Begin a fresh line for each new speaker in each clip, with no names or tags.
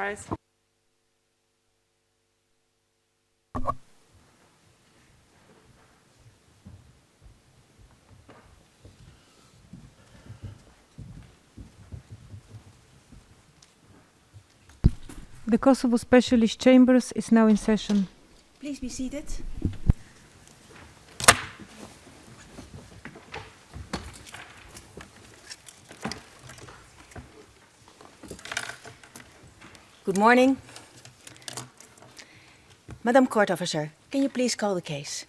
rise.
The Kosovo Specialist Chambers is now in session.
Please be seated. Good morning. Madam Court Officer, can you please call the case?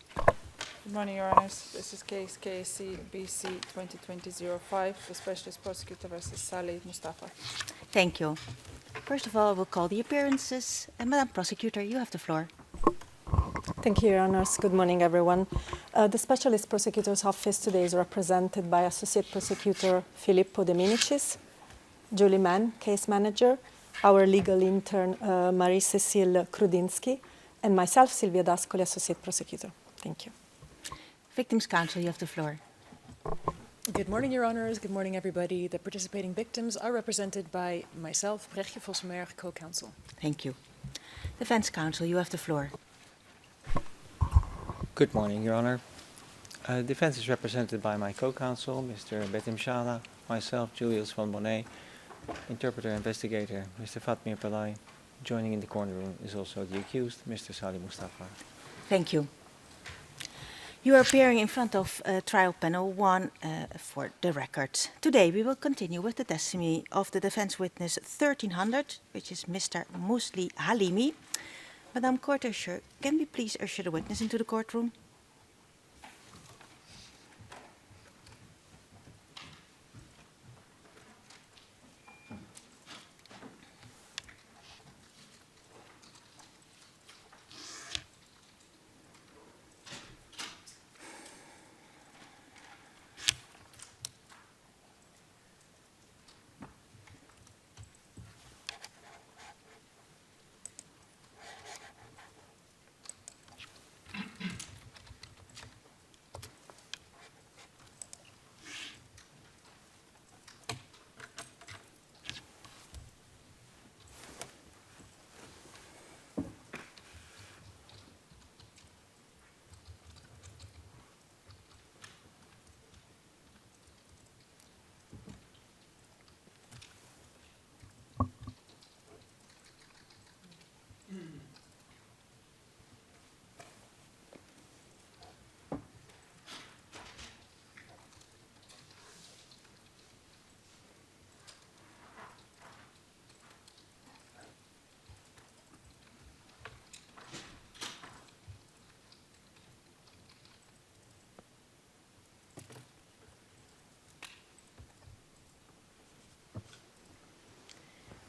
Good morning, Your Honors. This is case KC BC 2020-05, the Specialist Prosecutor versus Salih Mustafa.
Thank you. First of all, we'll call the appearances. And Madam Prosecutor, you have the floor.
Thank you, Your Honors. Good morning, everyone. The Specialist Prosecutor's Office today is represented by Associate Prosecutor Filippo De Minicis, Julie Mann, Case Manager, our legal intern Marie-Cécile Krudinsky, and myself, Silvia D'Ascoli, Associate Prosecutor. Thank you.
Victims' Counsel, you have the floor.
Good morning, Your Honors. Good morning, everybody. The participating victims are represented by myself, Brechtje Vossemerg, co-counsel.
Thank you. Defense Counsel, you have the floor.
Good morning, Your Honor. Defense is represented by my co-counsel, Mr. Betim Shala, myself, Julius van Bonnet, interpreter investigator, Mr. Fatmir Palai. Joining in the corner room is also the accused, Mr. Salih Mustafa.
Thank you. You are appearing in front of trial panel 1 for the record. Today we will continue with the testimony of the defense witness 1300, which is Mr. Musli Halimi. Madam Court Usher, can we please usher the witness into the courtroom?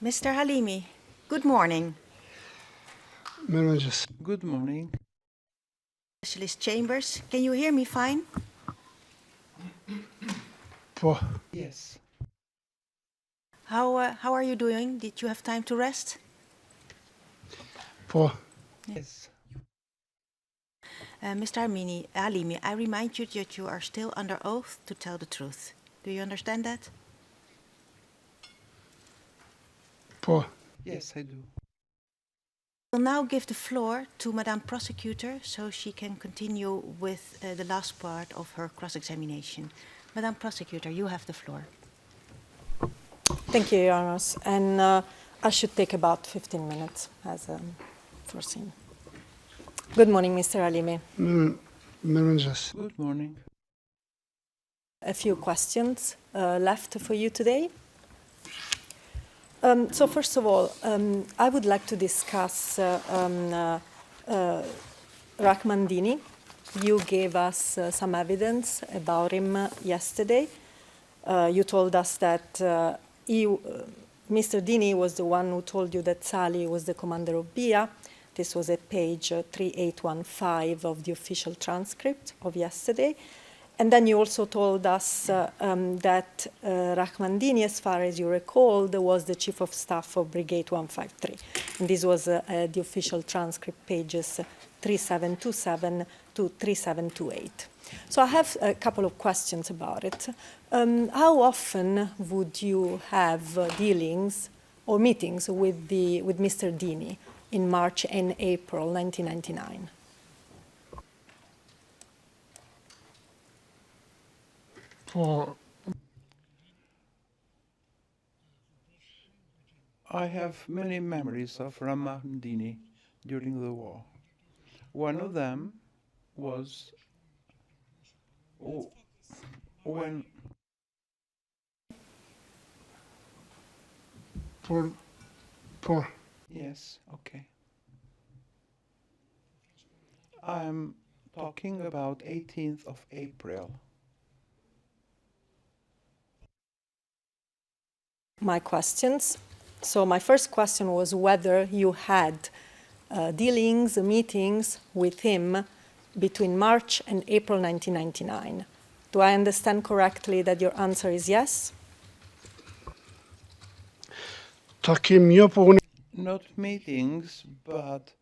Mr. Halimi, good morning.
Good morning.
Specialist Chambers, can you hear me fine?
Yes.
How are you doing? Did you have time to rest?
Yes.
Mr. Halimi, I remind you that you are still under oath to tell the truth. Do you understand that?
Yes, I do.
I will now give the floor to Madame Prosecutor so she can continue with the last part of her cross-examination. Madame Prosecutor, you have the floor.
Thank you, Your Honors. And I should take about 15 minutes as foreseen. Good morning, Mr. Halimi.
Good morning.
A few questions left for you today. So first of all, I would like to discuss Rahmandini. You gave us some evidence about him yesterday. You told us that Mr. Dini was the one who told you that Salih was the commander of BIA. This was at page 3815 of the official transcript of yesterday. And then you also told us that Rahmandini, as far as you recalled, was the chief of staff of Brigade 153. And this was the official transcript, pages 3727 to 3728. So I have a couple of questions about it. How often would you have dealings or meetings with Mr. Dini in March and April 1999?
For I have many memories of Ramadini during the war. One of them was when for yes, okay. I'm talking about 18th of April.
My questions. So my first question was whether you had dealings, meetings with him between March and April 1999. Do I understand correctly that your answer is yes?
Takim jo not meetings, but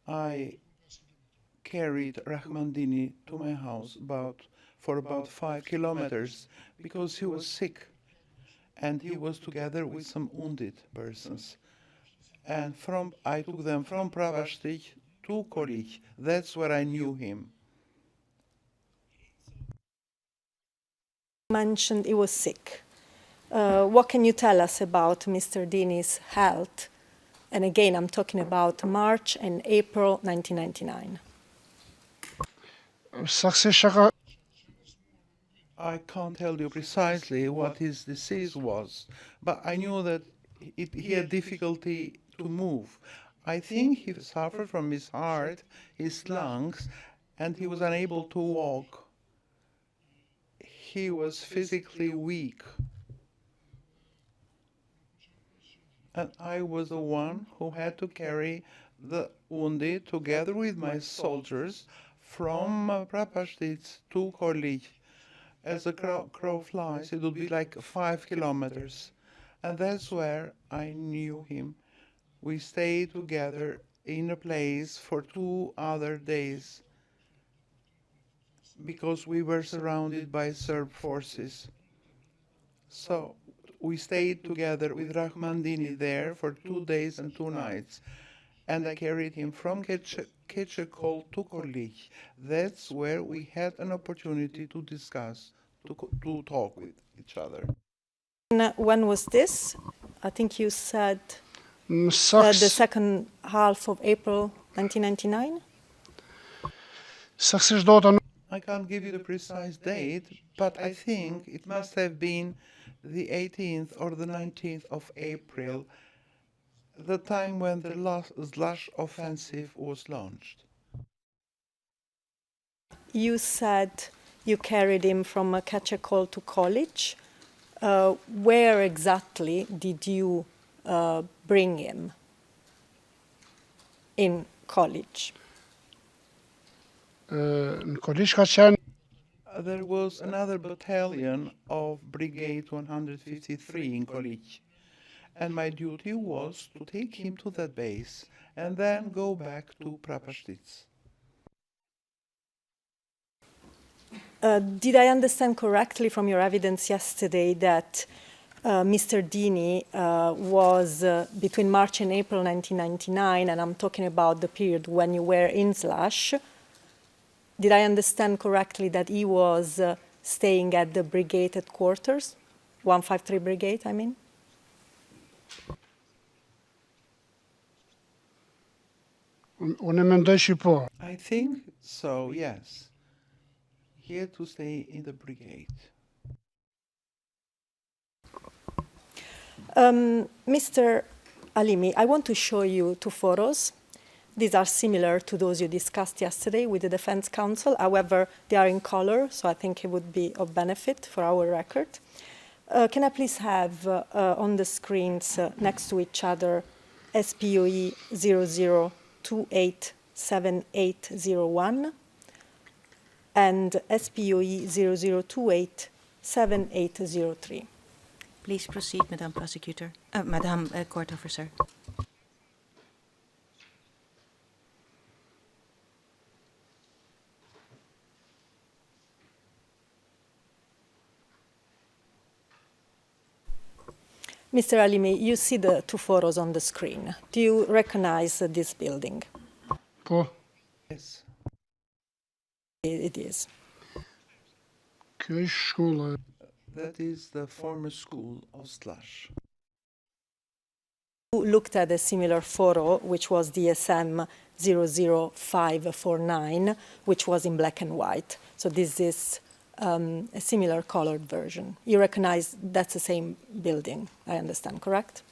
I carried Rahmandini to my house for about 5 kilometers because he was sick and he was together with some wounded persons. And I took them from Pravastik to Kolich. That's where I knew him.
You mentioned he was sick. What can you tell us about Mr. Dini's health? And again, I'm talking about March and April 1999.
I can't tell you precisely what his disease was, but I knew that he had difficulty to move. I think he suffered from his heart, his lungs, and he was unable to walk. He was physically weak. And I was the one who had to carry the wounded together with my soldiers from Prapastitz to Kolich. As the crow flies, it would be like 5 kilometers. And that's where I knew him. We stayed together in a place for 2 other days because we were surrounded by Serb forces. So we stayed together with Rahmandini there for 2 days and 2 nights. And I carried him from Keçekol to Kolich. That's where we had an opportunity to discuss, to talk with each other.
When was this? I think you said the second half of April 1999?
I can't give you the precise date, but I think it must have been the 18th or the 19th of April, the time when the Slash offensive was launched.
You said you carried him from Keçekol to Kolich. Where exactly did you bring him in Kolich?
There was another battalion of Brigade 153 in Kolich, and my duty was to take him to that base and then go back to Prapastitz.
Did I understand correctly from your evidence yesterday that Mr. Dini was between March and April 1999, and I'm talking about the period when you were in Slash? Did I understand correctly that he was staying at the brigade headquarters, 153 Brigade, I mean?
I think so, yes. He had to stay in the brigade.
Mr. Alimi, I want to show you 2 photos. These are similar to those you discussed yesterday with the Defense Council. However, they are in color, so I think it would be of benefit for our record. Can I please have on the screens next to each other SPOE 00287801 and SPOE 00287803.
Please proceed, Madam Prosecutor. Madam Court Officer.
Mr. Alimi, you see the two photos on the screen. Do you recognize this building?
Po,
Yes.
It is.
kjo është shkolla.
That is the former school of Slash.
You looked at a similar photo, which was DSM 00549, which was in black and white. So this is a similar colored version. You recognize that's the same building, I understand, correct?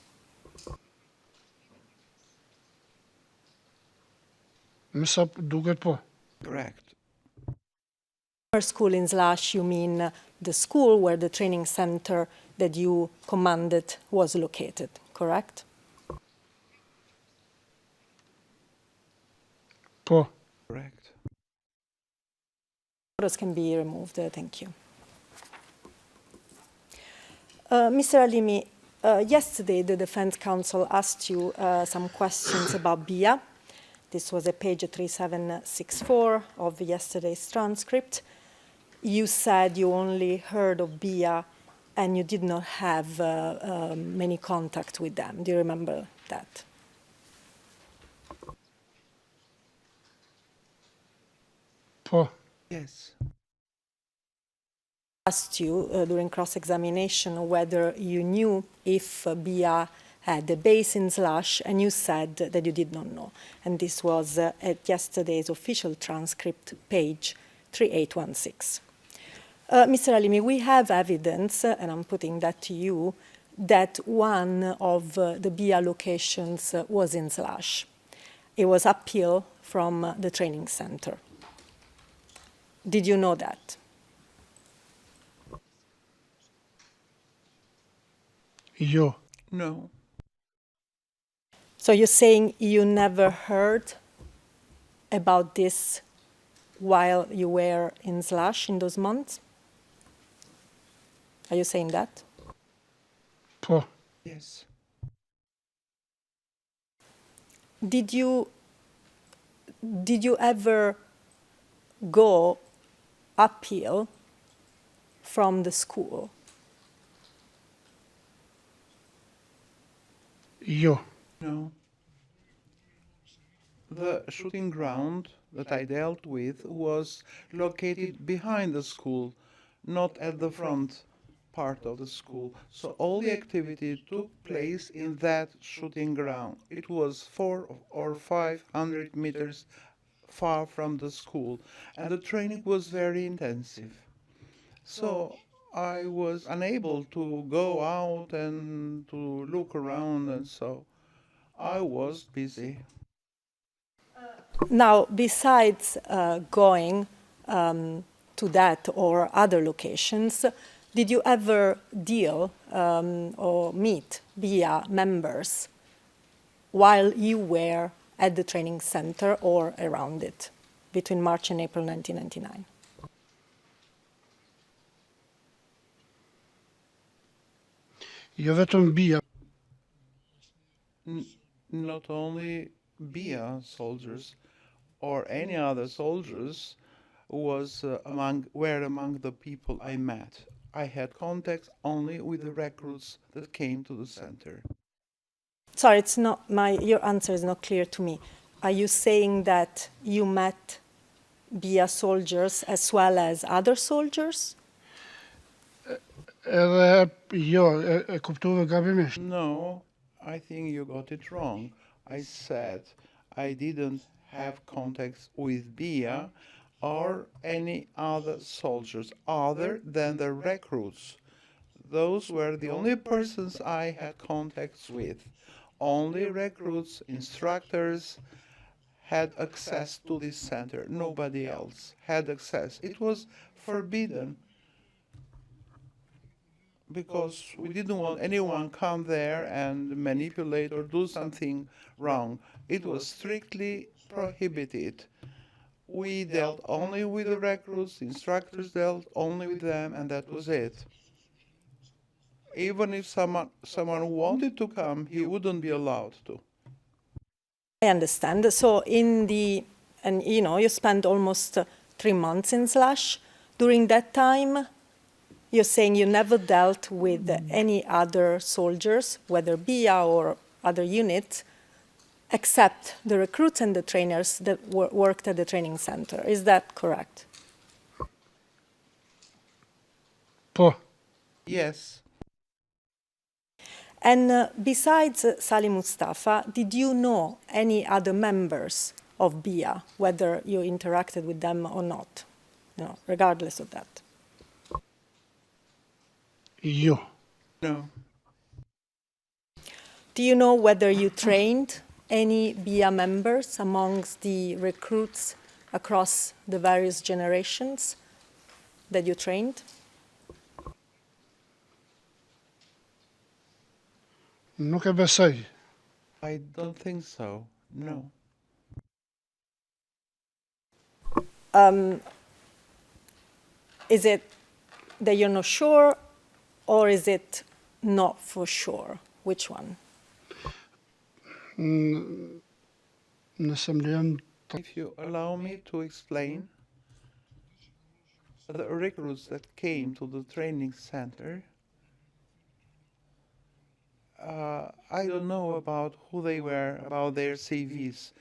Me sa duket po.
Correct.
School in Slash, you mean the school where the training center that you commanded was located, correct?
Po.
Correct.
Photos can be removed, thank you. Mr. Alimi, yesterday the Defense Counsel asked you some questions about BIA. This was at page 3764 of yesterday's transcript. You said you only heard of BIA and you did not have many contact with them. Do you remember that?
Po.
Yes.
Asked you during cross-examination whether you knew if BIA had a base in Slash, and you said that you did not know. And this was at yesterday's official transcript, page 3816. Mr. Alimi, we have evidence, and I'm putting that to you, that one of the BIA locations was in Slash. It was uphill from the training center. Did you know that?
Jo.
No.
So you're saying you never heard about this while you were in Slash in those months? Are you saying that?
Po.
Yes.
Did you ever go uphill from the school?
Jo.
No. The shooting ground that I dealt with was located behind the school, not at the front part of the school. So all the activity took place in that shooting ground. It was 400 or 500 meters far from the school, and the training was very intensive. So I was unable to go out and to look around, and so I was busy.
Now, besides going to that or other locations, did you ever deal or meet BIA members while you were at the training center or around it between March and April 1999?
Jo vetëm bija.
Not only BIA soldiers or any other soldiers were among the people I met. I had contacts only with the recruits that came to the center.
Sorry, it's not your answer is not clear to me. Are you saying that you met BIA soldiers as well as other soldiers?
Edhe jo, e kuptova gabimisht.
No, I think you got it wrong. I said I didn't have contacts with BIA or any other soldiers other than the recruits. Those were the only persons I had contacts with. Only recruits, instructors had access to this center. Nobody else had access. It was forbidden because we didn't want anyone come there and manipulate or do something wrong. It was strictly prohibited. We dealt only with the recruits, the instructors dealt only with them, and that was it. Even if someone wanted to come, he wouldn't be allowed to.
I understand. So you spent almost 3 months in Slash. During that time, You're saying you never dealt with any other soldiers, whether BIA or other units, except the recruits and the trainers that worked at the training center. Is that correct?
Po.
Yes.
And besides Salih Mustafa, did you know any other members of BIA, whether you interacted with them or not, regardless of that?
Jo.
No.
Do you know whether you trained any BIA members amongst the recruits across the various generations that you trained?
Nuk e besoj.
I don't think so. No.
Is it that you're not sure, or is it not for sure? Which one?
Nëse më lejon
If you allow me to explain, the recruits that came to the training center, I don't know about who they were, about their CVs.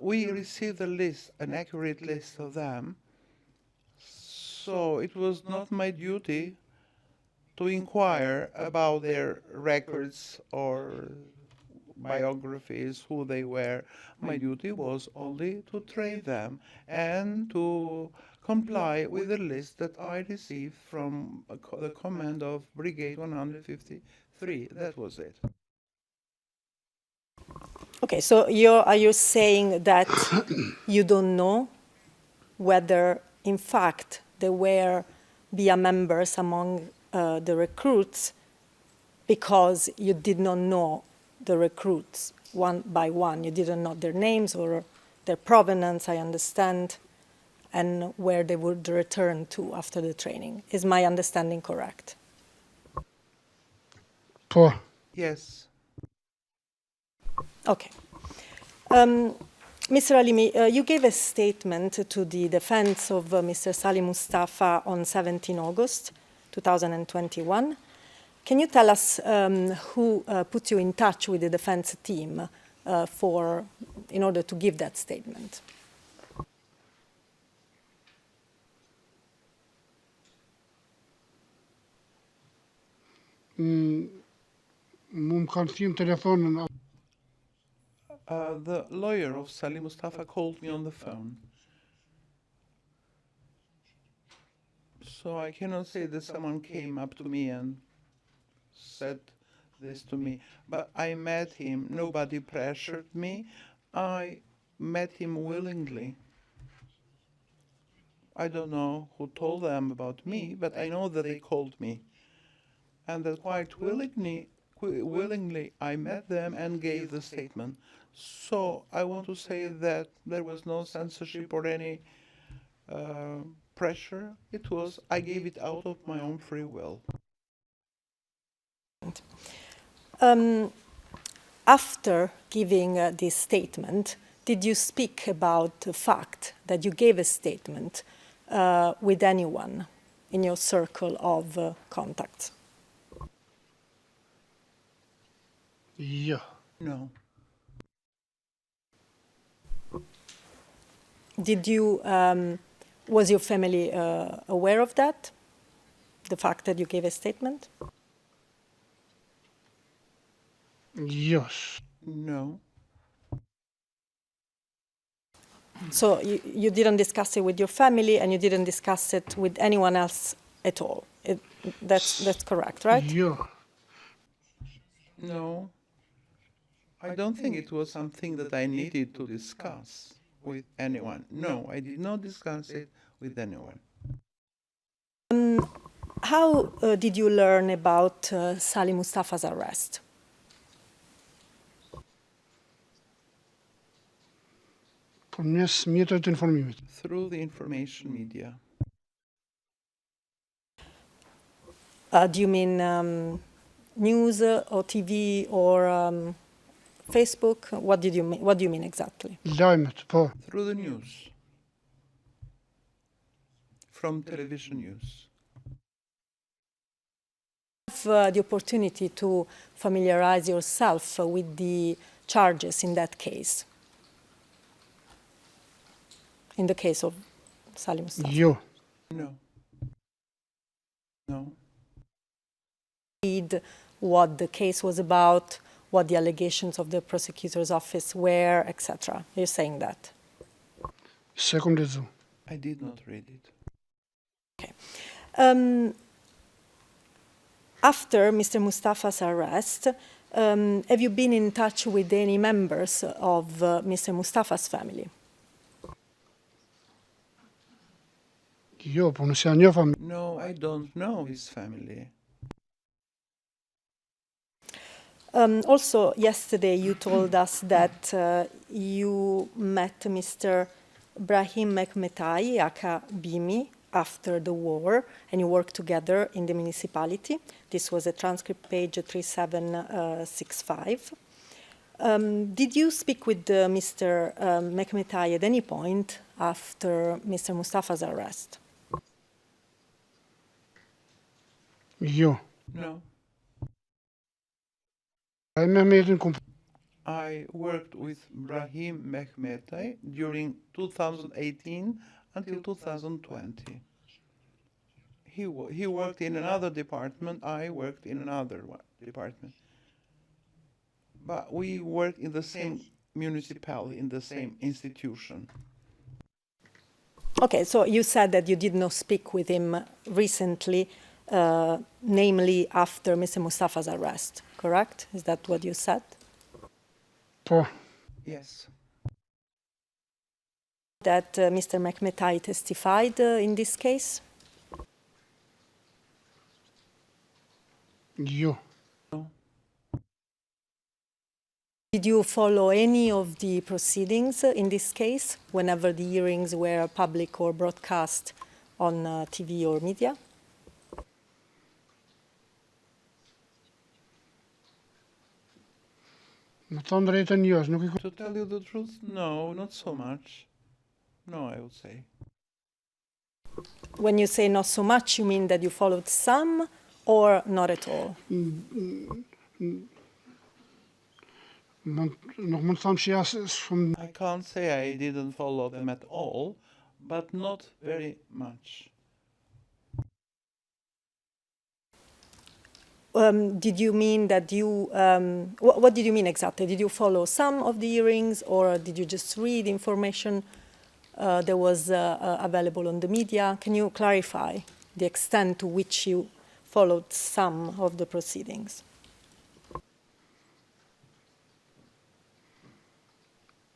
We received a list, an accurate list of them, so it was not my duty to inquire about their records or biographies, who they were. My duty was only to train them and to comply with the list that I received from the command of Brigade 153. That was it.
Okay, so are you saying that you don't know whether, in fact, there were BIA members among the recruits because you did not know the recruits one by one? You didn't know their names or their provenance, I understand, and where they would return to after the training. Is my understanding correct?
po.
Yes.
Okay. Mr. Alimi, you gave a statement to the defense of Mr. Salih Mustafa on 17 August 2021. Can you tell us who put you in touch with the defense team in order to give that statement?
Mu më kanë thënë telefonën.
The lawyer of Salih Mustafa called me on the phone. So I cannot say that someone came up to me and said this to me. But I met him. Nobody pressured me. I met him willingly. I don't know who told them about me, but I know that they called me. And that quite willingly I met them and gave the statement. So I want to say that there was no censorship or any pressure. I gave it out of my own free will.
After giving this statement, did you speak about the fact that you gave a statement with anyone in your circle of contacts?
Jo.
No.
Was your family aware of that? The fact that you gave a statement?
Jo.
No.
So you didn't discuss it with your family, and you didn't discuss it with anyone else at all. That's correct, right?
Jo.
No. I don't think it was something that I needed to discuss with anyone. No, I did not discuss it with anyone.
How did you learn about Salih Mustafa's arrest?
Përmes mjetëve të informimit.
Through the information media.
Do you mean news or TV or Facebook? What do you mean exactly?
Lajmet, po.
Through the news. From television news.
the opportunity to familiarize yourself with the charges in that case? In the case of Salih Mustafa?
Yo.
No. No.
Read what the case was about, what the allegations of the prosecutor's office were, etc. You're saying that?
Second is
I did not read it.
Okay. After Mr. Mustafa's arrest, have you been in touch with any members of Mr. Mustafa's family?
Yo, po nëse janë njofa
No, I don't know his family.
Also, yesterday you told us that you met Mr. Brahim Mekmetai, aka Bimi, after the war, and you worked together in the municipality. This was a transcript, page 3765. Did you speak with Mr. Mekmetai at any point after Mr. Mustafa's arrest?
Yo.
No.
Ai Mehmetin kom
I worked with Brahim Mehmetai during 2018 until 2020. He worked in another department, I worked in another department. But we worked in the same municipality, in the same institution.
Okay, so you said that you did not speak with him recently, namely after Mr. Mustafa's arrest, correct? Is that what you said?
po.
Yes.
That Mr. Mekmetai testified in this case?
Yo.
Did you follow any of the proceedings in this case, whenever the hearings were public or broadcast on TV or media?
Më thonë drejtën jo, nuk i
To tell you the truth, no, not so much. No, I would say.
When you say not so much, you mean that you followed some or not at all?
Nuk mund të them që ja shumë
I can't say I didn't follow them at all, but not very much.
Did you mean that you, what did you mean exactly? Did you follow some of the hearings, or did you just read information that was available on the media? Can you clarify the extent to which you followed some of the proceedings?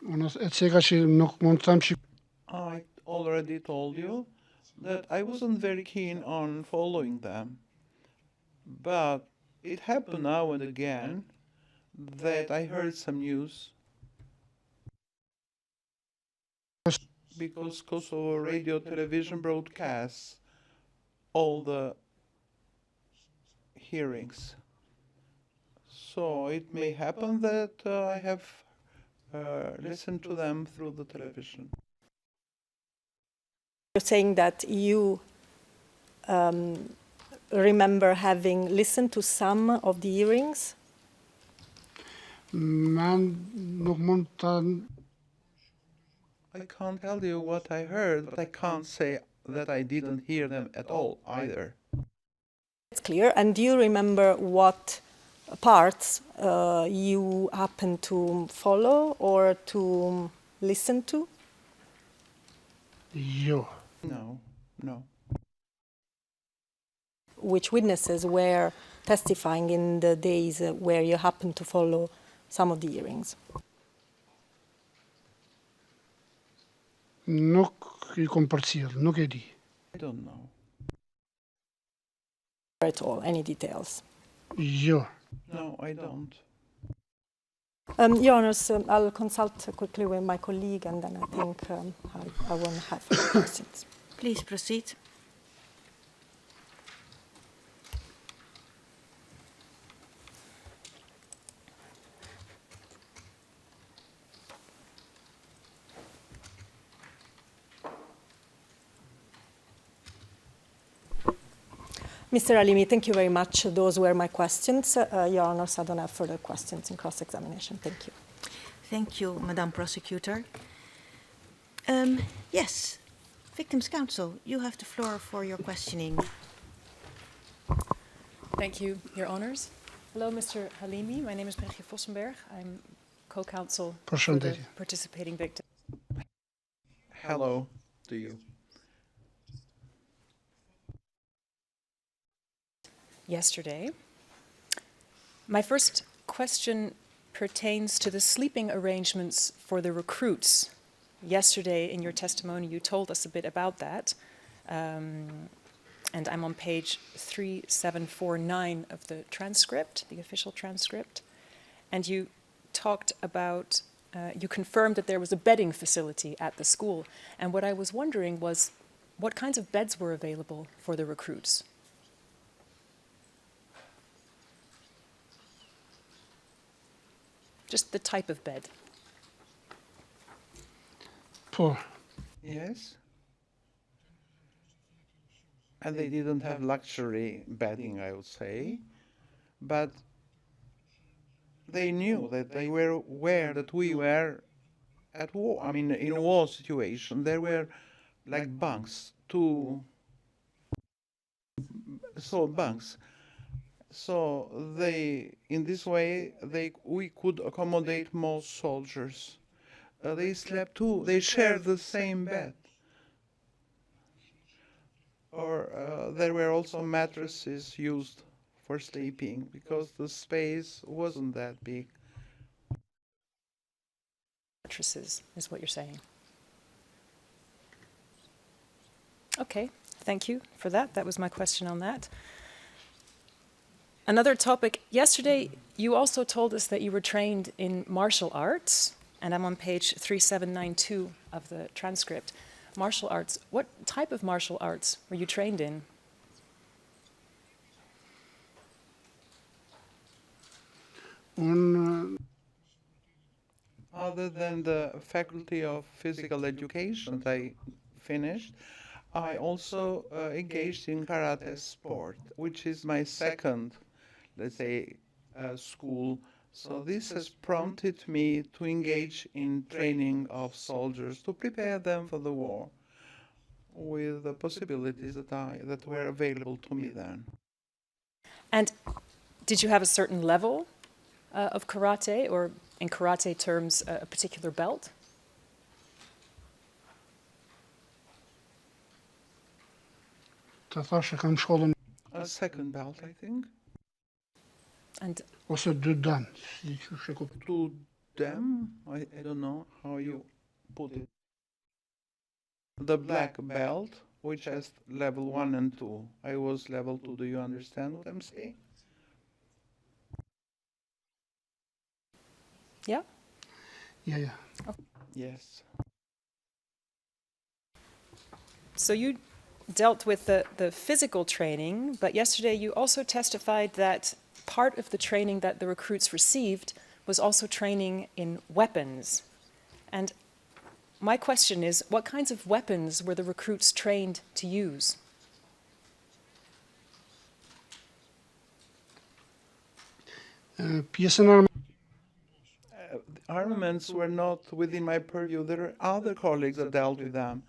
unë e ceka që nuk mund të them që
I already told you that I wasn't very keen on following them. But it happened now and again that I heard some news because Kosovo radio television broadcasts all the hearings. So it may happen that I have listened to them through the television.
You're saying that you remember having listened to some of the hearings?
nuk mund të
I can't tell you what I heard, but I can't say that I didn't hear them at all either.
It's clear. And do you remember what parts you happened to follow or to listen to?
jo.
No.
Which witnesses were testifying in the days where you happened to follow some of the hearings?
Nuk i kom përcjell, nuk e di.
I don't know.
At all, any details?
Jo.
No, I don't.
Your Honors, I'll consult quickly with my colleague, and then I think I won't have questions.
Please proceed.
Mr. Alimi, thank you very much. Those were my questions. Your Honors, I don't have further questions in cross-examination. Thank you.
Thank you, Madam Prosecutor. Yes, Victims' Counsel, you have the floor for your questioning.
Thank you, Your Honors. Hello, Mr. Halimi. My name is Brechtje Vossenberg. I'm co-counsel for the participating victim.
Hello to you.
Yesterday. My first question pertains to the sleeping arrangements for the recruits. Yesterday, in your testimony, you told us a bit about that. And I'm on page 3749 of the transcript, the official transcript. And you talked about, you confirmed that there was a bedding facility at the school. And what I was wondering was, what kinds of beds were available for the recruits? Just the type of bed.
Poor.
Yes. And they didn't have luxury bedding, I would say, but they knew that they were aware that we were at war. I mean, in a war situation, there were like bunks, bunks. So they, in this way, we could accommodate most soldiers. They slept too. They shared the same bed. Or there were also mattresses used for sleeping because the space wasn't that big.
Mattresses is what you're saying. Okay, thank you for that. That was my question on that. Another topic. Yesterday, you also told us that you were trained in martial arts, and I'm on page 3792 of the transcript. Martial arts. What type of martial arts were you trained in?
Other than the Faculty of Physical Education that I finished, I also engaged in karate sport, which is my second, let's say, school. So this has prompted me to engage in training of soldiers to prepare them for the war with the possibilities that were available to me then.
And did you have a certain level of karate, or in karate terms, a particular belt?
A second belt, I think.
And
Also do done.
To them, I don't know how you put it. The black belt, which has level 1 and 2. I was level 2. Do you understand what I'm saying?
yeah?
Yeah.
Yes.
So you dealt with the physical training, but yesterday you also testified that part of the training that the recruits received was also training in weapons. And my question is, what kinds of weapons were the recruits trained to use?
Armaments were not within my purview. There are other colleagues that dealt with them.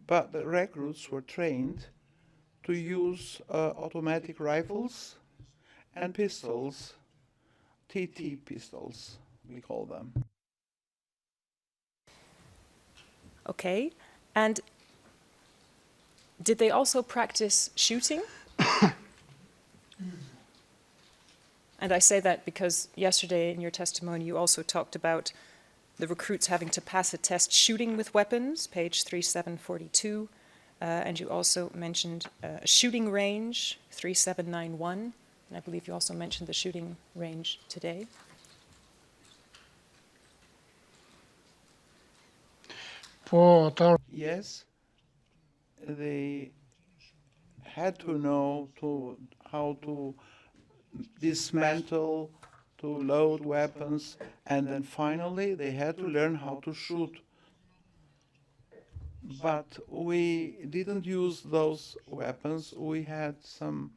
But the recruits were trained to use automatic rifles and pistols, TT pistols, we call them.
Okay. And did they also practice shooting? And I say that because yesterday in your testimony you also talked about the recruits having to pass a test shooting with weapons, page 3742, and you also mentioned a shooting range, 3791, and I believe you also mentioned the shooting range today.
Yes, they had to know how to dismantle, to load weapons, and then finally they had to learn how to shoot. but we didn't use those weapons. We had some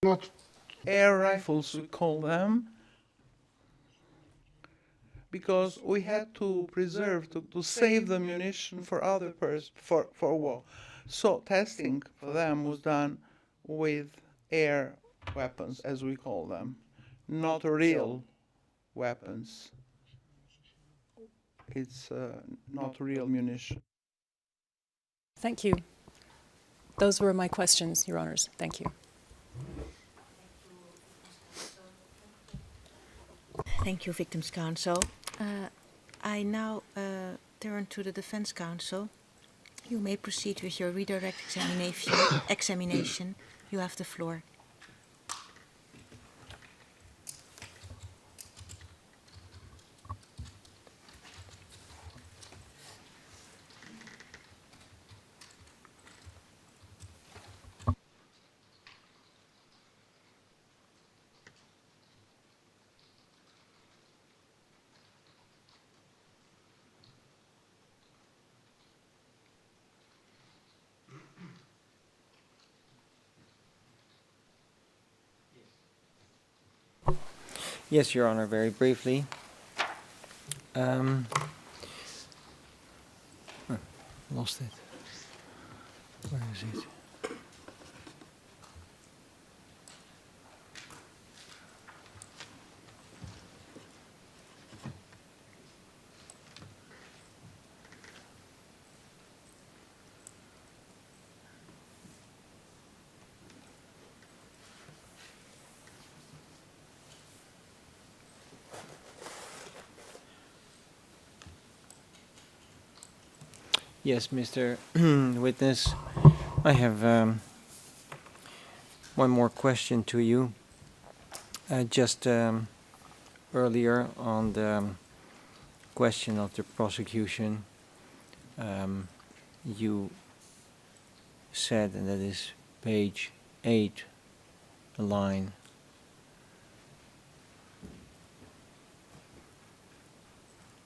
Not
air rifles, we call them, because we had to preserve, to save the munition for other for war. So testing for them was done with air weapons, as we call them, not real weapons. It's not real munition.
Thank you. Those were my questions, Your Honors. Thank you.
Thank you, Victims' Counsel. I now turn to the Defense Counsel. You may proceed with your redirect examination. You have the floor.
Yes, Your Honor, very briefly. Lost it. Where is it? Yes, Mr. Witness, I have one more question to you. Just earlier on the question of the prosecution, you said, and that is page 8, line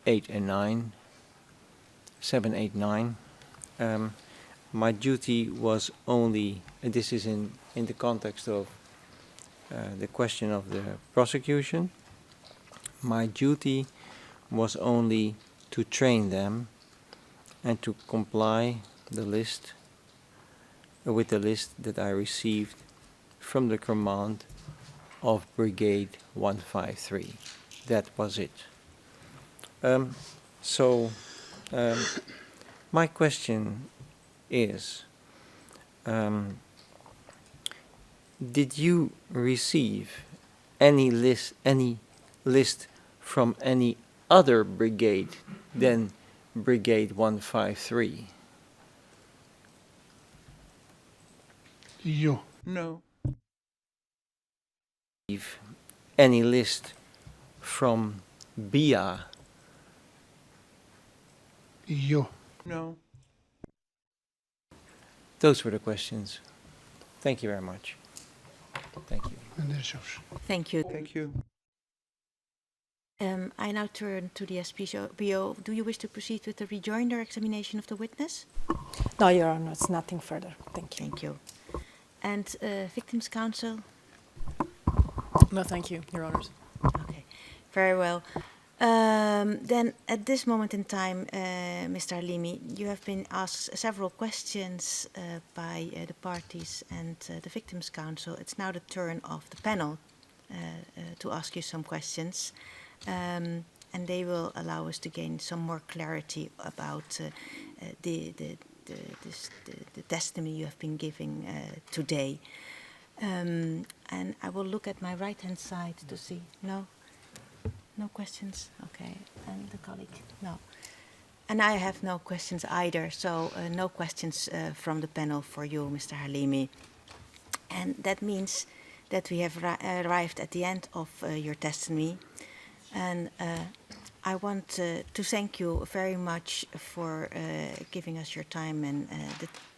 8 and 9, 7, 8, 9. My duty was only, and this is in the context of the question of the prosecution, my duty was only to train them and to comply the list with the list that I received from the command of Brigade 153. That was it. My question is, did you receive any list from any other brigade than Brigade 153?
you.
No.
Any list from BIA?
You.
No.
Those were the questions. Thank you very much. Thank you.
And there's yours.
Thank you.
Thank you.
I now turn to the SPO. Do you wish to proceed with the rejoinder examination of the witness?
No, Your Honor, it's nothing further. Thank you.
Thank you. And Victims' Counsel?
No, thank you, Your Honors.
Okay, very well. Then at this moment in time, Mr. Halimi, you have been asked several questions by the parties and the Victims' Counsel. It's now the turn of the panel to ask you some questions. And they will allow us to gain some more clarity about the testimony you have been giving today. And I will look at my right-hand side to see. No? No questions? Okay. And the colleague? No. And I have no questions either, so no questions from the panel for you, Mr. Halimi. And that means that we have arrived at the end of your testimony. And I want to thank you very much for giving us your time and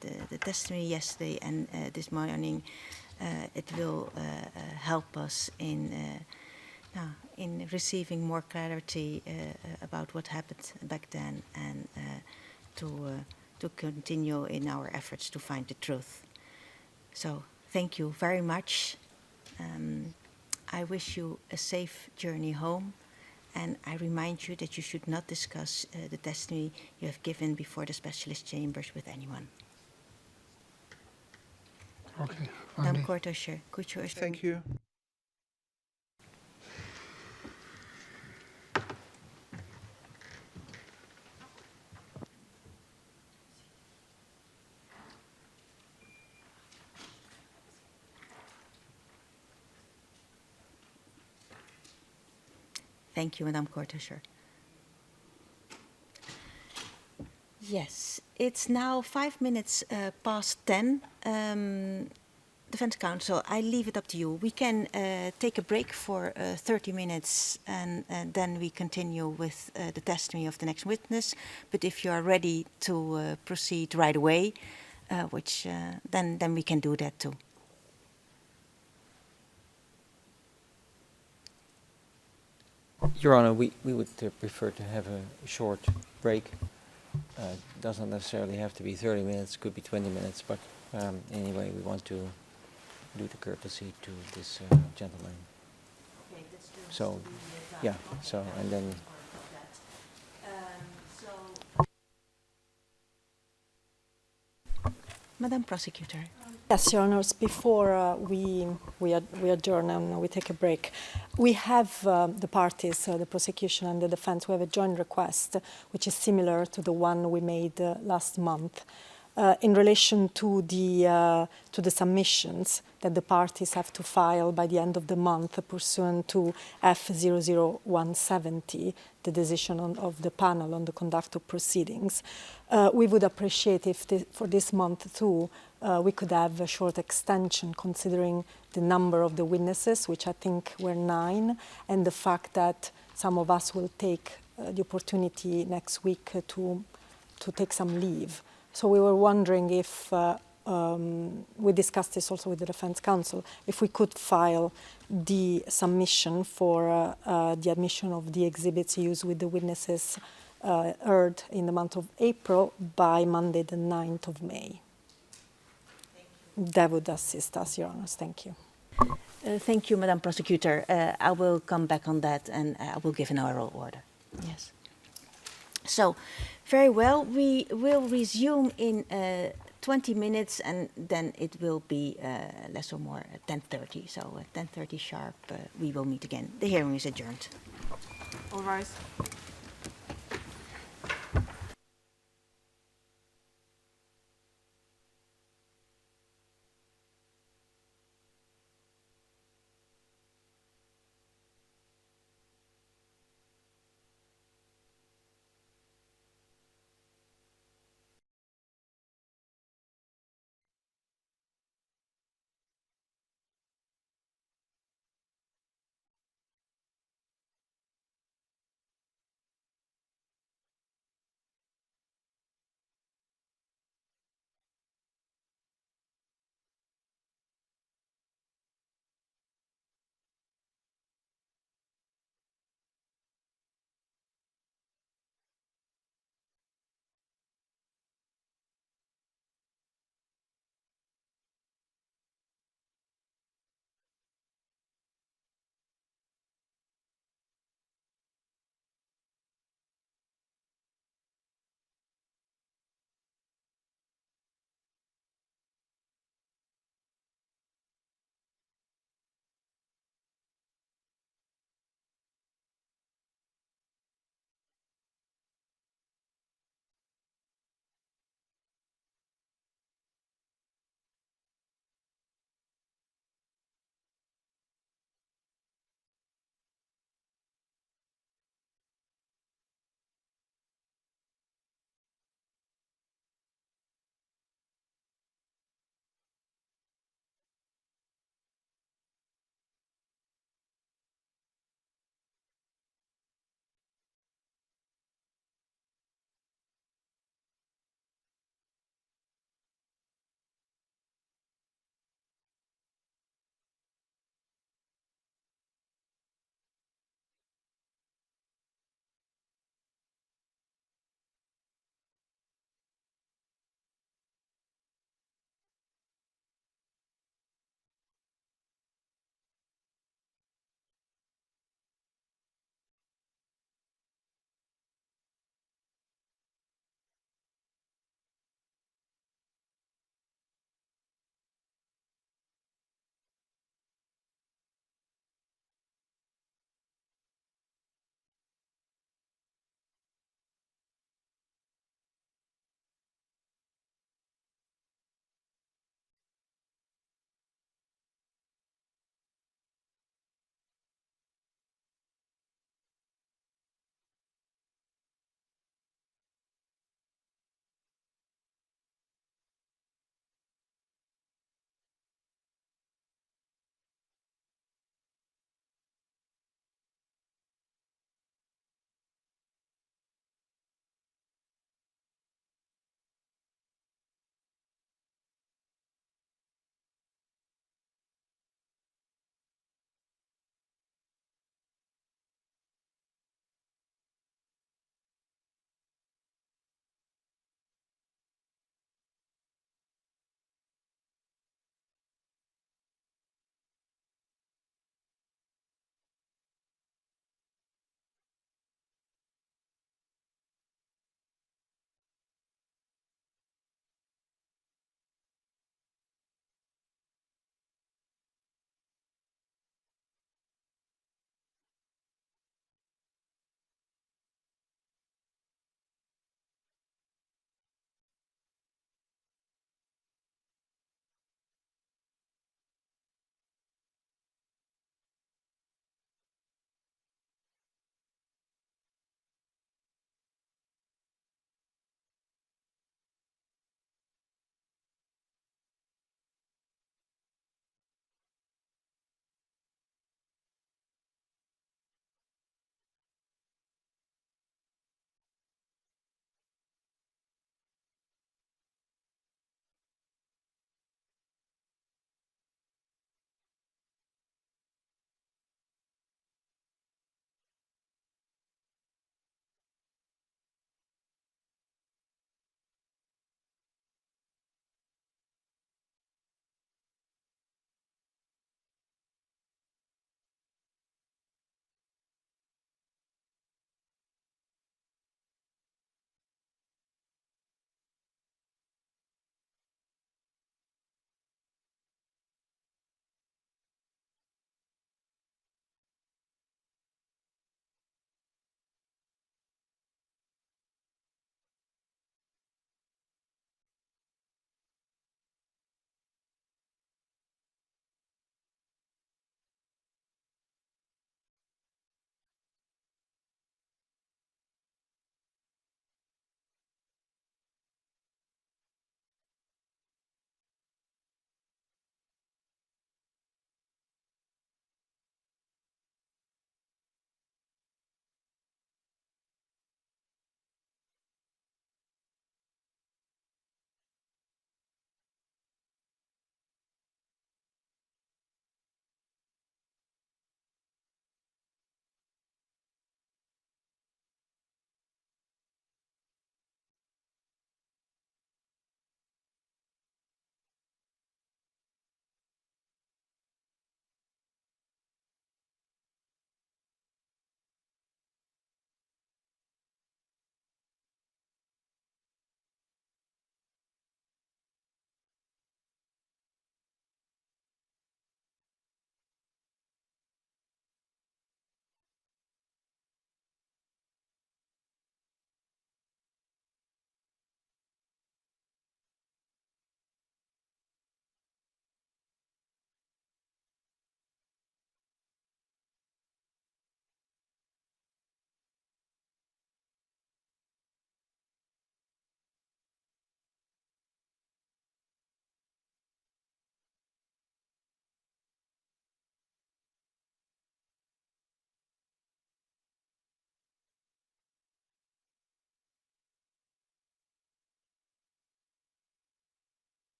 the testimony yesterday and this morning. It will help us in in receiving more clarity about what happened back then and to continue in our efforts to find the truth. So thank you very much. I wish you a safe journey home, and I remind you that you should not discuss the testimony you have given before the specialist chambers with anyone.
Okay.
Madam Court-Usher, could you assure
Thank you.
Thank you, Madam Court-Usher. Yes, it's now 5 minutes past 10. Defense Counsel, I leave it up to you. We can take a break for 30 minutes and then we continue with the testimony of the next witness. But if you are ready to proceed right away, then we can do that too.
Your Honor, we would prefer to have a short break. Doesn't necessarily have to be 30 minutes, could be 20 minutes, but anyway, we want to do the courtesy to this gentleman.
Okay, that's true.
So, yeah, so, and then...
Madam Prosecutor.
Yes, Your Honors, before we adjourn and we take a break, we have the parties, the prosecution and the defense, we have a joint request, which is similar to the one we made last month, in relation to the submissions that the parties have to file by the end of the month pursuant to F00170, the decision of the panel on the conduct of proceedings. We would appreciate if for this month too, we could have a short extension considering the number of the witnesses, which I think were 9, and the fact that some of us will take the opportunity next week to take some leave. So we were wondering if, we discussed this also with the Defense Counsel, if we could file the submission for the admission of the exhibits used with the witnesses heard in the month of April by Monday the 9th of May. That would assist us, Your Honors. Thank you.
Thank you, Madam Prosecutor. I will come back on that and I will give an oral order. Yes. So, very well. We will resume in 20 minutes and then it will be less or more 10:30. So at 10:30 sharp, we will meet again. The hearing is adjourned.
All rise.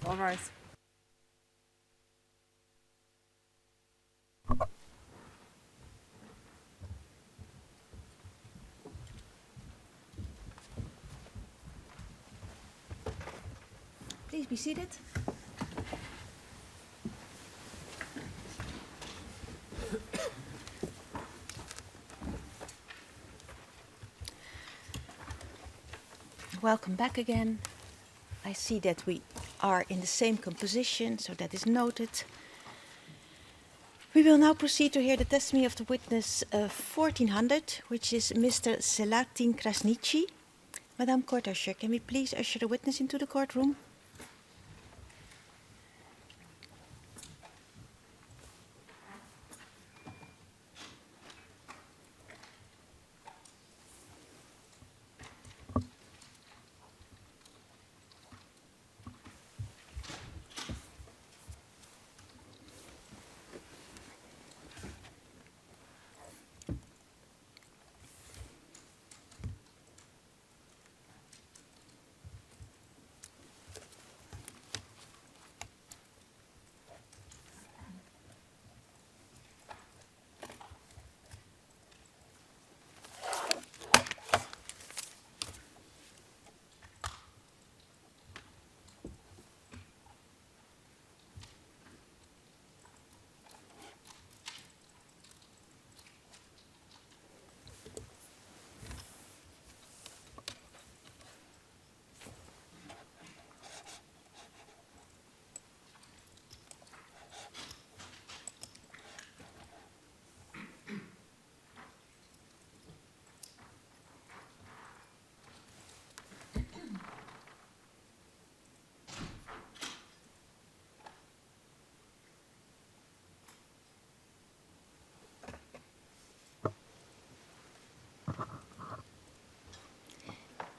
All rise.
Please be seated. Welcome back again. I see that we are in the same composition, so that is noted. We will now proceed to hear the testimony of the witness 1400, which is Mr. Selatin Krasniqi. Madame Court Usher, can we please usher the witness into the courtroom?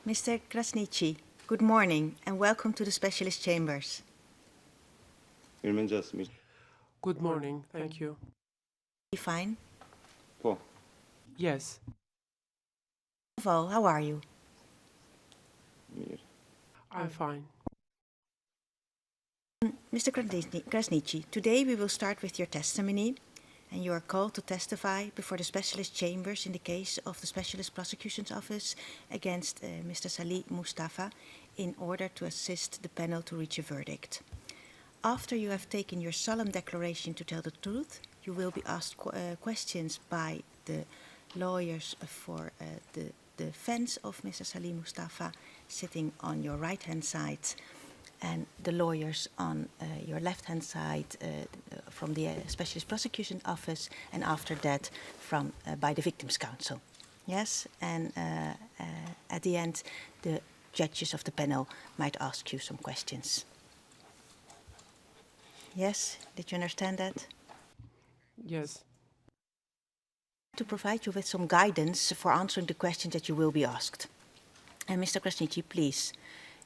Mr. Krasniqi, good morning and welcome to the Specialist Chambers.
Good morning, thank you.
You fine?
Yes,
How are you?
I'm fine.
Mr. Krasniqi, today we will start with your testimony, and you are called to testify before the Specialist Chambers in the case of the Specialist Prosecution's Office against Mr. Salih Mustafa in order to assist the panel to reach a verdict. After you have taken your solemn declaration to tell the truth, you will be asked questions by the lawyers for the defense of Mr. Salih Mustafa sitting on your right-hand side, and the lawyers on your left-hand side from the Specialist Prosecution Office, and after that from by the Victims' Counsel. Yes, and at the end, the judges of the panel might ask you some questions. Yes, did you understand that?
Yes,
To provide you with some guidance for answering the questions that you will be asked. And Mr. Krasniqi, please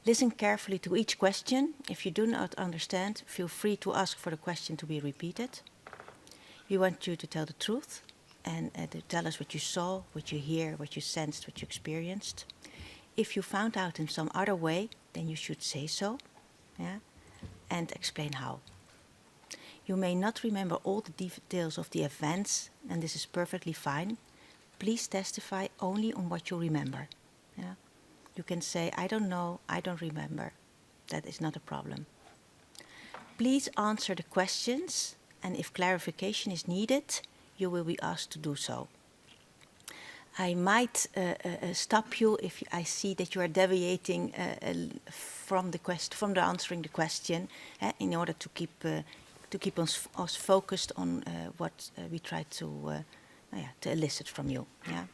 listen carefully to each question. If you do not understand, feel free to ask for the question to be repeated. We want you to tell the truth and to tell us what you saw, what you hear, what you sensed, what you experienced. If you found out in some other way, then you should say so, yeah, and explain how. You may not remember all the details of the events, and this is perfectly fine. Please testify only on what you remember. Yeah? You can say, I don't know, I don't remember. That is not a problem. Please answer the questions, and if clarification is needed, you will be asked to do so. I might stop you if I see that you are deviating from the answering the question, in order to keep us focused on what we try to elicit from you. Yeah?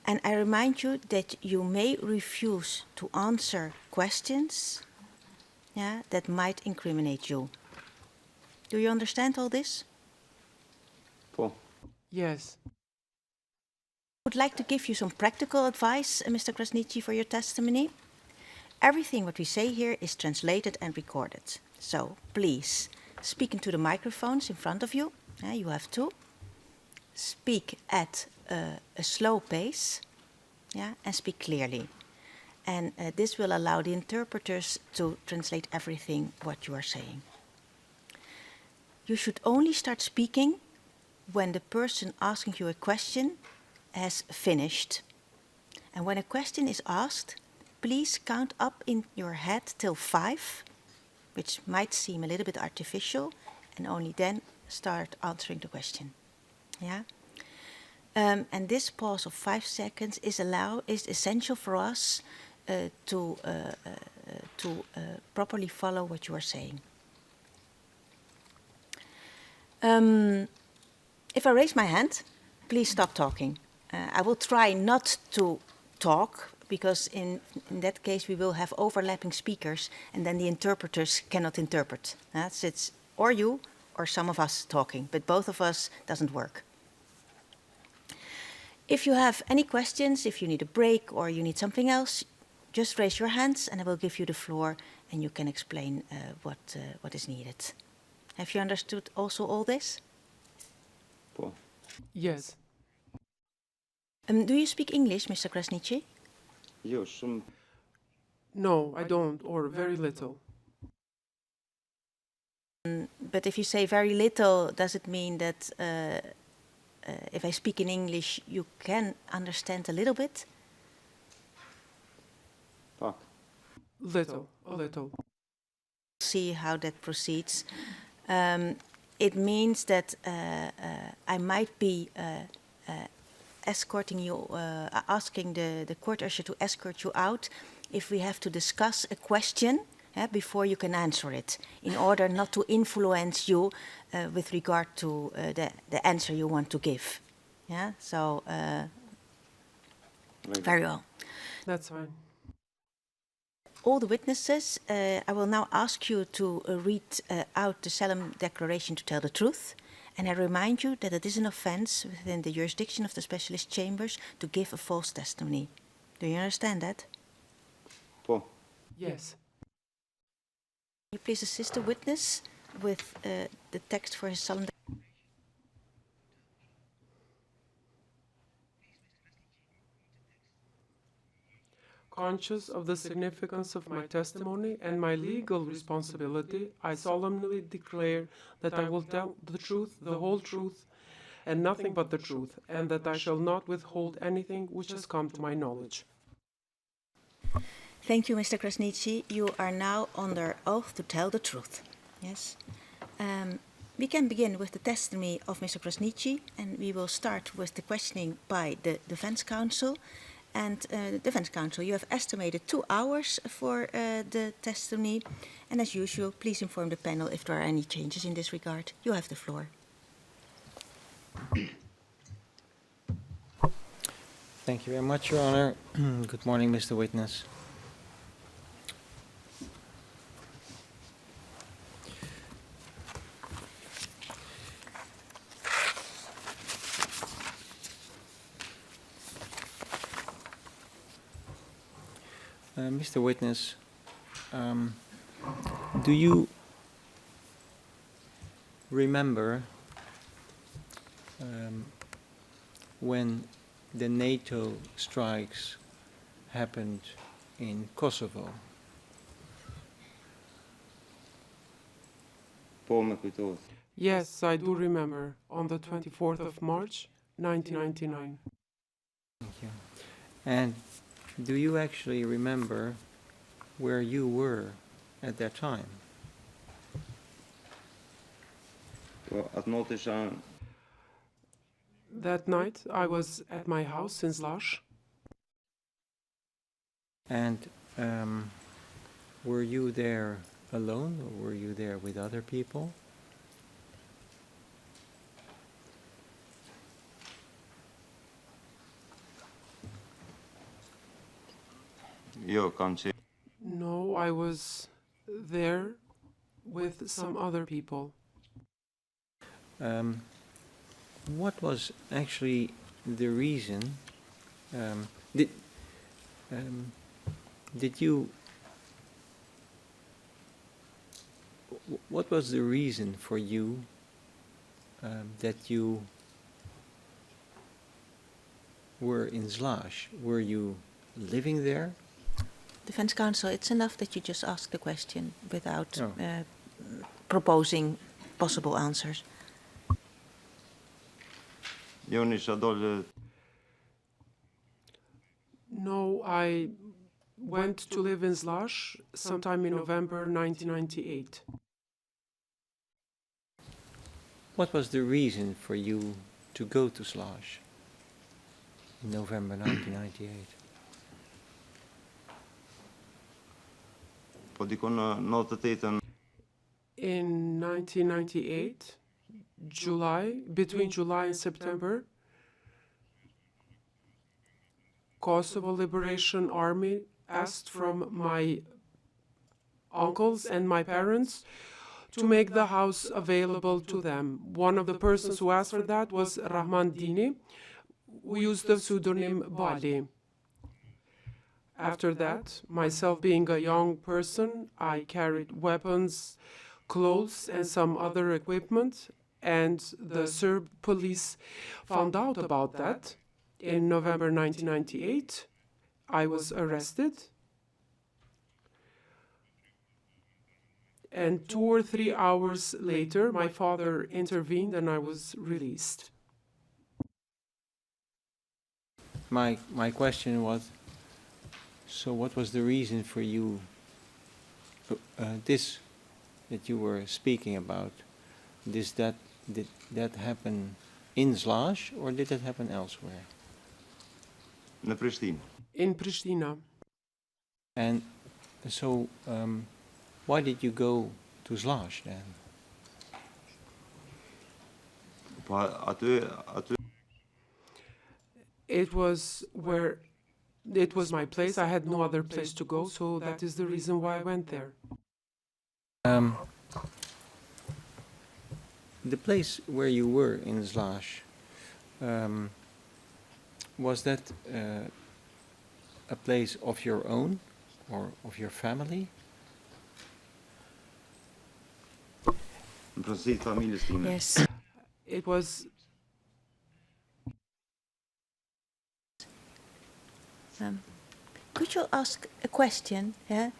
And I remind you that you may refuse to answer questions, yeah, that might incriminate you. Do you understand all this?
yes,
I would like to give you some practical advice, Mr. Krasniqi, for your testimony. Everything what we say here is translated and recorded. So please speak into the microphones in front of you. You have two. Speak at a slow pace, yeah, and speak clearly. and this will allow the interpreters to translate everything what you are saying. You should only start speaking when the person asking you a question has finished. And when a question is asked, please count up in your head till 5, which might seem a little bit artificial, and only then start answering the question. Yeah? And this pause of 5 seconds is essential for us to properly follow what you are saying. If I raise my hand, please stop talking. I will try not to talk, because in that case we will have overlapping speakers, and then the interpreters cannot interpret. So it's or you or some of us talking, but both of us doesn't work. If you have any questions, if you need a break or you need something else, just raise your hands and I will give you the floor and you can explain what is needed. Have you understood also all this?
Yes.
Do you speak English, Mr. Krasniqi?
No, I don't, or very little.
But if you say very little, does it mean that if I speak in English, you can understand a little bit?
Little, a little.
See how that proceeds. It means that I might be escorting you, asking the court usher to escort you out if we have to discuss a question before you can answer it, in order not to influence you with regard to the answer you want to give. Yeah, so very well.
That's fine.
All the witnesses, I will now ask you to read out the solemn declaration to tell the truth. And I remind you that it is an offense within the jurisdiction of the specialist chambers to give a false testimony. Do you understand that?
Yes.
Can you please assist the witness with the text for his solemn declaration?
Conscious of the significance of my testimony and my legal responsibility, I solemnly declare that I will tell the truth, the whole truth, and nothing but the truth, and that I shall not withhold anything which has come to my knowledge.
Thank you, Mr. Krasniqi. You are now under oath to tell the truth. Yes. We can begin with the testimony of Mr. Krasniqi, and we will start with the questioning by the defense counsel. And defense counsel, you have estimated 2 hours for the testimony. And as usual, please inform the panel if there are any changes in this regard. You have the floor.
Thank you very much, Your Honor. Good morning, Mr. Witness. Mr. Witness, do you remember when the NATO strikes happened in Kosovo?
Yes, I do remember, on the 24th of March, 1999.
Thank you. And do you actually remember where you were at that time?
That night, I was at my house in Salih.
And were you there alone, or were you there with other people?
No, I was there with some other people.
What was actually the reason? Did you? What was the reason for you that you were in Salih? Were you living there?
Defense counsel, it's enough that you just ask the question without
Oh.
proposing possible answers.
No, I went to live in Slash sometime in November 1998.
What was the reason for you to go to Slash in November 1998?
In 1998, between July and September, Kosovo Liberation Army asked from my uncles and my parents to make the house available to them. One of the persons who asked for that was Rahman Dini, who used the pseudonym Bali. After that, myself being a young person, I carried weapons, clothes, and some other equipment, and the Serb police found out about that. In November 1998, I was arrested, and 2 or 3 hours later, my father intervened and I was released.
My question was, so what was the reason for you, this that you were speaking about, did that happen in Slash or did that happen elsewhere?
In Pristina.
And so, why did you go to Slash then?
It was my place. I had no other place to go, so that is the reason why I went there.
The place where you were in Slash, was that a place of your own or of your family?
Yes.
It was
Could you ask a question? Yeah?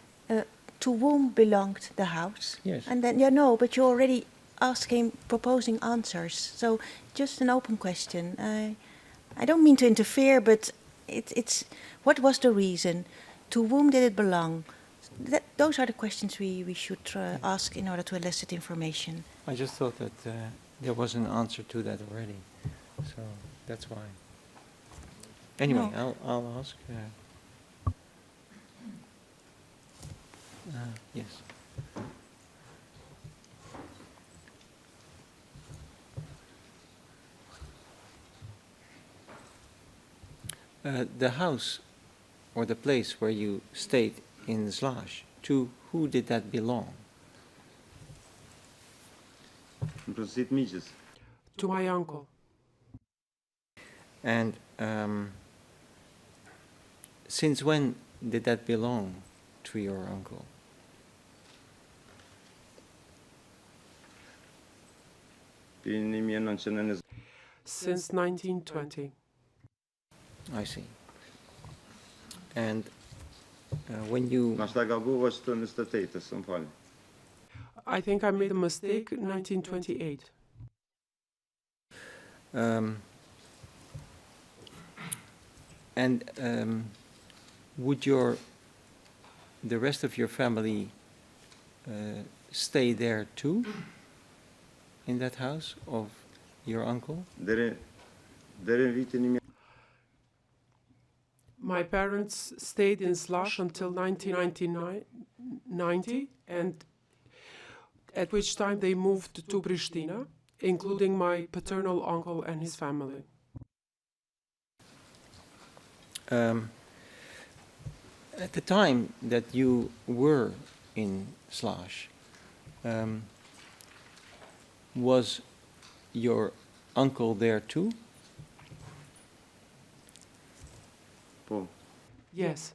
To whom belonged the house?
Yes.
And then, but you're already proposing answers. So just an open question. I don't mean to interfere, but it's what was the reason? To whom did it belong? Those are the questions we should ask in order to elicit information.
I just thought that there was an answer to that already, so that's why. Anyway,
No.
I'll ask. Yes. The house or the place where you stayed in Slash, to who did that belong?
to my uncle.
And since when did that belong to your uncle?
Since 1920.
I see. And when you...
I think I made a mistake in 1928.
Would the rest of your family stay there too, in that house of your uncle?
My parents stayed in Slash until 1990, and at which time they moved to Pristina, including my paternal uncle and his family.
At the time that you were in Slash, was your uncle there too?
Yes.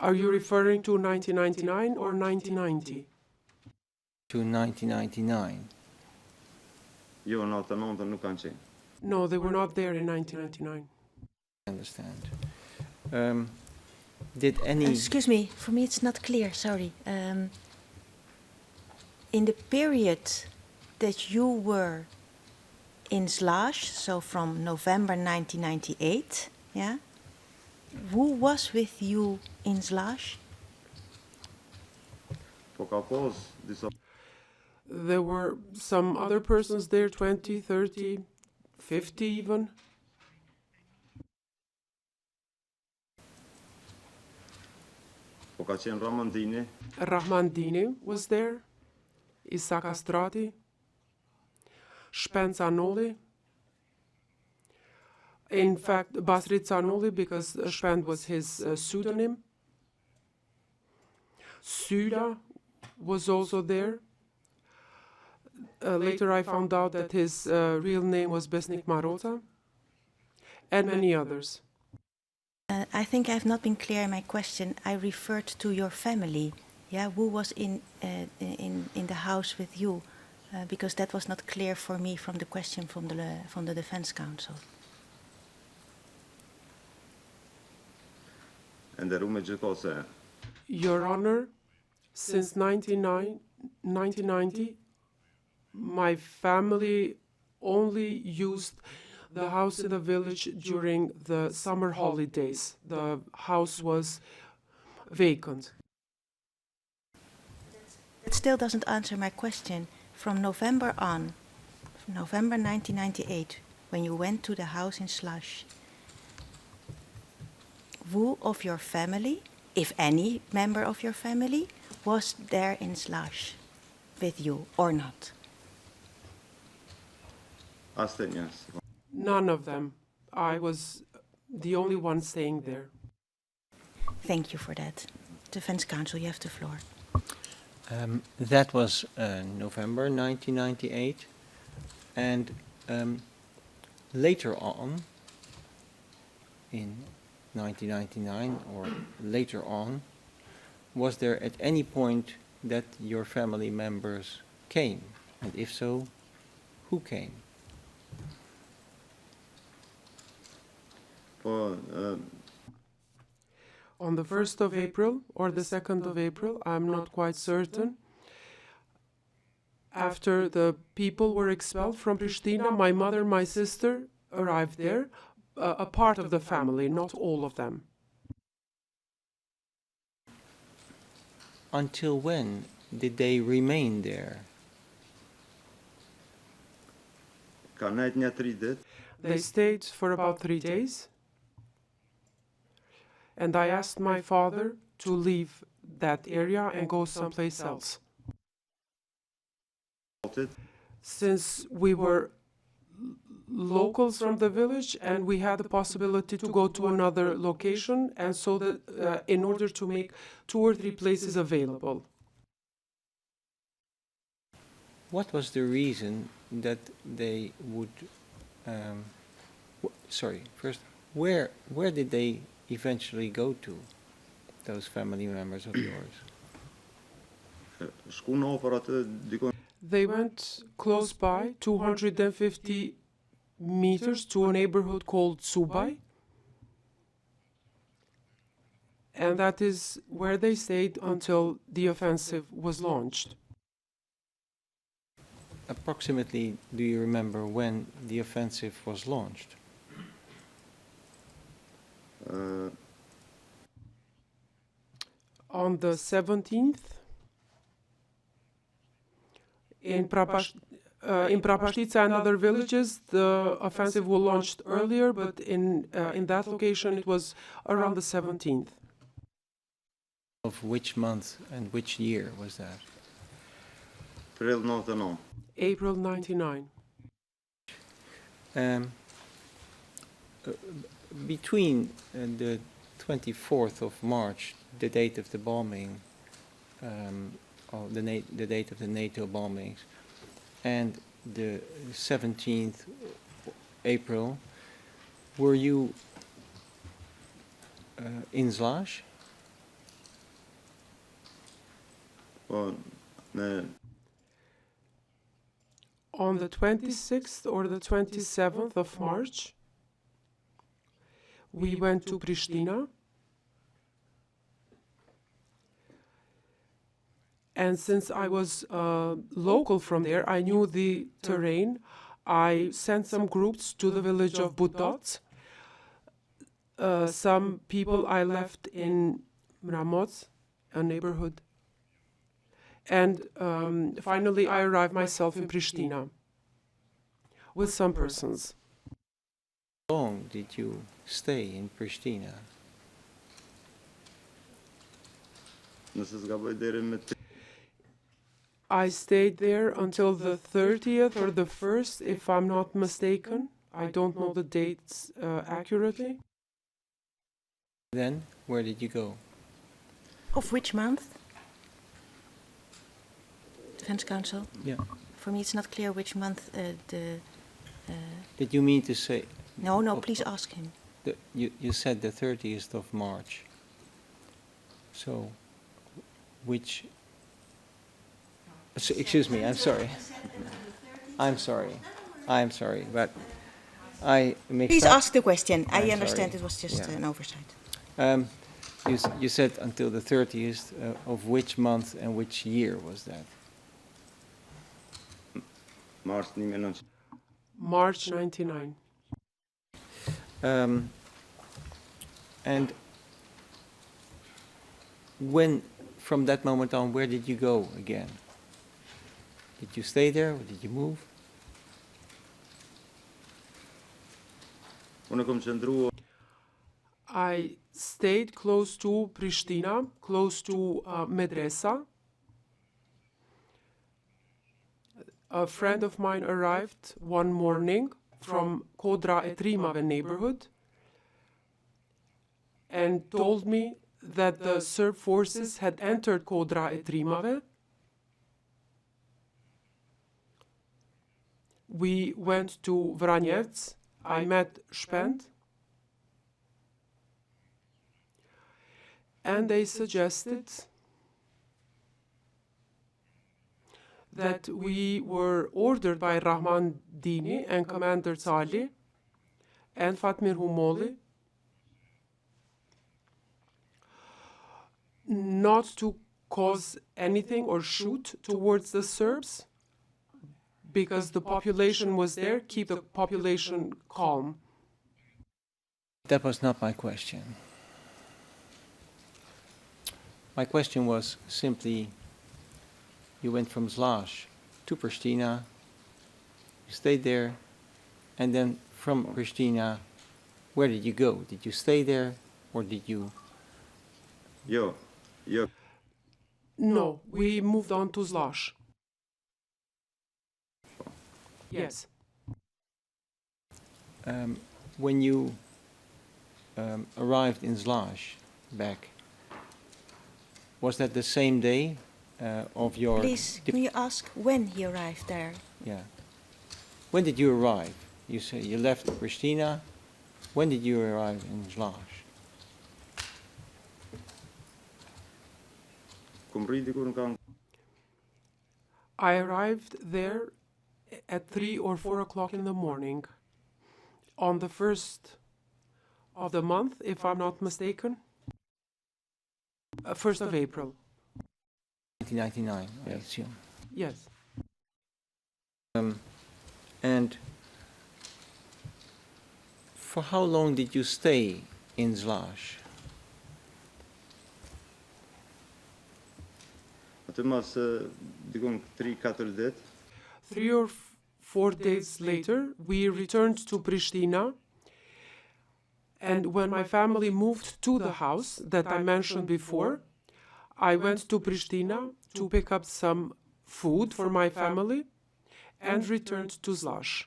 Are you referring to 1999 or 1990?
To 1999.
No, they were not there in 1999.
I understand. Did any...
Excuse me, for me it's not clear, sorry. In the period that you were in Slash, so from November 1998, yeah, who was with you in Slash?
There were some other persons there, 20, 30, 50 even. Rahmandini was there, Issa Castrati, Spenzanoli. In fact, Basri Zanoli, because Spend was his pseudonym. Suda was also there. Later I found out that his real name was Besnik Marota, and many others.
I think I've not been clear in my question. I referred to your family. Yeah, who was in the house with you? Because that was not clear for me from the question from the defense counsel.
Your Honor, since 1990, my family only used the house in the village during the summer holidays. The house was vacant.
It still doesn't answer my question. From November on, from November 1998, when you went to the house in Slush, who of your family, if any member of your family, was there in Slush with you or not?
None of them. I was the only one staying there.
Thank you for that. Defense counsel, you have the floor.
That was November 1998, and later on, in 1999 or later on, was there at any point that your family members came? And if so, who came?
On the 1st of April or the 2nd of April, I'm not quite certain. After the people were expelled from Pristina, my mother and my sister arrived there, a part of the family, not all of them.
Until when did they remain there?
They stayed for about 3 days. And I asked my father to leave that area and go someplace else. Since we were locals from the village and we had the possibility to go to another location, and so that in order to make 2 or 3 places available.
What was the reason that they would... first, where did they eventually go to, those family members of yours?
They went close by, 250 meters, to a neighborhood called Subay. And that is where they stayed until the offensive was launched.
Approximately, do you remember when the offensive was launched?
On the 17th, in Prapashtica and other villages, the offensive was launched earlier, but in that location it was around the 17th.
Of which month and which year was that?
April 99.
Between the 24th of March, the date of the bombing, the date of the NATO bombings, and the 17th April, were you in Zlaž?
On the 26th or the 27th of March, we went to Pristina And since I was local from there, I knew the terrain. I sent some groups to the village of Budot. Some people I left in Mramoz, a neighborhood. And finally, I arrived myself in Pristina with some persons.
How long did you stay in Pristina?
I stayed there until the 30th or the 1st, if I'm not mistaken. I don't know the dates accurately.
Then, where did you go?
Of which month? Defense Counsel?
Yeah.
For me, it's not clear which month
Did you mean to say?
No,
Oh,
please ask him.
You said the 30th of March. So, which? So, excuse me. I'm sorry. I'm sorry, but I mixed
Please
up.
ask the question.
I'm
I understand
sorry.
it was just
Yeah.
an oversight.
You said until the 30th of which month and which year was that?
March 99.
And when, from that moment on, where did you go again? Did you stay there or did you move?
I stayed close to Pristina, close to Medresa. A friend of mine arrived one morning from Kodra Etrimave neighborhood and told me that the Serb forces had entered Kodra Etrimave. We went to Vranjevc. I met Spend. And they suggested that we were ordered by Rahman Dini and Commander Salih and Fatmir Humoli not to cause anything or shoot towards the Serbs because the population was there, keep the population calm.
That was not my question. My question was simply, you went from Zlaž to Pristina, you stayed there, and then from Pristina, where did you go? Did you stay there, or did you?
No, we moved on to Zlaž. Yes.
When you arrived in Zlaž back, was that the same day of your...
Please, can you ask when he arrived there?
Yeah. When did you arrive? You say you left Pristina. When did you arrive in Zlaž?
I arrived there at 3 or 4 o'clock in the morning on the 1st of the month, if I'm not mistaken. 1st of April.
1999, I
Yes.
assume.
Yes.
And for how long did you stay in Zlaž?
Three or 4 days later, we returned to Pristina. And when my family moved to the house that I mentioned before, I went to Pristina to pick up some food for my family and returned to Zlaž.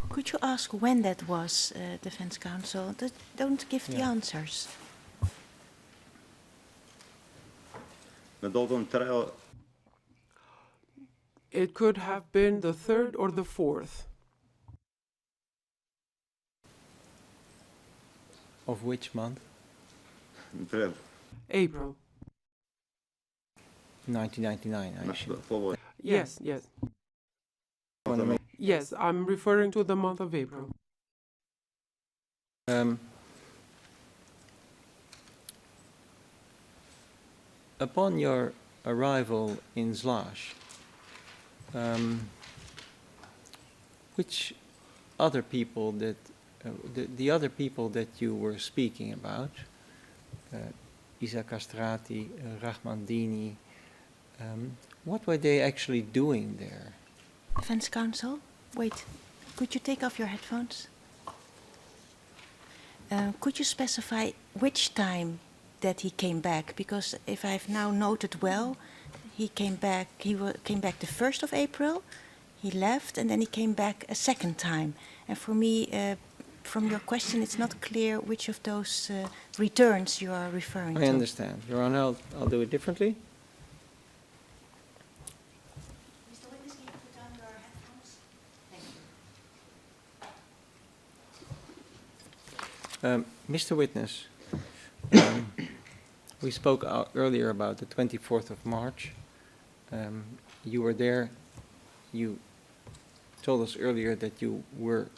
Could you ask when that was, Defense Counsel? Don't give the answers.
It could have been the 3rd or the 4th.
Of which month?
April.
1999, I assume.
Yes, yes. Yes, I'm referring to the month of April.
Upon your arrival in Zlaž, which other people that the other people that you were speaking about, Isa Castrati, Rahmandini, what were they actually doing there?
Defense counsel, wait, could you take off your headphones? Could you specify which time that he came back? Because if I've now noted well, he came back the 1st of April, he left, and then he came back a second time. And for me, from your question, it's not clear which of those returns you are referring to.
I understand. Your Honor, I'll do it differently.
Mr. Witness, can you put down your headphones? Thank you.
Mr. Witness, we spoke earlier about the 24th of March. You were there. You told us earlier that you were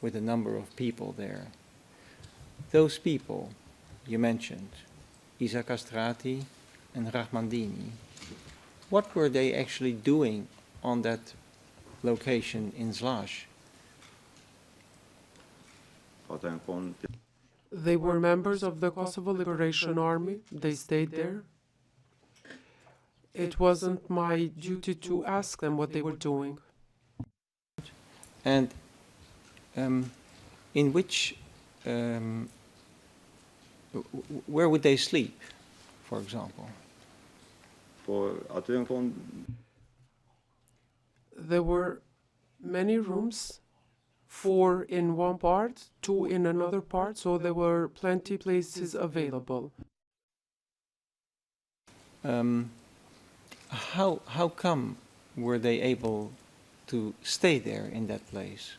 with a number of people there. Those people you mentioned, Isa Castrati and Rahmandini, what were they actually doing on that location in Zlaž?
They were members of the Kosovo Liberation Army. They stayed there. It wasn't my duty to ask them what they were doing.
And in which, where would they sleep, for example?
There were many rooms, 4 in one part, 2 in another part, so there were plenty places available.
How come were they able to stay there in that place?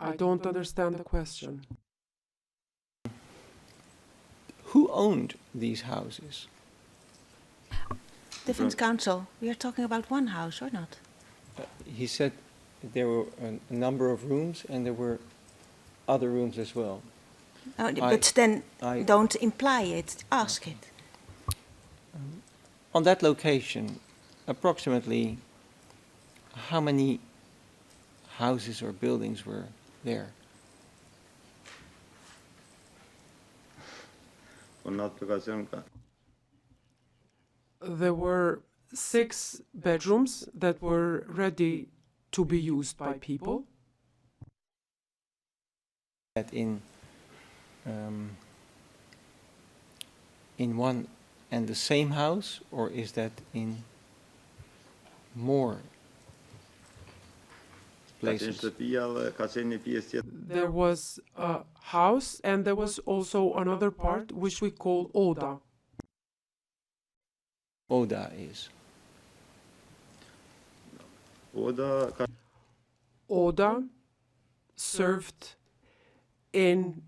I don't understand the question.
Who owned these houses?
Defense counsel, we are talking about one house or not?
He said there were a number of rooms and there were other rooms as well.
But then don't imply it, ask it.
On that location, approximately how many houses or buildings were there?
There were 6 bedrooms that were ready to be used by people.
That in one and the same house, or is that in more places?
There was a house and there was also another part which we call Oda.
Oda is.
Oda served in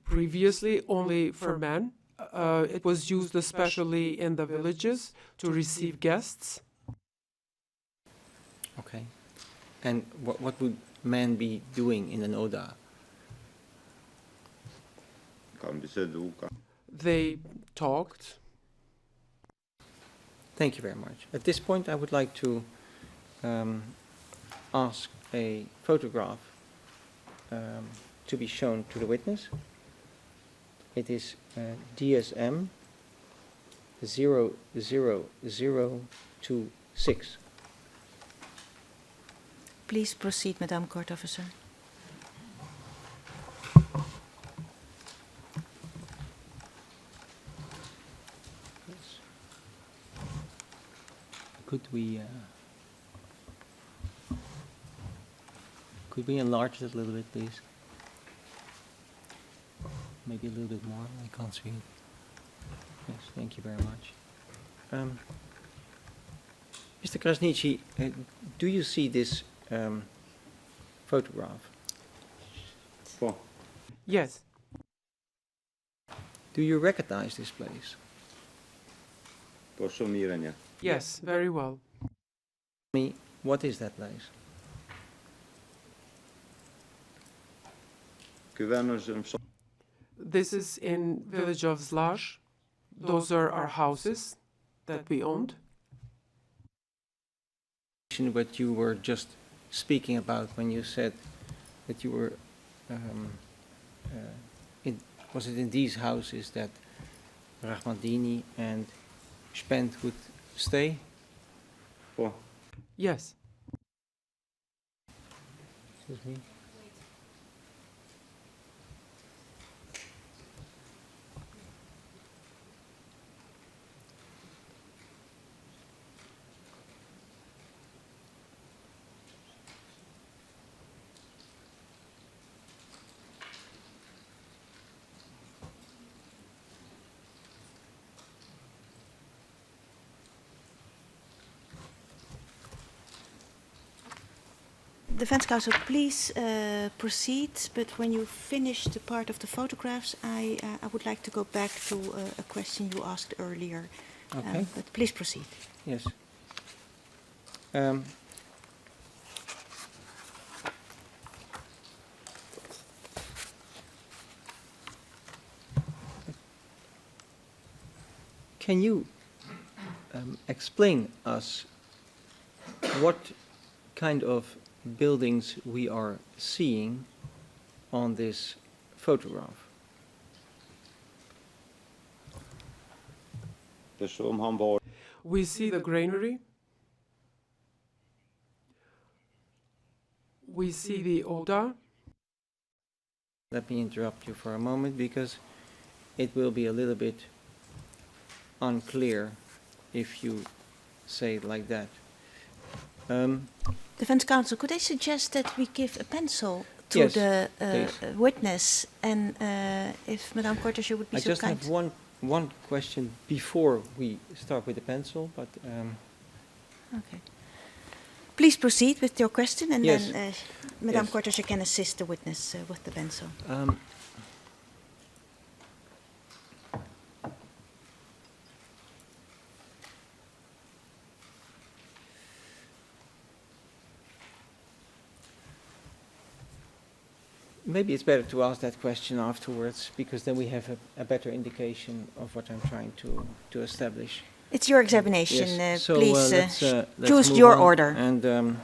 previously only for men. It was used especially in the villages to receive guests.
Okay. And what would men be doing in an Oda?
They talked.
Thank you very much. At this point, I would like to ask a photograph to be shown to the witness. It is DSM 00026.
Please proceed, Madam Court Officer.
Could we enlarge it a little bit, please? Maybe a little bit more. I can't see it. Yes, thank you very much. Mr. Krasniqi, do you see this photograph?
Yes.
Do you recognize this place?
Yes, very well.
What is that place?
This is in village of Zlaž. Those are our houses that we owned.
What you were just speaking about when you said that you were, was it in these houses that Rahmadini and Spend would stay?
Yes.
Excuse me.
Defense counsel, please proceed, but when you finish the part of the photographs, I would like to go back to a question you asked earlier.
Okay.
But please proceed.
Yes. Can you explain us what kind of buildings we are seeing on this photograph?
We see the granary. We see the Oda.
Let me interrupt you for a moment because it will be a little bit unclear if you say it like that.
Defense counsel, could I suggest that we give a pencil to
Yes,
the
please.
witness, and if Madame Cortesje would be
I
so
just
kind.
have one question before we start with the pencil, but
Okay. Please proceed with your question, and
Yes.
then Madame
Yes.
Cortesje can assist the witness with the pencil.
maybe it's better to ask that question afterwards because then we have a better indication of what I'm trying to establish.
It's your examination.
Yes. So,
Please
let's
choose
move
your
on,
order.
and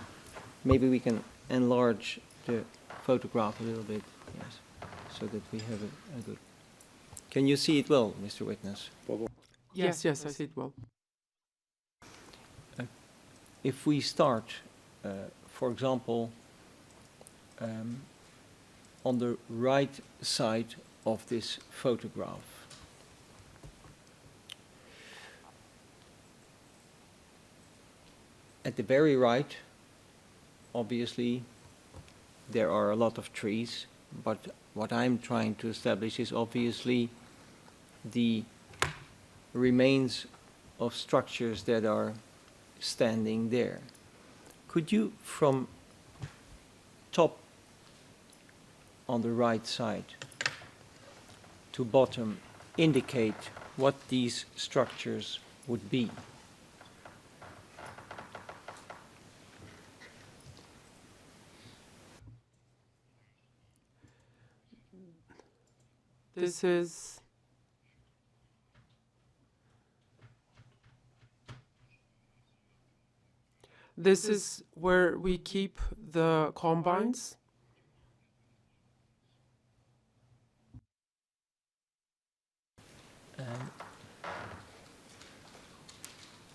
maybe we can enlarge the photograph a little bit, yes, so that we have a good. Can you see it well, Mr. Witness?
Yes, yes, I see it well.
If we start, for example, on the right side of this photograph, at the very right, obviously, there are a lot of trees, but what I'm trying to establish is obviously the remains of structures that are standing there. Could you, from top on the right side to bottom, indicate what these structures would be?
This is where we keep the combines.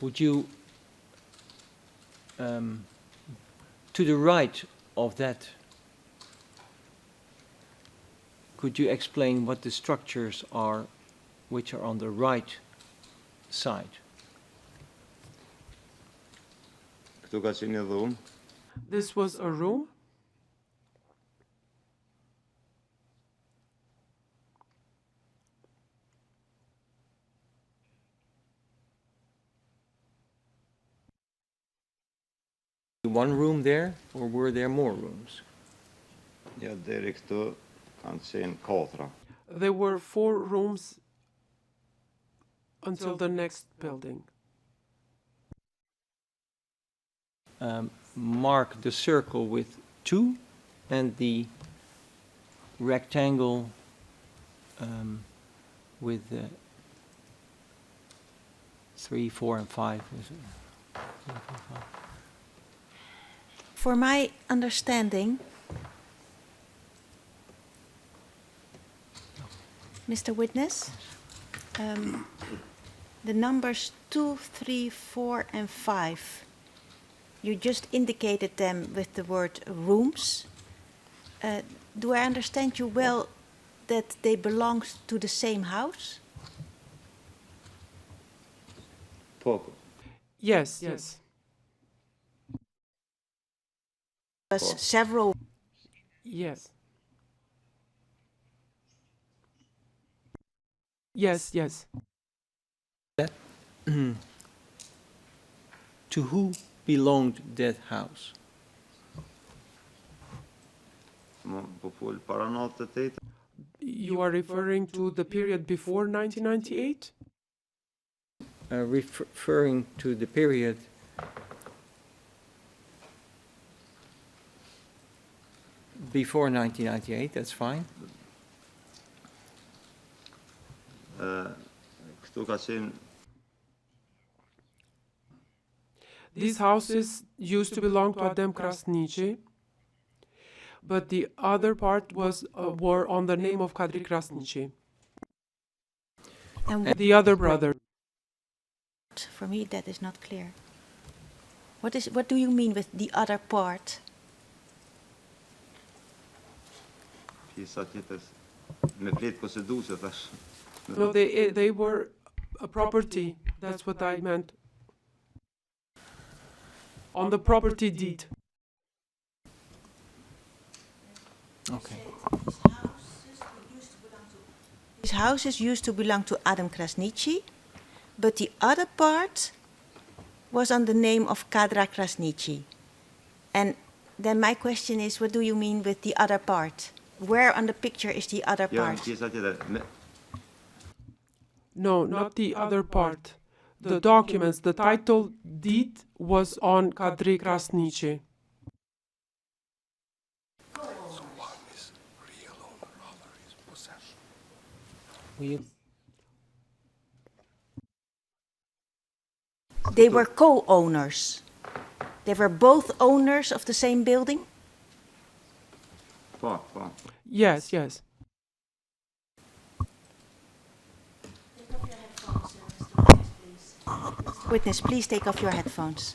Would you, to the right of that, could you explain what the structures are which are on the right side?
This was a room.
One room there, or were there more rooms?
There were 4 rooms until the next building.
Mark the circle with 2 and the rectangle with 3, 4, and 5.
For my understanding, Mr. Witness, the numbers 2, 3, 4, and 5, you just indicated them with the word rooms. Do I understand you well that they belong to the same house?
Yes, yes.
Several.
Yes. Yes, yes.
To who belonged that house?
You are referring to the period before 1998?
Referring to the period before 1998, that's fine.
These houses used to belong to Adem Krasniqi, but the other part were on the name of Kadri Krasniqi,
And
the other brother.
for me, that is not clear. What do you mean with the other part?
No, they were a property. That's what I meant. On the property deed.
Okay.
These houses used to belong to Adem Krasniqi, but the other part was on the name of Kadra Krasniqi. And then my question is, what do you mean with the other part? Where on the picture is the other part?
No, not the other part. The documents, the title deed was on Kadri Krasniqi.
They were co-owners. They were both owners of the same building?
Yes, yes.
Witness, please take off your headphones.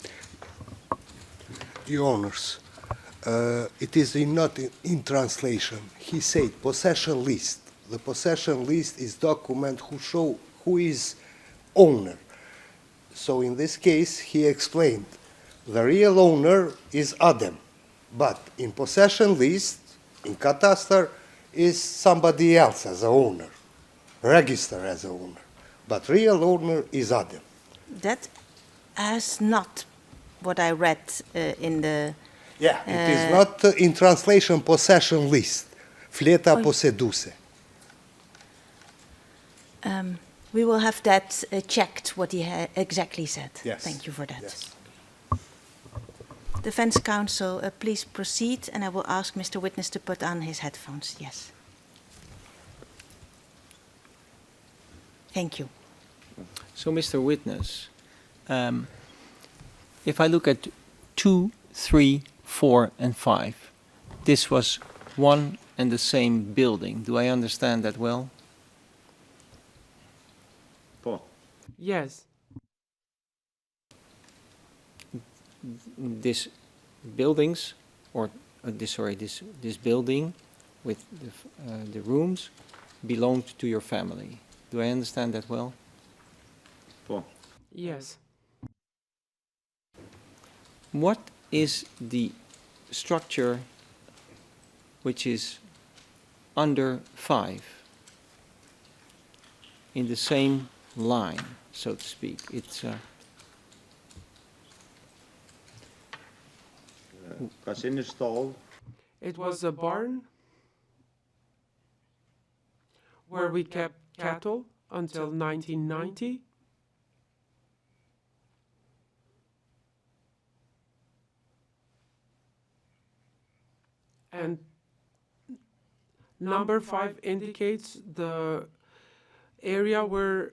Your Honors, it is not in translation. He said possession list. The possession list is document who show who is owner. So in this case, he explained the real owner is Adem, but in possession list, in Kataster, is somebody else as a owner, register as a owner, but real owner is Adem.
That is not what I read in the...
Yeah, it is not in translation possession list. Fleta poseduse.
We will have that checked, what he exactly said.
Yes.
Thank you for that.
Yes.
Defense counsel, please proceed, and I will ask Mr. Witness to put on his headphones. Yes. Thank you.
So, Mr. Witness, if I look at 2, 3, 4, and 5, this was one and the same building. Do I understand that well?
Yes.
This buildings, or this building with the rooms belonged to your family. Do I understand that well?
Yes.
What is the structure which is under 5 in the same line, so to speak? It's
It was a barn where we kept cattle until 1990. And Number 5 indicates the area where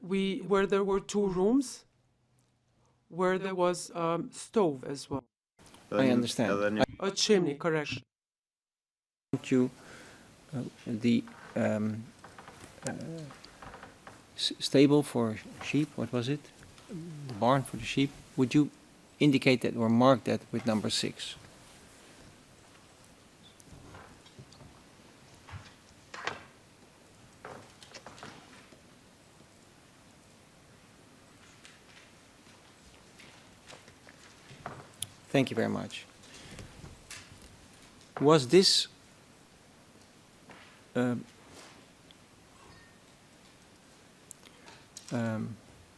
there were 2 rooms, where there was stove as well.
I understand.
A chimney, correct.
You the stable for sheep, what was it? The barn for the sheep. Would you indicate that or mark that with number 6? Thank you very much. Was this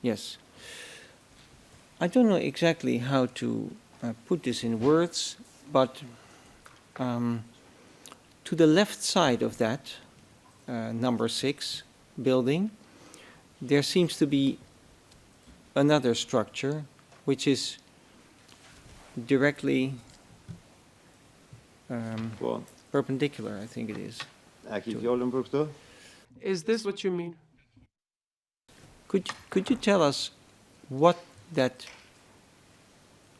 yes. I don't know exactly how to put this in words, but to the left side of that number 6 building, there seems to be another structure which is directly perpendicular, I think it is.
Is this what you mean?
Could you tell us what that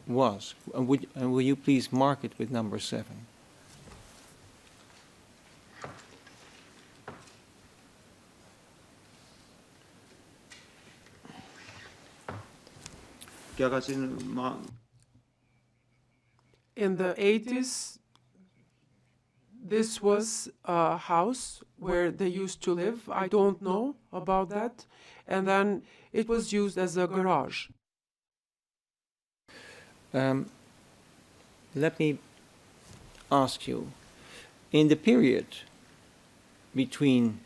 was? And will you please mark it with number 7?
In the 80s, this was a house where they used to live. I don't know about that. And then it was used as a garage.
Let me ask you, in the period between,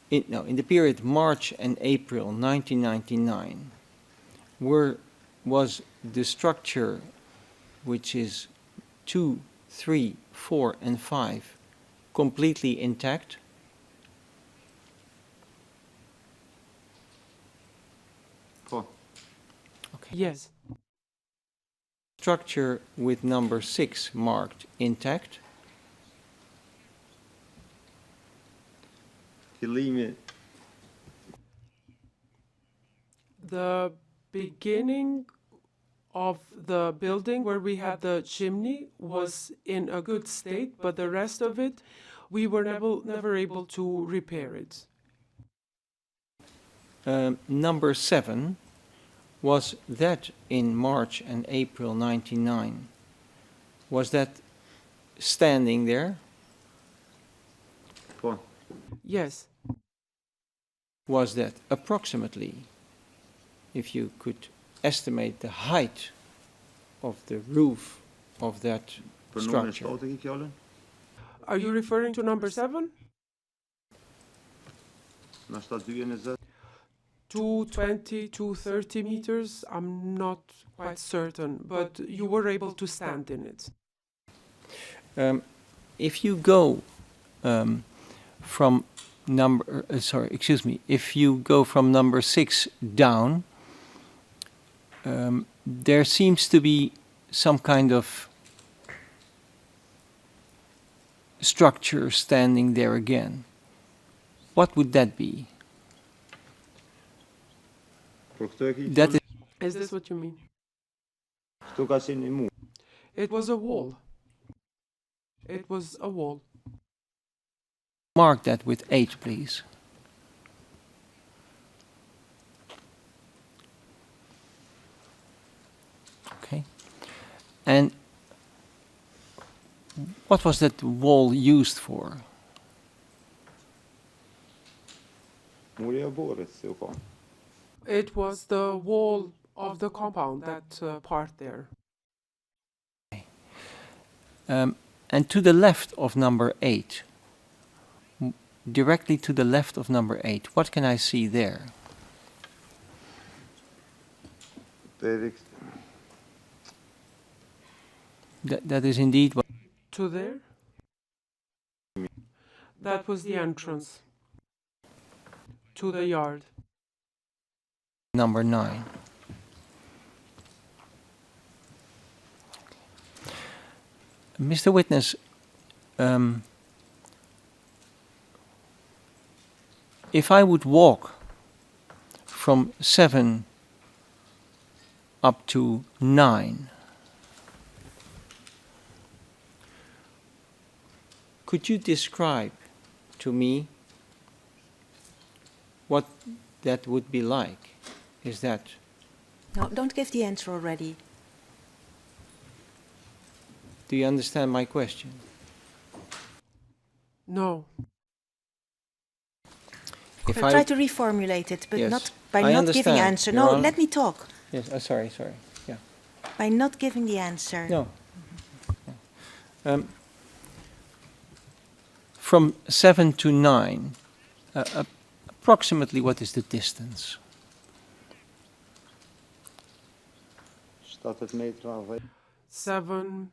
in the period March and April 1999, was the structure, which is 2, 3, 4, and 5, completely intact? Okay.
Yes.
Structure with number 6 marked intact?
The beginning of the building where we had the chimney was in a good state, but the rest of it, we were never able to repair it.
Number 7, was that in March and April 99? Was that standing there?
Yes.
Was that approximately, if you could estimate the height of the roof of that structure?
Are you referring to number 7? 220, 230 meters? I'm not quite certain, but you were able to stand in it.
If you go from number, if you go from number 6 down, there seems to be some kind of structure standing there again. What would that be? That
Is this what you mean? It was a wall. It was a wall.
mark that with 8, please. Okay. And what was that wall used for?
It was the wall of the compound, that part there.
And to the left of number 8, directly to the left of number 8, what can I see there? That is indeed what...
To there? That was the entrance to the yard.
Number 9. Mr. Witness, if I would walk from 7 up to 9, could you describe to me what that would be like? Is that...
No, don't give the answer already.
Do you understand my question?
No.
If
I'll try to reformulate it, but
Yes,
not by
I
not giving
understand,
answer.
Your
No,
Honor.
let me talk.
Yes, sorry. Yeah.
By not giving the answer.
No. From 7 to 9, approximately what is the distance?
Staat het meter
7,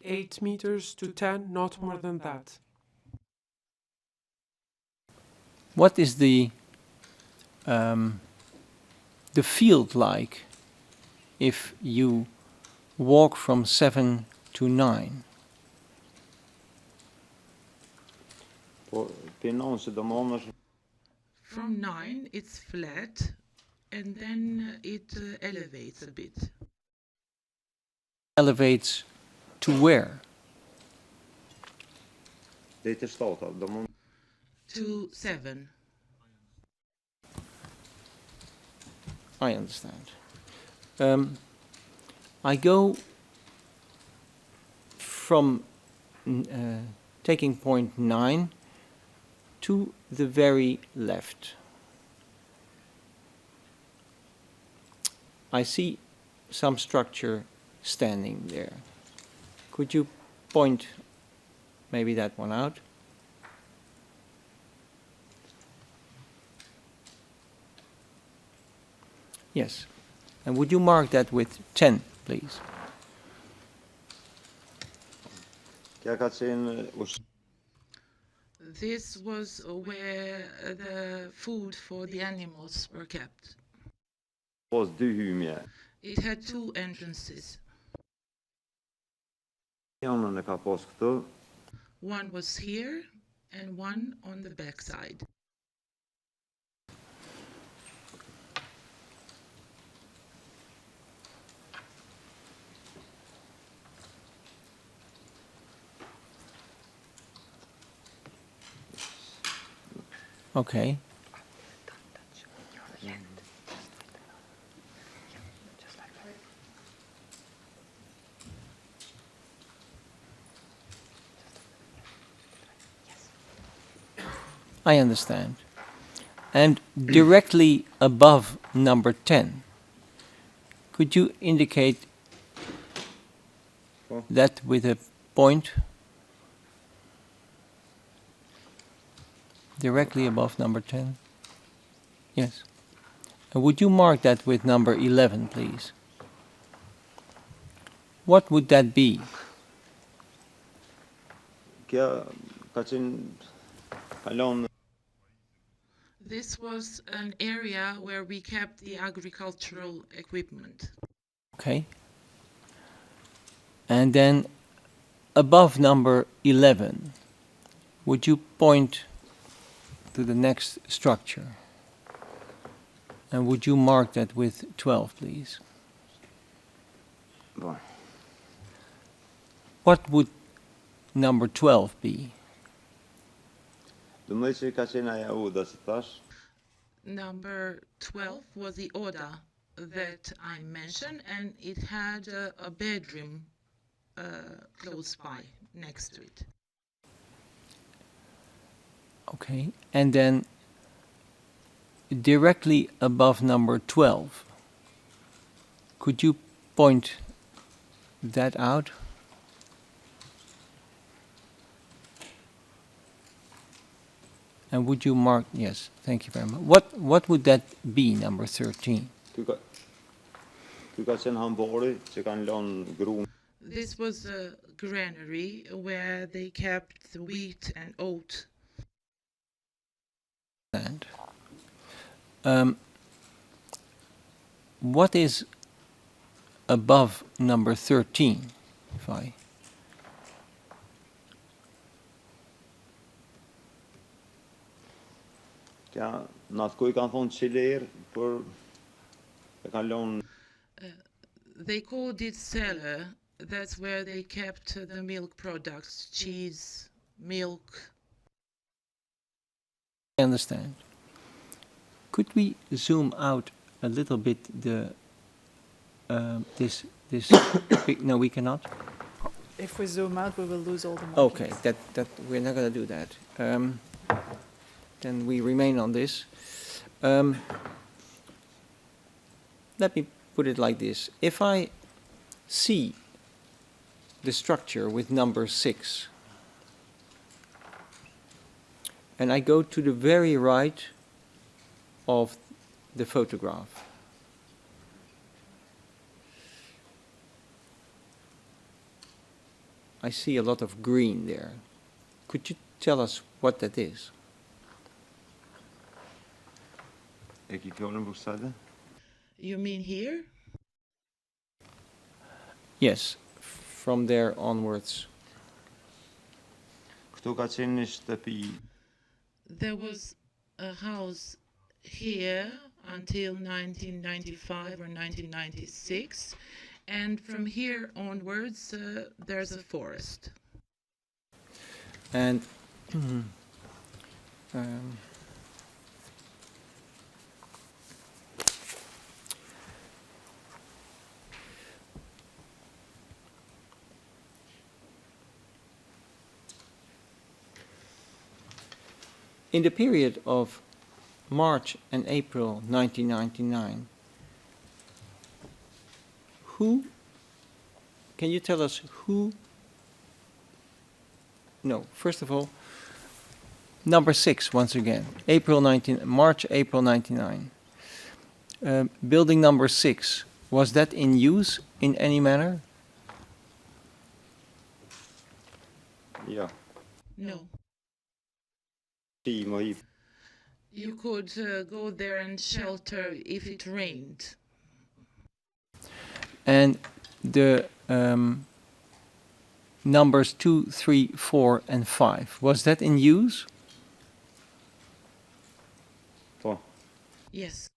8 meters to 10, not more than that.
What is the field like if you walk from 7 to 9?
From 9, it's flat, and then it elevates a bit.
Elevates to where?
To 7.
I understand. I go from taking point 9 to the very left. I see some structure standing there. Could you point maybe that one out? Yes. And would you mark that with 10, please?
This was where the food for the animals were kept. It had 2 entrances. One was here and one on the back side.
Okay. I understand. And directly above number 10, could you indicate that with a point? Directly above number 10? Yes. And would you mark that with number 11, please? What would that be?
This was an area where we kept the agricultural equipment.
Okay. And then above number 11, would you point to the next structure? And would you mark that with 12, please? What would number 12 be?
Number 12 was the order that I mentioned, and it had a bedroom close by, next to it.
Okay. And then directly above number 12, could you point that out? And would you mark, yes, thank you very much. What would that be, number 13?
This was a granary where they kept wheat and oat.
And what is above number 13, if I...
Ja, natë ku I kanë thonë qiler, por e kanë lonë.
They called it cellar. That's where they kept the milk products, cheese, milk.
I understand. Could we zoom out a little bit the this no, we cannot.
If we zoom out, we will lose all the markings.
Okay, that we're not going to do that. Then we remain on this. Let me put it like this: if I see the structure with number 6, and I go to the very right of the photograph, I see a lot of green there. Could you tell us what that is?
You mean here?
Yes, from there onwards.
There was a house here until 1995 or 1996, and from here onwards there's a forest.
And in the period of March and April 1999, can you tell us who? No, first of all, number 6 once again, March, April 99. Building number 6, was that in use in any manner?
Ja.
No.
You
You could go there and shelter if it rained.
And the numbers 2, 3, 4, and 5, was that in use?
Yes.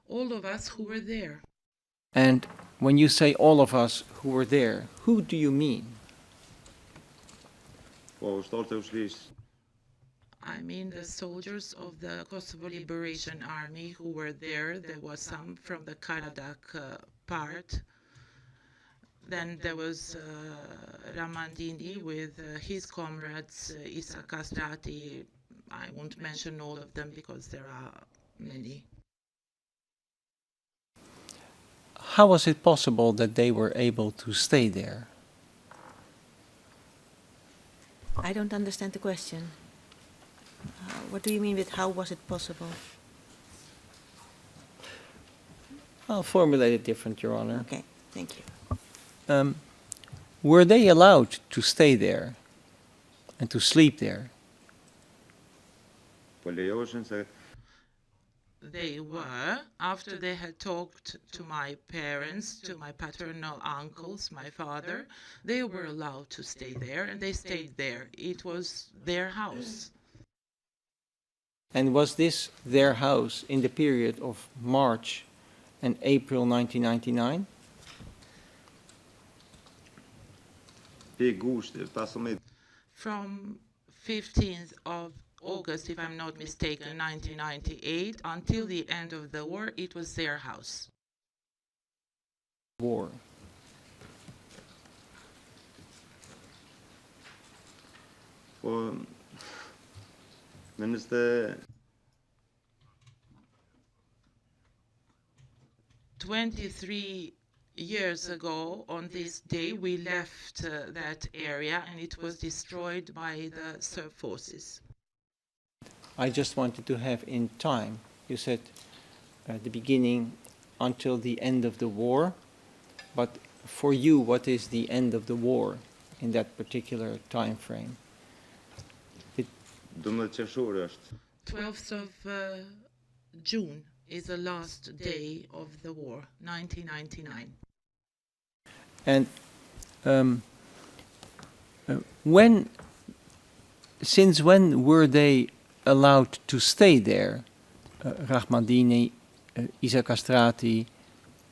All
of us who were there.
And when you say all of us who were there, who do you mean?
I mean the soldiers of the Kosovo Liberation Army who were there. There was some from the Karadak part. Then there was Ramandini with his comrades, Isa Kastrati. I won't mention all of them because there are many.
How was it possible that they were able to stay there?
I don't understand the question. What do you mean with how was it possible?
I'll formulate it different, Your Honor.
Okay, thank you.
Were they allowed to stay there and to sleep there?
They were, after they had talked to my parents, to my paternal uncles, my father, they were allowed to stay there, and they stayed there. It was their house.
And was this their house in the period of March and April 1999?
From 15th of August, if I'm not mistaken, 1998, until the end of the war, it was their house.
War.
Minister.
23 years ago on this day we left that area and it was destroyed by the Serb forces.
I just wanted to have in time. You said at the beginning until the end of the war, but for you, what is the end of the war in that particular time frame?
12th of June is the last day of the war, 1999.
And when since when were they allowed to stay there? Rahmadini, Isa Castrati,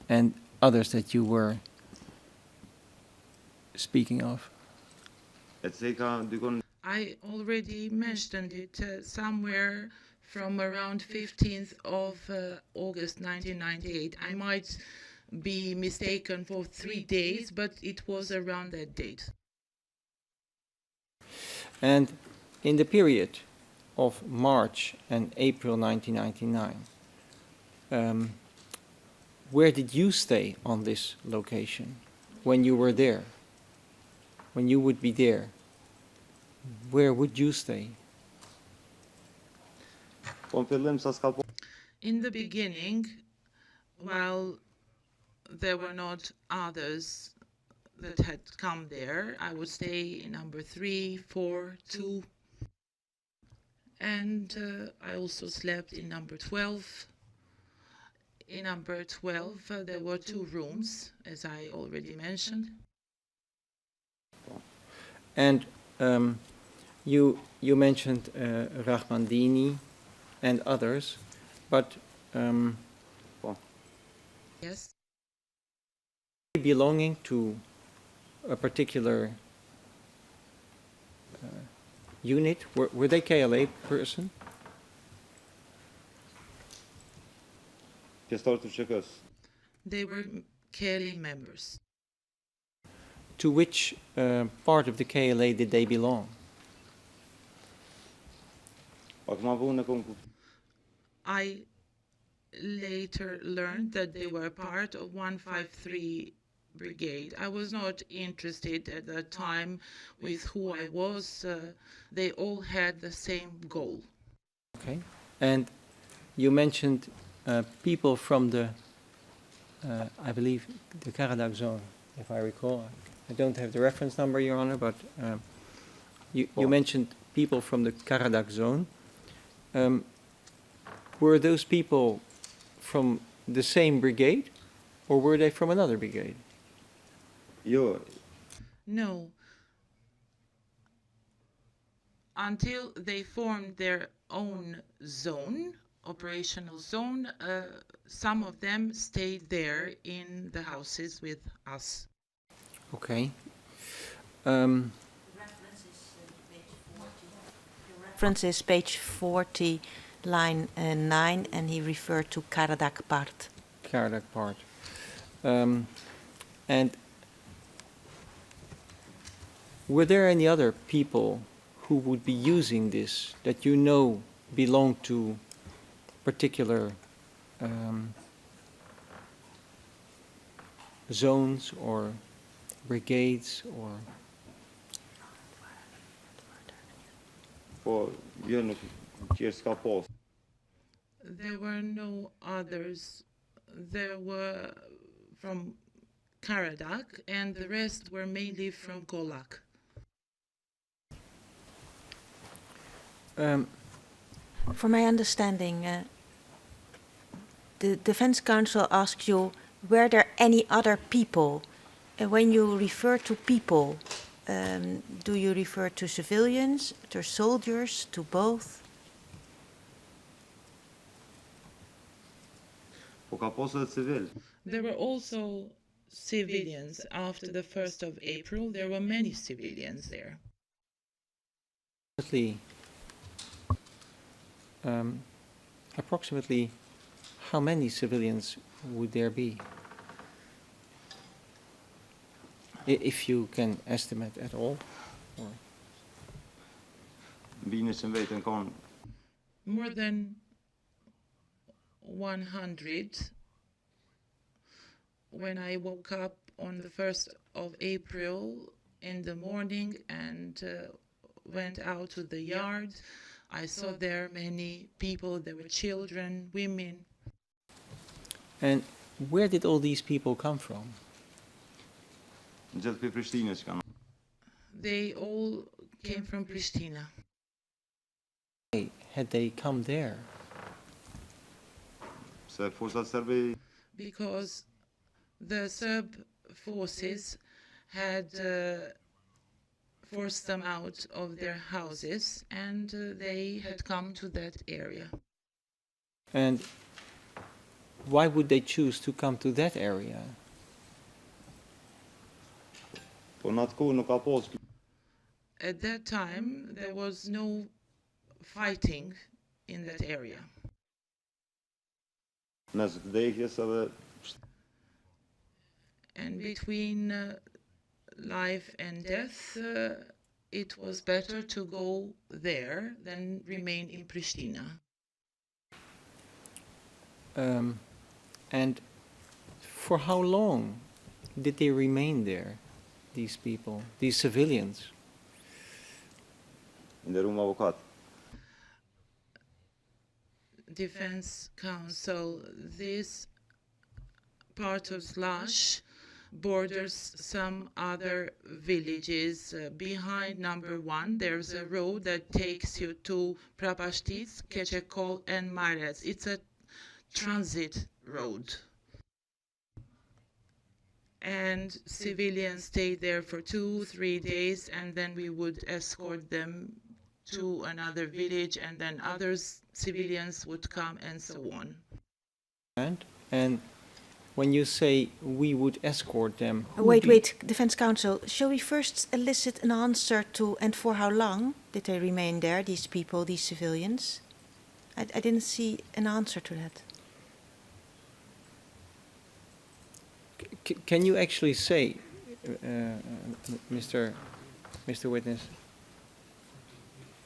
and others that you were speaking of?
I already mentioned it somewhere from around 15th of August 1998. I might be mistaken for 3 days, but it was around that date.
And in the period of March and April 1999, where did you stay on this location when you were there? When you would be there, where would you stay?
In the beginning, while there were not others that had come there, I would stay in number 3, 4, 2. And I also slept in number 12. In number 12, there were 2 rooms, as I already mentioned.
And you mentioned Rahmandini and others, but
Yes.
belonging to a particular unit, were they KLA person?
They were KLA members.
To which part of the KLA did they belong?
I later learned that they were part of 153 Brigade. I was not interested at the time with who I was. They all had the same goal.
Okay. And you mentioned people from the, I believe, the Karadak zone, if I recall. I don't have the reference number, Your Honor, but you mentioned people from the Karadak zone. Were those people from the same brigade, or were they from another brigade?
No. Until they formed their own zone, operational zone, some of them stayed there in the houses with us.
Okay.
Reference is page 40, line 9, and he referred to Karadak part.
Karadak part. And were there any other people who would be using this that you know belong to particular zones or brigades or?
There were no others. There were from Karadak, and the rest were mainly from Golak.
For my understanding, the Defense Counsel asked you, were there any other people? When you refer to people, do you refer to civilians, to soldiers, to both?
There were also civilians. After the 1st of April, there were many civilians there.
Approximately how many civilians would there be? If you can estimate at all? Or?
More than 100. When I woke up on the 1st of April in the morning and went out to the yard, I saw there many people. There were children, women.
And where did all these people come from?
They all came from Pristina.
Had they come there?
Because the Serb forces had forced them out of their houses, and they had come to that area.
And why would they choose to come to that area?
At that time, there was no fighting in that area. And between life and death, it was better to go there than remain in Pristina.
And for how long did they remain there, these people, these civilians?
Defense Council, this part of Slash borders some other villages. Behind number 1, there's a road that takes you to Prabashtis, Keçekol, and Marez. It's a transit road. And civilians stayed there for 2-3 days, and then we would escort them to another village, and then others civilians would come, and so on.
And when you say we would escort them...
Wait, Defense Counsel, shall we first elicit an answer to, and for how long did they remain there, these people, these civilians? I didn't see an answer to that.
Can you actually say, Mr. Witness?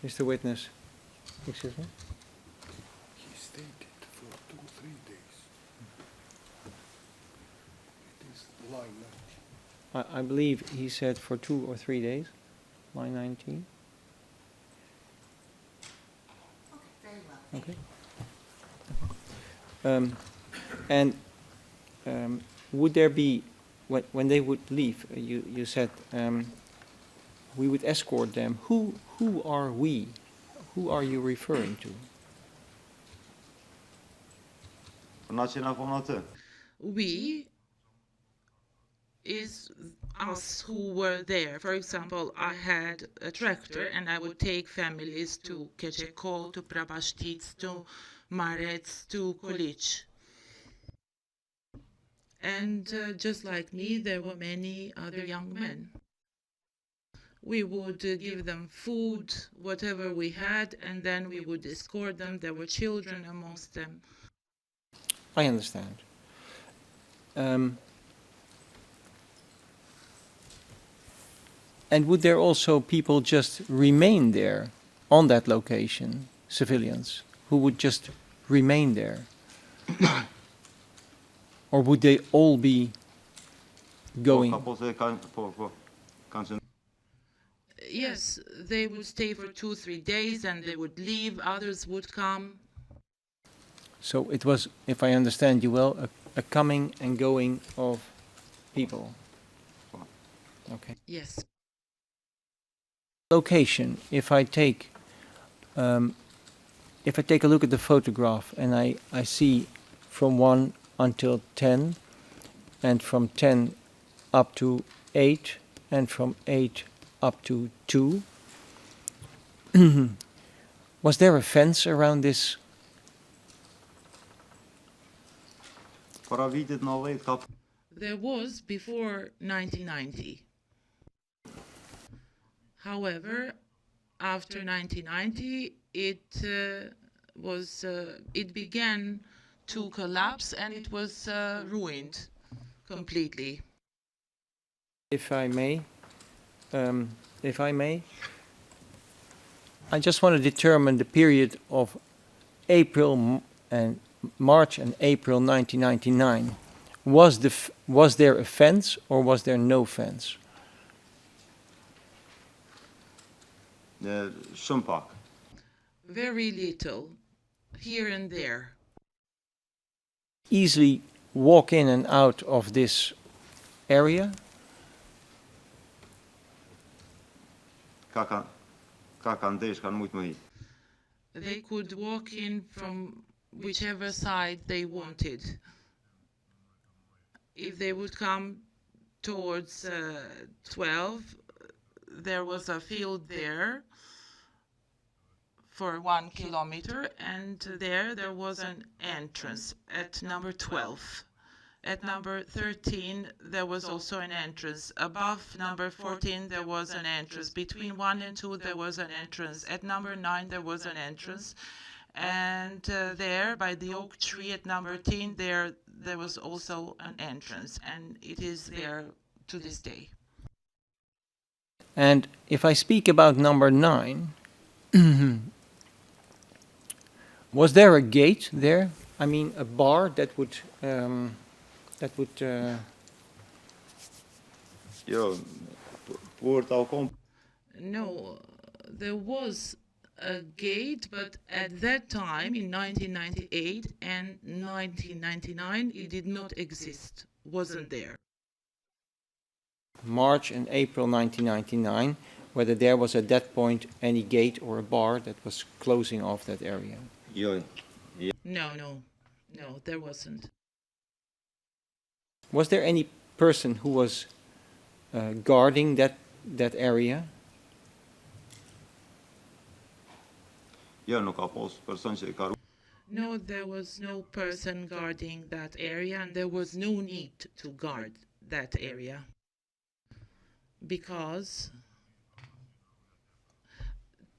Mr. Witness, excuse me?
He stated for 2-3 days. It is line 19.
I believe he said for 2 or 3 days, line 19. Okay, very well. And would there be, when they would leave, you said we would escort them. Who are we? Who are you referring to?
We is us who were there. For example, I had a tractor and I would take families to Keçekol, to Prabashtic, to Marec, to Kolic. And just like me, there were many other young men. We would give them food, whatever we had, and then we would escort them. There were children amongst them.
I understand. And would there also people just remain there on that location, civilians, who would just remain there? Or would they all be going?
Yes, they would stay for 2-3 days and they would leave, others would come.
So it was, if I understand you well, a coming and going of people. Okay.
Yes.
Location, if I take a look at the photograph and I see from 1 until 10, and from 10 up to 8, and from 8 up to 2. Was there a fence around this?
There was before 1990. However, after 1990, it began to collapse and it was ruined completely.
If I may, I just want to determine the period of March and April 1999. Was there a fence or was there no fence?
Very little, here and there.
Easily walk in and out of this area?
They could walk in from whichever side they wanted. If they would come towards 12, there was a field there for 1 kilometer, and there was an entrance at number 12. At number 13, there was also an entrance. Above number 14, there was an entrance. Between 1 and 2, there was an entrance. At number 9, there was an entrance. And there, by the oak tree at number 10, there was also an entrance. And it is there to this day.
And if I speak about number 9, was there a gate there? I mean, a bar that would
No, there was a gate, but at that time, in 1998 and 1999, it did not exist, wasn't there.
March and April 1999, whether there was at that point any gate or a bar that was closing off that area?
No, there wasn't.
Was there any person who was guarding that area?
No, there was no person guarding that area, and there was no need to guard that area, because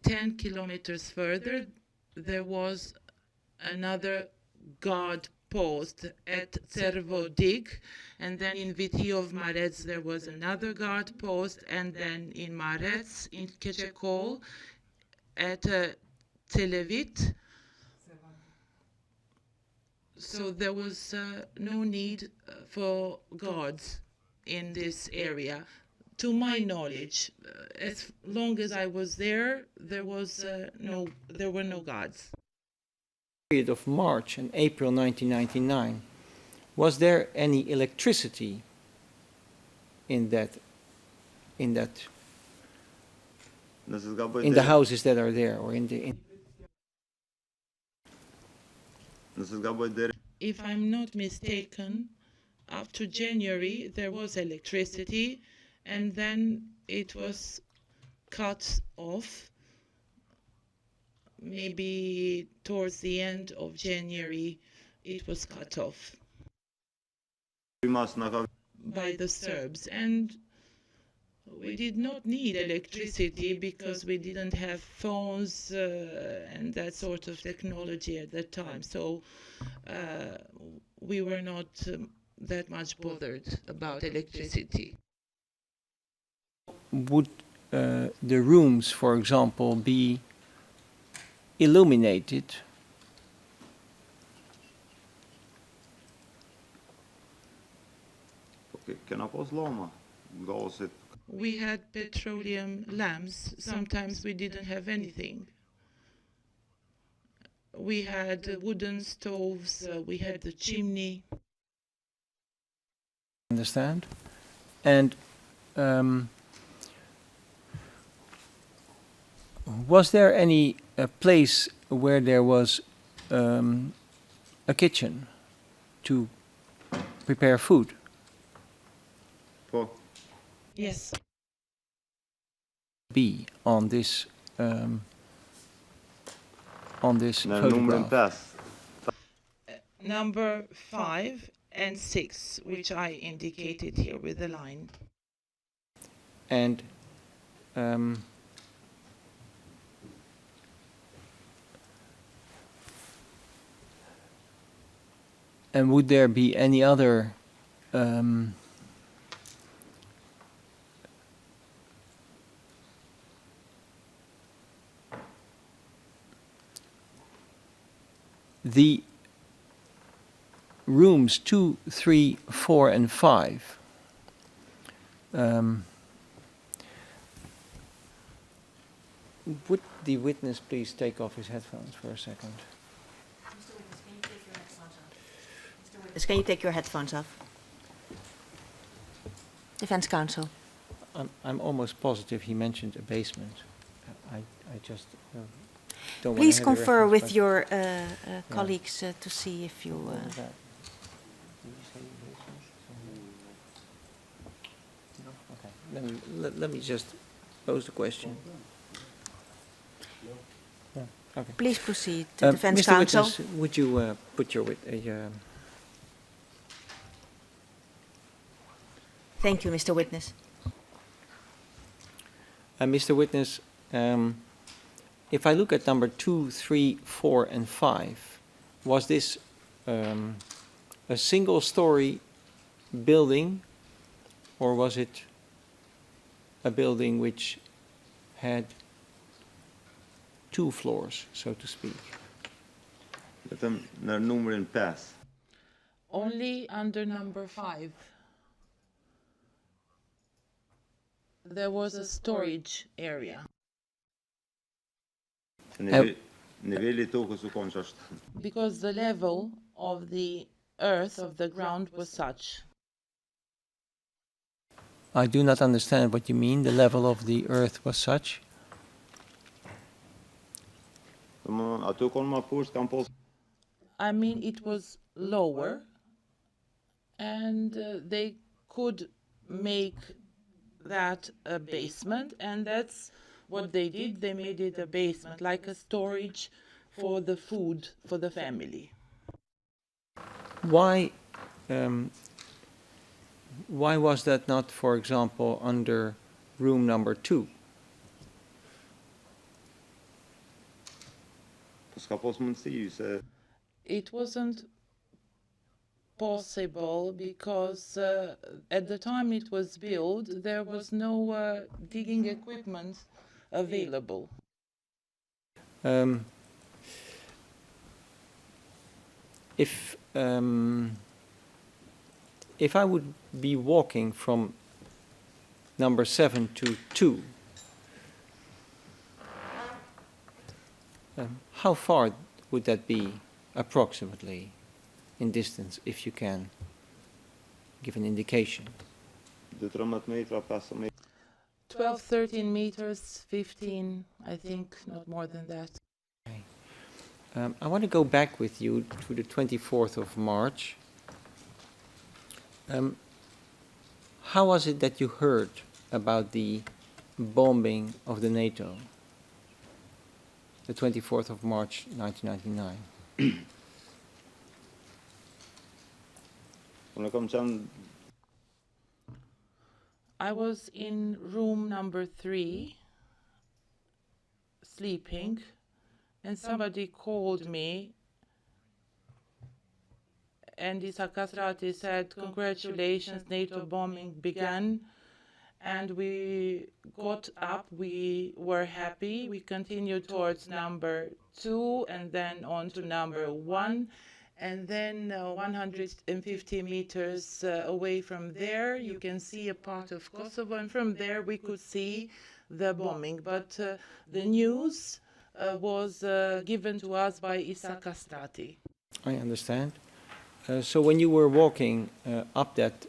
10 kilometers further there was another guard post at Cervodig, and then in Vitiov Marets there was another guard post, and then in Marets, in Kecekol, at Televit. So there was no need for guards in this area. To my knowledge, as long as I was there, there were no guards.
Period of March and April 1999, was there any electricity in the houses that are there, or
If I'm not mistaken, after January there was electricity, and then it was cut off. Maybe towards the end of January it was cut off by the Serbs, and we did not need electricity because we didn't have phones and that sort of technology at that time, so we were not that much bothered about electricity.
Would the rooms, for example, be illuminated?
We had petroleum lamps. Sometimes we didn't have anything. We had wooden stoves, we had the chimney.
Understand? And was there any place where there was a kitchen to prepare food?
Yes.
Be on this photograph.
Number 5 and 6, which I indicated here with the line.
And would there be any other the rooms 2, 3, 4, and 5. Would the witness please take off his headphones for a second?
Can you take your headphones off? Defense counsel.
I'm almost positive he mentioned a basement. I just don't want to
Please
have a
confer
reference,
with
but-
your colleagues to see if you...
What was that? Did you say basement? No? Okay. Let me just pose the question? No. Okay.
Please proceed, Defense
Mr.
Counsel.
Witness, would you put your
Thank you, Mr. Witness.
Mr. Witness, if I look at number 2, 3, 4, and 5, was this a single-story building, or was it a building which had 2 floors, so to speak?
Naar nummer in pass.
Only under number 5. There was a storage area. Because the level of the earth, of the ground, was such.
I do not understand what you mean, the level of the earth was such.
I mean, it was lower, and they could make that a basement, and that's what they did. They made it a basement, like a storage for the food for the family.
Why was that not, for example, under room number 2?
It wasn't possible because at the time it was built, there was no digging equipment available.
If I would be walking from number 7 to 2, how far would that be approximately in distance, if you can give an indication?
12, 13 meters, 15, I think, not more than that.
Okay. I want to go back with you to the 24th of March. How was it that you heard about the bombing of the NATO? The 24th of March, 1999.
I was in room number 3, sleeping, and somebody called me, and Isa Kasrati said, "Congratulations, NATO bombing began." And we got up, we were happy, we continued towards number 2, and then on to number 1, and then 150 meters away from there, you can see a part of Kosovo, and from there we could see the bombing. But the news was given to us by Isa Kastati.
I understand. So when you were walking up that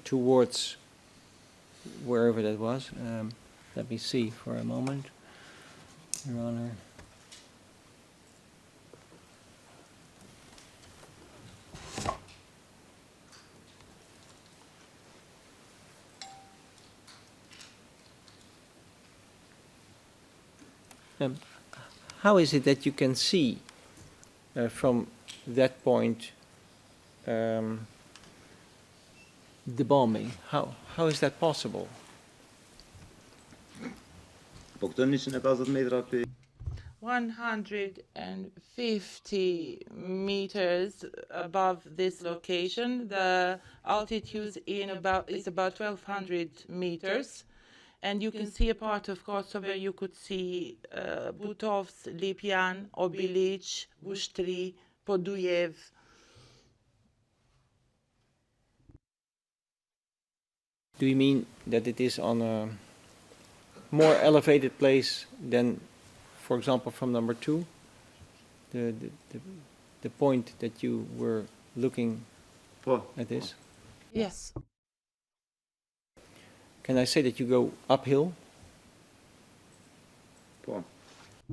towards wherever that was, let me see for a moment, Your Honor. How is it that you can see from that point the bombing? How is that possible?
150 meters above this location. The altitude is about 1,200 meters. And you can see a part of Kosovo. You could see Butovs, Lipjan, Obilic, Vuštri, Podujev.
Do you mean that it is on a more elevated place than, for example, from number 2? The point that you were looking at this?
Yes.
Can I say that you go uphill?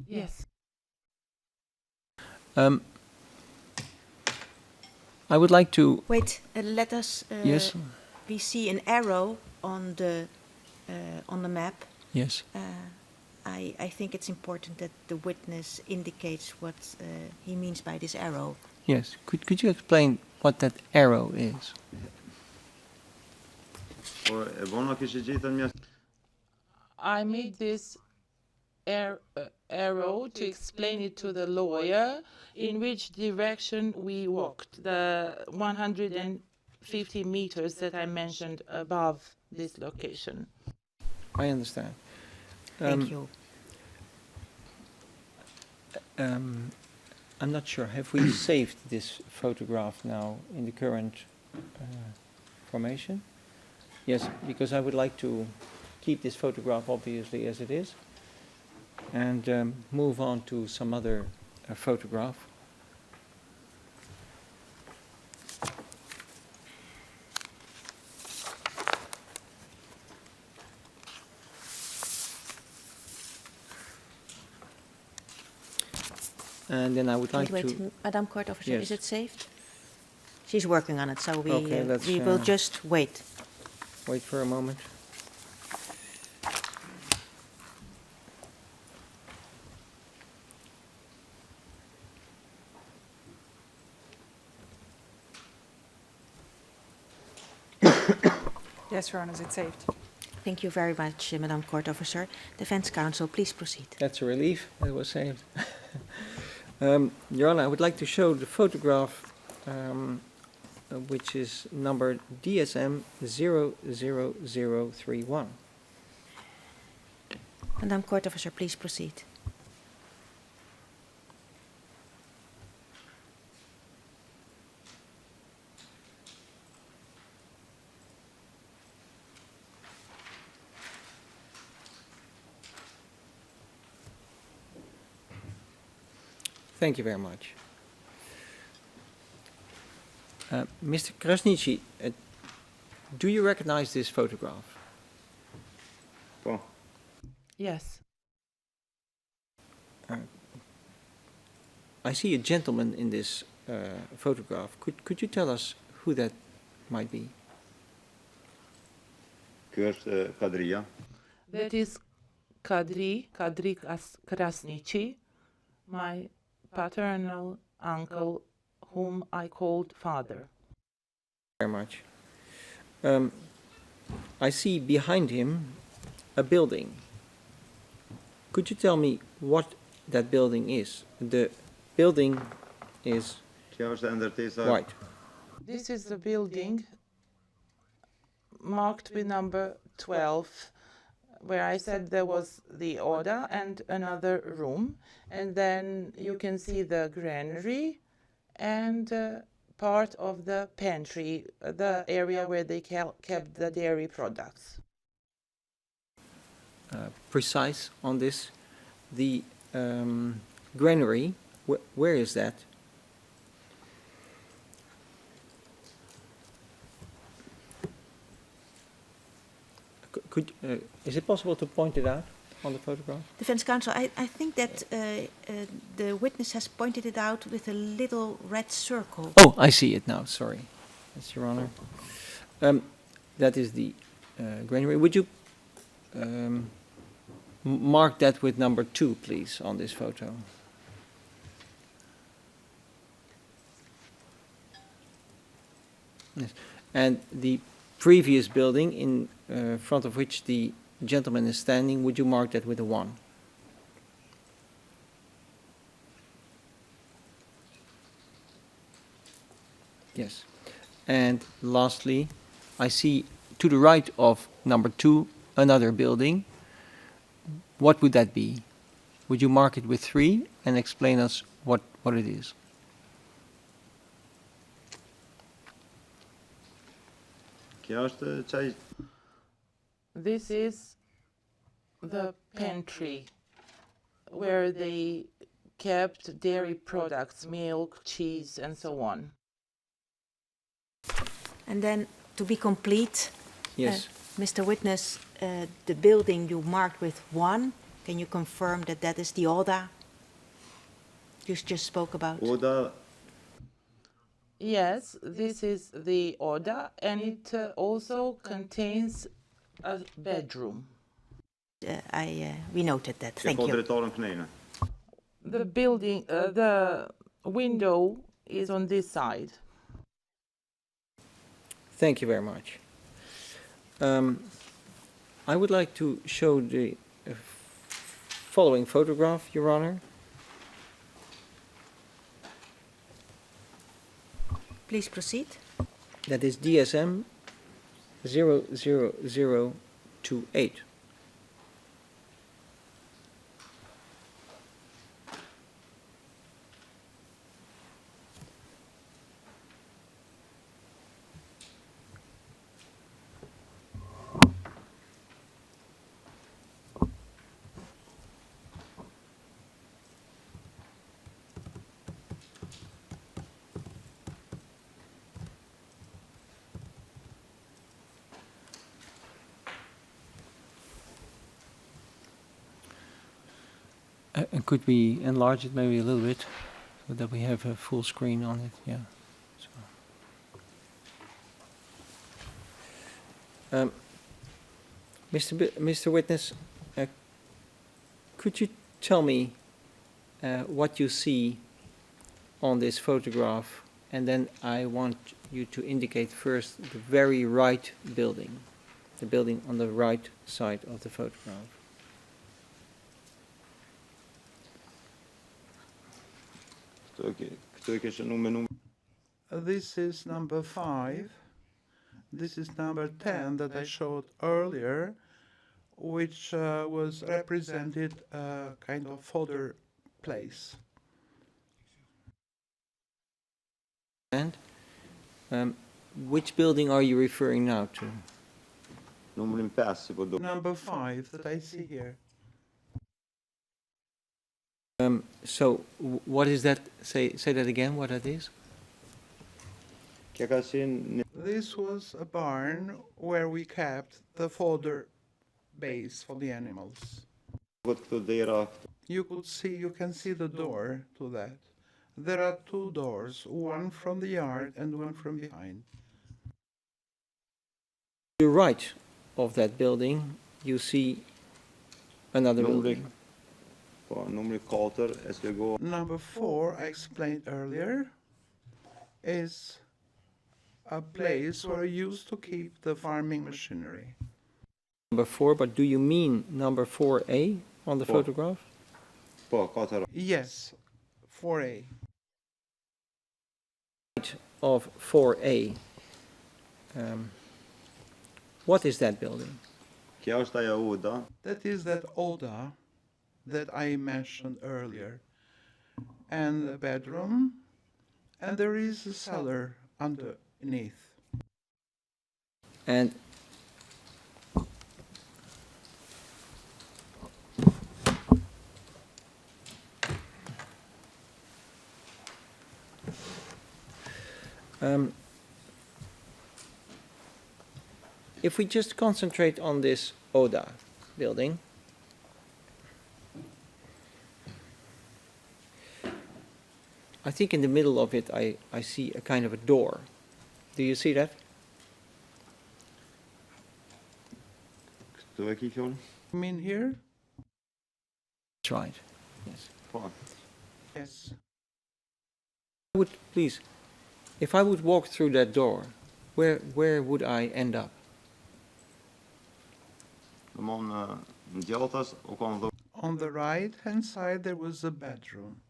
Yes.
I would like to...
Wait, let us...
Yes?
we see an arrow on the map.
Yes.
I think it's important that the witness indicates what he means by this arrow.
Yes. Could you explain what that arrow is?
I made this arrow to explain it to the lawyer in which direction we walked, the 150 meters that I mentioned above this location.
I understand.
Thank you.
I'm not sure. Have we saved this photograph now in the current formation? Yes, because I would like to keep this photograph obviously as it is and move on to some other photograph. And then I would like
Wait,
to...
Madam Court Officer,
Yes.
is it saved? She's working on it, so
Okay, let's,
we will just wait.
Wait for a moment.
Yes, Your Honor, it's saved.
Thank you very much, Madam Court Officer. Defense Counsel, please proceed.
That's a relief. That was saved. Your Honor, I would like to show the photograph, which is number DSM 00031.
Madam Court Officer, please proceed.
Thank you very much. Mr. Krasniqi, do you recognize this photograph?
Bon.
Yes.
I see a gentleman in this photograph. Could you tell us who that might be?
Kadriya.
That is Kadri Krasniqi, my paternal uncle, whom I called father.
Very much. I see behind him a building. Could you tell me what that building is? The building is white.
This is the building marked with number 12, where I said there was the order and another room. And then you can see the granary and part of the pantry, the area where they kept the dairy products.
Precise on this. The granary, where is that? Is it possible to point it out on the photograph?
Defense Counsel, I think that the witness has pointed it out with a little red circle.
Oh, I see it now. Sorry. That's Your Honor. That is the granary. Would you mark that with number 2, please, on this photo? Yes. And the previous building in front of which the gentleman is standing, would you mark that with a 1? Yes. And lastly, I see to the right of number 2 another building. What would that be? Would you mark it with 3 and explain us what it is?
This is the pantry where they kept dairy products, milk, cheese, and so on.
And then, to be complete,
Yes.
Mr. Witness, the building you marked with 1, can you confirm that that is the ODA you just spoke about?
Oda
Yes, this is the order, and it also contains a bedroom.
We noted that.
Jeg
Thank
får
you.
dere ta den knæene.
The building, the window is on this side.
Thank you very much. I would like to show the following photograph, Your Honor.
Please proceed.
That is DSM 00028. And could we enlarge it maybe a little bit so that we have a full screen on it? Yeah. So. Mr. Witness, could you tell me what you see on this photograph, and then I want you to indicate first the very right building, the building on the right side of the photograph.
This is number 5. This is number 10 that I showed earlier, which was represented kind of folder place.
And which building are you referring now to?
Number 5 that I see here.
So what is that? Say that again, what that is?
This was a barn where we kept the fodder base for the animals. You can see the door to that. There are 2 doors, one from the yard and one from behind.
To the right of that building, you see another building.
Number 4, I explained earlier, is a place where I used to keep the farming machinery.
Number 4, but do you mean number 4A on the photograph?
Yes, 4A.
Right of 4A. What is that building?
That is that Oda that I mentioned earlier, and the bedroom, and there is a cellar underneath.
And if we just concentrate on this Oda building, I think in the middle of it I see a kind of a door. Do you see that?
You mean here?
That's right. Yes.
Yes.
Please, if I would walk through that door, where would I end up?
On the right-hand side there was a bedroom.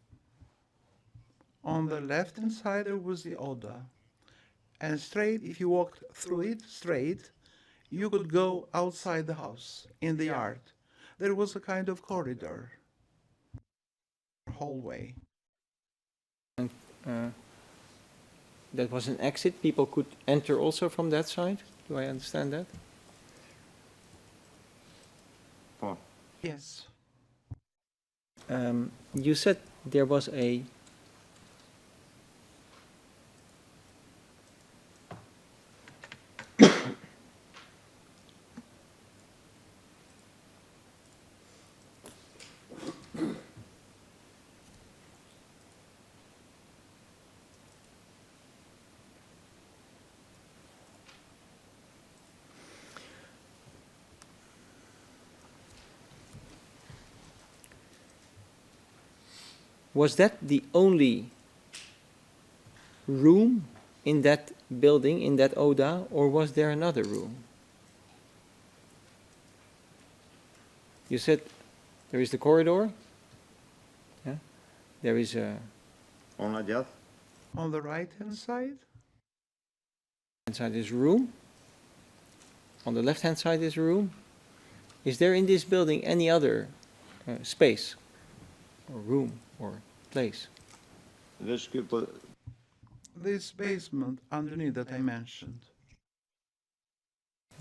On the left-hand side there was the Oda. And straight, if you walked through it straight, you could go outside the house, in the yard. There was a kind of corridor, hallway.
And that was an exit. People could enter also from that side. Do I understand that?
Yes.
You said there was a Was that the only room in that building, in that Oda, or was there another room? You said there is the corridor. Yeah? There is a...
On
the right-hand side,
Hand side is a room. On the left-hand side is a room. Is there in this building any other space, or room, or place?
this
basement underneath that I mentioned.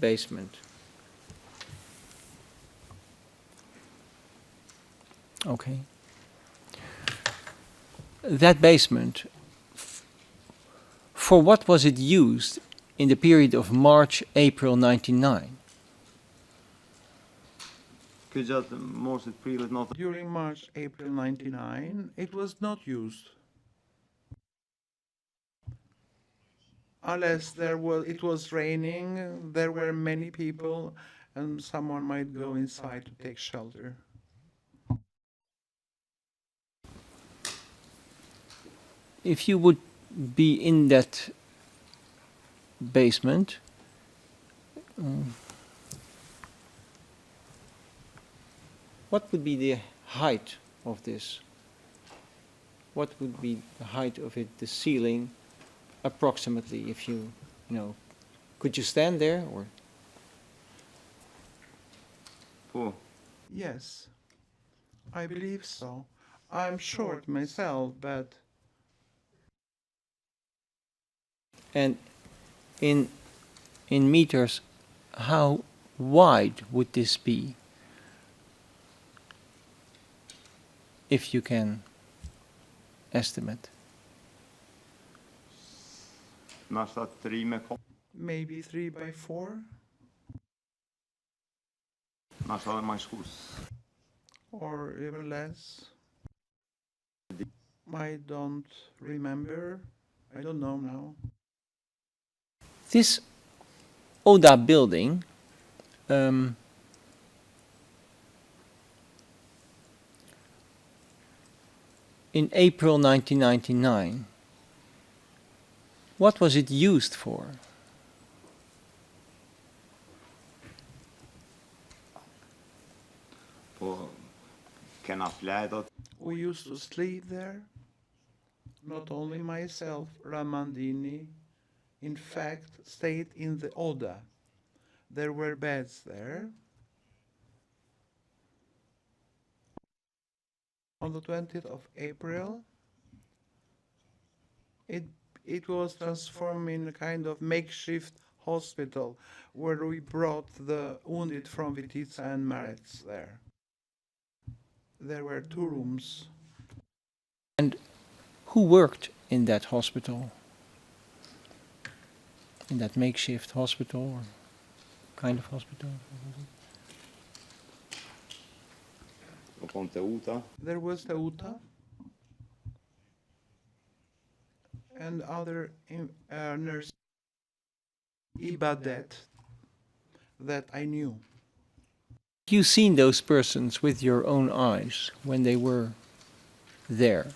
Basement. Okay. That basement, for what was it used in the period of March, April 99?
During March, April 99, it was not used. Unless it was raining, there were many people, and someone might go inside to take shelter.
If you would be in that basement, what would be the height of this? What would be the height of it, the ceiling, approximately, if you know? Could you stand there, or?
Yes, I believe so. I'm short myself, but...
And in meters, how wide would this be? If you can estimate.
Maybe 3 by 4? Or even less? I don't remember. I don't know now.
This Oda building in April 1999, what was it used for?
We used to sleep there. Not only myself, Ramandini, in fact, stayed in the Oda. There were beds there. On the 20th of April, it was transformed in a kind of makeshift hospital where we brought the wounded from Vitica and Marets there. There were 2 rooms.
And who worked in that hospital? In that makeshift hospital, or kind of hospital?
There was the Uta and other nurses, Ibadet, that I knew.
You seen those persons with your own eyes when they were there?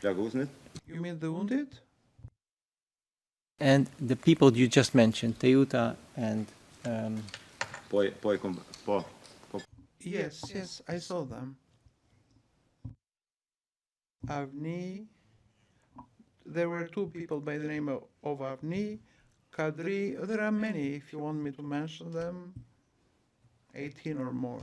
You mean the wounded?
And the people you just mentioned, Teuta and...
Yes, I saw them. Avni, there were 2 people by the name of Avni, Kadri, there are many if you want me to mention them, 18 or more.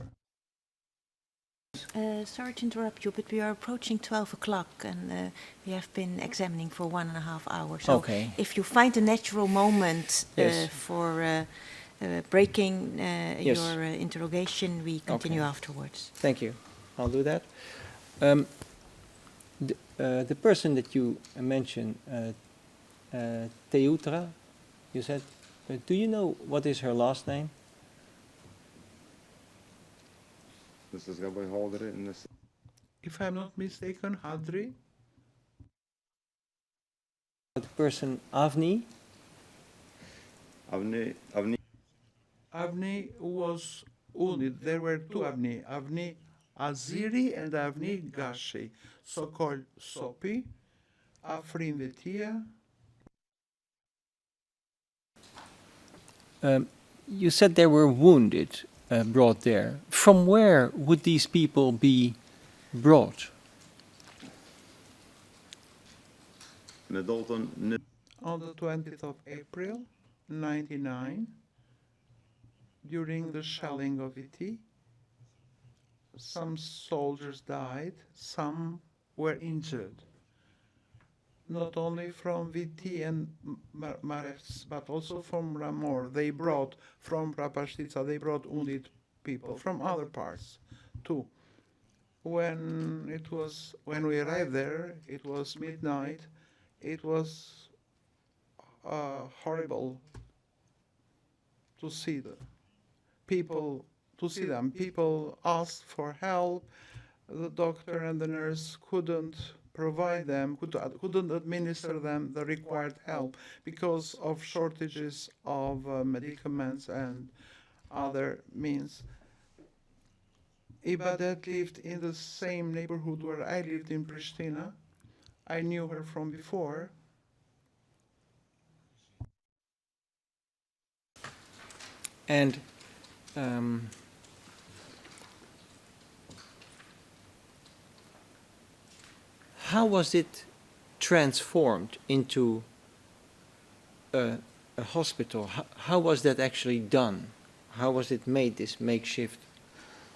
Sorry to interrupt you, but we are approaching 12 o'clock and we have been examining for 1.5 hours. So
Okay.
if you find a natural moment
Yes.
for breaking
Yes.
your interrogation, we continue afterwards.
Thank you. I'll do that. The person that you mentioned, Teutra, you said, do you know what is her last name?
If I'm not mistaken, Hadri?
The person Avni?
Avni was wounded. There were 2 Avni. Avni Aziri and Avni Gashi, Sokol Sopi, Afrin Vetia.
You said they were wounded, brought there. From where would these people be brought?
On the 20th of April, 99, during the shelling of Iti, some soldiers died, some were injured. Not only from VT and Marevs, but also from Ramor. They brought from Prapashtica, they brought wounded people from other parts too. When we arrived there, it was midnight. It was horrible to see them. People asked for help. The doctor and the nurse couldn't provide them, couldn't administer them the required help because of shortages of medicaments and other means. Ibadet lived in the same neighborhood where I lived in Pristina. I knew her from before.
And how was it transformed into a hospital? How was that actually done? How was it made, this makeshift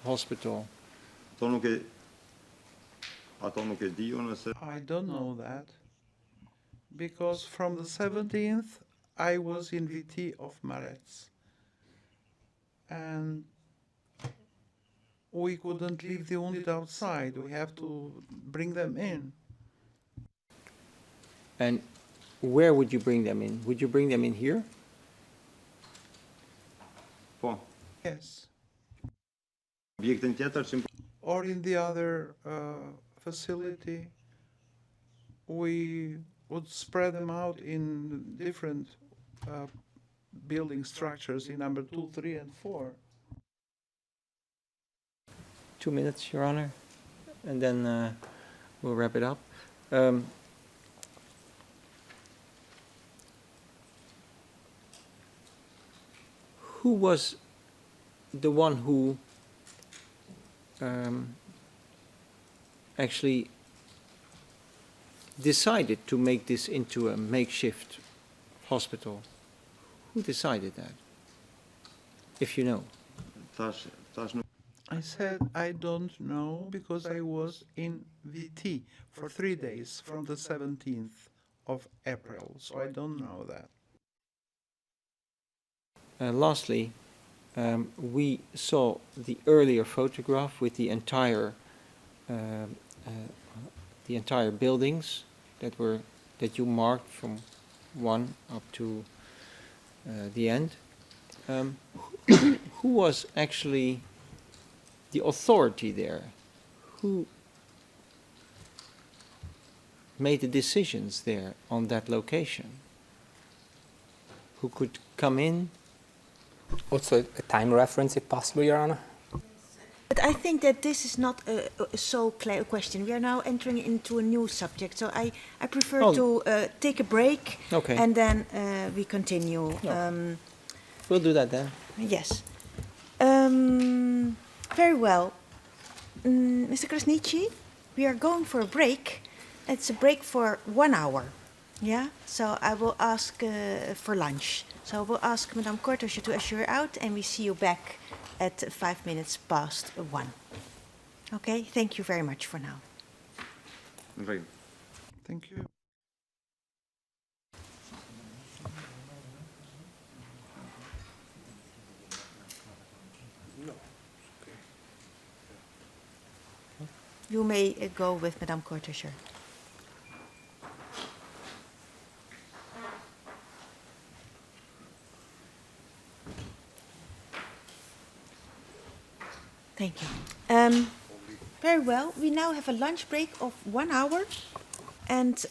hospital?
I don't know that, because from the 17th I was in VT of Marets, and we couldn't leave the wounded outside. We have to bring them in.
And where would you bring them in? Would you bring them in here?
Yes. Or in the other facility, we would spread them out in different building structures in number 2, 3, and 4.
2 minutes, Your Honor, and then we'll wrap it up. Who was the one who actually decided to make this into a makeshift hospital? Who decided that, if you know?
I said I don't know because I was in VT for 3 days from the 17th of April, so I don't know that.
Lastly, we saw the earlier photograph with the entire buildings that you marked from 1 up to the end. Who was actually the authority there? Who made the decisions there on that location? Who could come in?
Also, a time reference, if possible, Your Honor.
But I think that this is not a so clear question. We are now entering into a new subject, so I prefer to take a break,
okay,
and then we continue.
No. We'll do that then.
Yes. Very well. Mr. Krasniqi, we are going for a break. It's a break for 1 hour. Yeah? So I will ask for lunch. So we'll ask Madame Kortosje to usher out, and we see you back at 5 minutes past 1. Okay? Thank you very much for now.
Thank you.
You may go with Madame Kortosje. Thank you. Very well. We now have a lunch break of 1 hour, and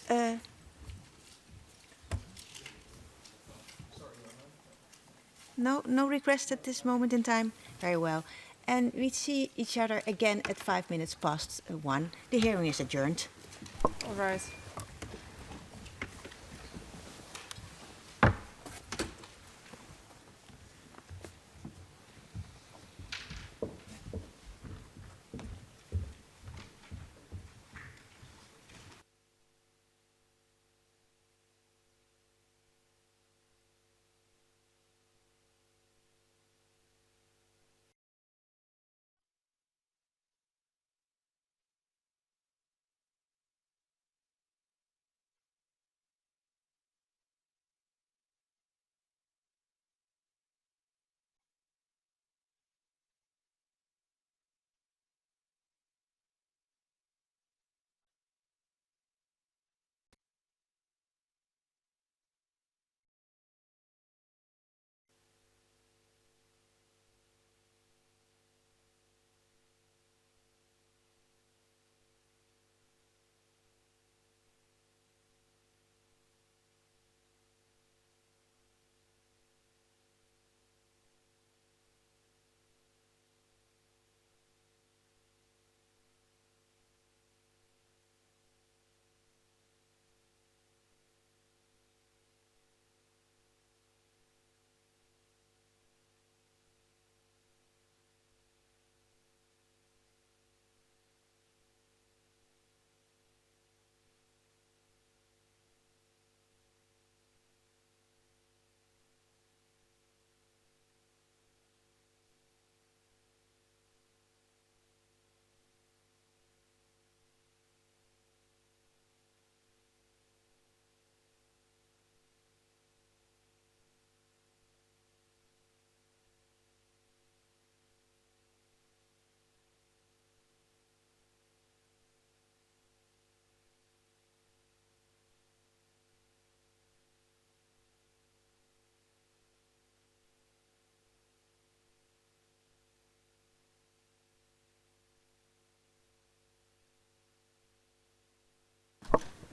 no request at this moment in time. Very well. And we see each other again at 5 minutes past 1. The hearing is adjourned.
All rise.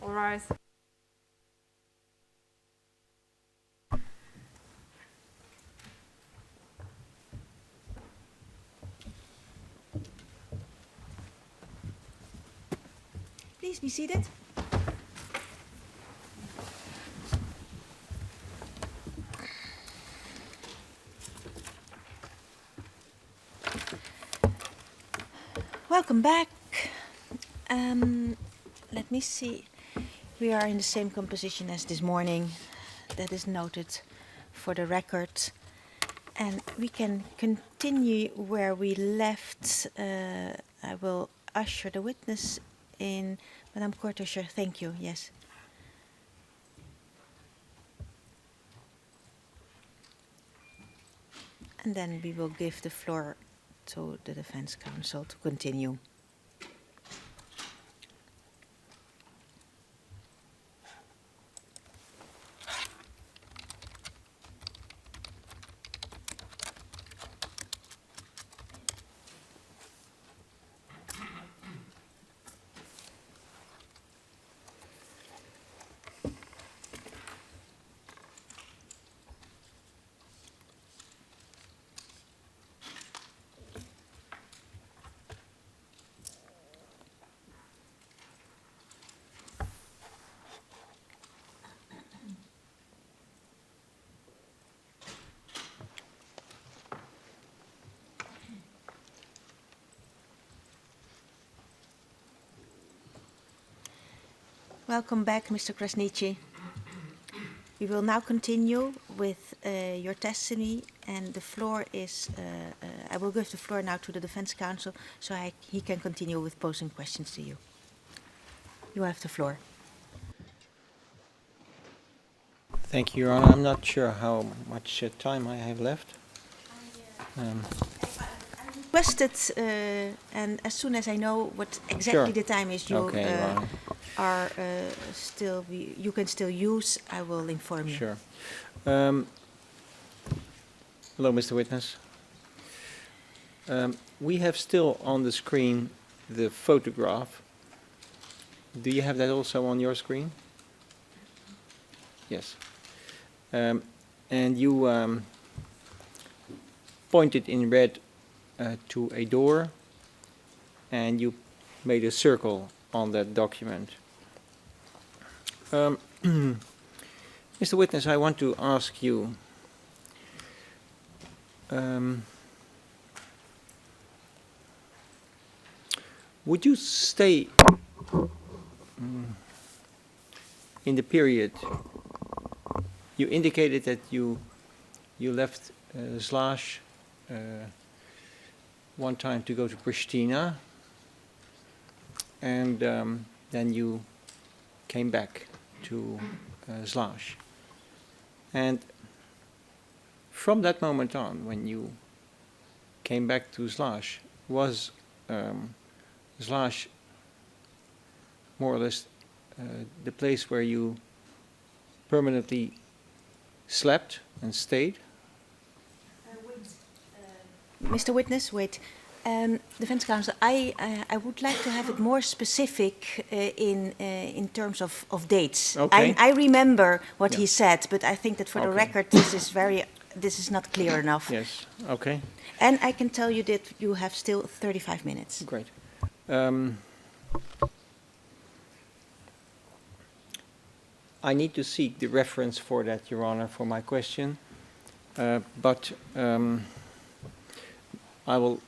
All rise.
Please be seated. Welcome back. Let me see. We are in the same composition as this morning. That is noted for the record. And we can continue where we left. I will usher the witness in. Madame Kortescher, thank you. Yes. And then we will give the floor to the defense counsel to continue. Welcome back, Mr. Krasniqi. We will now continue with your testimony, and the floor is, I will give the floor now to the defense counsel so he can continue with posing questions to you. You have the floor.
Thank you, Your Honor. I'm not sure how much time I have left.
Requested, and as soon as I know what exactly the time is you are still, you can still use, I will inform you.
Sure. Hello, Mr. Witness. We have still on the screen the photograph. Do you have that also on your screen? Yes. And you pointed in red to a door, and you made a circle on that document. Mr. Witness, I want to ask you, would you stay in the period you indicated that you left Slash one time to go to Pristina, and then you came back to Slash. And from that moment on, when you came back to Slash, was Slash more or less the place where you permanently slept and stayed?
Mr. Witness, wait. Defense counsel, I would like to have it more specific in terms of dates.
Okay.
I remember what
Yeah.
he said, but I think that for the
Okay.
record, this is not clear enough.
Yes. Okay.
And I can tell you that you have still 35 minutes.
Great. I need to seek the reference for that, Your Honor, for my question, but I will.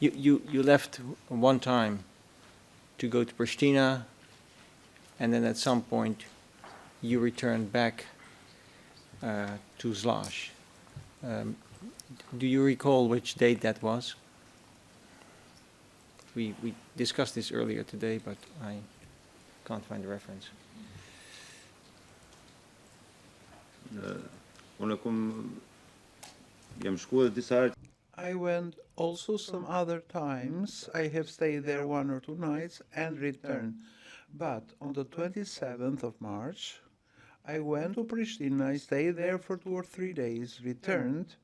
You left one time to go to Pristina, and then at some point you returned back to Slash. Do you recall which date that was? We discussed this earlier today, but I can't find the reference.
I went also some other times. I have stayed there 1 or 2 nights and returned. But on the 27th of March, I went to Pristina. I stayed there for 2 or 3 days, returned,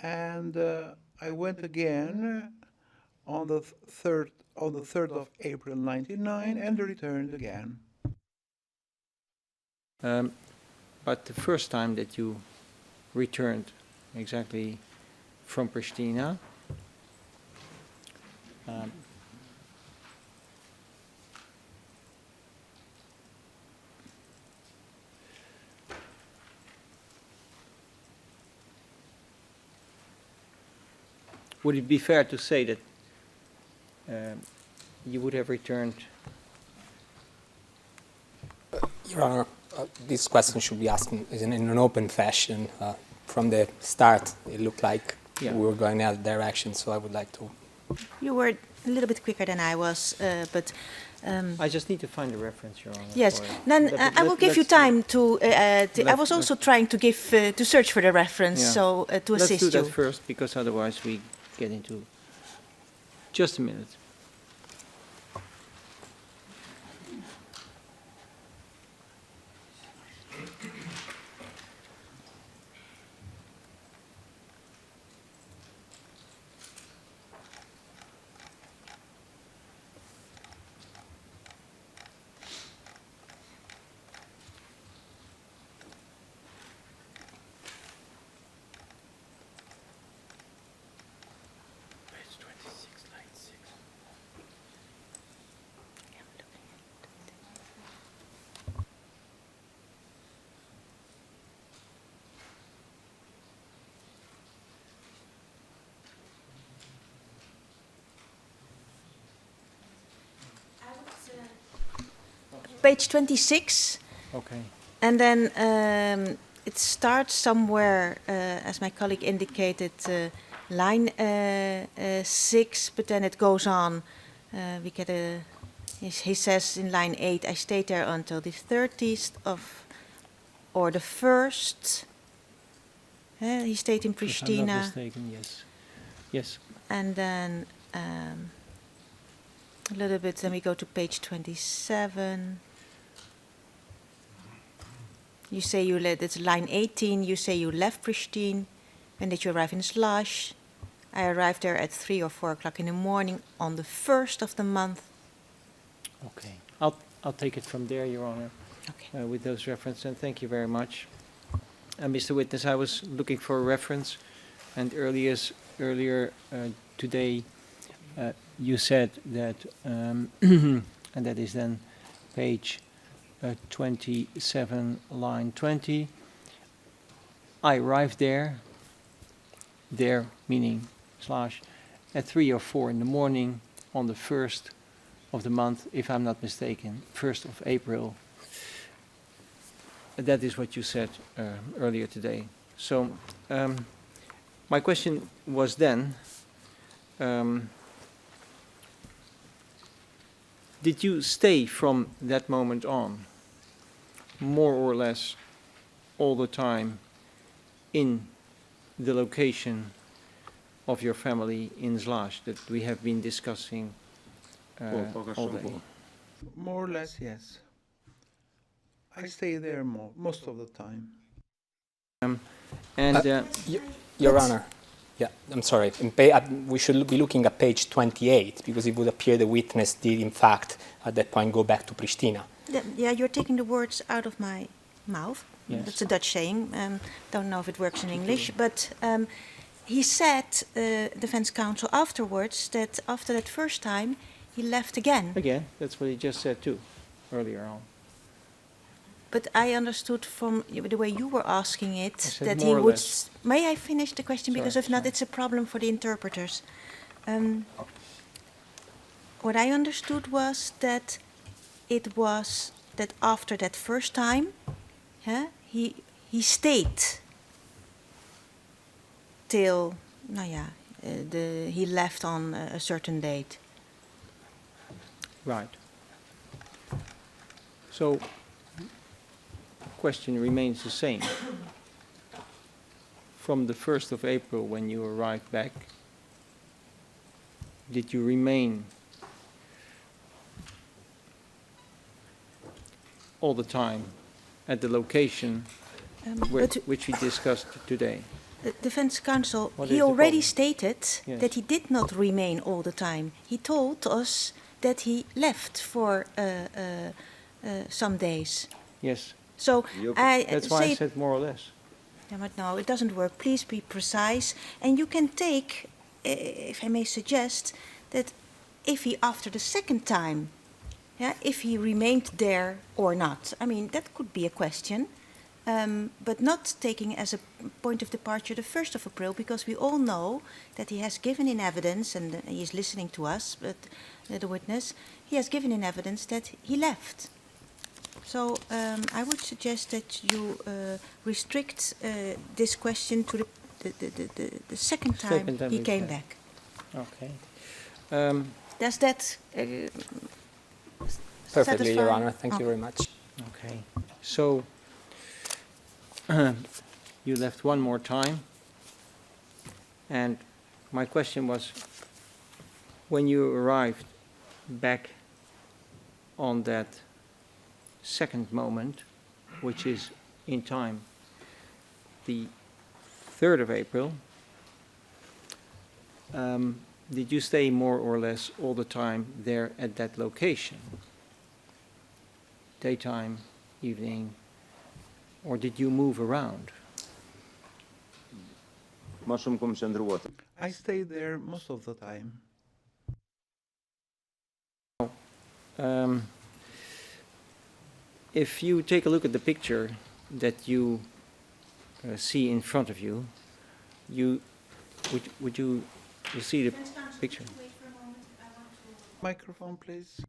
and I went again on the 3rd of April 99 and returned again.
But the first time that you returned exactly from Pristina, would it be fair to say that you would have returned?
Your Honor, this question should be asked in an open fashion. From the start, it looked like we were going in that direction, so I would like to.
You were a little bit quicker than I was, but.
I just need to find the reference, Your Honor.
Yes, then I will give you time to. I was also trying to to search for the reference, so to assist you.
Let's do that first, because otherwise we get into. Just a minute.
Page 26.
Okay.
And then it starts somewhere, as my colleague indicated, line 6, but then it goes on. We get a. He says in line 8, I stayed there until the 30th of, or the 1st. He stayed in Pristina.
If I'm not mistaken, yes. Yes.
And then a little bit, then we go to page 27. You say you it's line 18, you say you left Pristina, and that you arrive in Slash. I arrived there at 3 or 4 o'clock in the morning on the 1st of the month.
Okay. I'll take it from there, Your Honor,
Okay.
with those references, and thank you very much. Mr. Witness, I was looking for a reference, and earlier today you said that, and that is then page 27, line 20. I arrived there meaning slash, at 3 or 4 in the morning on the 1st of the month, if I'm not mistaken, 1st of April. That is what you said earlier today. So my question was then, did you stay from that moment on, more or less all the time, in the location of your family in Zlaž that we have been discussing all day?
More or less, yes. I stay there most of the time.
Your Honor, yeah, I'm sorry. We should be looking at page 28 because it would appear the witness did, in fact, at that point, go back to Pristina.
Yeah, you're taking the words out of my mouth.
Yes.
That's a Dutch saying. Don't know if it works in English, but he said, defense counsel, afterwards that after that first time he left again.
Again, that's what he just said too, earlier on.
But I understood from the way you were asking it that he
more or
would.
less.
May I finish the question?
Sorry,
Because if not,
sorry.
it's a problem for the interpreters. What I understood was that it was that after that first time, he stayed till, he left on a certain date.
Right. So, question remains the same. From the 1st of April, when you arrived back, did you remain all the time at the location which we discussed today?
The defense counsel,
What
he
is the
already
problem?
stated
Yes.
that he did not remain all the time. He told us that he left for some days.
Yes.
So
That's why I said more or less.
Yeah, but no, it doesn't work. Please be precise. And you can take, if I may suggest, that if he, after the second time, if he remained there or not. I mean, that could be a question, but not taking as a point of departure the 1st of April, because we all know that he has given in evidence, and he is listening to us, but the witness, he has given in evidence that he left. So I would suggest that you restrict this question to the second time he came back.
Okay.
Does that
Perfectly, Your
satisfy?
Honor. Thank you very much.
Okay. So, you left one more time, and my question was, when you arrived back on that second moment, which is in time the 3rd of April, did you stay more or less all the time there at that location? Daytime, evening, or did you move around?
I stayed there most of the time.
If you take a look at the picture that you see in front of you, would you see the picture?
Microphone, please.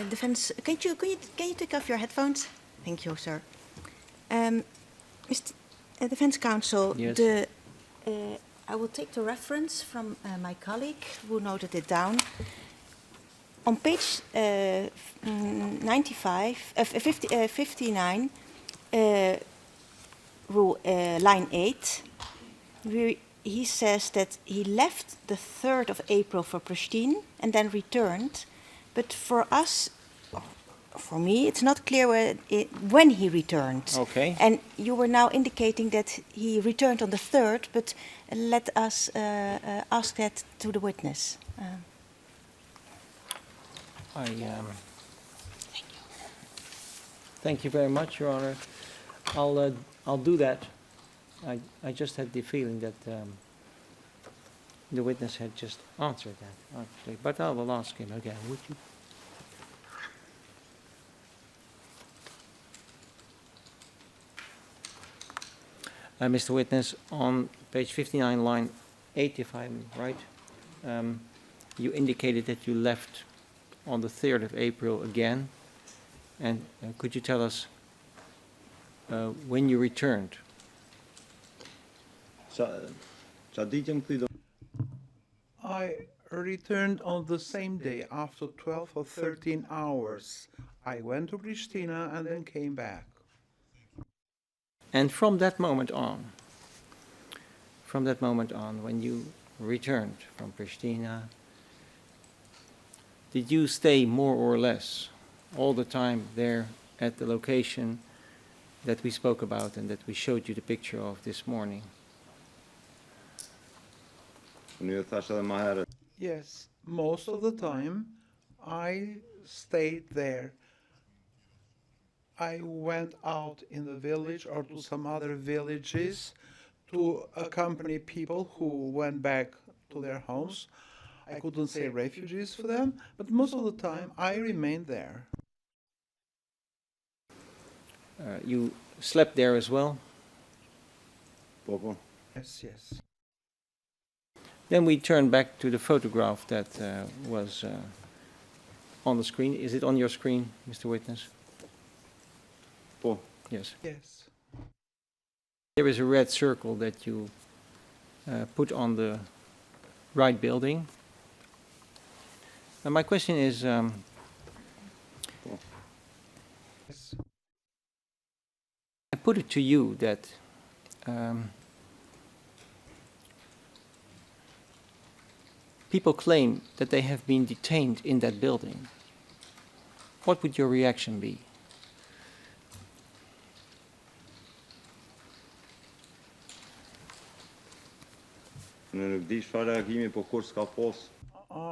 Defense, can you take off your headphones? Thank you, sir. Mr. Defense Counsel,
Yes.
I will take the reference from my colleague who noted it down. On page 59, line 8, he says that he left the 3rd of April for Pristina and then returned. But for us, for me, it's not clear when he returned.
Okay.
And you were now indicating that he returned on the 3rd, but let us ask that to the witness.
Thank you very much, Your Honor. I'll do that. I just had the feeling that the witness had just answered that, actually. But I will ask him again, would you? Mr. Witness, on page 59, line 8, if I'm right, you indicated that you left on the 3rd of April again. And could you tell us when you returned?
I returned on the same day after 12 or 13 hours. I went to Pristina and then came back.
And from that moment on, when you returned from Pristina, did you stay more or less all the time there at the location that we spoke about and that we showed you the picture of this morning?
Yes, most of the time I stayed there. I went out in the village or to some other villages to accompany people who went back to their homes. I couldn't say refugees for them, but most of the time I remained there.
You slept there as well?
Yes, yes.
Then we turn back to the photograph that was on the screen. Is it on your screen, Mr. Witness? Yes.
Yes.
There is a red circle that you put on the right building. And my question is,
Yes.
I put it to you that people claim that they have been detained in that building. What would your reaction be?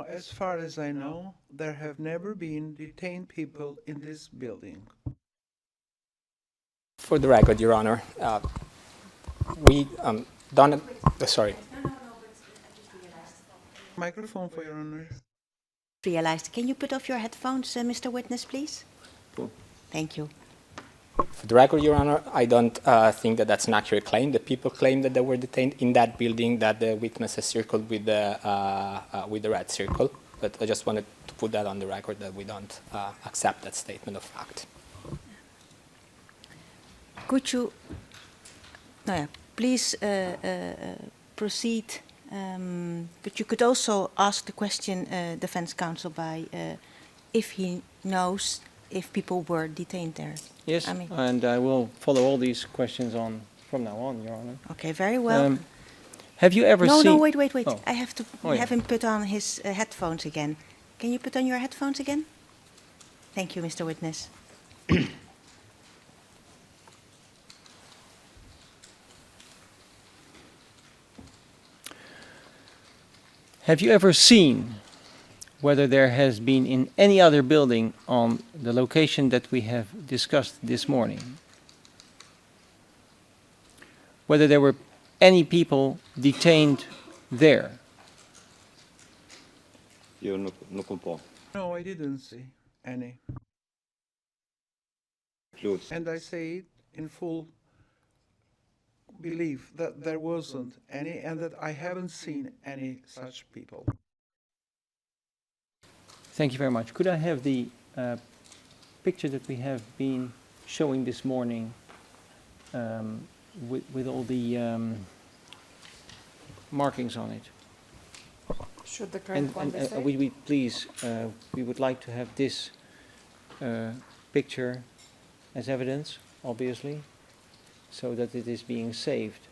As far as I know, there have never been detained people in this building.
For the record, Your Honor, we done. Sorry.
Microphone for Your Honor.
Realized. Can you put off your headphones, Mr. Witness, please? Thank you.
For the record, Your Honor, I don't think that that's an accurate claim. The people claim that they were detained in that building that the witness has circled with the red circle. But I just wanted to put that on the record that we don't accept that statement of fact.
Could you, please proceed, but you could also ask the question, defense counsel, by if he knows if people were detained there.
Yes, and I will follow all these questions on from now on, Your Honor.
Okay, very well.
Have you ever seen...
No, wait.
Oh.
I have to have him put on his headphones again. Can you put on your headphones again? Thank you, Mr. Witness.
Have you ever seen whether there has been in any other building on the location that we have discussed this morning, whether there were any people detained there?
No, I didn't see any. And I say it in full belief that there wasn't any and that I haven't seen any such people.
Thank you very much. Could I have the picture that we have been showing this morning with all the markings on it?
Should the current one be saved?
we please, we would like to have this picture as evidence, obviously, so that it is being saved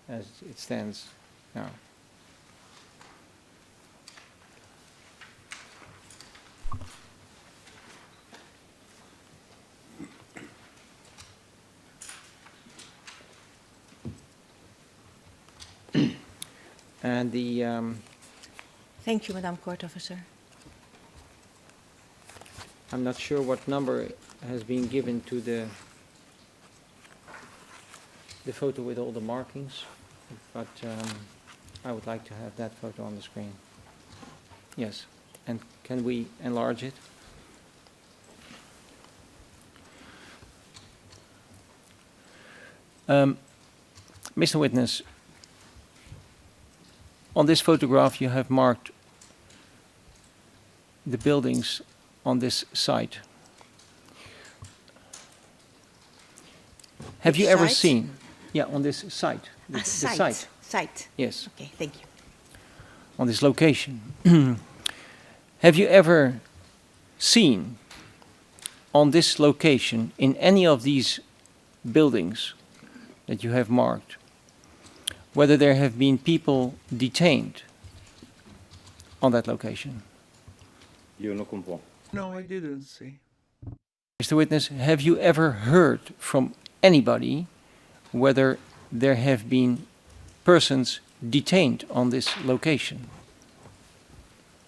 as it stands now. And the
Thank you, Madam Court Officer.
I'm not sure what number has been given to the photo with all the markings, but I would like to have that photo on the screen. Yes, and can we enlarge it? Mr. Witness, on this photograph you have marked the buildings on this site. Have you ever seen? Yeah, on this site. The site.
Site.
Yes.
Okay, thank you.
On this location. Have you ever seen on this location, in any of these buildings that you have marked, whether there have been people detained on that location?
No, I didn't see.
Mr. Witness, have you ever heard from anybody whether there have been persons detained on this location?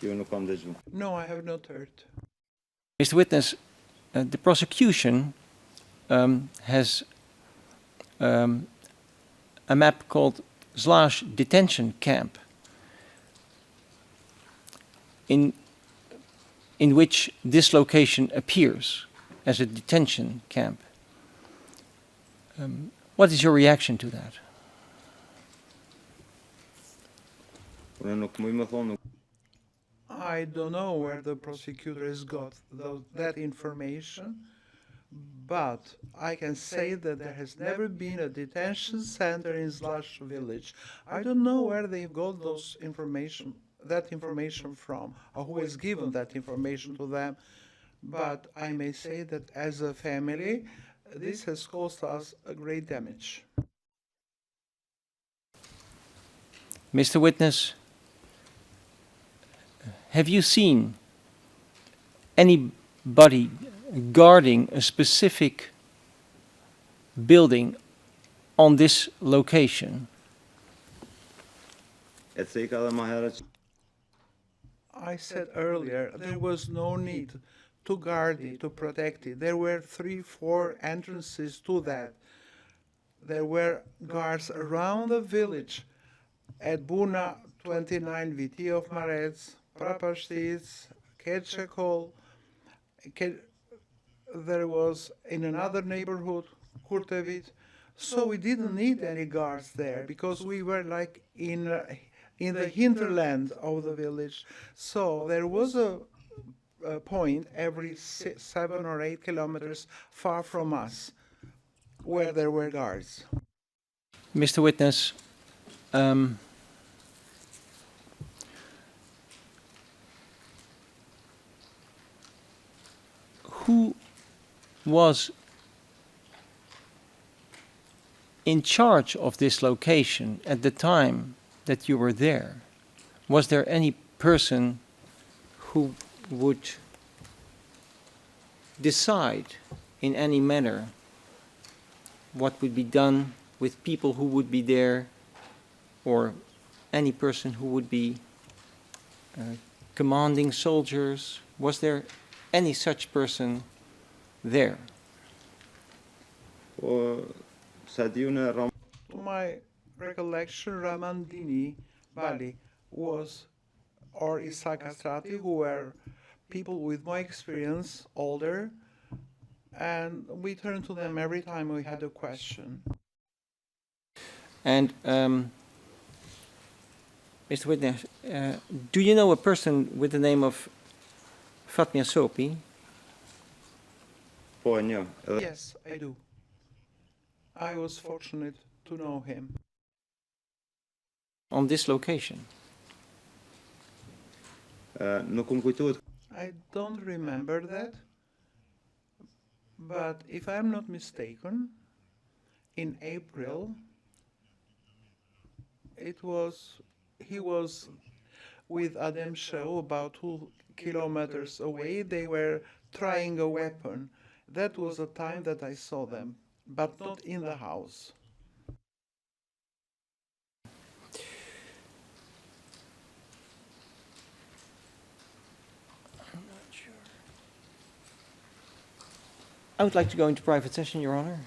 No, I have not heard.
Mr. Witness, the prosecution has a map called Slash Detention Camp, in which this location appears as a detention camp. What is your reaction to that?
I don't know where the prosecutor has got that information, but I can say that there has never been a detention center in Slash village. I don't know where they got that information from, or who has given that information to them, but I may say that as a family, this has caused us a great damage.
Mr. Witness, have you seen anybody guarding a specific building on this location?
I said earlier, there was no need to guard it, to protect it. There were 3-4 entrances to that. There were guards around the village at Buna 29, VT of Marets, Prapastic, Ketchakol. There was in another neighborhood, Kurtevit. So we didn't need any guards there because we were like in the hinterland of the village. So there was a point every 7 or 8 kilometers far from us where there were guards.
Mr. Witness, who was in charge of this location at the time that you were there? Was there any person who would decide in any manner what would be done with people who would be there, or any person who would be commanding soldiers? Was there any such person there?
To my recollection, Ramandini Bali was, or Isakastrati, who were people with more experience, older, and we turned to them every time we had a question.
And Mr. Witness, do you know a person with the name of Fatmir Sopi?
Yes, I do. I was fortunate to know him.
On this location?
I don't remember that, but if I'm not mistaken, in April, he was with Adem Show about 2 kilometers away. They were trying a weapon. That was the time that I saw them, but not in the house.
I would like to go into private session, Your Honor.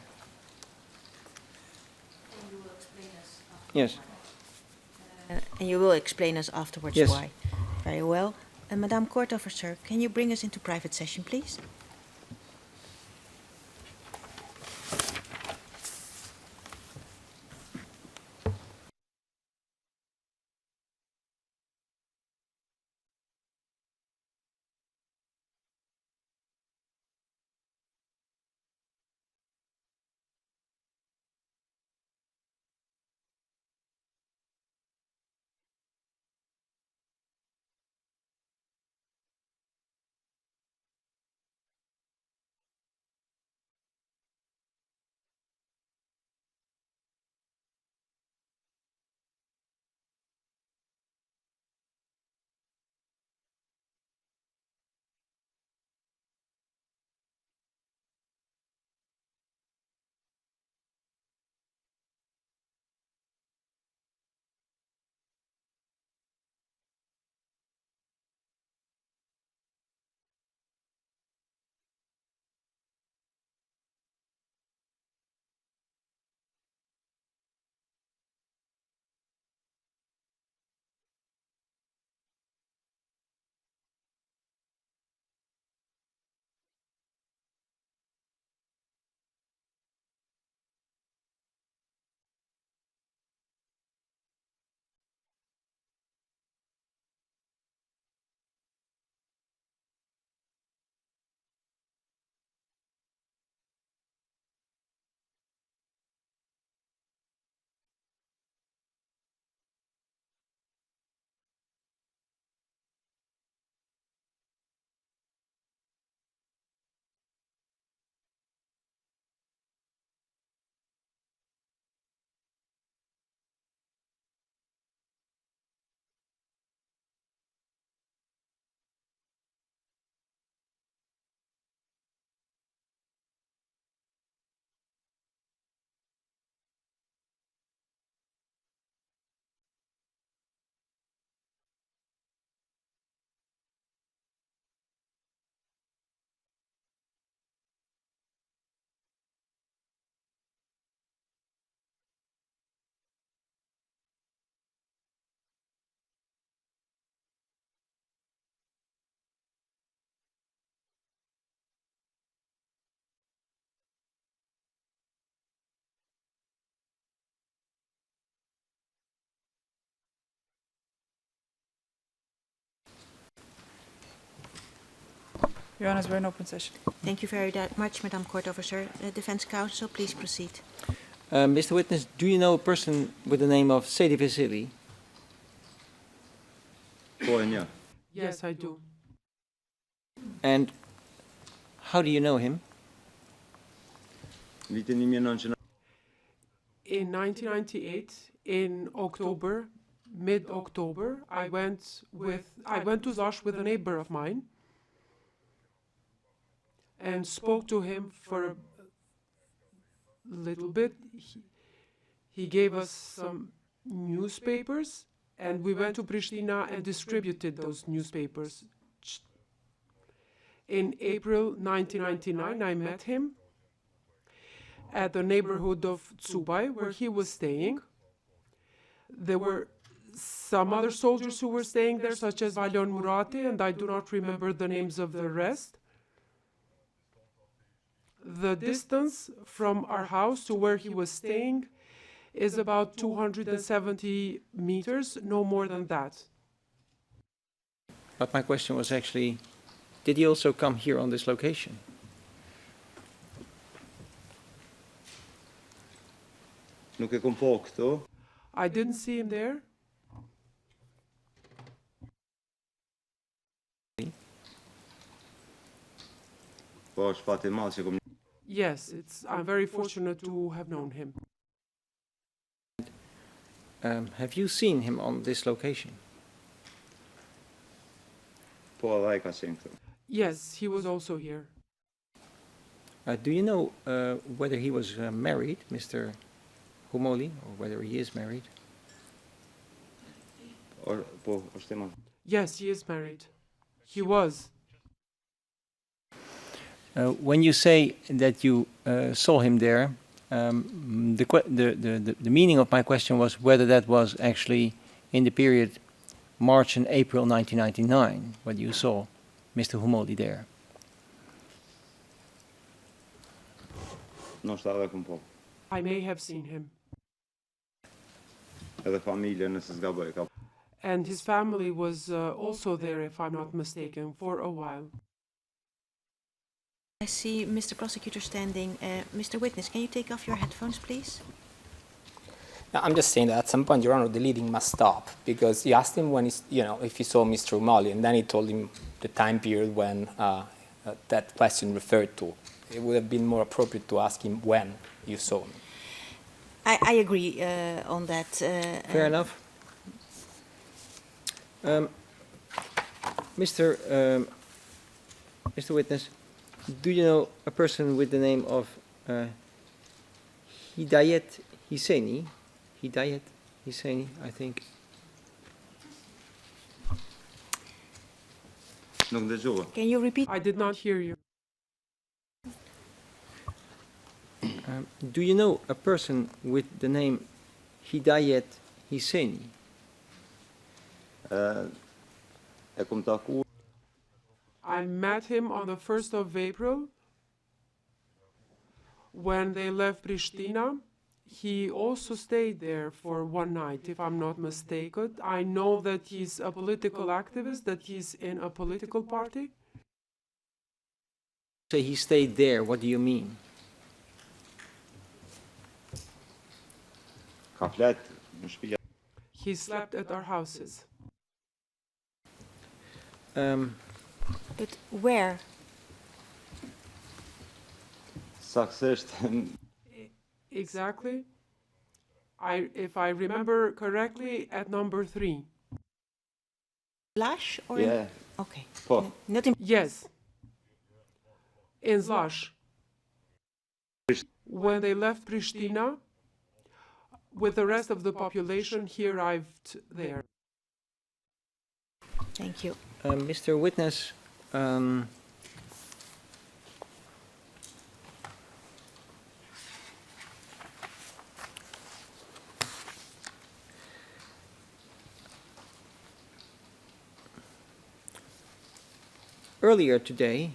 And you will explain us afterwards.
Yes.
And you will explain us afterwards
Yes.
why. Very well. And Madame Court Officer, can you bring us into private session, please?
Your Honor, we're in open session.
Thank you very much, Madame Court Officer. Defense Counsel, please proceed.
Mr. Witness, do you know a person with the name of Sedi Vasili?
Yes, I do.
And how do you know him?
In 1998, in October, mid-October, I went to Zash with a neighbor of mine and spoke to him for a little bit. He gave us some newspapers, and we went to Pristina and distributed those newspapers. In April 1999, I met him at the neighborhood of Tsubay, where he was staying. There were some other soldiers who were staying there, such as Valyon Murati, and I do not remember the names of the rest. The distance from our house to where he was staying is about 270 meters, no more than that.
But my question was actually, did he also come here on this location?
I didn't see him there. Yes, I'm very fortunate to have known him.
Have you seen him on this location?
Yes, he was also here.
Do you know whether he was married, Mr. Humoli, or whether he is married?
Yes, he is married. He was.
When you say that you saw him there, the meaning of my question was whether that was actually in the period March and April 1999, when you saw Mr. Humoli there.
I may have seen him. And his family was also there, if I'm not mistaken, for a while.
I see Mr. Prosecutor standing. Mr. Witness, can you take off your headphones, please?
No, I'm just saying that at some point, Your Honor, the leading must stop, because you asked him when he's, if he saw Mr. Umali, and then he told him the time period when that question referred to. It would have been more appropriate to ask him when you saw him.
I agree on that.
Fair enough. Mr. Witness, do you know a person with the name of Hidayet Hisseni? Hidayet Hisseni, I think.
Can you repeat?
I did not hear you.
Do you know a person with the name Hidayet Hisseni?
I met him on the 1st of April when they left Pristina. He also stayed there for one night, if I'm not mistaken. I know that he's a political activist, that he's in a political party.
Say he stayed there, what do you mean?
He slept at our houses.
But where?
Exactly. If I remember correctly, at number 3.
Lash or?
Yeah.
Okay.
Po.
Not in.
Yes. In Zlash. When they left Pristina, with the rest of the population, he arrived there.
Thank you.
Mr. Witness, earlier today,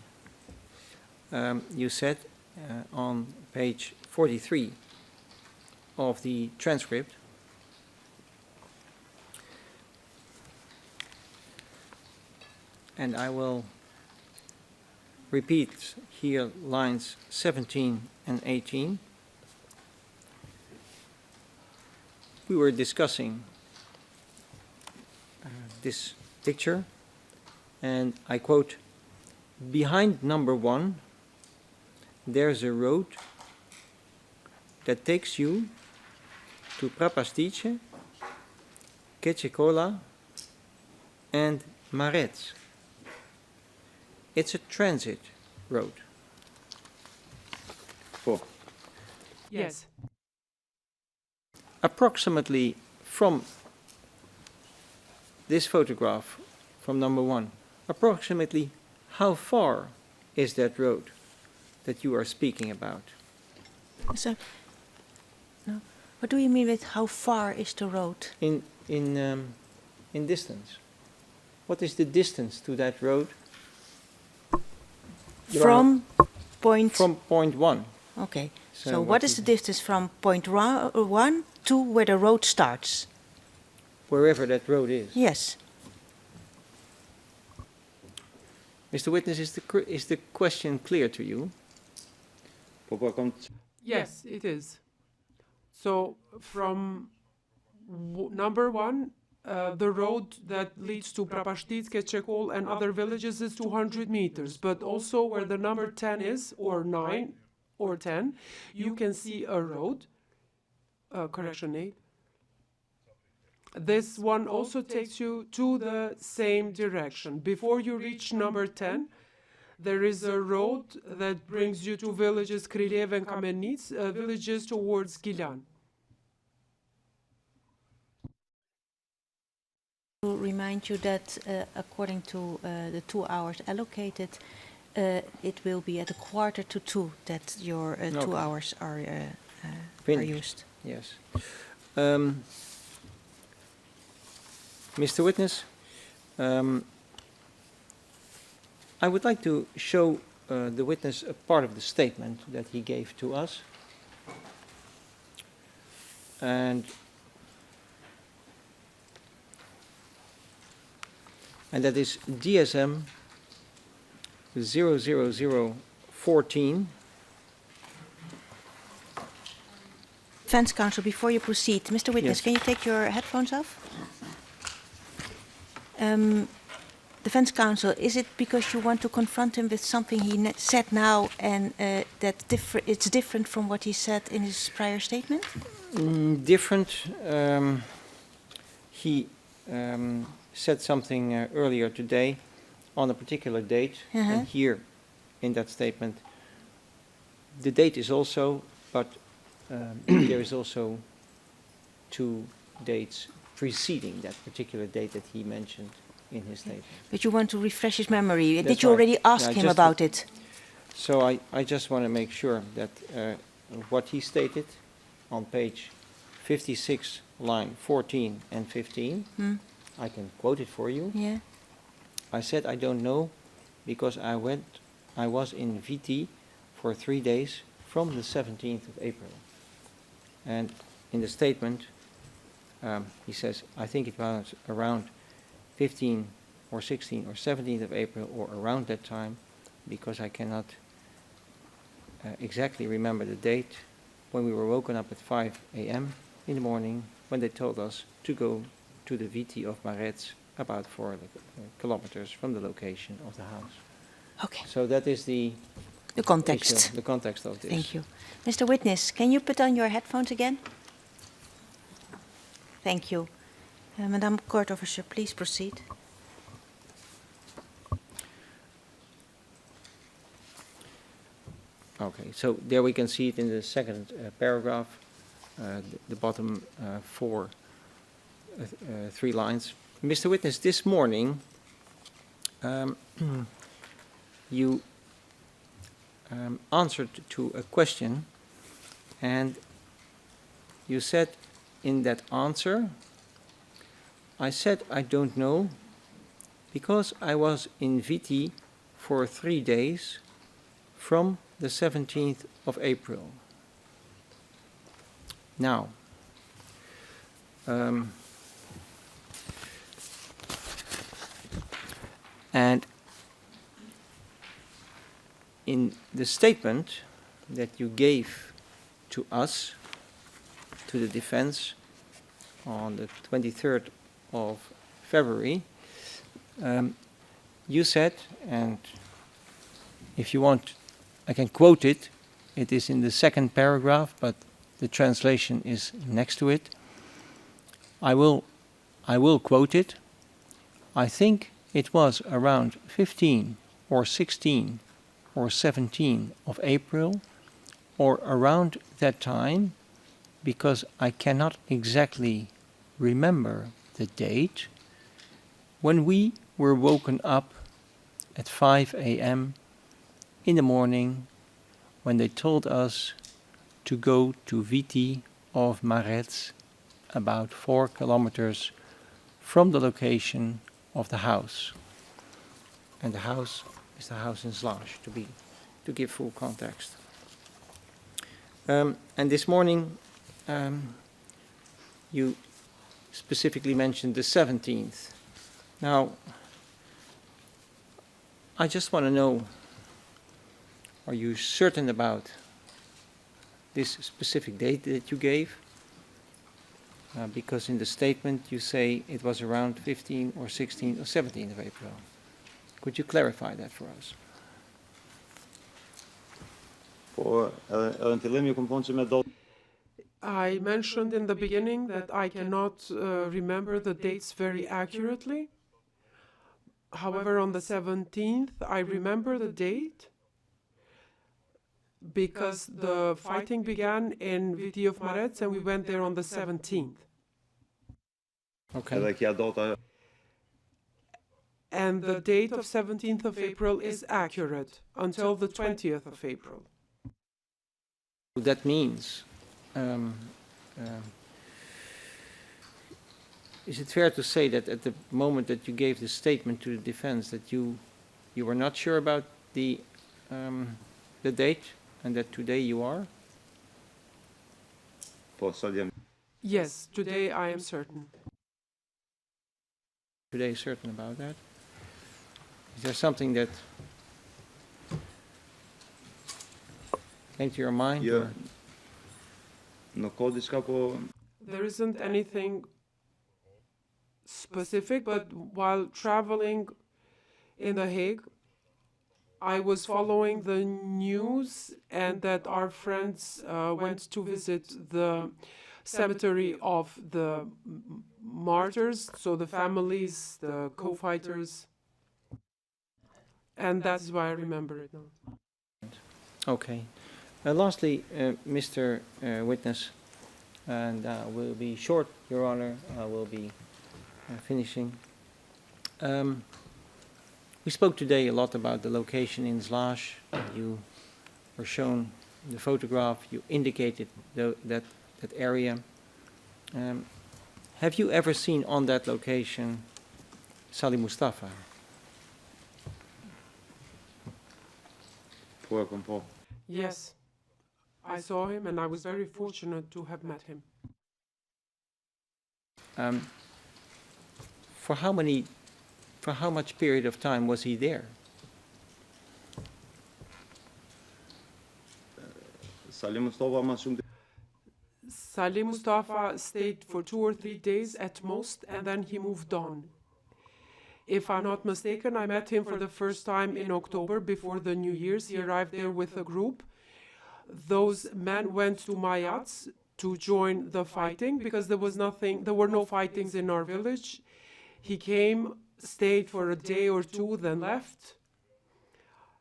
you said on page 43 of the transcript and I will repeat here lines 17 and 18. We were discussing this picture, and I quote, "Behind number 1, there's a road that takes you to Prapastice, Keçekola, and Marets. It's a transit road."
Yes.
Approximately from this photograph, from number 1, approximately how far is that road that you are speaking about?
So, no. What do you mean with how far is the road?
In distance. What is the distance to that road?
From point.
From point 1.
Okay. So what is the distance from point 1 to where the road starts?
Wherever that road is.
Yes.
Mr. Witness, is the question clear to you?
Yes, it is. So from number 1, the road that leads to Prapashtitske, Chekol, and other villages is 200 meters. But also where the number 10 is, or 9, or 10, you can see a road. Correction 8. This one also takes you to the same direction. Before you reach number 10, there is a road that brings you to villages Krylev and Kamenets, villages towards Gilan.
To remind you that according to the 2 hours allocated, it will be at 1:45 that your 2 hours are used.
Yes. Mr. Witness, I would like to show the witness a part of the statement that he gave to us. And that is DSM 00014.
Defense counsel, before you proceed, Mr. Witness,
Yes.
can you take your headphones off? Defense counsel, is it because you want to confront him with something he said now and that it's different from what he said in his prior statement?
Different. He said something earlier today on a particular date, and here in that statement, the date is also, but there is also 2 dates preceding that particular date that he mentioned in his statement.
But you want to refresh his memory.
That's
Did you
right.
already ask
Yeah,
him about it?
So I just want to make sure that what he stated on page 56, line 14 and 15, I can quote it for you.
Yeah.
I said I don't know because I was in VT for 3 days from the 17th of April. And in the statement, he says, I think it was around 15 or 16 or 17th of April or around that time, because I cannot exactly remember the date, when we were woken up at 5 a.m. in the morning when they told us to go to the VT of Marets, about 4 kilometers from the location of the house.
Okay.
So that is the
context.
issue, the context of this.
Thank you. Mr. Witness, can you put on your headphones again? Thank you. Madam Court Officer, please proceed.
Okay, so there we can see it in the second paragraph, the bottom 3 lines. Mr. Witness, this morning you answered to a question, and you said in that answer, I said I don't know because I was in VT for 3 days from the 17th of April. Now, and in the statement that you gave to us, to the defense, on the 23rd of February, you said, and if you want, I can quote it. It is in the second paragraph, but the translation is next to it. I will quote it. I think it was around 15 or 16 or 17 of April, or around that time, because I cannot exactly remember the date, when we were woken up at 5 a.m. in the morning, when they told us to go to VT of Marets, about 4 kilometers from the location of the house. And the house is the house in Salih, to give full context. And this morning, you specifically mentioned the 17th. Now, I just want to know, are you certain about this specific date that you gave? Because in the statement you say it was around 15 or 16 or 17 of April. Could you clarify that for us?
I mentioned in the beginning that I cannot remember the dates very accurately. However, on the 17th, I remember the date because the fighting began in Vitijov Marec and we went there on the 17th.
Okay.
And the date of 17th of April is accurate until the 20th of April.
That means, is it fair to say that at the moment that you gave the statement to the defense that you were not sure about the date and that today you are?
Yes, today I am certain.
Today certain about that? Is there something that came to your mind?
Yeah.
There isn't anything specific, but while traveling in The Hague, I was following the news and that our friends went to visit the cemetery of the martyrs, so the families, the co-fighters, and that's why I remember it now.
Okay. Lastly, Mr. Witness, and we'll be short, Your Honor, we'll be finishing. We spoke today a lot about the location in Zlaž. You were shown the photograph, you indicated that area. Have you ever seen on that location Salih Mustafa?
Yes, I saw him and I was very fortunate to have met him.
For how much period of time was he there?
Salih Mustafa stayed for 2 or 3 days at most and then he moved on. If I'm not mistaken, I met him for the first time in October before the New Year's. He arrived there with a group. Those men went to Mayats to join the fighting because there were no fightings in our village. He came, stayed for a day or two, then left.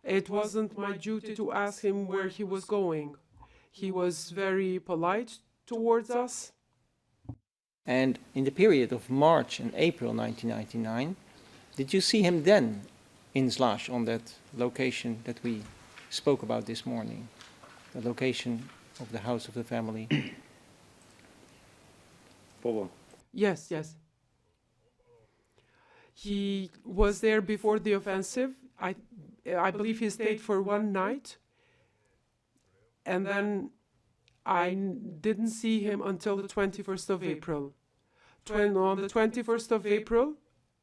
It wasn't my duty to ask him where he was going. He was very polite towards us.
And in the period of March and April 1999, did you see him then in Zlaž on that location that we spoke about this morning? The location of the house of the family?
Yes, yes. He was there before the offensive. I believe he stayed for 1 night. And then I didn't see him until the 21st of April. On the 21st of April,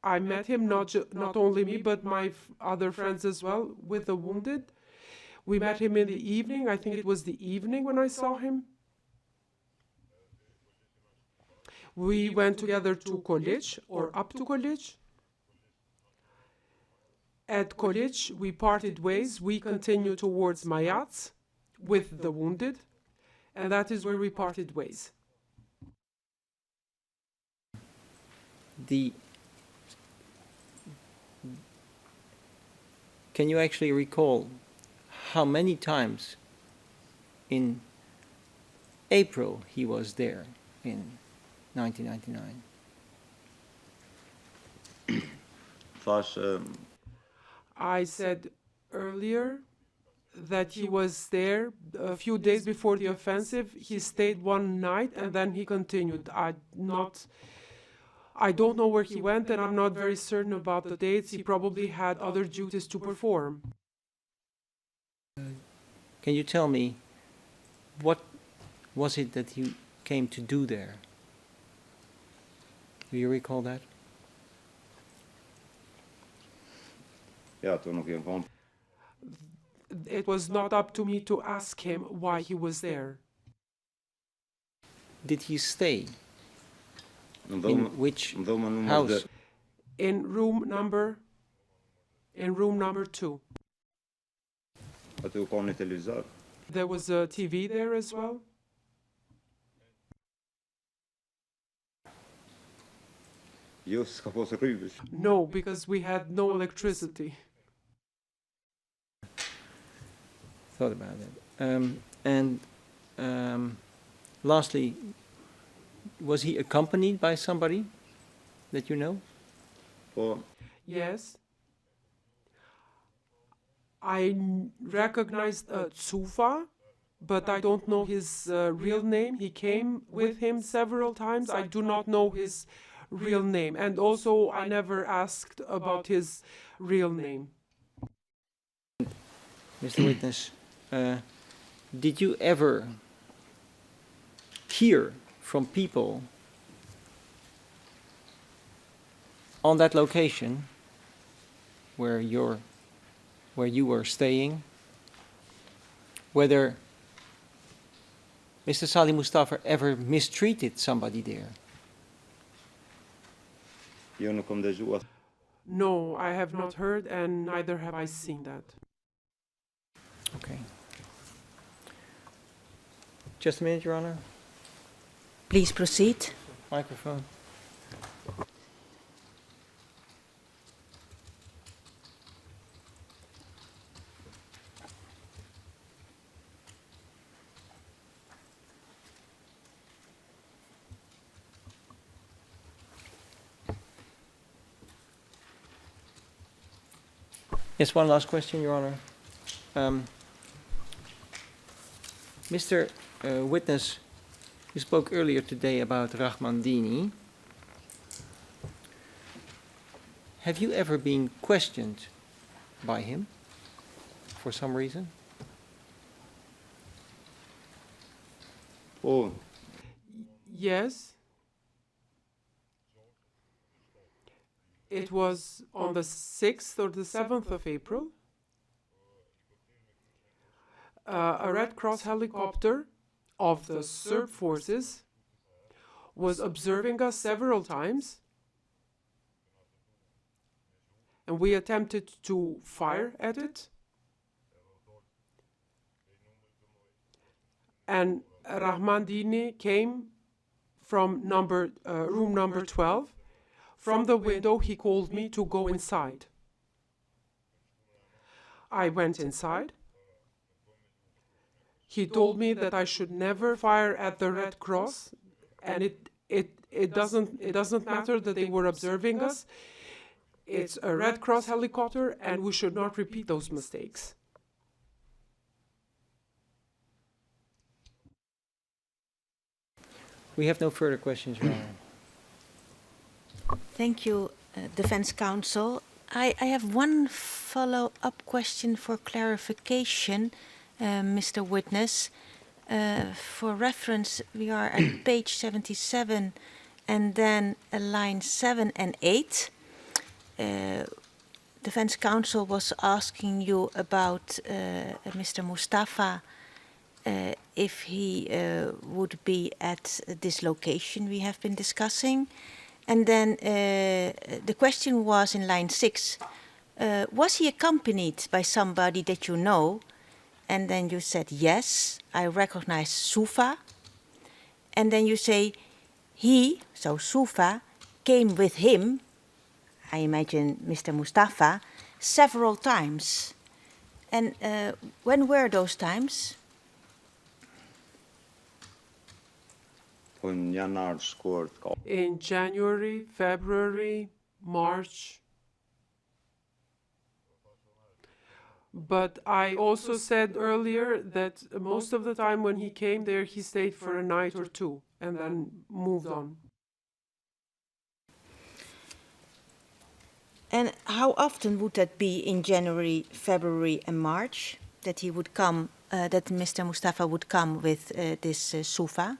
I met him, not only me, but my other friends as well, with the wounded. We met him in the evening. I think it was the evening when I saw him. We went together to Kolic, or up to Kolic. At Kolic, we parted ways. We continued towards Mayats with the wounded, and that is where we parted ways.
Can you actually recall how many times in April he was there in 1999?
I said earlier that he was there a few days before the offensive. He stayed 1 night and then he continued. I don't know where he went and I'm not very certain about the dates. He probably had other duties to perform.
Can you tell me what was it that he came to do there? Do you recall that?
It was not up to me to ask him why he was there.
Did he stay In which house?
In room number 2. There was a TV there as well. No, because we had no electricity.
Thought about it. Lastly, was he accompanied by somebody that you know?
Yes. I recognized Tsufa, but I don't know his real name. He came with him several times. I do not know his real name. And also, I never asked about his real name.
Mr. Witness, did you ever hear from people on that location where you were staying, whether Mr. Salih Mustafa ever mistreated somebody there?
No, I have not heard, and neither have I seen that.
Okay. Just a minute, Your Honor.
Please proceed.
Microphone. Yes, one last question, Your Honor. Mr. Witness, you spoke earlier today about Rahmandini. Have you ever been questioned by him for some reason?
Yes. It was on the 6th or the 7th of April. A Red Cross helicopter of the Serb forces was observing us several times, and we attempted to fire at it. And Rahmandini came from room number 12. From the window, he called me to go inside. I went inside. He told me that I should never fire at the Red Cross, and it doesn't matter that they were observing us. It's a Red Cross helicopter, and we should not repeat those mistakes.
We have no further questions, Your Honor.
Thank you, Defense Counsel. I have one follow-up question for clarification, Mr. Witness. For reference, we are at page 77 and then line 7 and 8. Defense Counsel was asking you about Mr. Mustafa, if he would be at this location we have been discussing. And then the question was in line 6, was he accompanied by somebody that you know? And then you said, yes, I recognize Sufa. And then you say, he, so Sufa, came with him, I imagine Mr. Mustafa, several times. And when were those times?
In January, February, March. But I also said earlier that most of the time when he came there, he stayed for a night or two and then moved on.
And how often would that be in January, February and March that he would come, that Mr. Mustafa would come with this Sufa?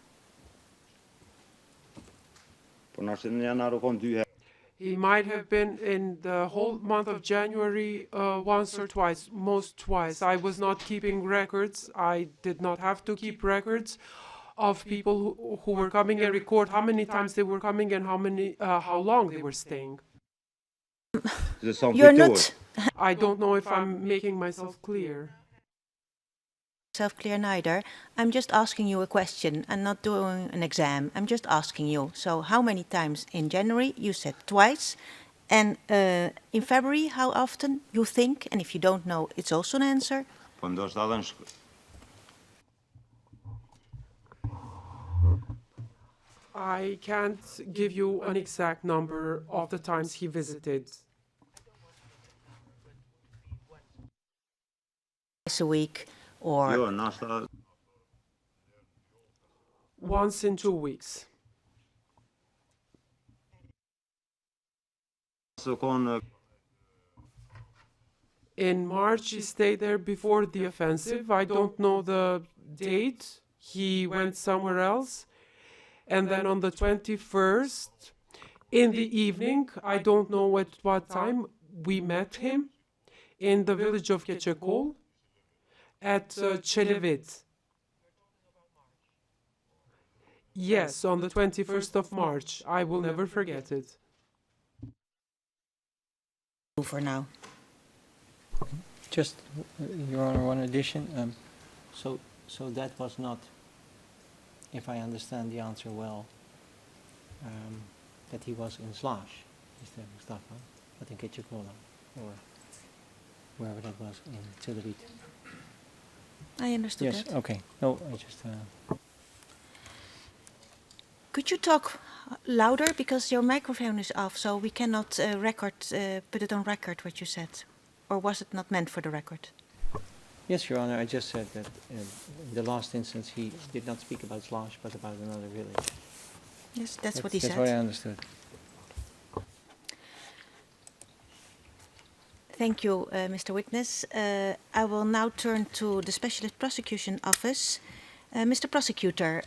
He might have been in the whole month of January once or twice, most twice. I was not keeping records. I did not have to keep records of people who were coming and record how many times they were coming and how long they were staying.
You're not
I don't know if I'm making myself clear.
self-clear neither. I'm just asking you a question and not doing an exam. I'm just asking you. So how many times in January? You said twice. And in February, how often you think? And if you don't know, it's also an answer.
I can't give you an exact number of the times he visited.
Twice a week or
Once in 2 weeks. In March, he stayed there before the offensive. I don't know the date. He went somewhere else. And then on the 21st, in the evening, I don't know at what time, we met him in the village of Keçekol at Çelevit. Yes, on the 21st of March. I will never forget it.
for now.
Just, Your Honor, one addition. So that was not, if I understand the answer well, that he was in Slash, Mr. Mustafa, but in Keçikola, or wherever that was, in Çelevit.
I understood
Yes,
that.
okay. No, I just...
Could you talk louder because your microphone is off, so we cannot put it on record what you said, or was it not meant for the record?
Yes, Your Honor, I just said that in the last instance he did not speak about Slash, but about another village.
Yes, that's what he said.
That's what I understood.
Thank you, Mr. Witness. I will now turn to the Specialist Prosecution Office. Mr. Prosecutor,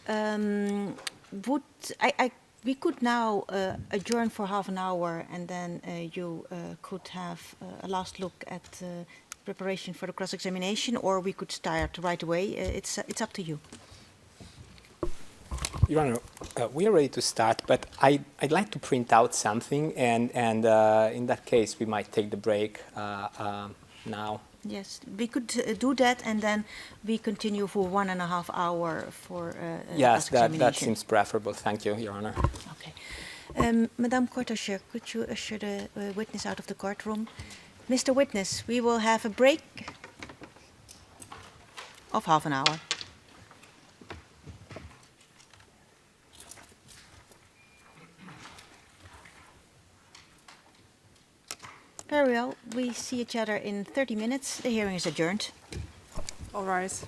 we could now adjourn for half an hour, and then you could have a last look at preparation for the cross-examination, or we could start right away. It's up to you.
Your Honor, we are ready to start, but I'd like to print out something, and in that case, we might take the break now.
Yes, we could do that, and then we continue for 1.5 hours for
yes,
cross-examination.
that seems preferable. Thank you, Your Honor.
Okay. Madame Court-Usher, could you usher the witness out of the courtroom? Mr. Witness, we will have a break of half an hour. Very well. We see each other in 30 minutes. The hearing is adjourned.
All rise.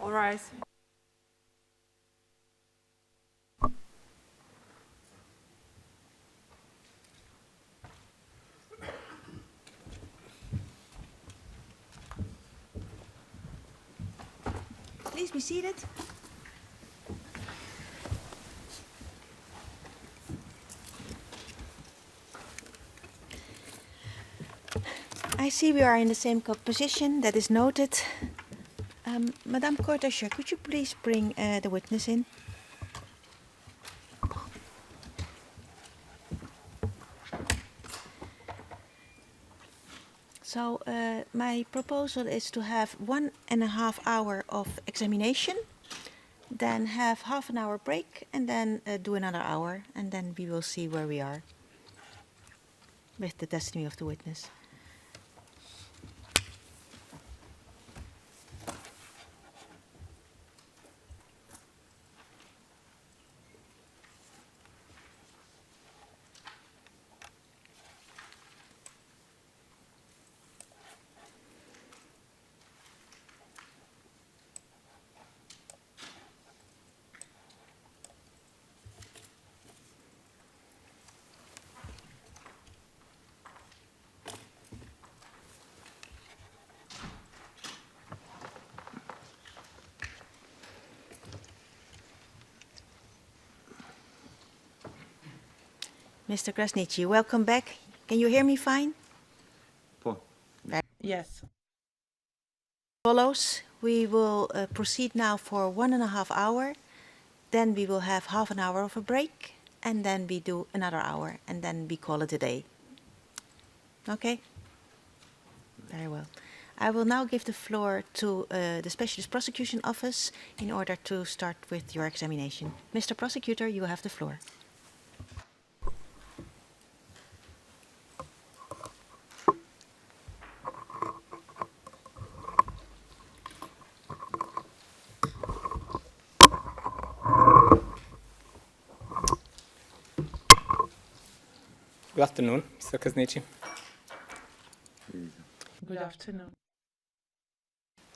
All rise.
Please be seated. I see we are in the same position. That is noted. Madame Court-Usher, could you please bring the witness in? So my proposal is to have 1.5 hours of examination, then have half an hour break, and then do another hour, and then we will see where we are with the testimony of the witness. Mr. Krasniqi, welcome back. Can you hear me fine?
Yes.
Follows. We will proceed now for 1.5 hours. Then we will have half an hour of a break, and then we do another hour, and then we call it a day. Okay? Very well. I will now give the floor to the Specialist Prosecution Office in order to start with your examination. Mr. Prosecutor, you have the floor.
Good afternoon, Mr. Krasniqi.
Good afternoon.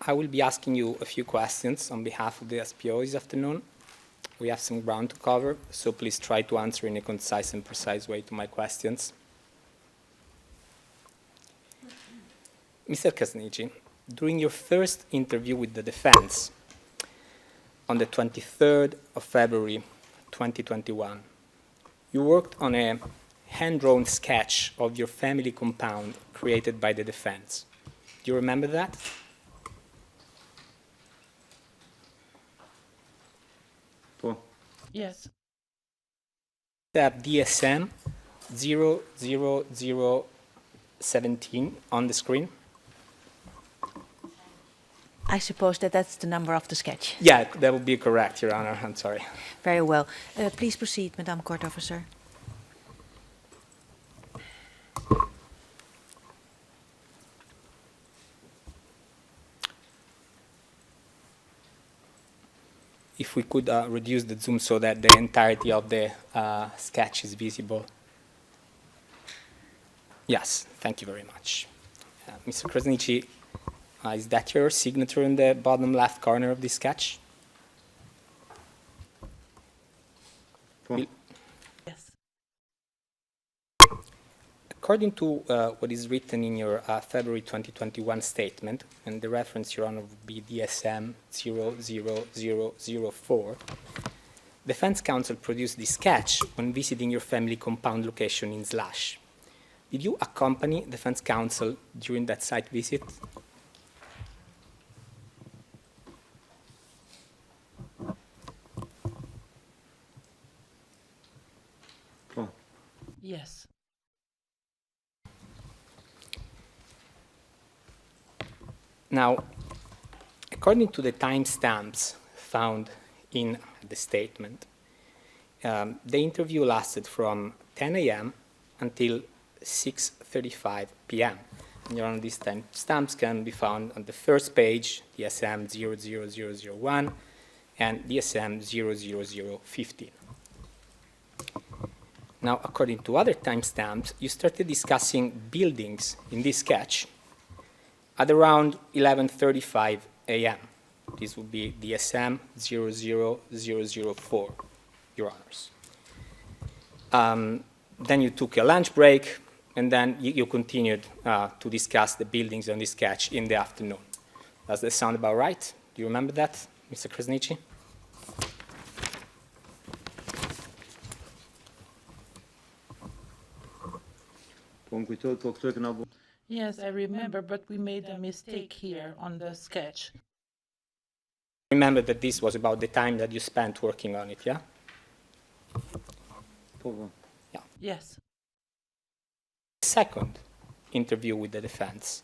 I will be asking you a few questions on behalf of the SPO this afternoon. We have some ground to cover, so please try to answer in a concise and precise way to my questions. Mr. Krasniqi, during your first interview with the defense on the 23rd of February 2021, you worked on a hand-drawn sketch of your family compound created by the defense. Do you remember that?
Yes.
Tab DSM 00017 on the screen.
I suppose that that's the number of the sketch.
Yeah, that would be correct, Your Honor. I'm sorry.
Very well. Please proceed, Madame Court Officer.
If we could reduce the zoom so that the entirety of the sketch is visible. Yes, thank you very much. Mr. Krasniqi, is that your signature in the bottom left corner of the sketch?
Yes.
According to what is written in your February 2021 statement, and the reference, Your Honor, would be DSM 00004, Defense Counsel produced this sketch when visiting your family compound location in Slash. Did you accompany Defense Counsel during that site visit?
Yes.
Now, according to the timestamps found in the statement, the interview lasted from 10 a.m. until 6:35 p.m. And Your Honor, these timestamps can be found on the first page, DSM 00001 and DSM 00015. Now, according to other timestamps, you started discussing buildings in this sketch at around 11:35 a.m. This would be DSM 00004, Your Honors. Then you took a lunch break, and then you continued to discuss the buildings on this sketch in the afternoon. Does that sound about right? Do you remember that, Mr. Krasniqi?
Yes, I remember, but we made a mistake here on the sketch.
Remember that this was about the time that you spent working on it, yeah? Yeah.
Yes.
Second interview with the defense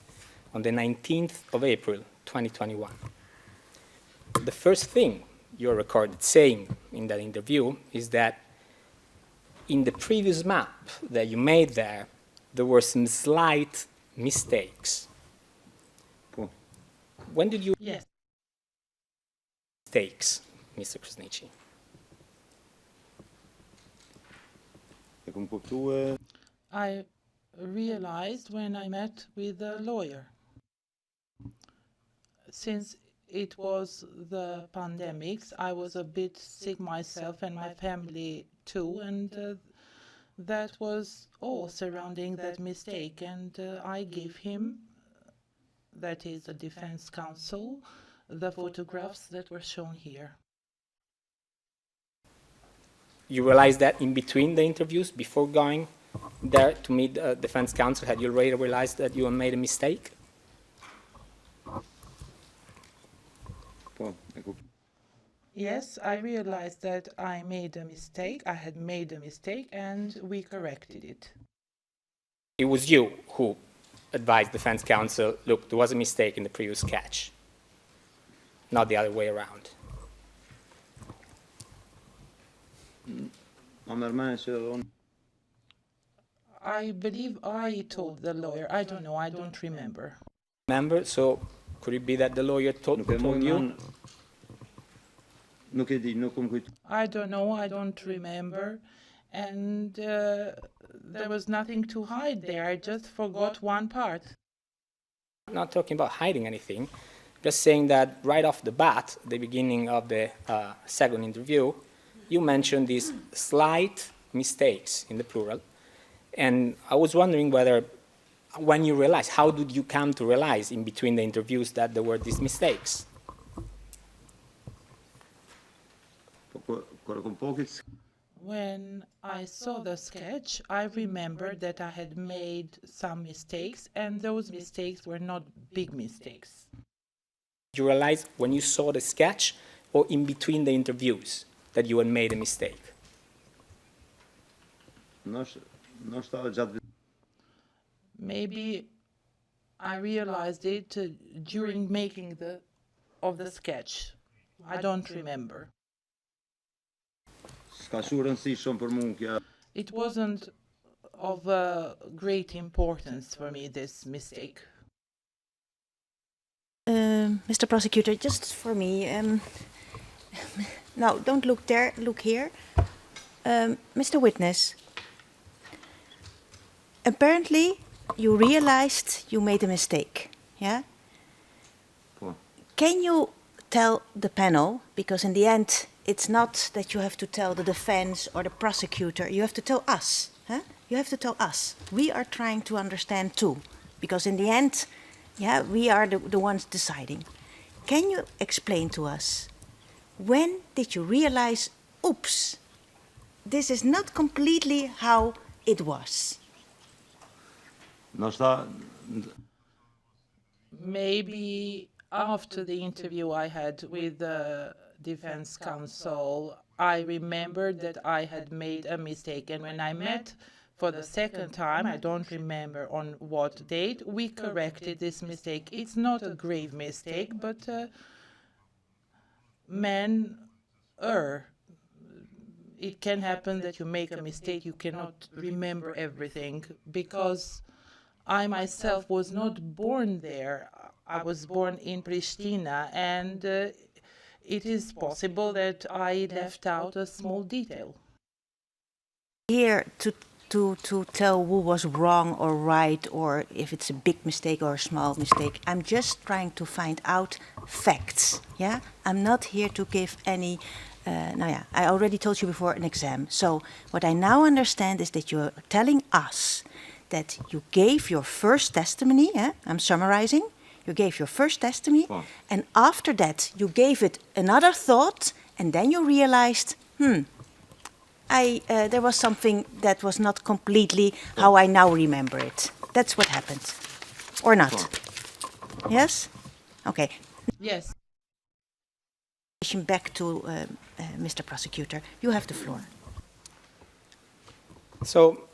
on the 19th of April, 2021. The first thing you're recorded saying in that interview is that in the previous map that you made there were some slight mistakes. When did you...
Yes.
Mistakes, Mr. Krasniqi?
I realized when I met with the lawyer. Since it was the pandemics, I was a bit sick myself and my family too, and that was all surrounding that mistake. And I gave him, that is the defense counsel, the photographs that were shown here.
You realized that in between the interviews, before going there to meet the defense counsel, had you already realized that you had made a mistake?
Yes, I realized that I made a mistake. I had made a mistake, and we corrected it.
It was you who advised defense counsel, look, there was a mistake in the previous sketch, not the other way around.
I believe I told the lawyer. I don't know. I don't remember.
Remember? So could it be that the lawyer told you?
I don't know. I don't remember. And there was nothing to hide there. I just forgot one part.
I'm not talking about hiding anything, just saying that right off the bat, at the beginning of the second interview, you mentioned these slight mistakes in the plural. And I was wondering whether, when you realized, how did you come to realize in between the interviews that there were these mistakes?
When I saw the sketch, I remembered that I had made some mistakes, and those mistakes were not big mistakes.
Did you realize when you saw the sketch or in between the interviews that you had made a mistake?
Maybe I realized it during making of the sketch. I don't remember. It wasn't of great importance for me, this mistake.
Mr. Prosecutor, just for me, no, don't look there, look here. Mr. Witness, apparently you realized you made a mistake, yeah? Can you tell the panel, because in the end, it's not that you have to tell the defense or the prosecutor, you have to tell us, huh? You have to tell us. We are trying to understand too, because in the end, yeah, we are the ones deciding. Can you explain to us, when did you realize, oops, this is not completely how it was?
Maybe after the interview I had with the defense counsel, I remembered that I had made a mistake. And when I met for the second time, I don't remember on what date, we corrected this mistake. It's not a grave mistake, but men err. It can happen that you make a mistake, you cannot remember everything, because I myself was not born there. I was born in Pristina, and it is possible that I left out a small detail.
Here to tell who was wrong or right, or if it's a big mistake or a small mistake. I'm just trying to find out facts. Yeah, I'm not here to give any. I already told you before, an exam. So what I now understand is that you're telling us that you gave your first testimony. I'm summarizing. You gave your first testimony, and after that you gave it another thought, and then you realized, there was something that was not completely how I now remember it. That's what happened, or not? Yes? Okay.
Yes.
Back to Mr. Prosecutor. You have the floor.
So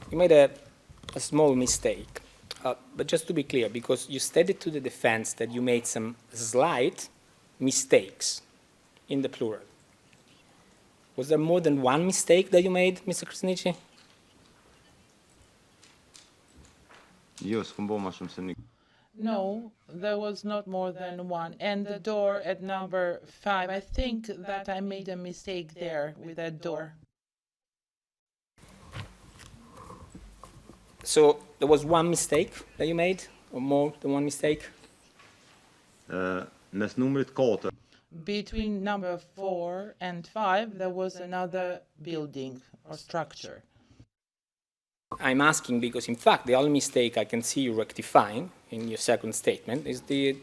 you made a small mistake. But just to be clear, because you stated to the defense that you made some slight mistakes in the plural. Was there more than one mistake that you made, Mr. Krasniqi?
No, there was not more than one. And the door at number 5, I think that I made a mistake there with that door.
So there was one mistake that you made, or more than one mistake?
Between number 4 and 5, there was another building or structure.
I'm asking because, in fact, the only mistake I can see you rectifying in your second statement is you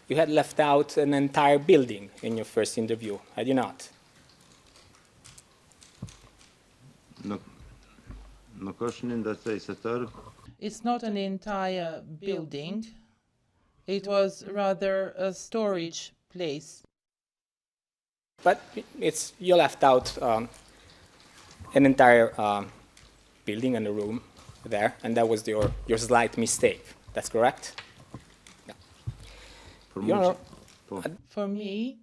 had left out an entire building in your first interview, had you not?
It's not an entire building. It was rather a storage place.
But you left out an entire building and a room there, and that was your slight mistake. That's correct? Yeah.
For me,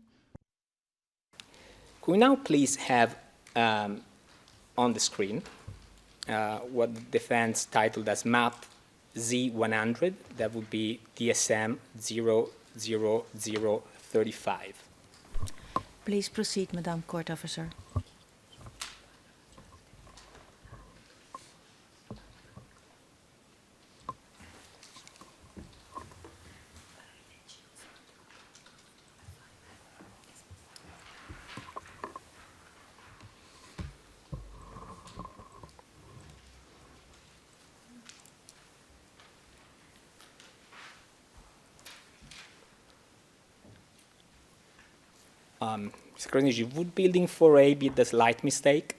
could we now please have on the screen what the defense titled as map Z100, that would be DSM 00035.
Please proceed, Madam Court Officer.
Mr. Krasniqi, would building 4A be the slight mistake?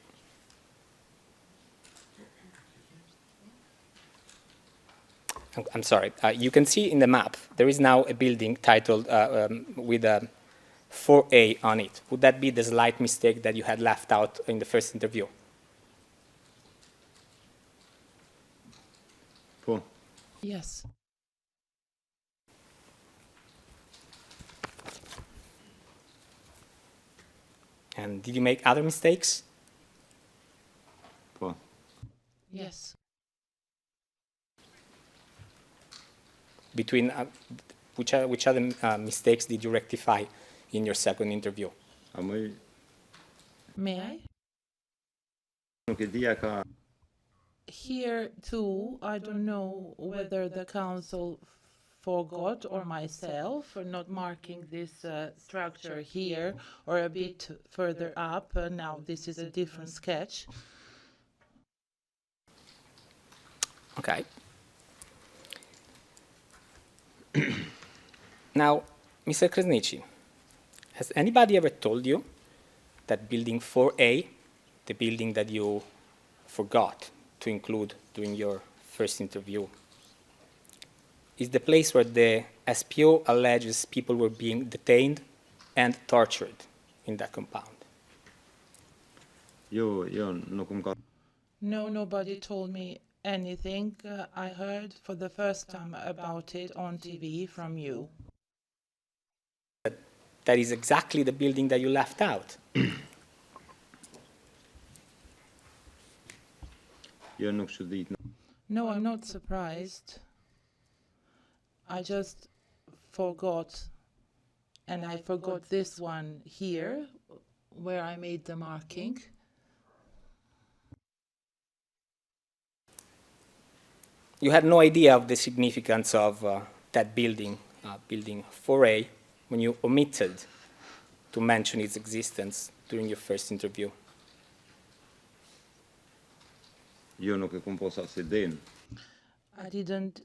I'm sorry. You can see in the map there is now a building titled with 4A on it. Would that be the slight mistake that you had left out in the first interview?
yes.
And did you make other mistakes?
Yes.
Between which other mistakes did you rectify in your second interview?
May I? Here too, I don't know whether the council forgot or myself for not marking this structure here or a bit further up. Now this is a different sketch.
Okay. Now, Mr. Krasniqi, has anybody ever told you that building 4A, the building that you forgot to include during your first interview, is the place where the SPO alleges people were being detained and tortured in that compound?
No, nobody told me anything. I heard for the first time about it on TV from you.
That is exactly the building that you left out.
No, I'm not surprised. I just forgot, and I forgot this one here, where I made the marking.
you had no idea of the significance of that building, building 4A, when you omitted to mention its existence during your first interview.
Io non che composasse den.
I didn't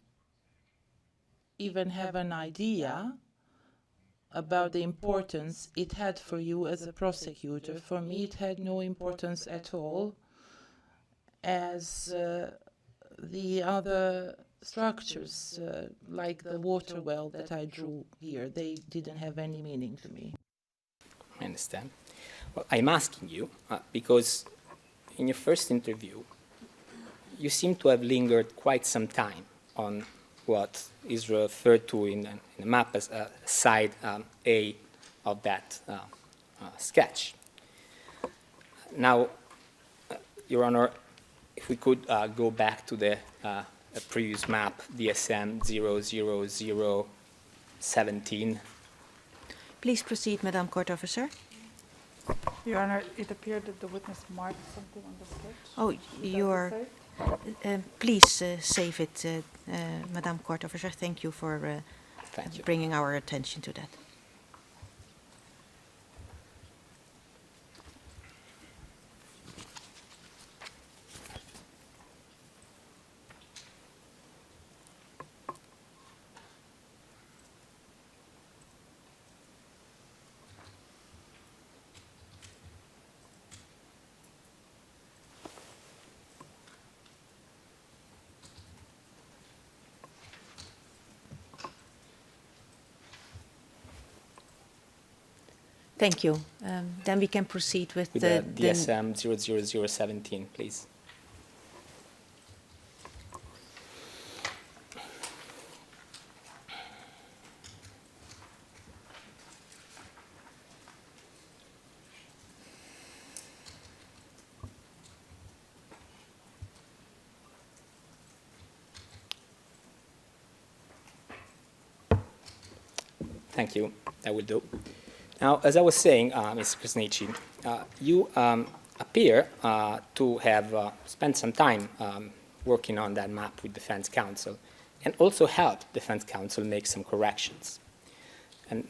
even have an idea about the importance it had for you as a prosecutor. For me, it had no importance at all, as the other structures, like the water well that I drew here, they didn't have any meaning to me.
I understand. Well, I'm asking you because in your first interview, you seem to have lingered quite some time on what is referred to in the map as side A of that sketch. Now, Your Honor, if we could go back to the previous map, DSM 00017.
Please proceed, Madam Court Officer.
Your Honor, it appeared that the witness marked something on the sketch.
Oh, you're... please save it, Madam Court Officer. Thank you for bringing our attention to that. Thank you. Then we can proceed with
the DSM 00017, please. Thank you. That will do. Now, as I was saying, Mr. Krasniqi, you appear to have spent some time working on that map with Defense Counsel and also helped Defense Counsel make some corrections. And,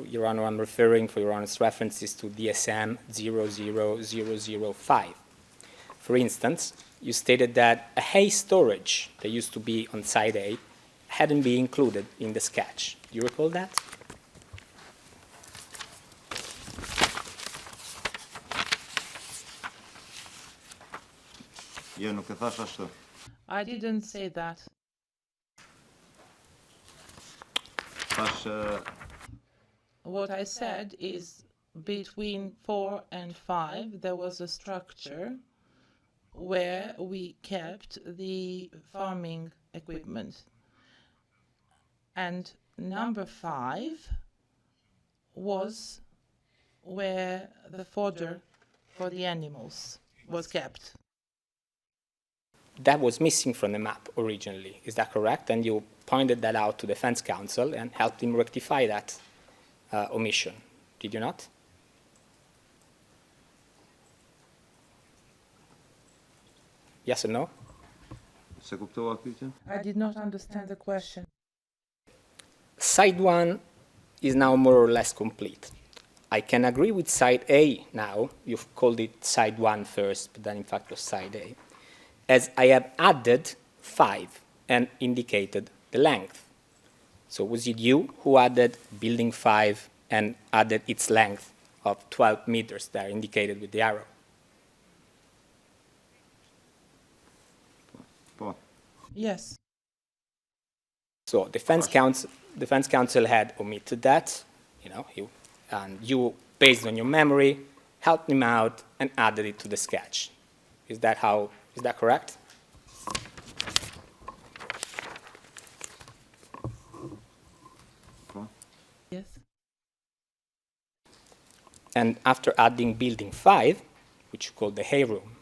Your Honor, I'm referring, for Your Honor's references, to DSM 00005. For instance, you stated that a hay storage that used to be on side A hadn't been included in the sketch. Do you recall that?
I didn't say that. What I said is between 4 and 5 there was a structure where we kept the farming equipment. And number 5 was where the fodder for the animals was kept.
That was missing from the map originally, is that correct? And you pointed that out to Defense Counsel and helped him rectify that omission, did you not? Yes or no?
I did not understand the question.
Side 1 is now more or less complete. I can agree with side A now. You've called it side 1 first, but then in fact it was side A, as I have added 5 and indicated the length. So was it you who added building 5 and added its length of 12 meters there indicated with the arrow?
Yes.
So Defense Counsel had omitted that, and you, based on your memory, helped him out and added it to the sketch. Is that correct?
Yes.
And after adding building 5, which you called the hay room,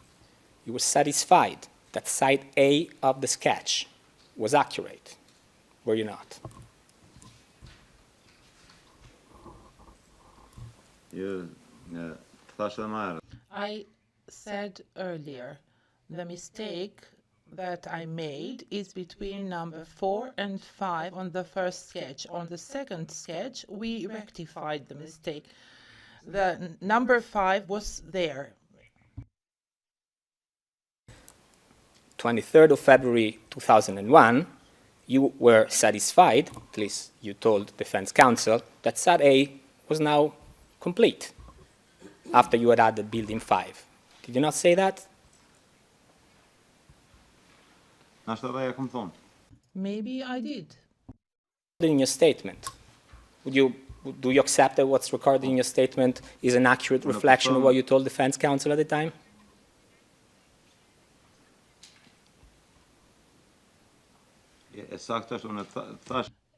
you were satisfied that side A of the sketch was accurate, were you not?
I said earlier, the mistake that I made is between number 4 and 5 on the first sketch. On the second sketch, we rectified the mistake. The number 5 was there.
23rd of February 2001, you were satisfied, at least you told defense counsel, that Sat A was now complete after you had added building 5. Did you not say that?
Maybe I did.
In your statement, do you accept that what's recorded in your statement is an accurate reflection of what you told defense counsel at the time?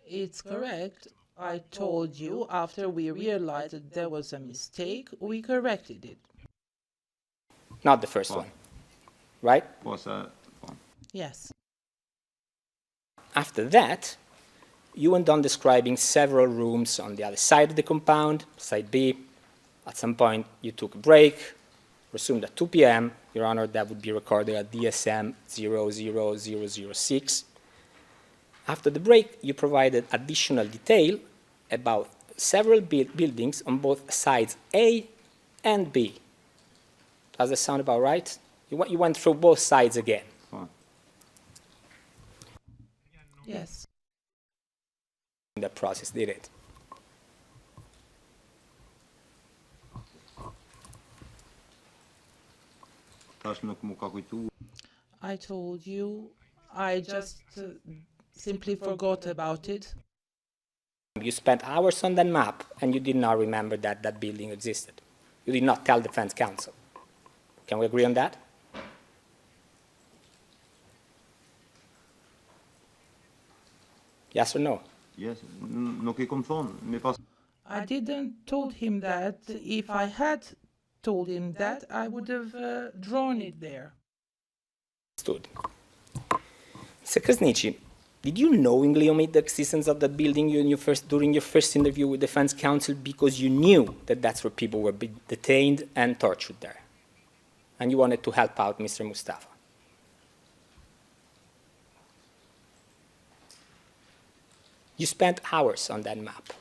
It's correct. I told you after we realized that there was a mistake, we corrected it.
Not the first one, right?
Yes.
After that, you went on describing several rooms on the other side of the compound, side B. At some point, you took a break, resumed at 2 p.m. Your Honor, that would be recorded at DSM 00006. After the break, you provided additional detail about several buildings on both sides A and B. Does that sound about right? You went through both sides again.
Yes.
In the process, did it?
I told you, I just simply forgot about it.
You spent hours on that map and you did not remember that that building existed. You did not tell defense counsel. Can we agree on that? Yes or no?
Yes.
I didn't told him that. If I had told him that, I would have drawn it there.
Understood. Mr. Krasniqi, did you knowingly omit the existence of that building during your first interview with defense counsel because you knew that that's where people were detained and tortured there? And you wanted to help out Mr. Mustafa? You spent hours on that map.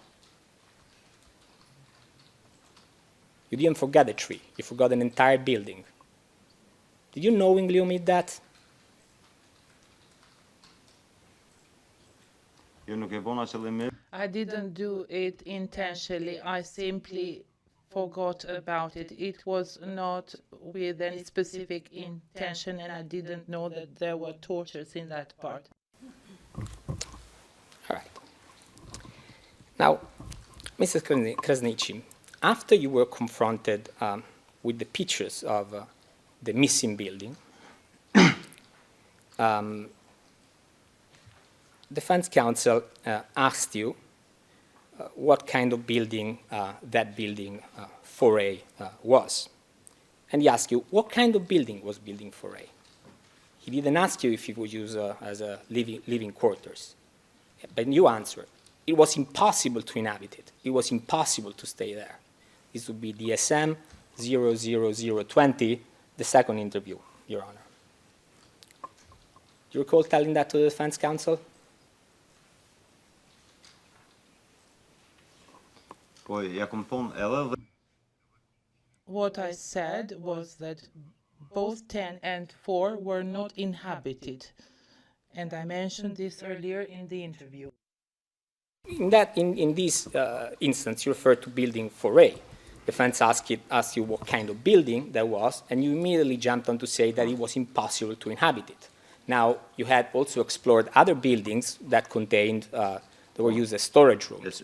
You didn't forget a tree. You forgot an entire building. Did you knowingly omit that?
I didn't do it intentionally. I simply forgot about it. It was not with any specific intention, and I didn't know that there were tortures in that part.
All right. Now, Mrs. Krasniqi, after you were confronted with the pictures of the missing building, defense counsel asked you what kind of building that building 4A was. And he asked you, what kind of building was building 4A? He didn't ask you if it was used as a living quarters. But you answered, it was impossible to inhabit it. It was impossible to stay there. This would be DSM 00020, the second interview, Your Honor. Do you recall telling that to the defense counsel?
What I said was that both 10 and 4 were not inhabited, and I mentioned this earlier in the interview.
In this instance, you referred to building 4A. Defense asked you what kind of building that was, and you immediately jumped on to say that it was impossible to inhabit it. Now, you had also explored other buildings that contained, that were used as storage rooms.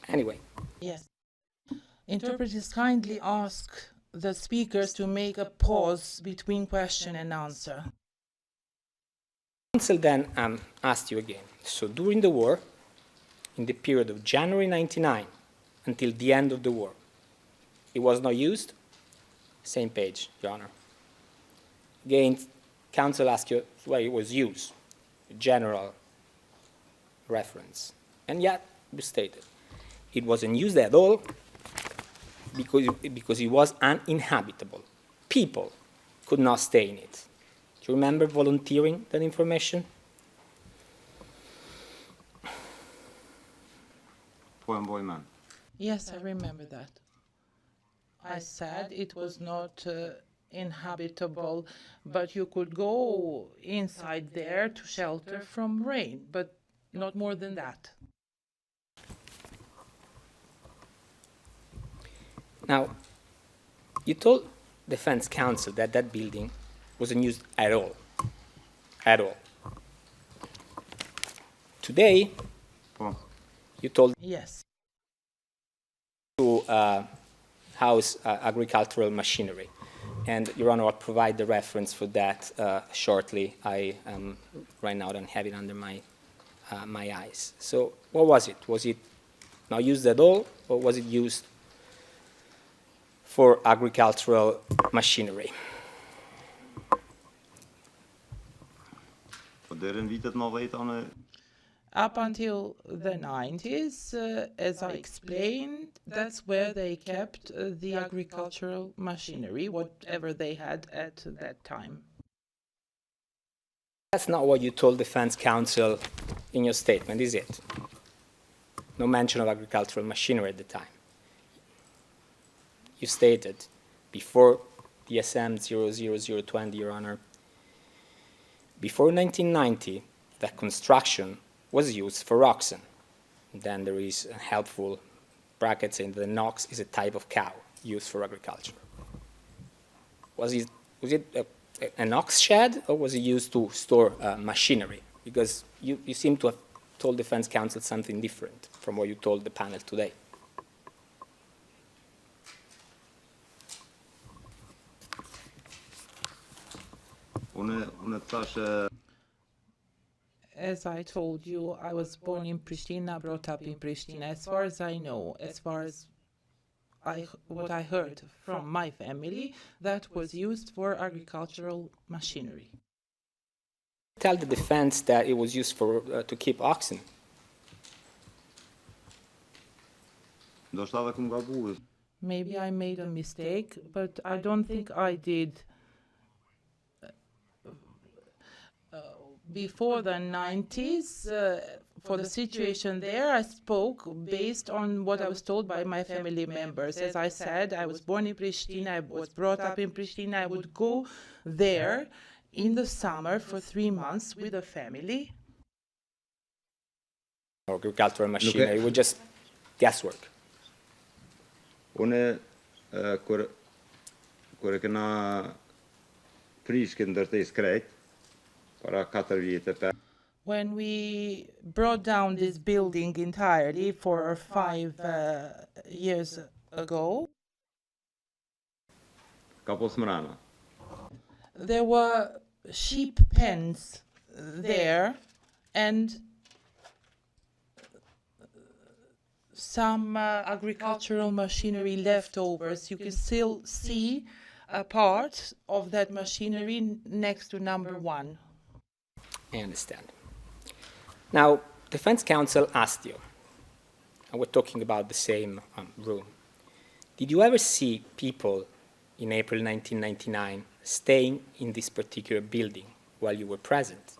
Anyway.
Yes. Interpreters kindly ask the speakers to make a pause between question and answer.
Counsel then asked you again. So during the war, in the period of January 1999 until the end of the war, it was not used? Same page, Your Honor. Again, counsel asked you why it was used, a general reference. And yet, you stated, it wasn't used at all because it was uninhabitable. People could not stay in it. Do you remember volunteering that information?
Yes, I remember that. I said it was not inhabitable, but you could go inside there to shelter from rain, but not more than that.
Now, you told defense counsel that that building wasn't used at all. At all. Today, you told
Yes.
to house agricultural machinery. And Your Honor, I'll provide the reference for that shortly. Right now, I don't have it under my eyes. So what was it? Was it not used at all, or was it used for agricultural machinery?
Up until the 90s, as I explained, that's where they kept the agricultural machinery, whatever they had at that time.
That's not what you told defense counsel in your statement, is it? No mention of agricultural machinery at the time. You stated before DSM 00020, Your Honor, before 1990, that construction was used for oxen. Then there is a helpful bracket saying that an ox is a type of cow used for agriculture. Was it an ox shed, or was it used to store machinery? Because you seem to have told defense counsel something different from what you told the panel today.
As I told you, I was born in Pristina, brought up in Pristina. As far as I know, as far as what I heard from my family, that was used for agricultural machinery.
Tell the defense that it was used for to keep oxen.
Maybe I made a mistake, but I don't think I did. Before the 90s, for the situation there, I spoke based on what I was told by my family members. As I said, I was born in Pristina, I was brought up in Pristina. I would go there in the summer for 3 months with a family.
Agricultural machinery, it was just guesswork.
When we brought down this building entirely 4 or 5 years ago, there were sheep pens there and some agricultural machinery leftovers. You can still see a part of that machinery next to number 1.
I understand. Now, defense counsel asked you, and we're talking about the same room, did you ever see people in April 1999 staying in this particular building while you were present?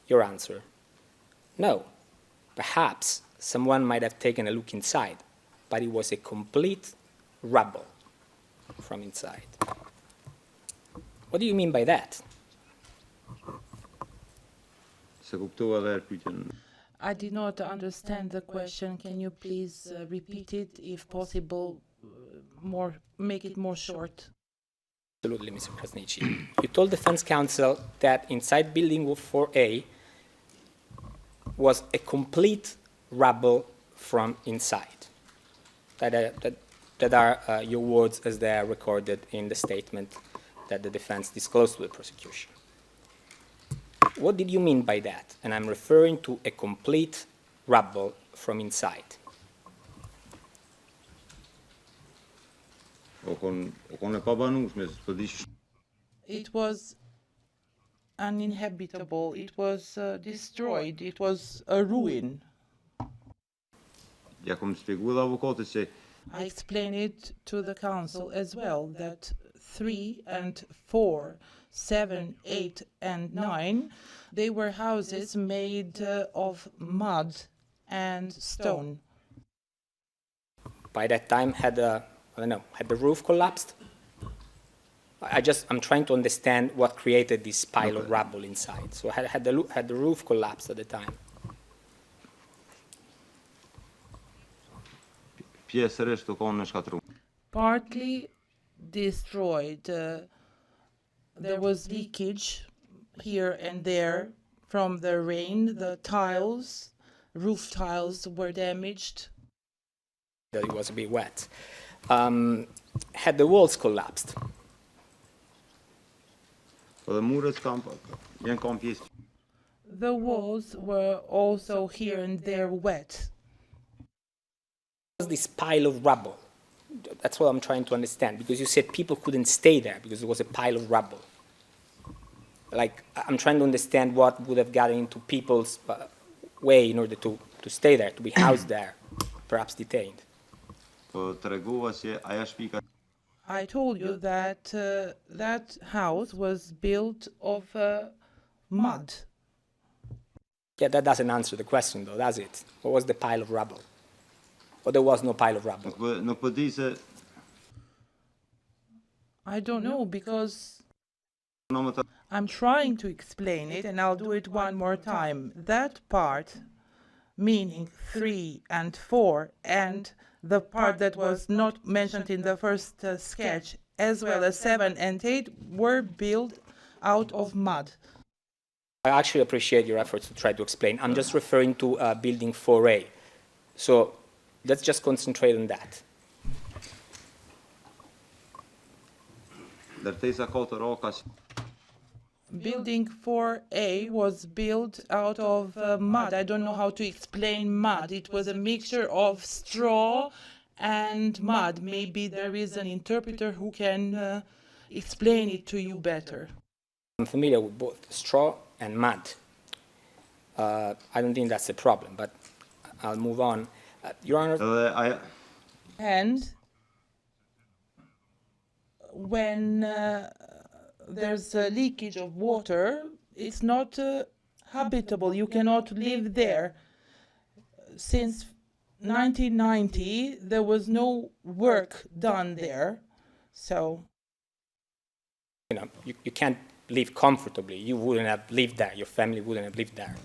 Your answer, no. Perhaps someone might have taken a look inside, but it was a complete rubble from inside. What do you mean by that?
I did not understand the question. Can you please repeat it, if possible, make it more short?
Absolutely, Mr. Krasniqi. You told defense counsel that inside building 4A was a complete rubble from inside. That are your words as they are recorded in the statement that the defense disclosed to the prosecution. What did you mean by that? And I'm referring to a complete rubble from inside.
It was uninhabitable. It was destroyed. It was a ruin. I explained it to the council as well, that 3 and 4, 7, 8 and 9, they were houses made of mud and stone.
By that time, had the roof collapsed? I'm trying to understand what created this pile of rubble inside. So had the roof collapsed at the time?
Partly destroyed. There was leakage here and there from the rain. The tiles, roof tiles were damaged.
That it was a bit wet. Had the walls collapsed?
The walls were also here and there wet.
Was this pile of rubble? That's what I'm trying to understand, because you said people couldn't stay there because there was a pile of rubble. Like, I'm trying to understand what would have gotten into people's way in order to stay there, to be housed there, perhaps detained.
I told you that that house was built of mud.
Yeah, that doesn't answer the question, though, does it? What was the pile of rubble? Or there was no pile of rubble?
I don't know, because I'm trying to explain it, and I'll do it one more time. That part, meaning 3 and 4, and the part that was not mentioned in the first sketch, as well as 7 and 8, were built out of mud.
I actually appreciate your efforts to try to explain. I'm just referring to building 4A. So let's just concentrate on that.
Building 4A was built out of mud. I don't know how to explain mud. It was a mixture of straw and mud. Maybe there is an interpreter who can explain it to you better.
I'm familiar with both straw and mud. I don't think that's a problem, but I'll move on. Your Honor.
And when there's a leakage of water, it's not habitable. You cannot live there. Since 1990, there was no work done there, so...
You can't live comfortably. You wouldn't have lived there. Your family wouldn't have lived there.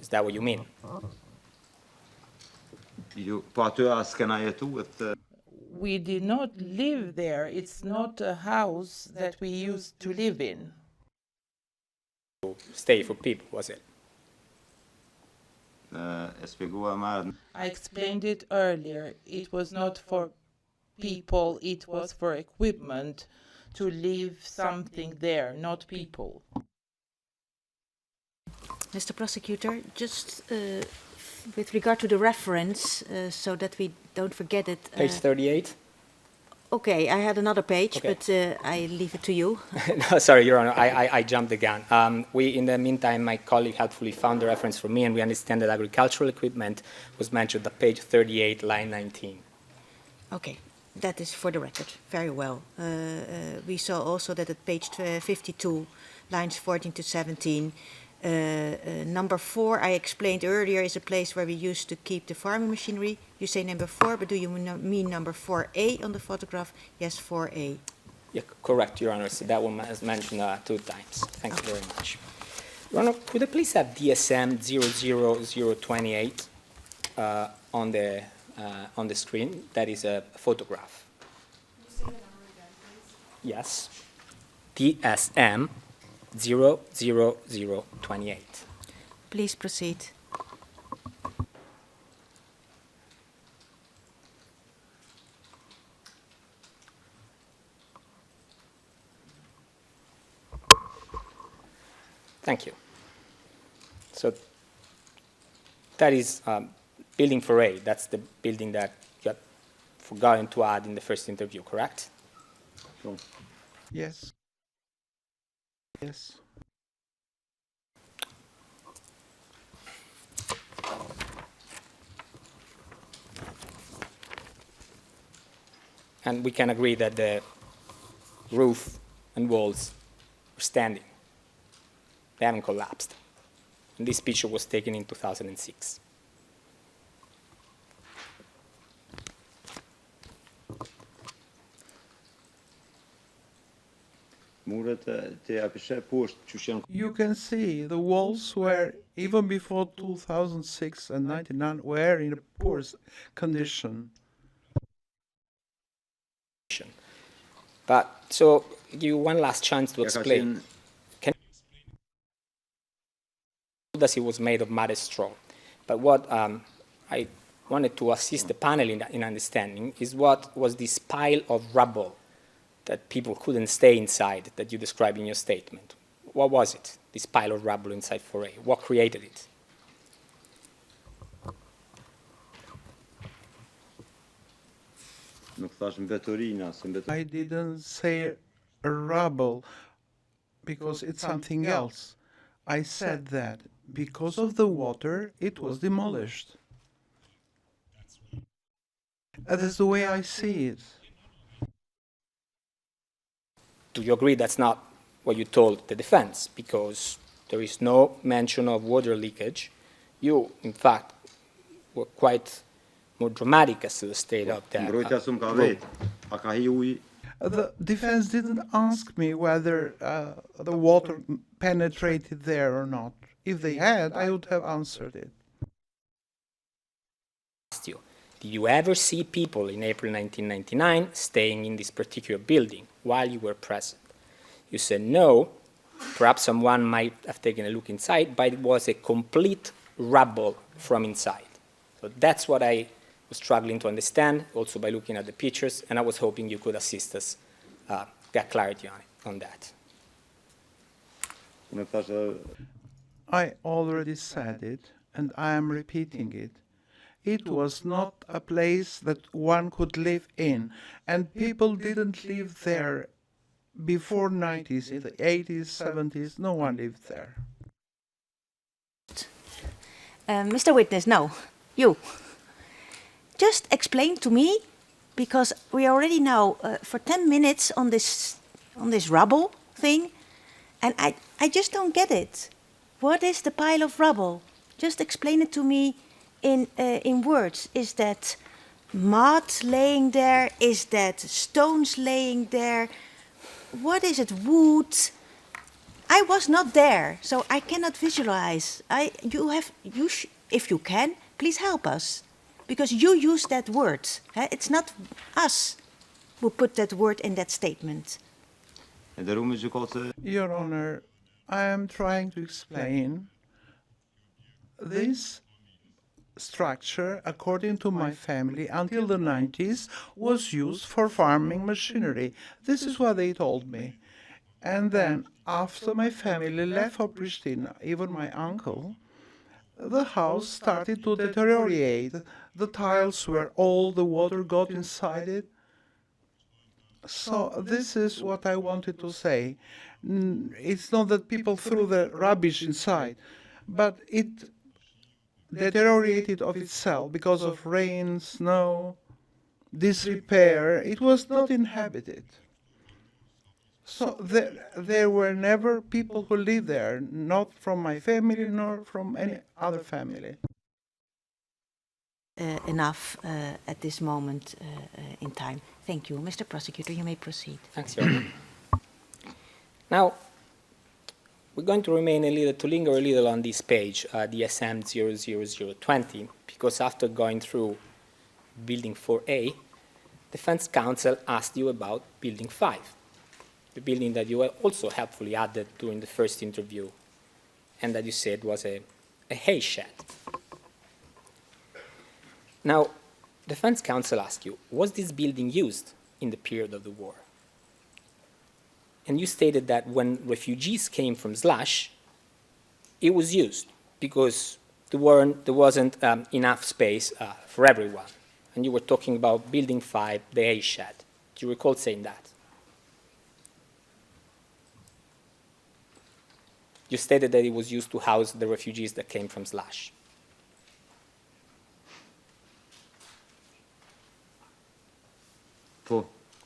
Is that what you mean?
We did not live there. It's not a house that we used to live in.
Stay for people, was it?
I explained it earlier. It was not for people, it was for equipment to leave something there, not people.
Mr. Prosecutor, just with regard to the reference, so that we don't forget it.
Page 38.
Okay, I had another page,
Okay.
but I leave it to you.
No, sorry, Your Honor, I jumped the gun. In the meantime, my colleague helpfully found the reference for me, and we understand that agricultural equipment was mentioned at page 38, line 19.
Okay, that is for the record. Very well. We saw also that at page 52, lines 14 to 17, number 4, I explained earlier, is a place where we used to keep the farming machinery. You say number 4, but do you mean number 4A on the photograph? Yes, 4A.
Yeah, correct, Your Honor. So that one is mentioned 2 times. Thank you very much. Your Honor, could I please have DSM 00028 on the screen? That is a photograph.
Can you say the number again, please?
Yes. DSM 00028.
Please proceed.
Thank you. So that is building 4A. That's the building that you had forgotten to add in the first interview, correct?
Yes. Yes.
And we can agree that the roof and walls are standing. They haven't collapsed. And this picture was taken in 2006.
You can see the walls were, even before 2006 and 99, were in a poor condition.
But so, give you one last chance to explain. Can that it was made of mud and straw. But what I wanted to assist the panel in understanding is what was this pile of rubble that people couldn't stay inside that you describe in your statement. What was it, this pile of rubble inside 4A? What created it?
I didn't say rubble because it's something else. I said that because of the water, it was demolished. That's the way I see it.
Do you agree that's not what you told the defense? Because there is no mention of water leakage. You, in fact, were quite more dramatic as to the state of that room.
The defense didn't ask me whether the water penetrated there or not. If they had, I would have answered it.
Did you ever see people in April 1999 staying in this particular building while you were present? You said no. Perhaps someone might have taken a look inside, but it was a complete rubble from inside. So that's what I was struggling to understand, also by looking at the pictures, and I was hoping you could assist us get clarity on that.
I already said it, and I am repeating it. It was not a place that one could live in, and people didn't live there before 90s, in the 80s, 70s, no one lived there.
Mr. Witness, no, you. Just explain to me, because we are already now for 10 minutes on this rubble thing, and I just don't get it. What is the pile of rubble? Just explain it to me in words. Is that mud laying there? Is that stones laying there? What is it? Wood? I was not there, so I cannot visualize. If you can, please help us, because you use that word. It's not us who put that word in that statement.
Your Honor, I am trying to explain this structure, according to my family, until the 90s, was used for farming machinery. This is what they told me. And then, after my family left for Pristina, even my uncle, the house started to deteriorate. The tiles were old, the water got inside it. So this is what I wanted to say. It's not that people threw the rubbish inside, but it deteriorated of itself because of rain, snow, disrepair. It was not inhabited. So there were never people who lived there, not from my family nor from any other family.
Enough at this moment in time. Thank you. Mr. Prosecutor, you may proceed.
Thanks, Your Honor. Now, we're going to linger a little on this page, DSM 00020, because after going through Building 4A, Defense Counsel asked you about Building 5, the building that you also helpfully added during the first interview, and that you said was a hay shed. Now, Defense Counsel asked you, was this building used in the period of the war? And you stated that when refugees came from Slash, it was used because there wasn't enough space for everyone. And you were talking about Building 5, the hay shed. Do you recall saying that? You stated that it was used to house the refugees that came from Slash.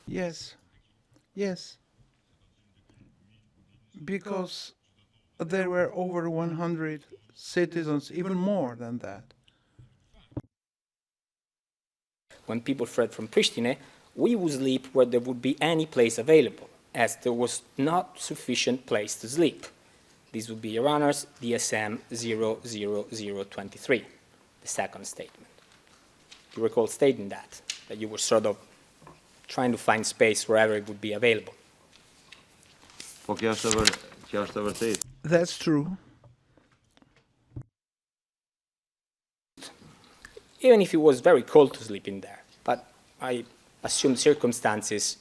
Yes, yes, because there were over 100 citizens, even more than that.
When people fled from Pristina, we would sleep where there would be any place available, as there was not sufficient place to sleep. This would be, Your Honors, DSM 00023, the second statement. You recall stating that you were sort of trying to find space wherever it would be available.
That's true.
Even if it was very cold to sleep in there, but I assume circumstances,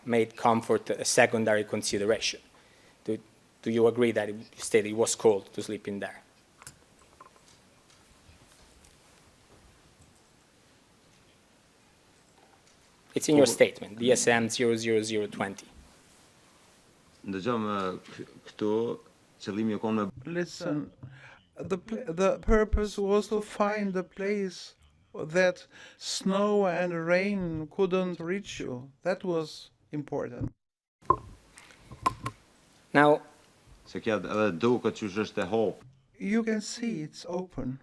made comfort a secondary consideration. Do you agree that you stated it was cold to sleep in there? It's in your statement, DSM 00020.
Listen, the purpose was to find a place that snow and rain couldn't reach you. That was important.
Now,
you can see it's open.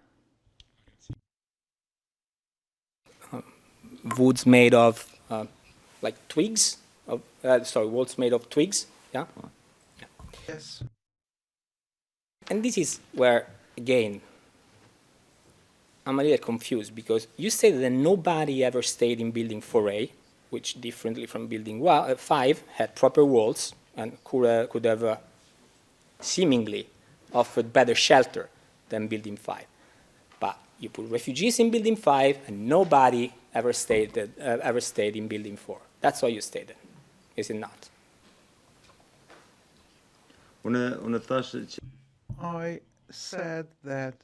Woods made of like twigs, walls made of twigs, yeah?
Yes.
And this is where, again, I'm a little confused, because you said that nobody ever stayed in building 4A, which, differently from building 5, had proper walls and could have seemingly offered better shelter than building 5. But you put refugees in building 5, and nobody ever stayed in building 4. That's what you stated, is it not?
I said that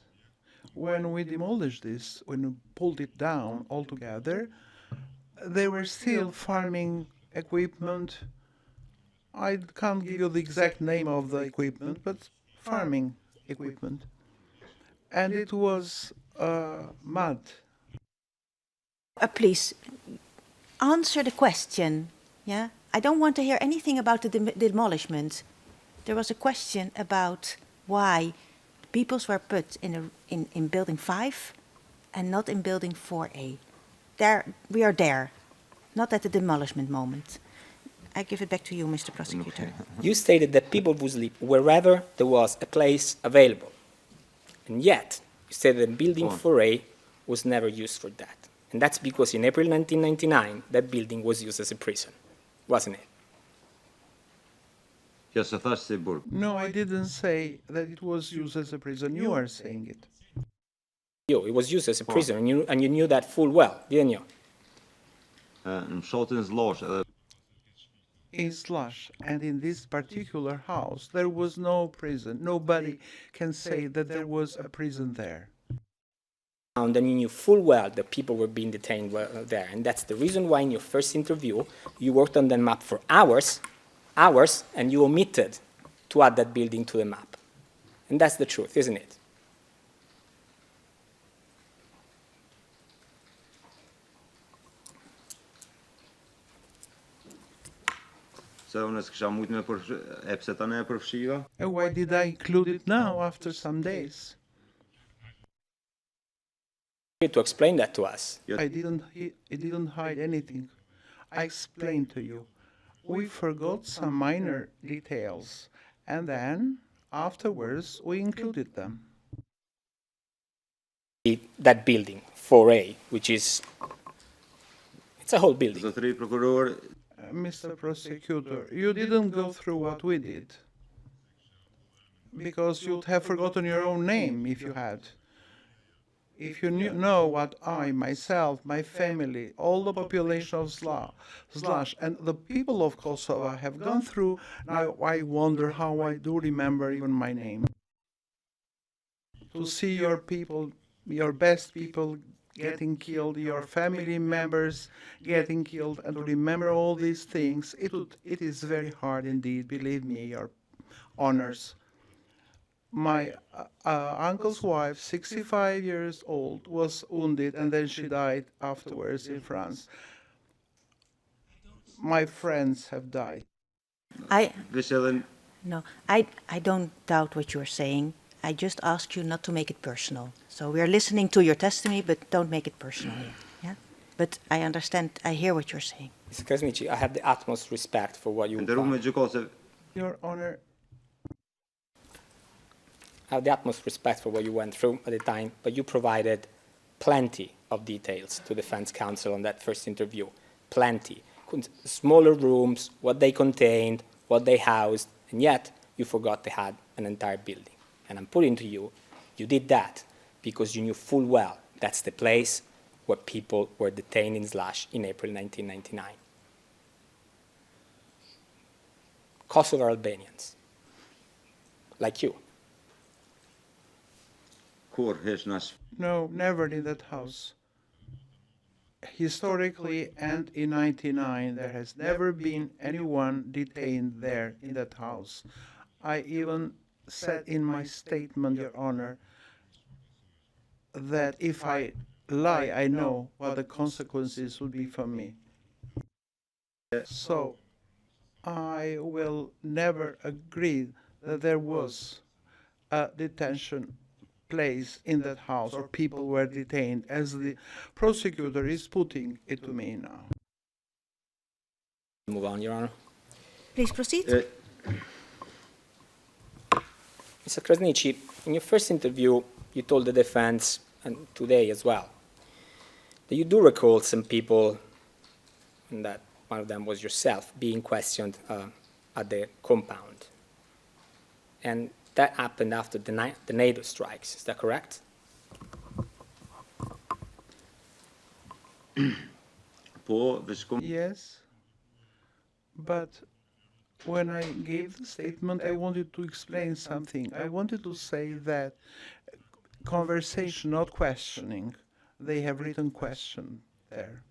when we demolished this, when we pulled it down altogether, there were still farming equipment. I can't give you the exact name of the equipment, but farming equipment. And it was mud.
Please, answer the question, yeah? I don't want to hear anything about the demolishment. There was a question about why peoples were put in building 5 and not in building 4A. We are there, not at the demolishment moment. I give it back to you, Mr. Prosecutor.
You stated that people would sleep wherever there was a place available. And yet, you said that building 4A was never used for that. And that's because in April 1999, that building was used as a prison, wasn't it?
No, I didn't say that it was used as a prison. You are saying it.
It was used as a prison, and you knew that full well, didn't you?
In Slush, and in this particular house, there was no prison. Nobody can say that there was a prison there.
And then you knew full well that people were being detained there. And that's the reason why in your first interview, you worked on the map for hours, and you omitted to add that building to the map. And that's the truth, isn't it?
And why did I include it now, after some days?
To explain that to us.
I didn't hide anything. I explained to you. We forgot some minor details, and then, afterwards, we included them.
That building, 4A, which is, it's a whole building.
Mr. Prosecutor, you didn't go through what we did, because you'd have forgotten your own name if you had. If you know what I, myself, my family, all the population of Slush, and the people of Kosovo have gone through, now I wonder how I do remember even my name. To see your people, your best people getting killed, your family members getting killed, and to remember all these things, it is very hard indeed, believe me, Your Honors. My uncle's wife, 65 years old, was wounded, and then she died afterwards in France. my friends have died.
We zullen
No, I don't doubt what you're saying. I just ask you not to make it personal. So we are listening to your testimony, but don't make it personal here. Yeah? But I understand, I hear what you're saying.
Mr. Krasniqi, I have the utmost respect for what you
en daarom is ook onze
Your Honor,
I have the utmost respect for what you went through at the time, but you provided plenty of details to defense counsel on that first interview. Plenty. Smaller rooms, what they contained, what they housed, and yet you forgot they had an entire building. And I'm putting to you, you did that because you knew full well that's the place where people were detained in Slash in April 1999. Kosovo Albanians, like you.
koor is nas
no, never in that house. Historically and in 99, there has never been anyone detained there in that house. I even said in my statement, Your Honor, that if I lie, I know what the consequences would be for me. So I will never agree that there was a detention place in that house or people were detained, as the prosecutor is putting it to me now.
Move on, Your Honor.
Please proceed.
Mr. Krasniqi, in your first interview, you told the defense, and today as well, that you do recall some people, and that one of them was yourself, being questioned at the compound. And that happened after the NATO strikes, is that correct?
Yes, but when I gave the statement, I wanted to explain something. I wanted to say that conversation, not questioning. They have written question there.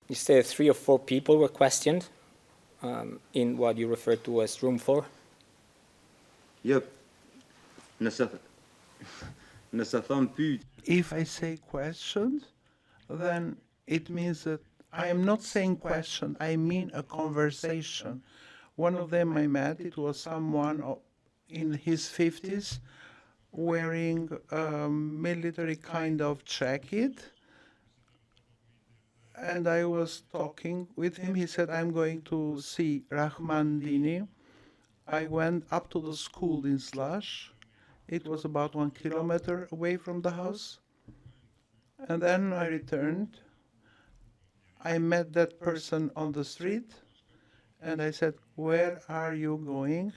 You said 3 or 4 people were questioned in what you refer to as room 4?
Yep.
If I say questioned, then it means that I am not saying question, I mean a conversation. One of them I met, it was someone in his 50s wearing a military kind of jacket. And I was talking with him. He said, I'm going to see Rahmandini. I went up to the school in Slash. It was about 1 kilometer away from the house. And then I returned. I met that person on the street. And I said, where are you going?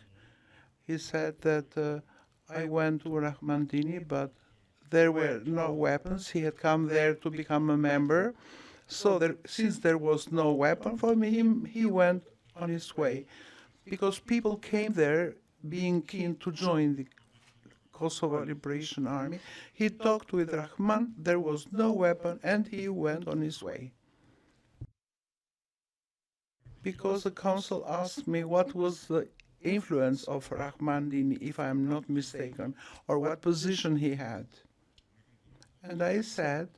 He said that I went to Rahmandini, but there were no weapons. He had come there to become a member. So since there was no weapon for him, he went on his way. Because people came there being keen to join the Kosovo Liberation Army. He talked with Rahman, there was no weapon, and he went on his way. Because the council asked me what was the influence of Rahmandini, if I am not mistaken, or what position he had. And I said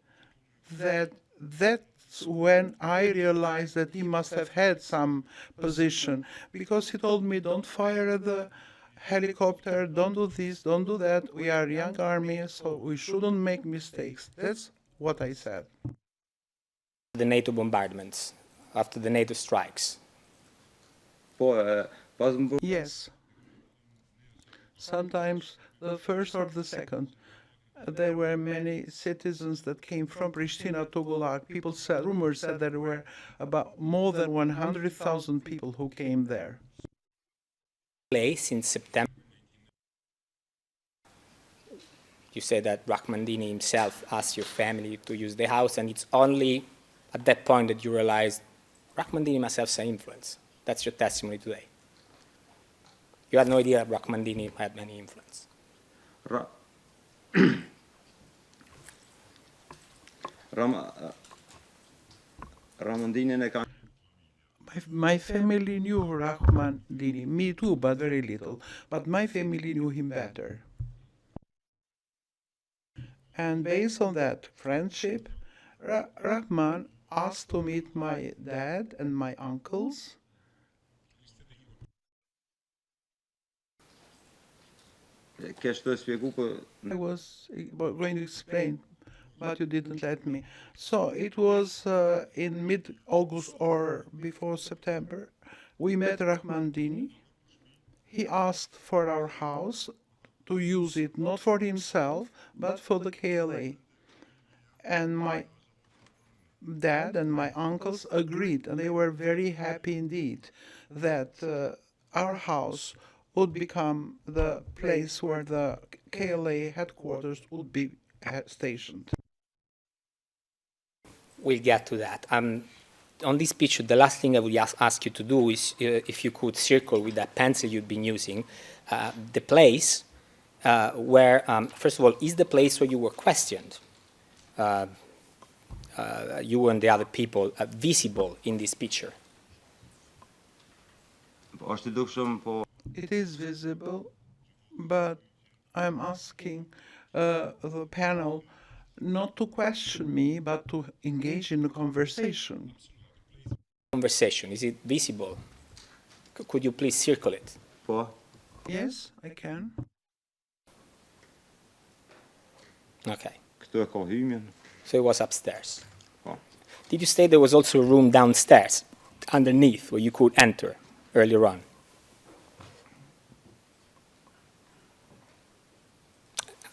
that that's when I realized that he must have had some position, because he told me, don't fire at the helicopter, don't do this, don't do that. We are a young army, so we shouldn't make mistakes. That's what I said.
The NATO bombardments, after the NATO strikes.
Yes. Sometimes the first or the second. There were many citizens that came from Pristina to Gulag. People said, rumors said there were about more than 100,000 people who came there.
Place in September. You said that Rahmandini himself asked your family to use the house, and it's only at that point that you realized Rahmandini must have some influence. That's your testimony today. You had no idea Rahmandini had any influence.
My family knew Rahmandini, me too, but very little. But my family knew him better. And based on that friendship, Rahman asked to meet my dad and my uncles. I was going to explain, but you didn't let me. So it was in mid-August or before September. We met Rahmandini. He asked for our house to use it not for himself, but for the KLA. And my dad and my uncles agreed, and they were very happy indeed that our house would become the place where the KLA headquarters would be stationed.
We'll get to that. On this picture, the last thing I would ask you to do is if you could circle with that pencil you've been using, the place where, first of all, is the place where you were questioned, you and the other people, visible in this picture?
It is visible, but I'm asking the panel not to question me, but to engage in a conversation.
Conversation, is it visible? Could you please circle it?
Yes, I can.
Okay. So it was upstairs. Did you say there was also a room downstairs, underneath, where you could enter earlier on?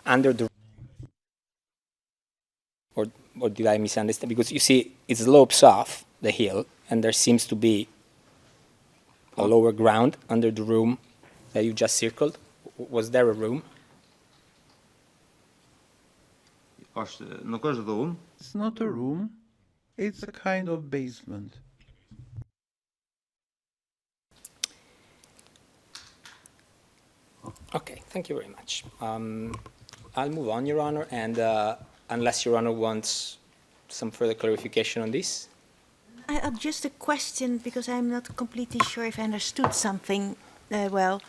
Under the... Or did I misunderstand? Because you see, it slopes off the hill, and there seems to be a lower ground under the room that you just circled. Was there a room?
It's not a room, it's a kind of basement.
Okay, thank you very much. I'll move on, Your Honor, and unless Your Honor wants some further clarification on this.
I have just a question, because I'm not completely sure if I understood something well.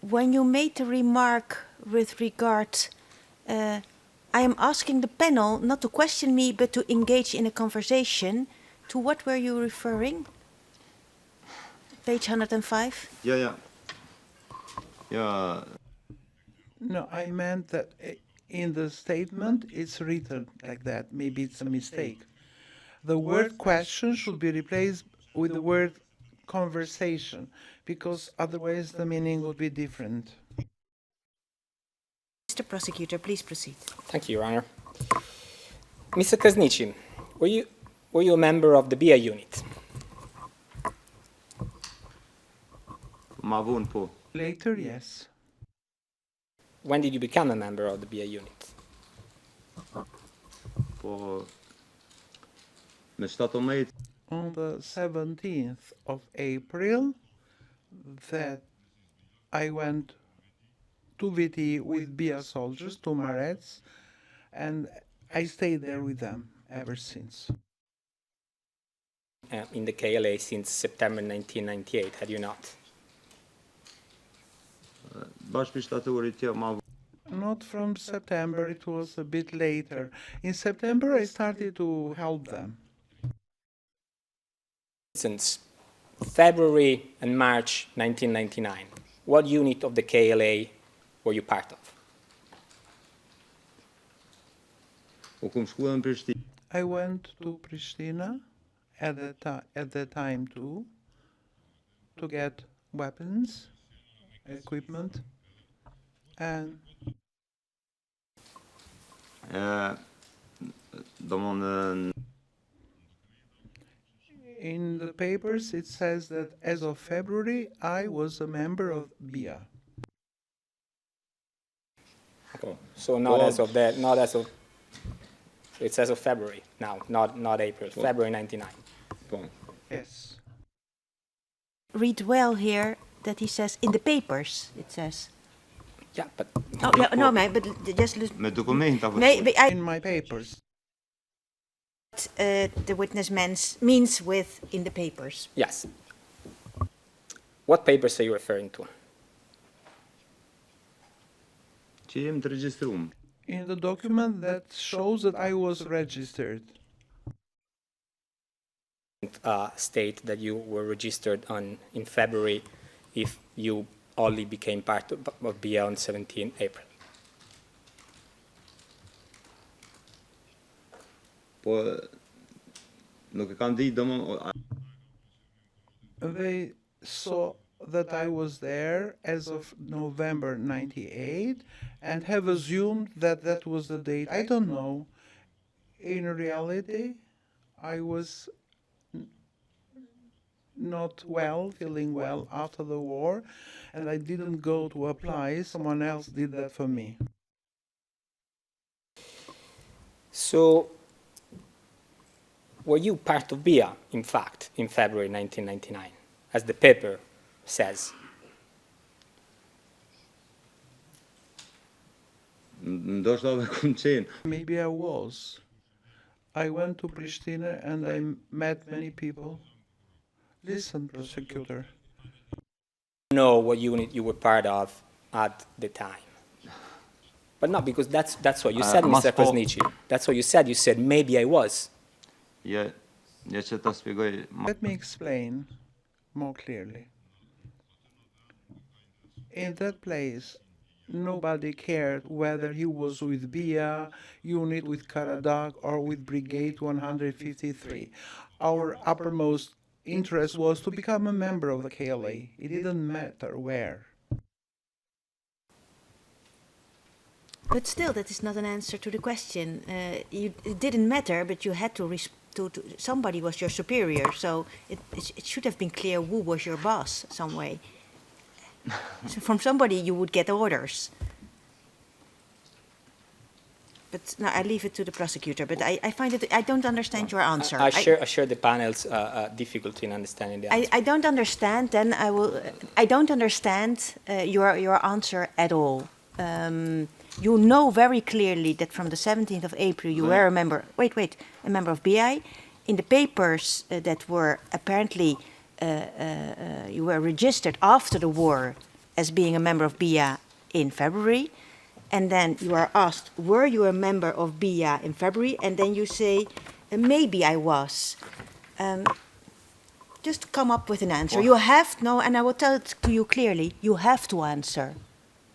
When you made the remark with regard, I am asking the panel not to question me, but to engage in a conversation. To what were you referring? Page 105?
Yeah.
No, I meant that in the statement it's written like that. Maybe it's a mistake. The word question should be replaced with the word conversation, because otherwise the meaning would be different.
Mr. Prosecutor, please proceed.
Thank you, Your Honor. Mr. Krasniqi, were you a member of the BIA unit?
Later, yes.
When did you become a member of the BIA unit?
On the 17th of April, that I went to VT with BIA soldiers, to Marets, and I stayed there with them ever since.
In the KLA since September 1998, had you not?
Not from September, it was a bit later. In September, I started to help them.
Since February and March 1999, what unit of the KLA were you part of?
I went to Pristina at the time too, to get weapons, equipment, and in the papers it says that as of February I was a member of BIA.
Okay. So not as of that, not as of. It's as of February now, not April. February 99.
Yes.
Read well here that he says in the papers. It says.
Yeah, but.
Oh no, but just listen.
In my papers.
The witness means with in the papers.
Yes. What papers are you referring to?
in the document that shows that I was registered.
State that you were registered in February if you only became part of BIA on 17 April.
They saw that I was there as of November 98 and have assumed that that was the date. I don't know. In reality, I was not well, feeling well after the war, and I didn't go to apply. Someone else did that for me.
So, were you part of BIA, in fact, in February 1999, as the paper says?
Maybe I was. I went to Pristina and I met many people. Listen, prosecutor.
Know what unit you were part of at the time. But not because that's what you said, Mr. Krasniqi. That's what you said. You said, maybe I was.
Let me explain more clearly. In that place, nobody cared whether he was with BIA, unit with Karadak, or with Brigade 153. Our uppermost interest was to become a member of the KLA. It didn't matter where.
But still, that is not an answer to the question. It didn't matter, but you had to, somebody was your superior, so it should have been clear who was your boss some way. So from somebody you would get orders. But no, I leave it to the prosecutor. But I find it, I don't understand your answer.
I share the panel's difficulty in understanding the answer.
I don't understand, then I don't understand your answer at all. You know very clearly that from the 17th of April you were a member, a member of BI. In the papers that were apparently, you were registered after the war as being a member of BIA in February. And then you are asked, were you a member of BIA in February? And then you say, maybe I was. Just come up with an answer. You have, no, and I will tell it to you clearly, you have to answer.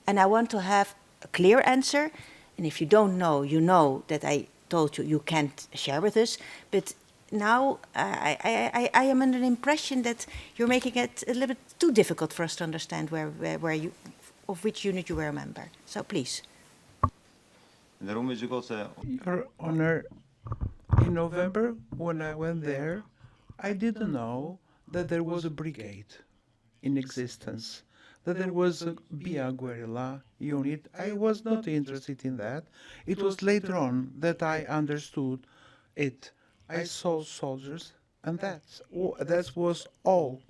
And I want to have a clear answer, and if you don't know, you know that I told you you can't share with us, but now I am under the impression that you're making it a little bit too difficult for us to understand where you, of which unit you were a member. So please.
Your Honor, in November, when I went there, I didn't know that there was a brigade in existence, that there was a BIA guerrilla unit. I was not interested in that. It was later on that I understood it. I saw soldiers, and that was all.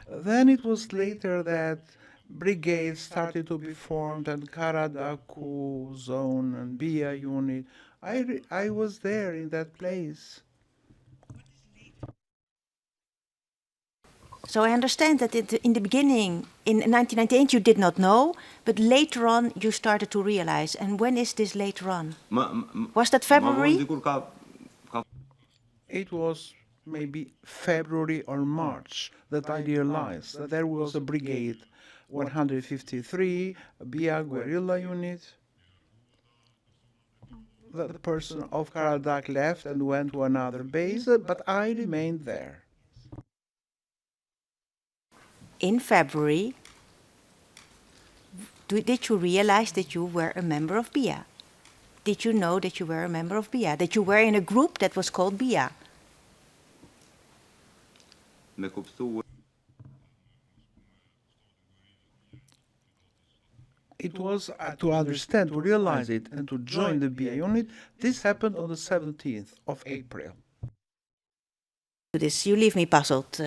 Then it was later that brigades started to be formed, and Karadaku zone and BIA unit. I was there in that place.
So I understand that in the beginning, in 1998, you did not know, but later on you started to realize. And when is this later on? Was that February?
It was maybe February or March that I realized that there was a brigade, 153, a BIA guerrilla unit. The person of Karadak left and went to another base, but I remained there.
In February, did you realize that you were a member of BIA? Did you know that you were a member of BIA? That you were in a group that was called BIA?
It was to understand, to realize it, and to join the BIA unit. This happened on the 17th of April.
You leave me puzzled,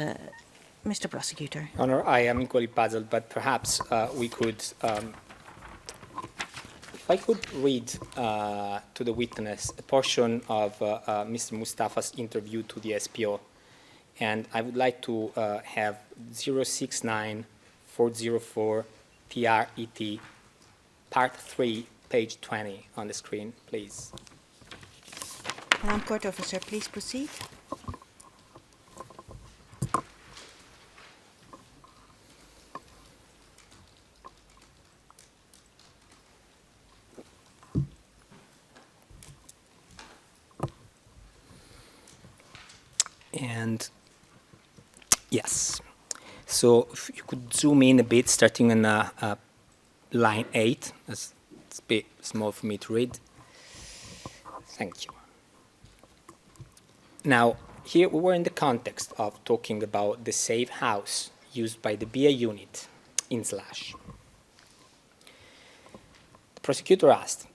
Mr. Prosecutor.
Honor, I am equally puzzled, but perhaps we could, if I could read to the witness a portion of Mr. Mustafa's interview to the SPO, and I would like to have 069-404 TRET, Part 3, page 20 on the screen, please.
Madam Court Officer, please proceed.
And yes, so if you could zoom in a bit, starting on line 8. It's a bit small for me to read. Thank you. Now, here we were in the context of talking about the safe house used by the BIA unit in Slash. The prosecutor asked,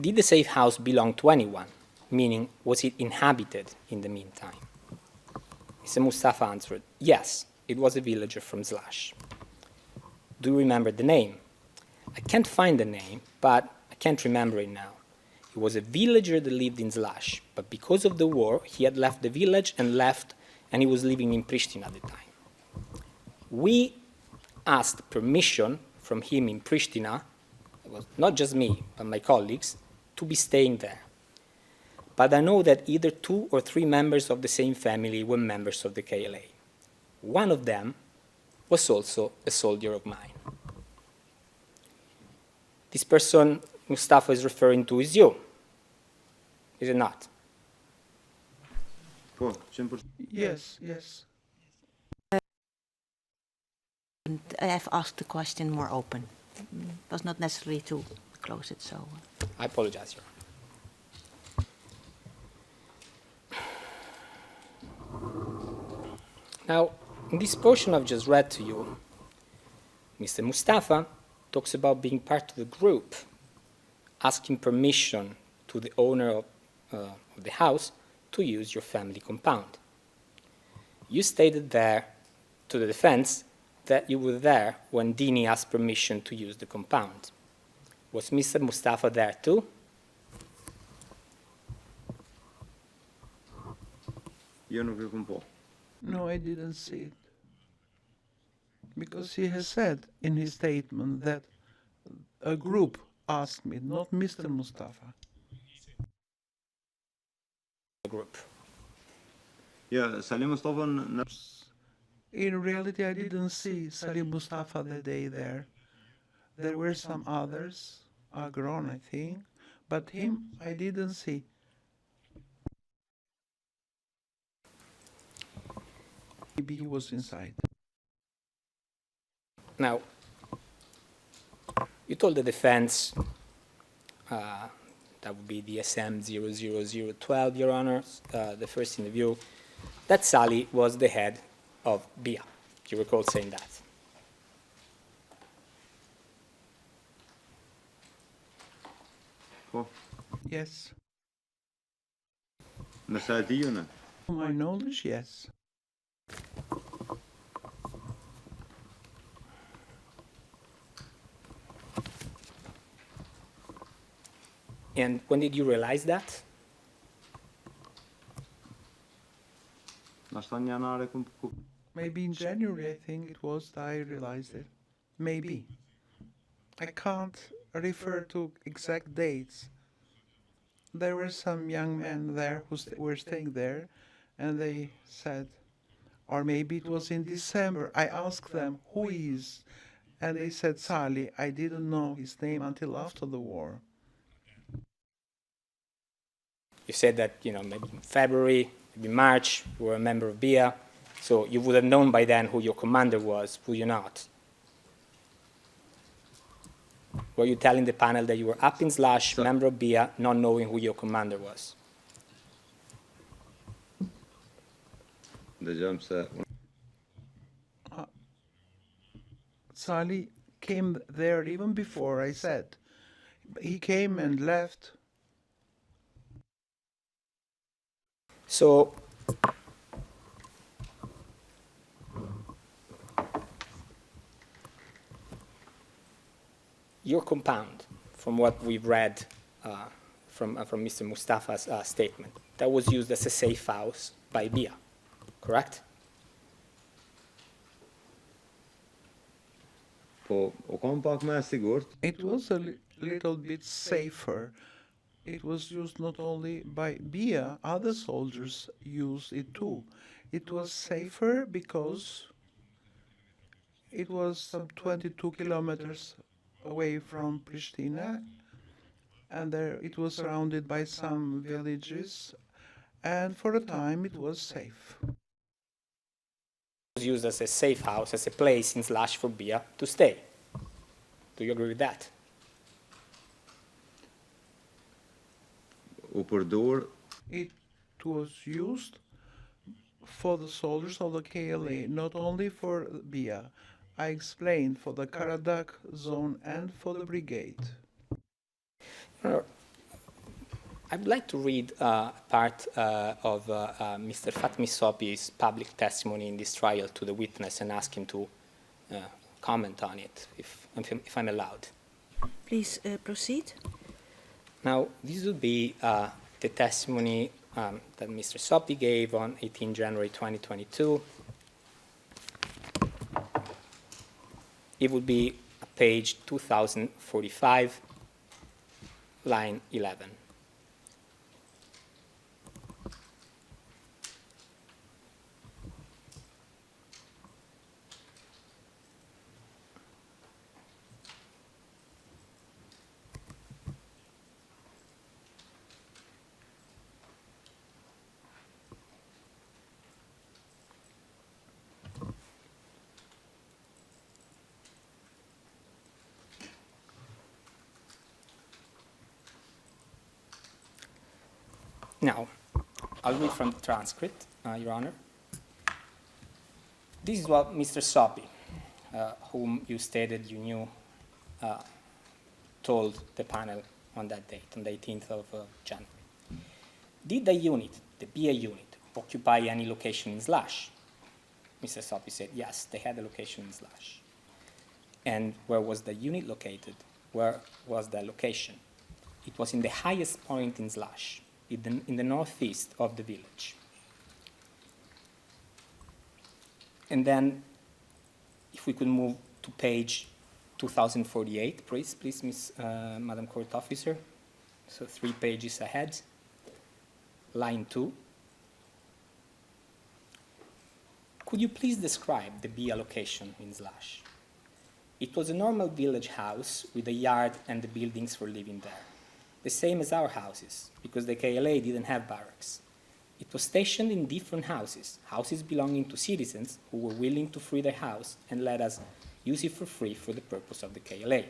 did the safe house belong to anyone? Meaning, was it inhabited in the meantime? Mr. Mustafa answered, yes, it was a villager from Slash. Do you remember the name? I can't find the name, but I can't remember it now. He was a villager that lived in Slash, but because of the war, he had left the village and he was living in Pristina at the time. We asked permission from him in Pristina, it was not just me, but my colleagues, to be staying there. But I know that either 2 or 3 members of the same family were members of the KLA. One of them was also a soldier of mine. This person Mustafa is referring to is you, is it not?
Yes, yes.
And I have asked the question more open. It was not necessary to close it, so.
I apologize, Your Honor. Now, in this portion I've just read to you, Mr. Mustafa talks about being part of the group, asking permission to the owner of the house to use your family compound. You stated there to the defense that you were there when Dini asked permission to use the compound. Was Mr. Mustafa there too?
No, I didn't see it. Because he has said in his statement that a group asked me, not Mr. Mustafa.
The group.
Yeah, Salih Mustafa.
In reality, I didn't see Salih Mustafa the day there. There were some others, Agron, I think, but him I didn't see. Maybe he was inside.
Now, you told the defense, that would be the SM 00012, Your Honor, the first interview, that Salih was the head of BIA. Do you recall saying that?
Yes.
To
my knowledge, yes.
And when did you realize that?
Maybe in January, I think it was, that I realized it. Maybe. I can't refer to exact dates. There were some young men there who were staying there, and they said, or maybe it was in December, I asked them, who is? And they said, Salih. I didn't know his name until after the war.
You said that, maybe in February, maybe March, you were a member of BIA, so you would have known by then who your commander was, would you not? Were you telling the panel that you were up in Slash, member of BIA, not knowing who your commander was?
Salih came there even before I said. He came and left.
So, your compound, from what we've read from Mr. Mustafa's statement, that was used as a safe house by BIA, correct?
It was a little bit safer. It was used not only by BIA, other soldiers used it too. It was safer because it was some 22 kilometers away from Pristina, and there it was surrounded by some villages, and for a time it was safe.
It was used as a safe house, as a place in Slash for BIA to stay. Do you agree with that?
It was used for the soldiers of the KLA, not only for BIA. I explained for the Karadak zone and for the brigade.
I'd like to read part of Mr. Fatmi Sopi's public testimony in this trial to the witness and ask him to comment on it, if I'm allowed.
Please proceed.
Now, this will be the testimony that Mr. Sopi gave on 18 January 2022. It would be page 2045, line 11. Now, I'll read from the transcript, Your Honor. This is what Mr. Sopi, whom you stated you knew, told the panel on that date, on the 18th of January. Did the unit, the BA unit, occupy any location in Slash? Mr. Sopi said, yes, they had a location in Slash. And where was the unit located? Where was the location? It was in the highest point in Slash, in the northeast of the village. And then, if we could move to page 2048, please, Madam Court Officer. So 3 pages ahead, line 2. Could you please describe the BIA location in Slash? It was a normal village house with a yard and the buildings for living there. The same as our houses, because the KLA didn't have barracks. It was stationed in different houses belonging to citizens who were willing to free their house and let us use it for free for the purpose of the KLA.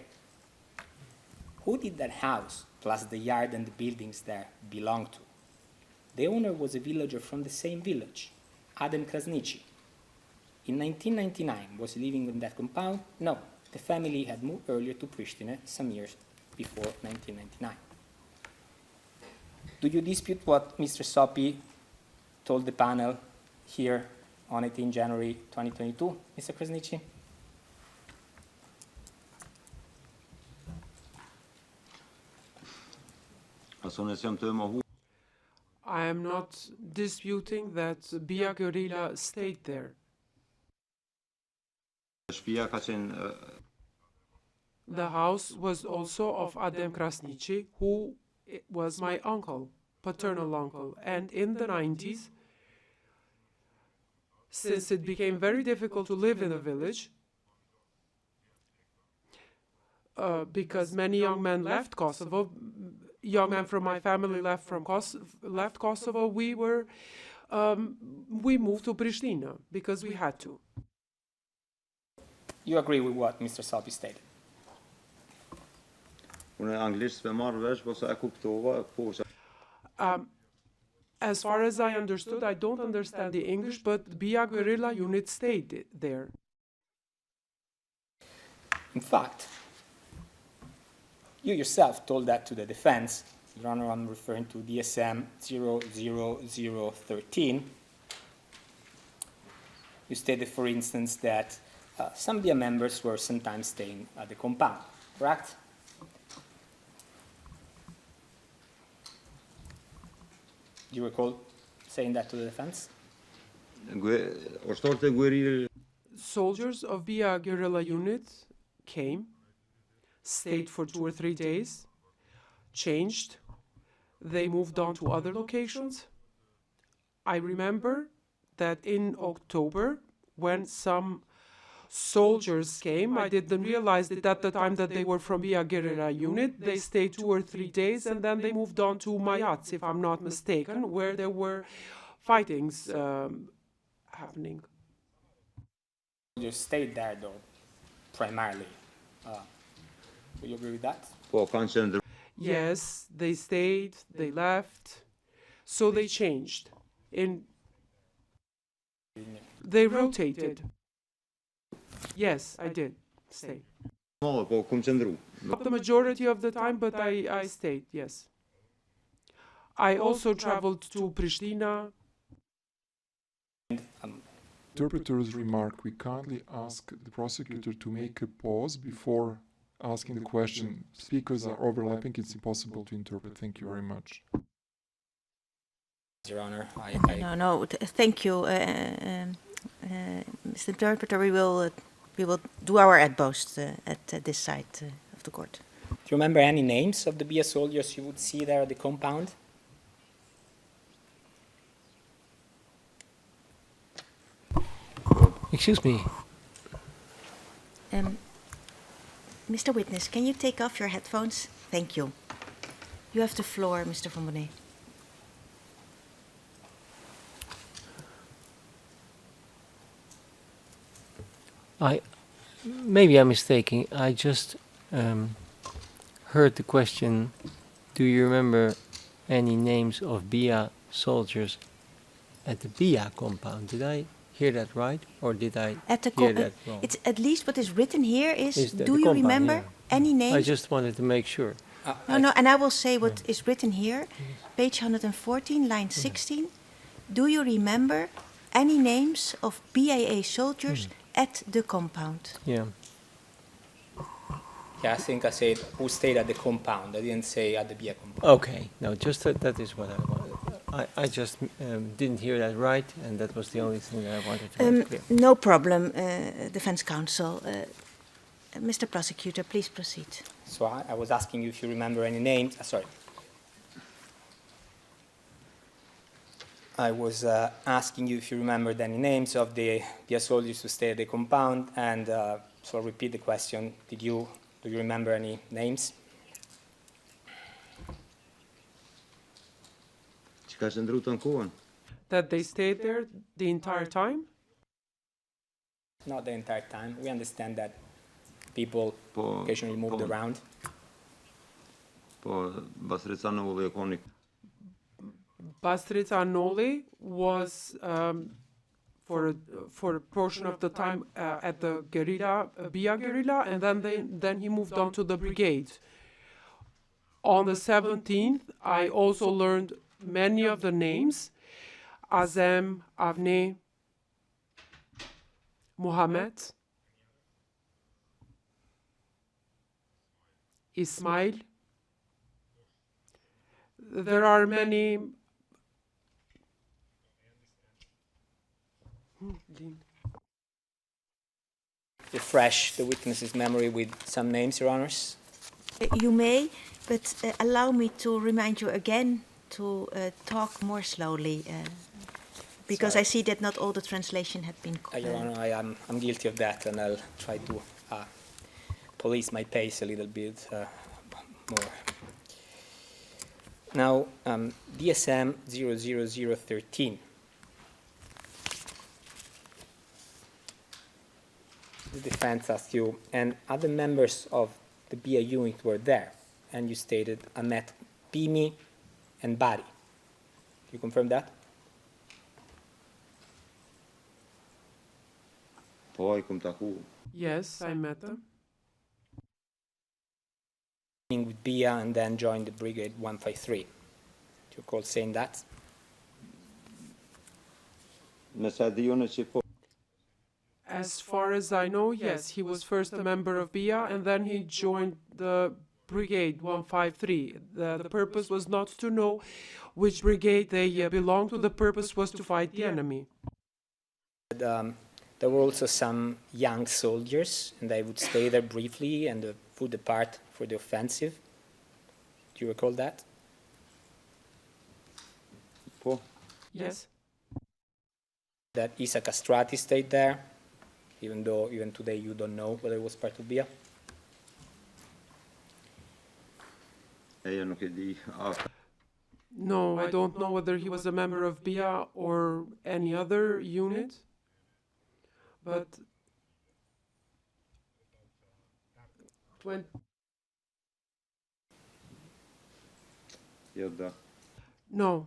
Who did that house, plus the yard and the buildings there, belong to? The owner was a villager from the same village, Adem Krasniqi. In 1999, was he living in that compound? No, the family had moved earlier to Pristina some years before 1999. Do you dispute what Mr. Sopi told the panel here on 18 January 2022, Mr. Krasniqi?
I am not disputing that BIA guerrilla stayed there. The house was also of Adem Krasniqi, who was my uncle, paternal uncle. And in the 90s, since it became very difficult to live in a village, because many young men left Kosovo, young men from my family left Kosovo, we moved to Pristina because we had to.
You agree with what Mr. Sopi stated?
As far as I understood, I don't understand the English, but BIA guerrilla unit stayed there.
In fact, you yourself told that to the defense. Your Honor, I'm referring to DSM 00013. You stated, for instance, that some BIA members were sometimes staying at the compound, correct? Do you recall saying that to the defense?
Soldiers of BIA guerrilla unit came, stayed for 2 or 3 days, changed. They moved on to other locations. I remember that in October, when some soldiers came, I didn't realize that at the time that they were from Bia guerrilla unit. They stayed 2 or 3 days and then they moved on to Mayats, if I'm not mistaken, where there were fightings happening.
You stayed there though, primarily. Would you agree with that?
Yes, they stayed, they left, so they changed. They rotated. Yes, I did stay. Not the majority of the time, but I stayed, yes. I also traveled to Pristina.
Interpreter's remark, we kindly ask the prosecutor to make a pause before asking the question. Speakers are overlapping, it's impossible to interpret. Thank you very much.
Your Honor,
Thank you, Mr. Interpreter. We will do our utmost at this side of the court.
Do you remember any names of the BIA soldiers you would see there at the compound?
Excuse me.
Mr. Witness, can you take off your headphones? Thank you. You have the floor, Mr. Van Bonnet.
Maybe I'm mistaken. I just heard the question, do you remember any names of BIA soldiers at the BIA compound? Did I hear that right, or did I hear that wrong?
It's at least what is written here is
the
do you
compound,
remember
yeah.
any names?
I just wanted to make sure.
No, and I will say what is written here, page 114, line 16. Do you remember any names of BIA soldiers at the compound?
Yeah.
Yeah, I think I said who stayed at the compound. I didn't say at the BIA compound.
Okay, no, just that is what I wanted. I just didn't hear that right, and that was the only thing that I wanted to make clear.
No problem, Defense Counsel. Mr. Prosecutor, please proceed.
So I was asking you if you remember any names. Sorry. I was asking you if you remembered any names of the BIA soldiers who stayed at the compound, and so I'll repeat the question. Do you remember any names?
That they stayed there the entire time?
Not the entire time. We understand that people occasionally moved around.
Bastrica Noli was for a portion of the time at the guerrilla, BIA guerrilla, and then he moved on to the brigade. On the 17th, I also learned many of the names: Azem, Avni, Muhammad, Ismail. There are many.
Refresh the witness's memory with some names, Your Honors.
You may, but allow me to remind you again to talk more slowly, because
Sorry.
I see that not all the translation had been.
Your Honor, I'm guilty of that, and I'll try to police my pace a little bit more. Now, DSM 00013. The defense asked you, and other members of the BIA unit were there, and you stated Ahmet, Pimi, and Bari. Do you confirm that?
Yes, I met them.
With BIA and then joined the Brigade 153. Do you recall saying that?
As far as I know, yes, he was first a member of BIA and then he joined the Brigade 153. The purpose was not to know which brigade they belonged to, the purpose was to fight the enemy.
There were also some young soldiers, and they would stay there briefly and would depart for the offensive. Do you recall that?
Yes.
That Isa Castrati stayed there, even though even today you don't know whether it was part of BIA?
No, I don't know whether he was a member of BIA or any other unit, but no.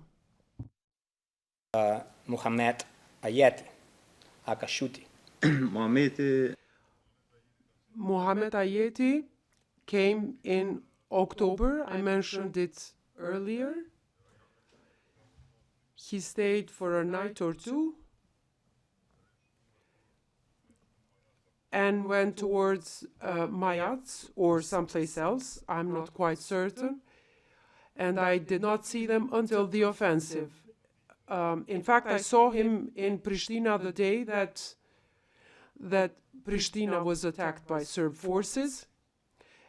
Muhammad Ayeti, Akashuti.
Mohammed Ayeti came in October. I mentioned it earlier. He stayed for a night or two and went towards Mayats or someplace else. I'm not quite certain. And I did not see them until the offensive. In fact, I saw him in Pristina the day that Pristina was attacked by Serb forces.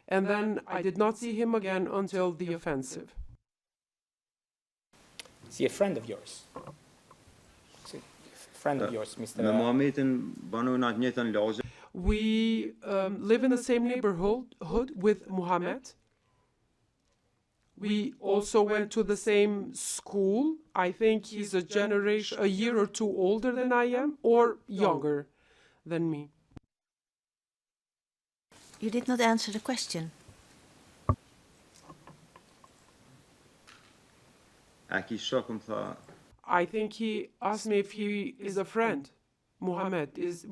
And then I did not see him again until the offensive.
Is he a friend of yours? Is he a friend of yours, Mr.
We live in the same neighborhood with Muhammad. We also went to the same school. I think he's a year or two older than I am, or younger than me.
You did not answer the question.
I think he asked me if he is a friend. Muhammad is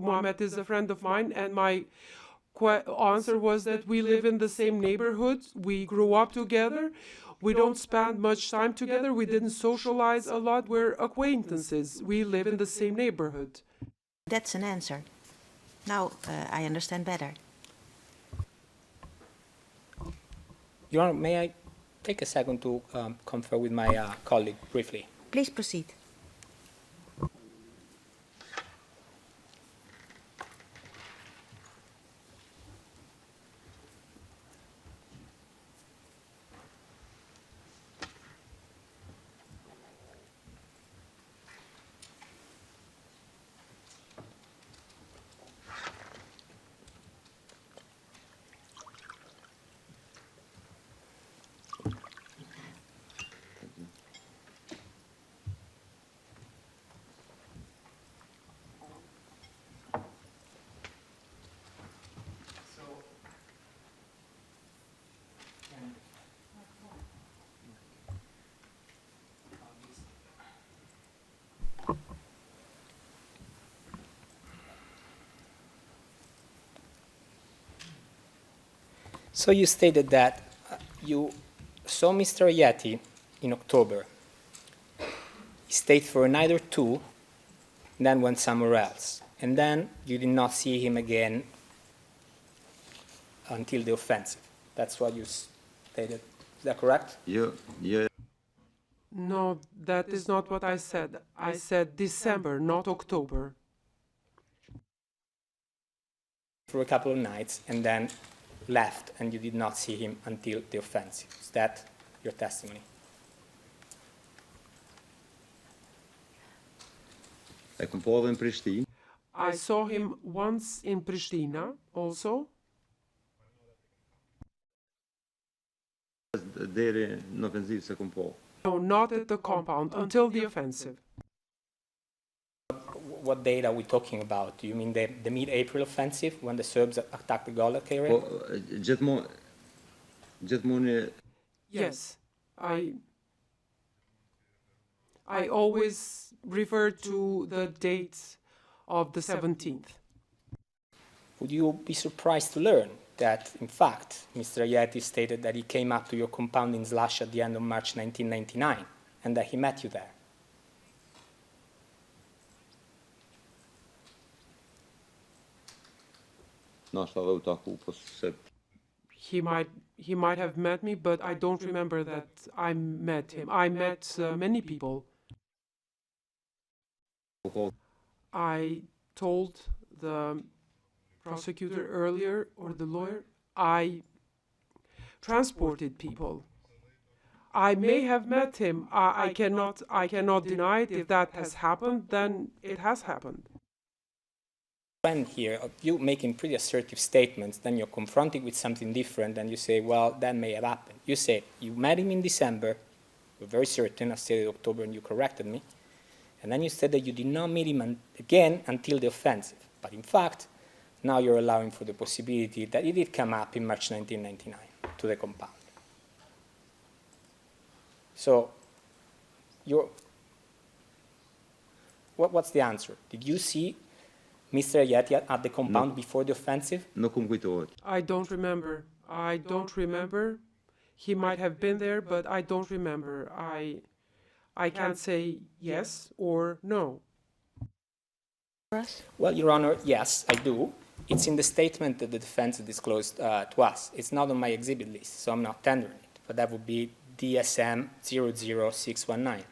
a friend of mine, and my answer was that we live in the same neighborhood. We grew up together. We don't spend much time together. We didn't socialize a lot. We're acquaintances. We live in the same neighborhood.
That's an answer. Now I understand better.
Your Honor, may I take a second to confer with my colleague briefly?
Please proceed.
So you stated that you saw Mr. Ayeti in October. He stayed for a night or two, then went somewhere else. And then you did not see him again until the offensive. That's what you stated. Is that correct?
Yeah.
No, that is not what I said. I said December, not October.
For a couple of nights and then left, and you did not see him until the offensive. Is that your testimony?
I saw him once in Pristina also. No, not at the compound, until the offensive.
What date are we talking about? Do you mean the mid-April offensive when the Serbs attacked the Golak area?
Yes, I always refer to the dates of the 17th.
Would you be surprised to learn that, in fact, Mr. Ayeti stated that he came up to your compound in Slash at the end of March 1999 and that he met you there?
He might have met me, but I don't remember that I met him. I met many people. I told the prosecutor earlier, or the lawyer, I transported people. I may have met him. I cannot deny it. If that has happened, then it has happened.
Trend here of you making pretty assertive statements, then you're confronted with something different, and you say, well, that may have happened. You say you met him in December, you're very certain. I stated October, and you corrected me. And then you said that you did not meet him again until the offensive. But in fact, now you're allowing for the possibility that it did come up in March 1999 to the compound. So, what's the answer? Did you see Mr. Ayeti at the compound before the offensive?
I don't remember. I don't remember. He might have been there, but I don't remember. I can't say yes or no.
Well, Your Honor, yes, I do. It's in the statement that the defense disclosed to us. It's not on my exhibit list, so I'm not tendering it. But that would be DSM 00619.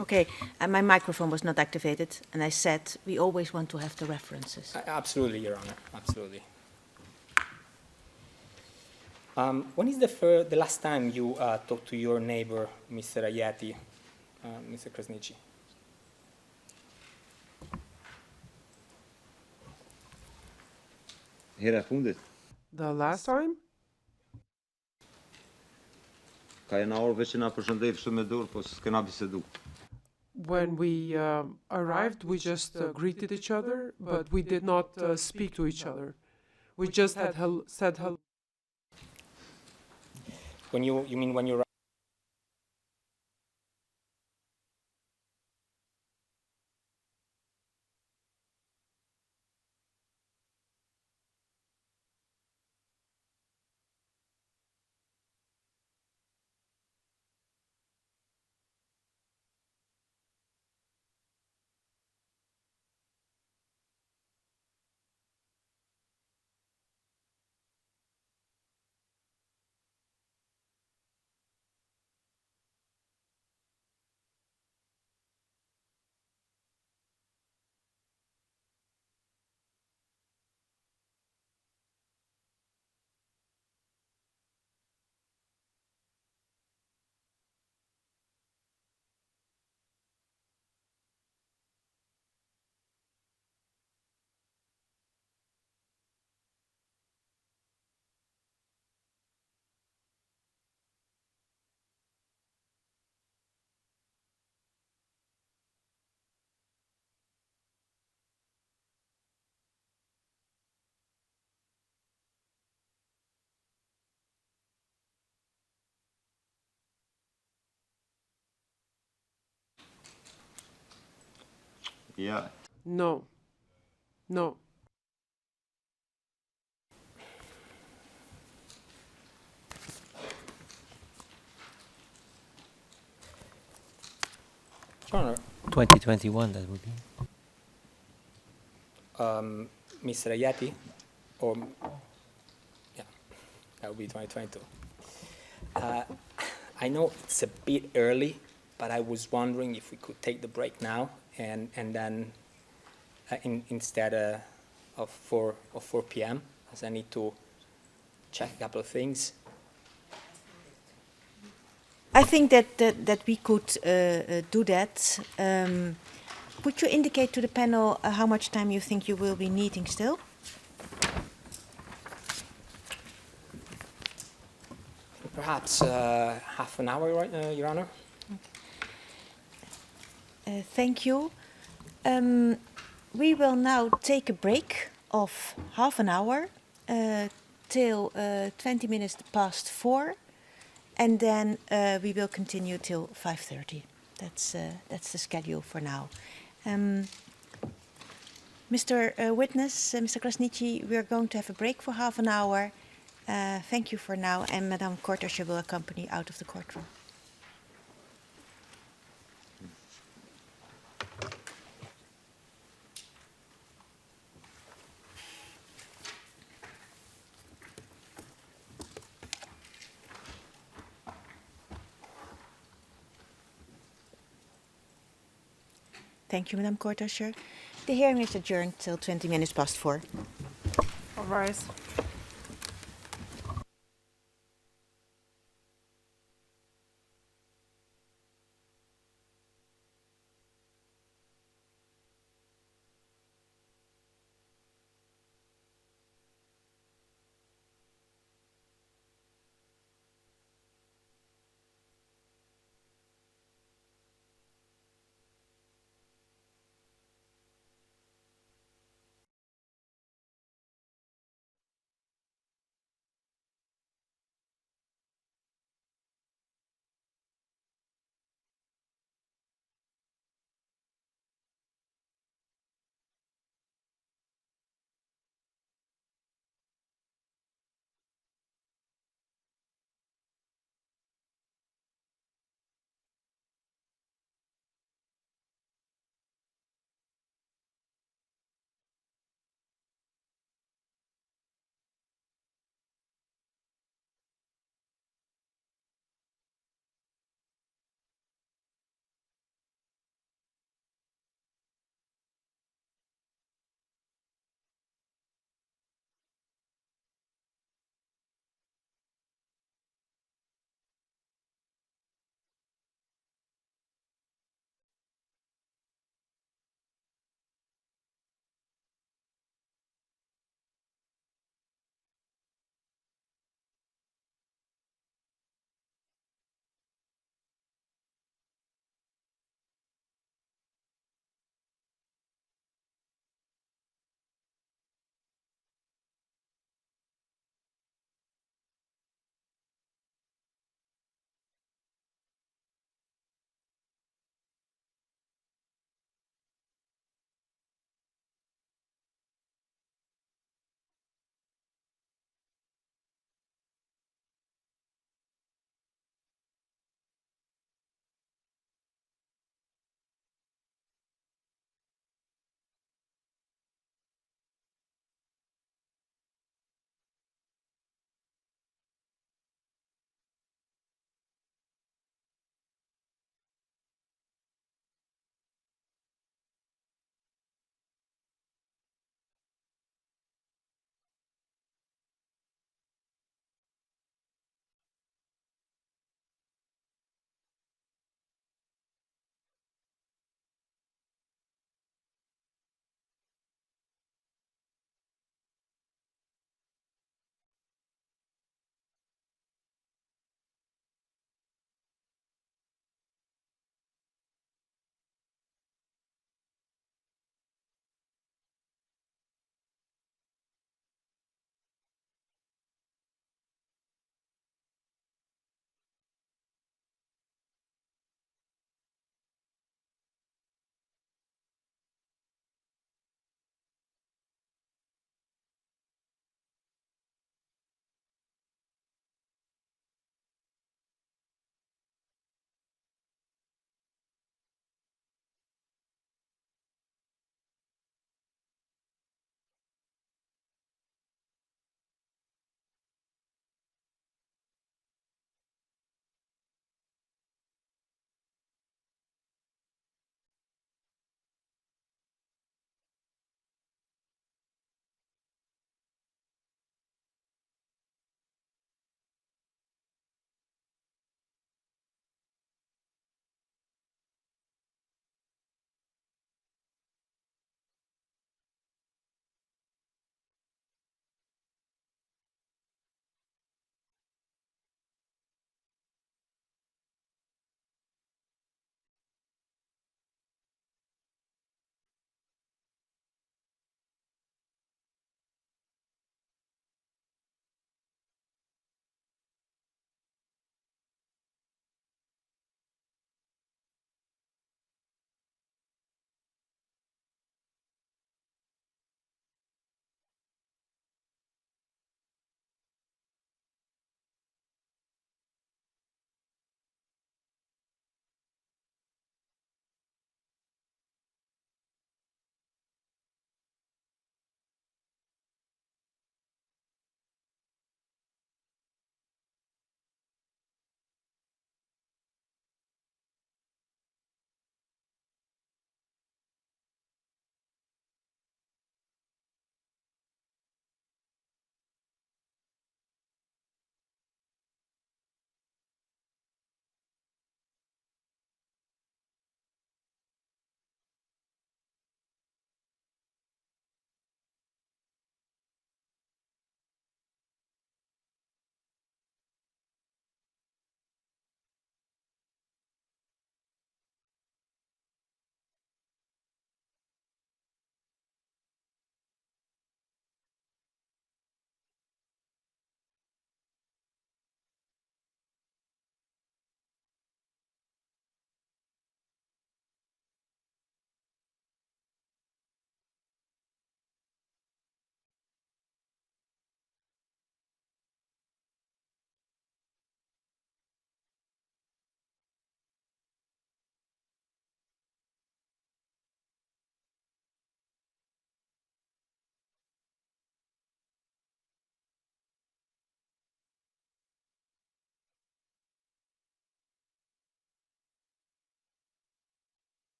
Okay, my microphone was not activated, and I said we always want to have the references.
Absolutely, Your Honor, absolutely. When is the last time you talked to your neighbor, Mr. Ayeti, Mr. Krasniqi?
The last time? When we arrived, we just greeted each other, but we did not speak to each other. We just had said hello.
When you mean when you
Yeah.
No. No.
Your Honor.
2021, that would be.
Mr. Ayeti, or yeah, that would be 2022. I know it's a bit early, but I was wondering if we could take the break now and then instead of 4 p.m. as I need to check a couple of things.
I think that we could do that. Could you indicate to the panel how much time you think you will be needing still?
Perhaps half an hour, right, Your Honor?
Thank you. We will now take a break of half an hour till 20 minutes past 4, and then we will continue till 5:30. That's the schedule for now. Mr. Witness, Mr. Krasniqi, we are going to have a break for half an hour. Thank you for now, and Madame Kortasje will accompany out of the courtroom. Thank you, Madam Court Usher. The hearing is adjourned till 20 minutes past 4.
All rise.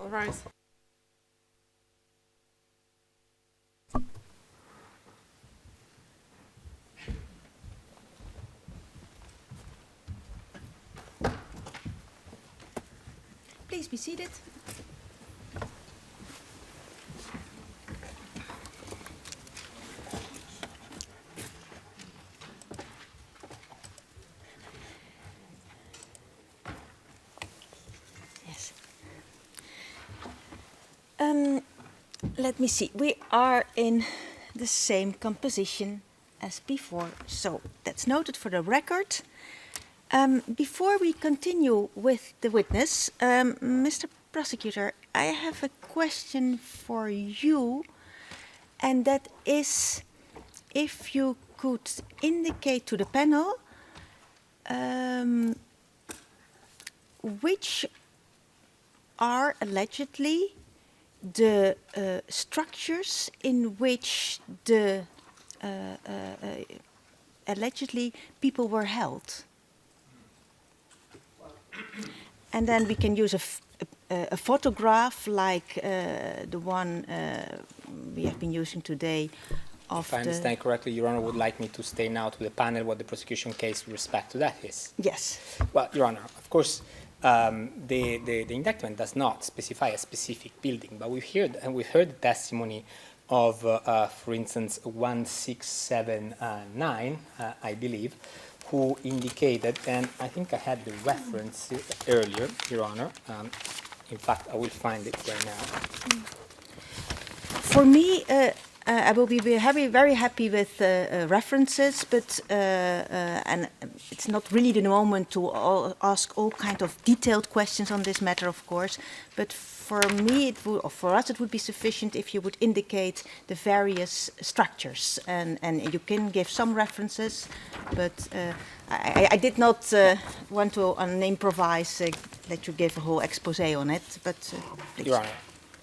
All right.
Please be seated. Yes. Let me see. We are in the same composition as before, so that's noted for the record. Before we continue with the witness, Mr. Prosecutor, I have a question for you, and that is if you could indicate to the panel which are allegedly the structures in which the allegedly people were held. And then we can use a photograph like the one we have been using today.
If I understand correctly, Your Honor would like me to state now to the panel what the prosecution case with respect to that is.
Yes.
Well, Your Honor, of course, the indictment does not specify a specific building, but we've heard the testimony of, for instance, 1679, I believe, who indicated, and I think I had the reference earlier, Your Honor. In fact, I will find it right now.
For me, I will be very happy with references, but and it's not really the moment to ask all kind of detailed questions on this matter, of course. But for me, or for us, it would be sufficient if you would indicate the various structures, and you can give some references, but I did not want to improvise, let you give a whole expose on it, but please.
Your Honor,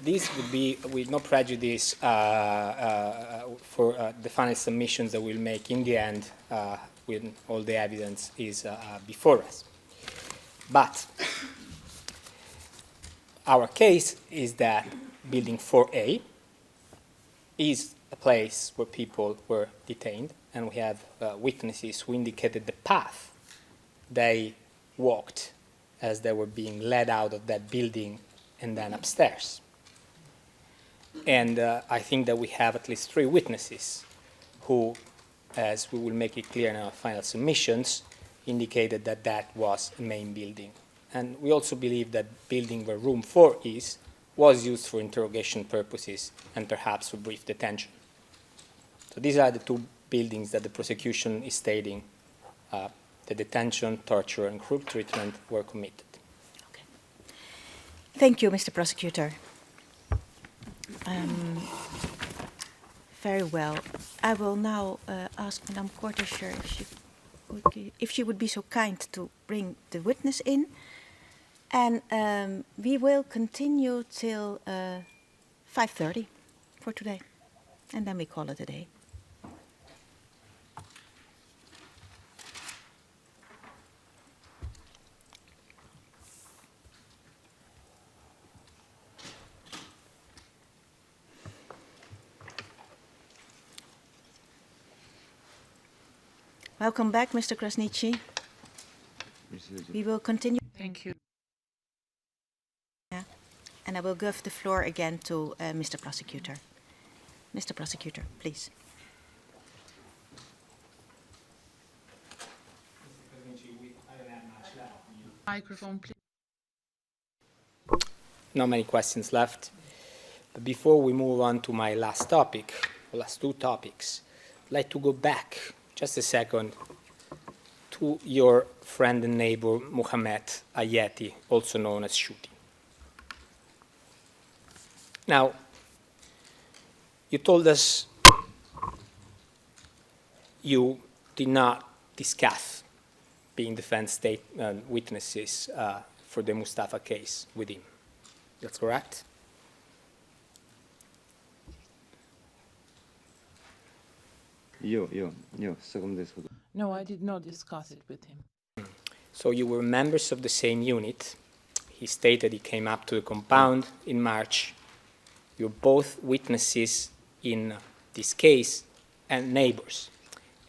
this would be with no prejudice for the final submissions that we'll make in the end when all the evidence is before us. But our case is that Building 4A is a place where people were detained, and we have witnesses who indicated the path they walked as they were being led out of that building and then upstairs. And I think that we have at least 3 witnesses who, as we will make it clear in our final submissions, indicated that that was a main building. And we also believe that building where room 4 is was used for interrogation purposes and perhaps for brief detention. So these are the 2 buildings that the prosecution is stating the detention, torture, and cruel treatment were committed.
Okay. Thank you, Mr. Prosecutor. Very well. I will now ask Madame Kortescher if she would be so kind to bring the witness in. And we will continue till 5:30 for today. And then we call it a day. Welcome back, Mr. Krasniqi. We will continue.
Thank you.
Yeah. And I will give the floor again to Mr. Prosecutor. Mr. Prosecutor, please.
Microphone, please.
Not many questions left. But before we move on to my last topic, the last 2 topics, I'd like to go back just a second to your friend and neighbor, Mohamed Ayeti, also known as Shuti. Now, you told us you did not discuss being defense witnesses for the Mustafa case with him. That's correct?
No, I did not discuss it with him.
So you were members of the same unit. he stated he came up to the compound in March. You're both witnesses in this case and neighbors,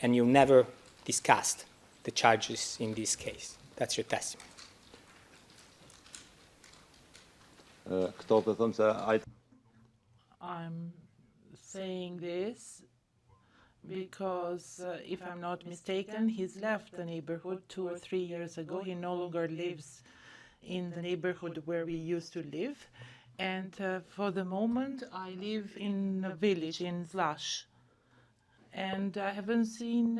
and you never discussed the charges in this case. That's your testimony.
I'm saying this because, if I'm not mistaken, he's left the neighborhood 2 or 3 years ago. He no longer lives in the neighborhood where we used to live. And for the moment, I live in a village in Slash. And I haven't seen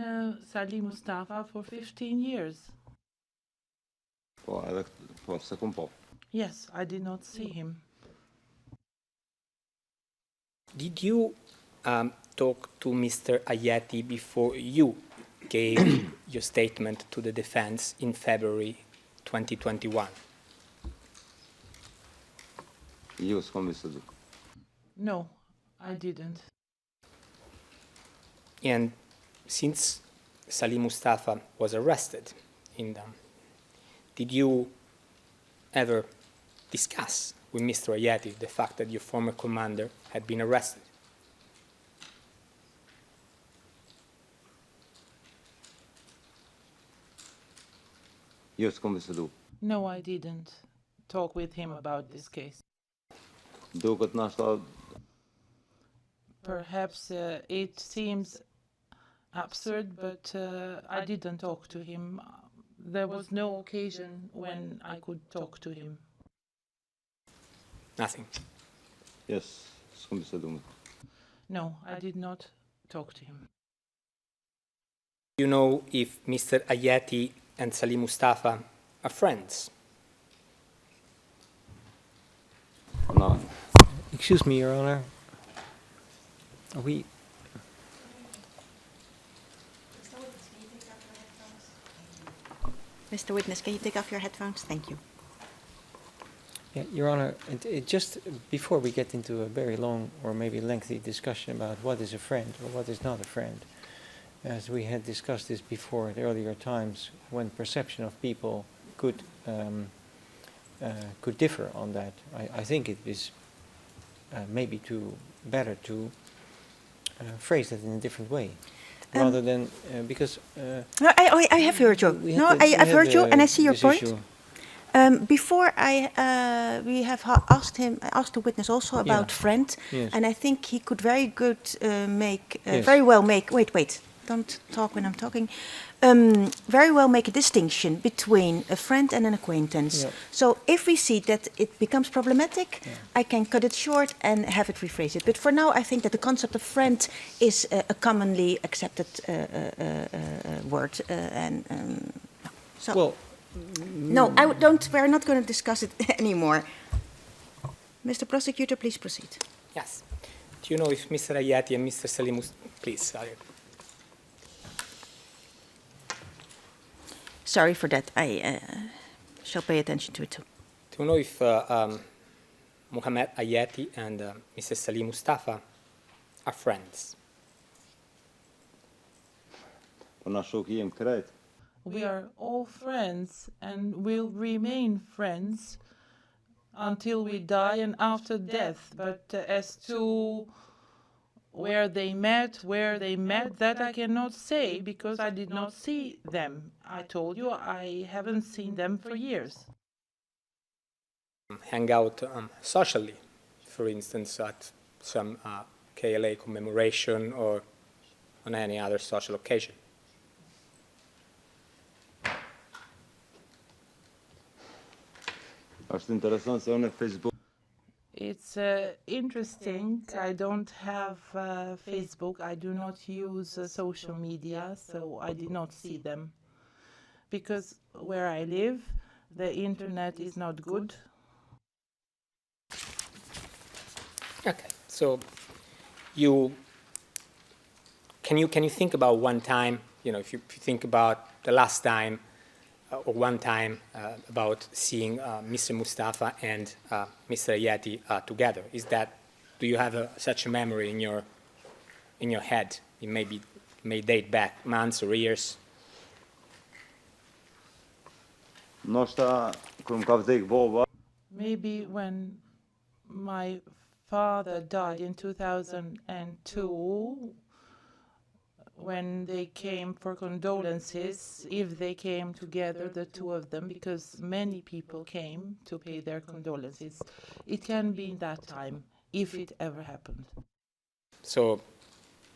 Salih Mustafa for 15 years. Yes, I did not see him.
Did you talk to Mr. Ayeti before you gave your statement to the defense in February 2021?
No, I didn't.
And since Salih Mustafa was arrested in did you ever discuss with Mr. Ayeti the fact that your former commander had been arrested?
No, I didn't talk with him about this case. Perhaps it seems absurd, but I didn't talk to him. There was no occasion when I could talk to him.
Nothing.
Yes,
No, I did not talk to him.
Do you know if Mr. Ayeti and Salih Mustafa are friends?
No.
Excuse me, Your Honor. We
Mr. Witness, can you take off your headphones? Thank you.
Yeah, Your Honor, it just before we get into a very long or maybe lengthy discussion about what is a friend or what is not a friend, as we had discussed this before at earlier times when perception of people could differ on that, I think it is maybe better to phrase it in a different way. Rather than because
No, I have heard you. No, I've heard you, and I see your point. Before we have asked the witness also about friend,
yes.
and I think he could very
Yes.
very well make. Wait, don't talk when I'm talking. Very well make a distinction between a friend and an acquaintance.
Yeah.
So if we see that it becomes problematic, I can cut it short and have it rephrased. But for now, I think that the concept of friend is a commonly accepted word. So.
Well,
No, we're not going to discuss it anymore. Mr. Prosecutor, please proceed.
Yes. Do you know if Mr. Ayeti and Mr. Salih Mustafa... Please, Salih.
Sorry for that. I shall pay attention to it too.
Do you know if Mohammed Ayeti and Mr. Salih Mustafa are friends?
We are all friends and will remain friends until we die and after death. But as to where they met, that I cannot say because I did not see them. I told you I haven't seen them for years.
Hang out socially, for instance, at some KLA commemoration or on any other social occasion.
It's interesting. I don't have Facebook. I do not use social media, so I did not see them. Because where I live, the internet is not good.
Okay, so can you think about one time, if you think about the last time or one time about seeing Mr. Mustafa and Mr. Ayeti together? Do you have such a memory in your head? It may date back months or years.
Maybe when my father died in 2002, when they came for condolences, if they came together, the two of them, because many people came to pay their condolences. It can be in that time, if it ever happened.
So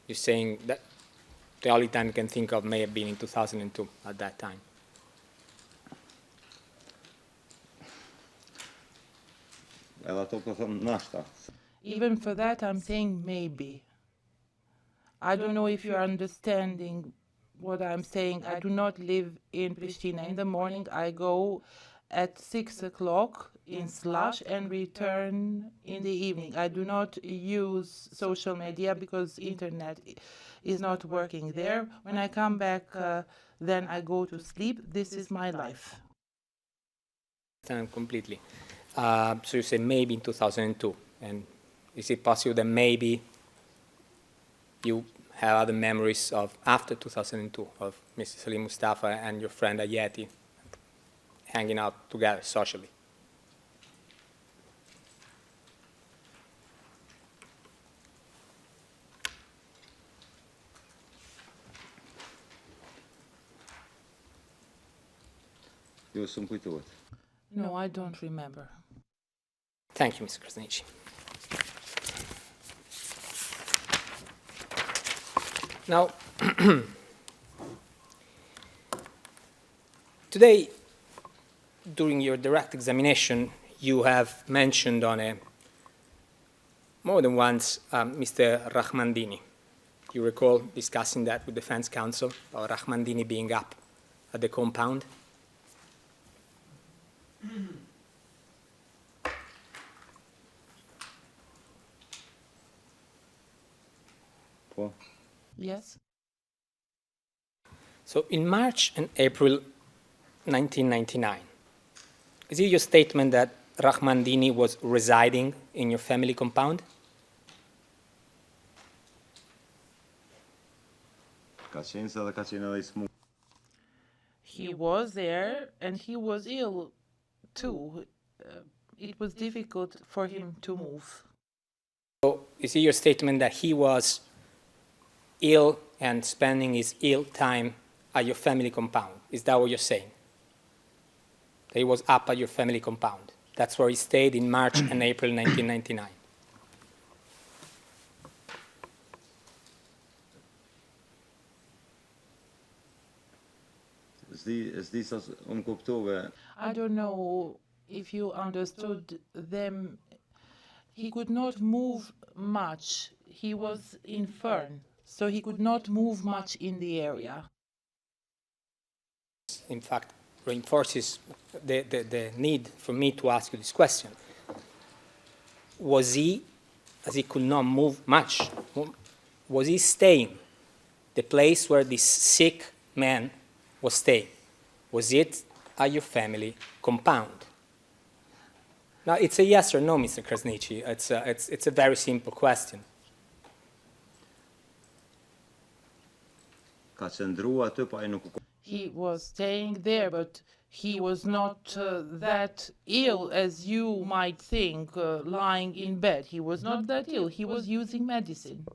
you're saying that the only time you can think of may have been in 2002 at that time.
Even for that, I'm saying maybe. I don't know if you're understanding what I'm saying. I do not live in Pristina. In the morning, I go at 6 o'clock in Slush and return in the evening. I do not use social media because internet is not working there. When I come back, then I go to sleep. This is my life.
Completely. So you say maybe in 2002. And is it possible that maybe you have other memories of after 2002 of Mr. Salih Mustafa and your friend Ayeti hanging out together socially?
No, I don't remember.
Thank you, Mr. Krasniqi. Now, today, during your direct examination, you have mentioned on a more than once Mr. Rahmandini. You recall discussing that with defense counsel about Rahmandini being up at the compound?
Yes?
So in March and April 1999, is it your statement that Rahmandini was residing in your family compound?
He was there and he was ill too. It was difficult for him to move.
So is it your statement that he was ill and spending his ill time at your family compound? Is that what you're saying? That he was up at your family compound. That's where he stayed in March and April 1999.
I don't know if you understood them. He could not move much. He was infirm, so he could not move much in the area.
In fact, reinforces the need for me to ask you this question. Was he, as he could not move much, was he staying the place where this sick man was staying? Was it at your family compound? Now, it's a yes or no, Mr. Krasniqi. It's a very simple question.
He was staying there, but he was not that ill as you might think, lying in bed. He was not that ill. He was using medicine.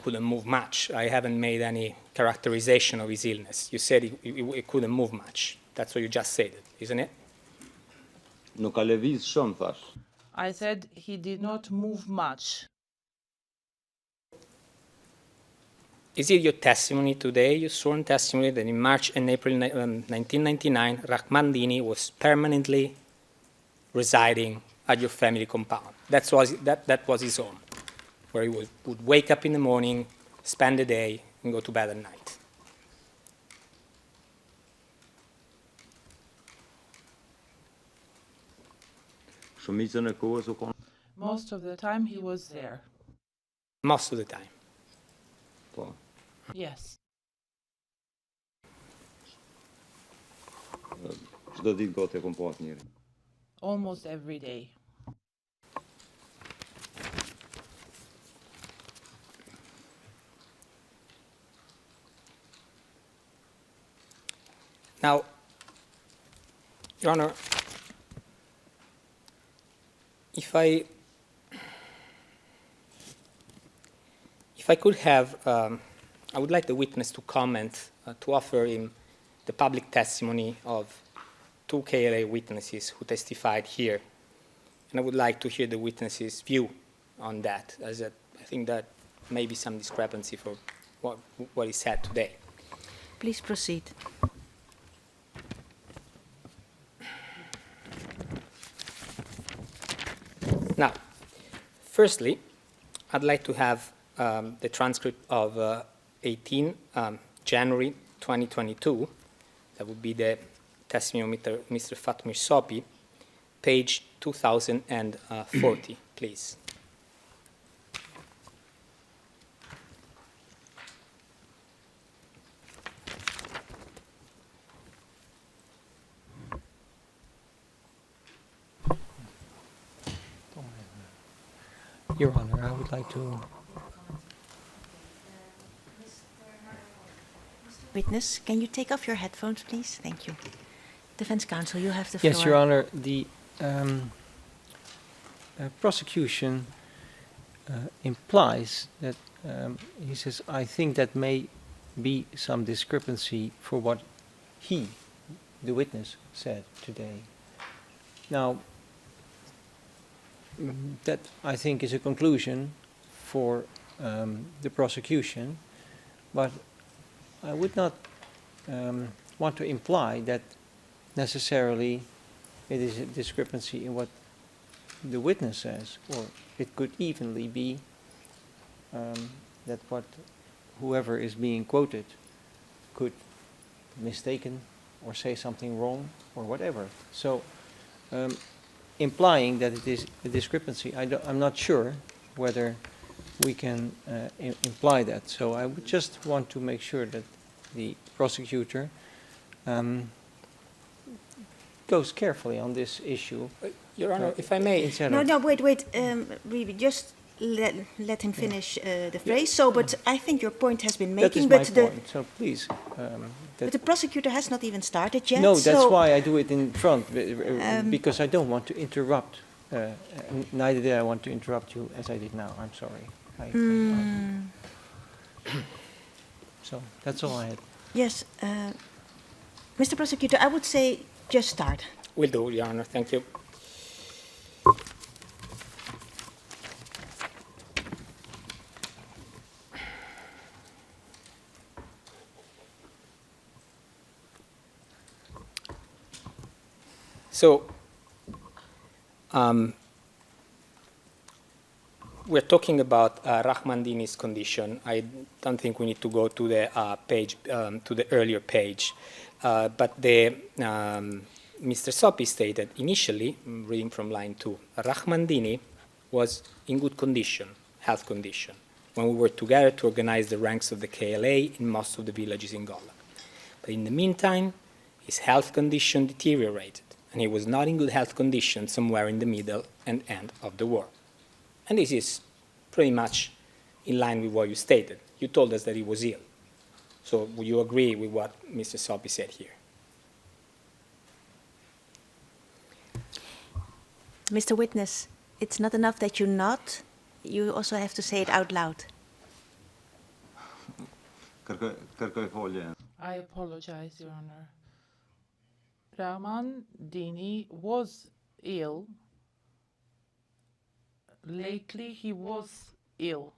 Couldn't move much. I haven't made any characterization of his illness. You said he couldn't move much. That's what you just said, isn't it?
I said he did not move much.
Is it your testimony today, your sworn testimony, that in March and April 1999, Rahmandini was permanently residing at your family compound? That was his home, where he would wake up in the morning, spend the day, and go to bed at night?
Most of the time he was there.
Most of the time.
Yes. Almost every day.
Now, Your Honor, If I could have, I would like the witness to comment, to offer him the public testimony of 2 KLA witnesses who testified here. And I would like to hear the witness's view on that, as I think that may be some discrepancy for what is said today.
Please proceed.
Now, firstly, I'd like to have the transcript of 18 January 2022. That would be the testimony of Mr. Fatmir Sopi, page 2040, please.
Your Honor, I would like to...
Witness, can you take off your headphones, please? Thank you. Defense counsel, you have the floor.
Yes, Your Honor, the prosecution implies that, he says, I think that may be some discrepancy for what he, the witness, said today. Now, that I think is a conclusion for the prosecution, but I would not want to imply that necessarily it is a discrepancy in what the witness says, or it could evenly be that what whoever is being quoted could mistaken or say something wrong or whatever. So implying that it is a discrepancy, I'm not sure whether we can imply that. So I would just want to make sure that the prosecutor goes carefully on this issue.
Your Honor, if I may...
No, wait. We just let him finish the phrase. So, but I think your point has been making.
That is my point, so please...
but the prosecutor has not even started yet.
No, that's why I do it in front, because I don't want to interrupt. Neither did I want to interrupt you as I did now. I'm sorry. So that's all I had.
Yes, Mr. Prosecutor, I would say just start.
Will do, Your Honor. Thank you. So, we're talking about Rahmandini's condition. I don't think we need to go to the page, to the earlier page. But Mr. Sopi stated initially, reading from line 2, Rahmandini was in good condition, health condition, when we were together to organize the ranks of the KLA in most of the villages in Gola. But in the meantime, his health condition deteriorated, and he was not in good health condition somewhere in the middle and end of the war. And this is pretty much in line with what you stated. You told us that he was ill. So would you agree with what Mr. Sopi said here?
Mr. Witness, it's not enough that you nod. You also have to say it out loud.
I apologize, Your Honor. Rahmandini was ill. Lately, he was ill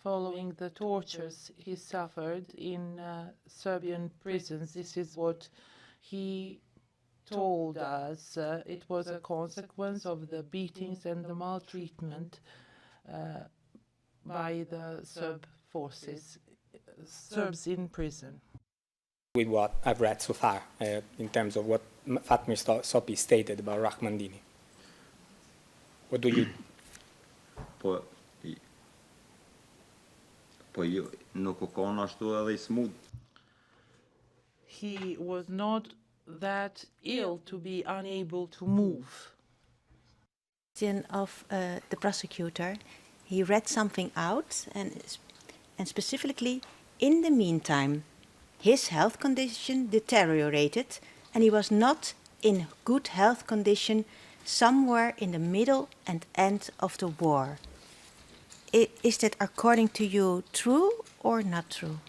following the tortures he suffered in Serbian prisons. This is what he told us. It was a consequence of the beatings and the maltreatment by the Serb forces, Serbs in prison.
With what I've read so far, in terms of what Fatmir Sopi stated about Rahmandini. What do you...
He was not that ill to be unable to move.
Of the prosecutor, he read something out, and specifically, in the meantime, his health condition deteriorated, and he was not in good health condition somewhere in the middle and end of the war. Is that, according to you, true or not true?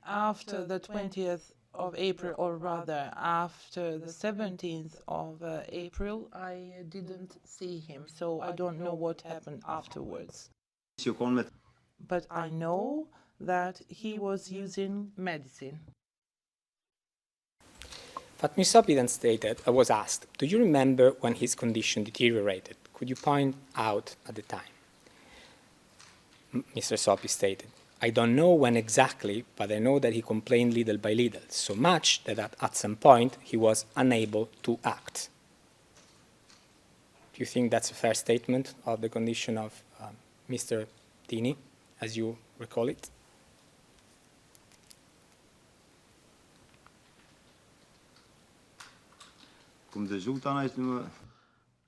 After the 20th of April, or rather after the 17th of April, I didn't see him, so I don't know what happened afterwards. But I know that he was using medicine.
Fatmir Sopi then stated, I was asked, do you remember when his condition deteriorated? Could you point out at the time? Mr. Sopi stated, I don't know when exactly, but I know that he complained little by little, so much that at some point he was unable to act. Do you think that's a fair statement of the condition of Mr. Dini, as you recall it?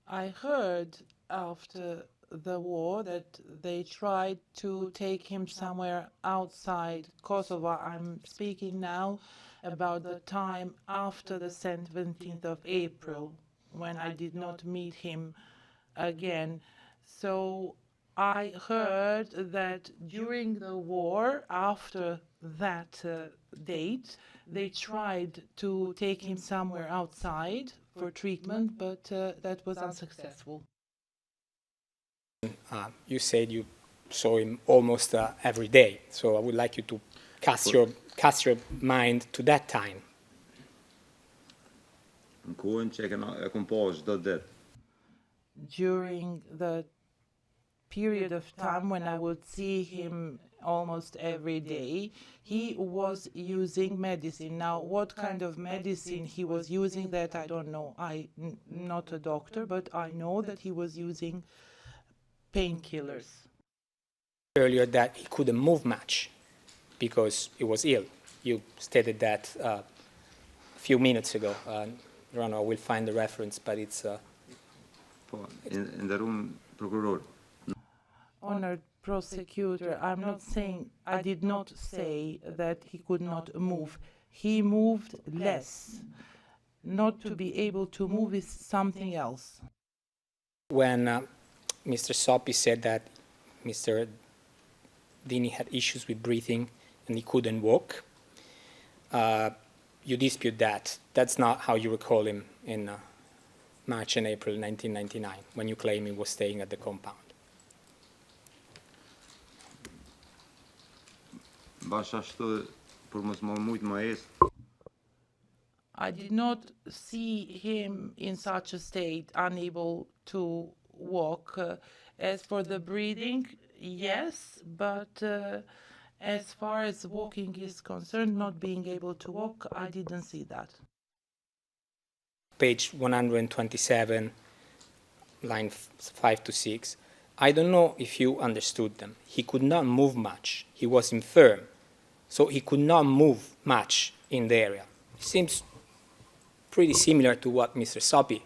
I heard after the war that they tried to take him somewhere outside Kosovo. I'm speaking now about the time after the 17th of April, when I did not meet him again. So I heard that during the war, after that date, they tried to take him somewhere outside for treatment, but that was unsuccessful.
You said you saw him almost every day, so I would like you to cast your mind to that time.
During the period of time when I would see him almost every day, he was using medicine. Now, what kind of medicine he was using, that I don't know. I'm not a doctor, but I know that he was using painkillers.
Earlier that he couldn't move much because he was ill. You stated that a few minutes ago. I don't know, I will find the reference, but it's...
in the room, Prosecutor.
Honored Prosecutor, I did not say that he could not move. He moved less. Not to be able to move is something else.
When Mr. Sopi said that Mr. Dini had issues with breathing and he couldn't walk, you dispute that. That's not how you recall him in March and April 1999, when you claim he was staying at the compound.
I did not see him in such a state, unable to walk. As for the breathing, yes, but as far as walking is concerned, not being able to walk, I didn't see that.
Page 127, line 5 to 6. I don't know if you understood them. He could not move much. He was infirm, so he could not move much in the area. It seems pretty similar to what Mr. Sopi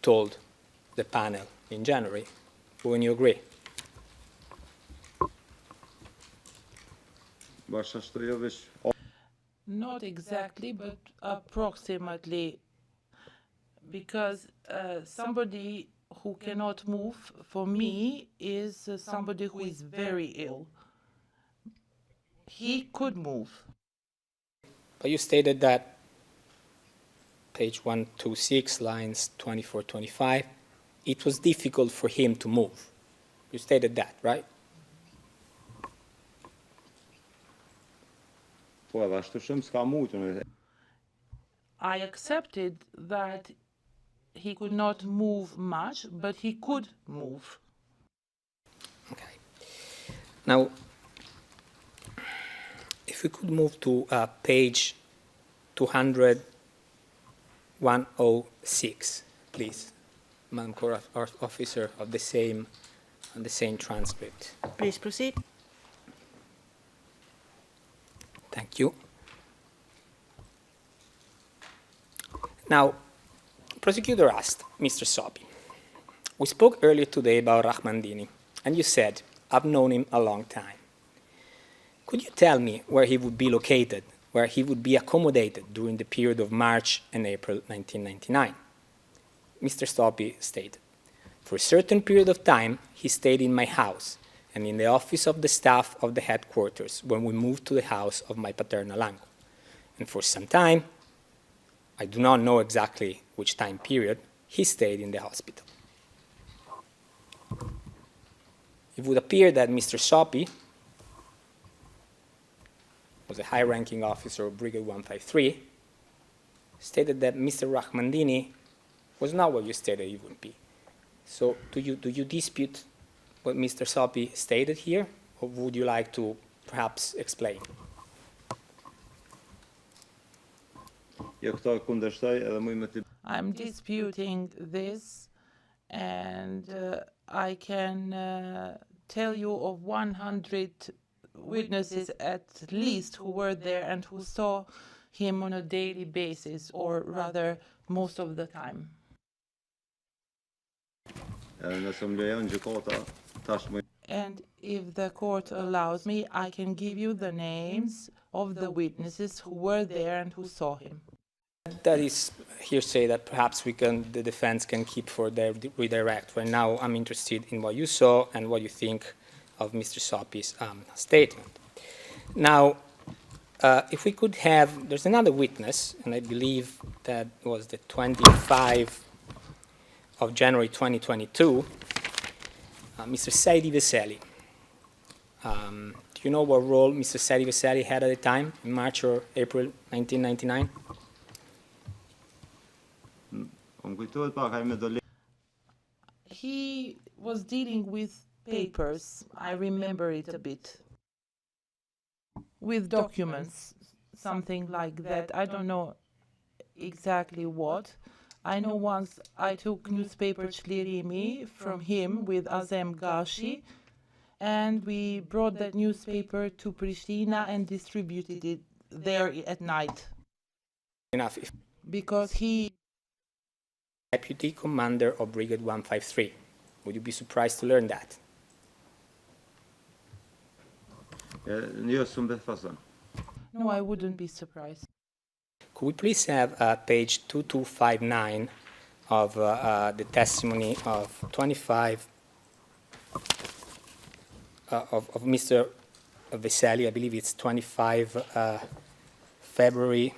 told the panel in January. Wouldn't you agree?
Not exactly, but approximately, because somebody who cannot move, for me, is somebody who is very ill. He could move.
But you stated that, page 126, lines 24-25, it was difficult for him to move. You stated that, right?
I accepted that he could not move much, but he could move.
Okay. Now, if we could move to page 106, please, Madam Court Officer of the same transcript.
Please proceed.
Thank you. Now, Prosecutor asked Mr. Sopi, we spoke earlier today about Rahmandini, and you said, I've known him a long time. Could you tell me where he would be located, where he would be accommodated during the period of March and April 1999? Mr. Stoppi stated, for a certain period of time, he stayed in my house and in the office of the staff of the headquarters when we moved to the house of my paternal uncle. And for some time, I do not know exactly which time period, he stayed in the hospital. It would appear that Mr. Stoppi was a high-ranking officer of Brigade 153, stated that Mr. Rahmandini was not what you stated he would be. So do you dispute what Mr. Stoppi stated here, or would you like to perhaps explain?
I'm disputing this, and I can tell you of 100 witnesses at least who were there and who saw him on a daily basis, or rather most of the time. And if the court allows me, I can give you the names of the witnesses who were there and who saw him.
That is hearsay that perhaps the defense can keep for their redirect. Right now, I'm interested in what you saw and what you think of Mr. Stoppi's statement. Now, if we could have, there's another witness, and I believe that was the 25th of January 2022, Mr. Saidi Veseli. Do you know what role Mr. Saidi Veseli had at the time, in March or April 1999?
He was dealing with papers. I remember it a bit. With documents, something like that. I don't know exactly what. I know once I took newspaper Çlirimi from him with Azem Gashi, and we brought that newspaper to Pristina and distributed it there at night.
Enough.
Because he...
Deputy Commander of Brigade 153. Would you be surprised to learn that?
No, I wouldn't be surprised.
Could we please have page 2259 of the testimony of 25 of Mr. Veseli? I believe it's 25 February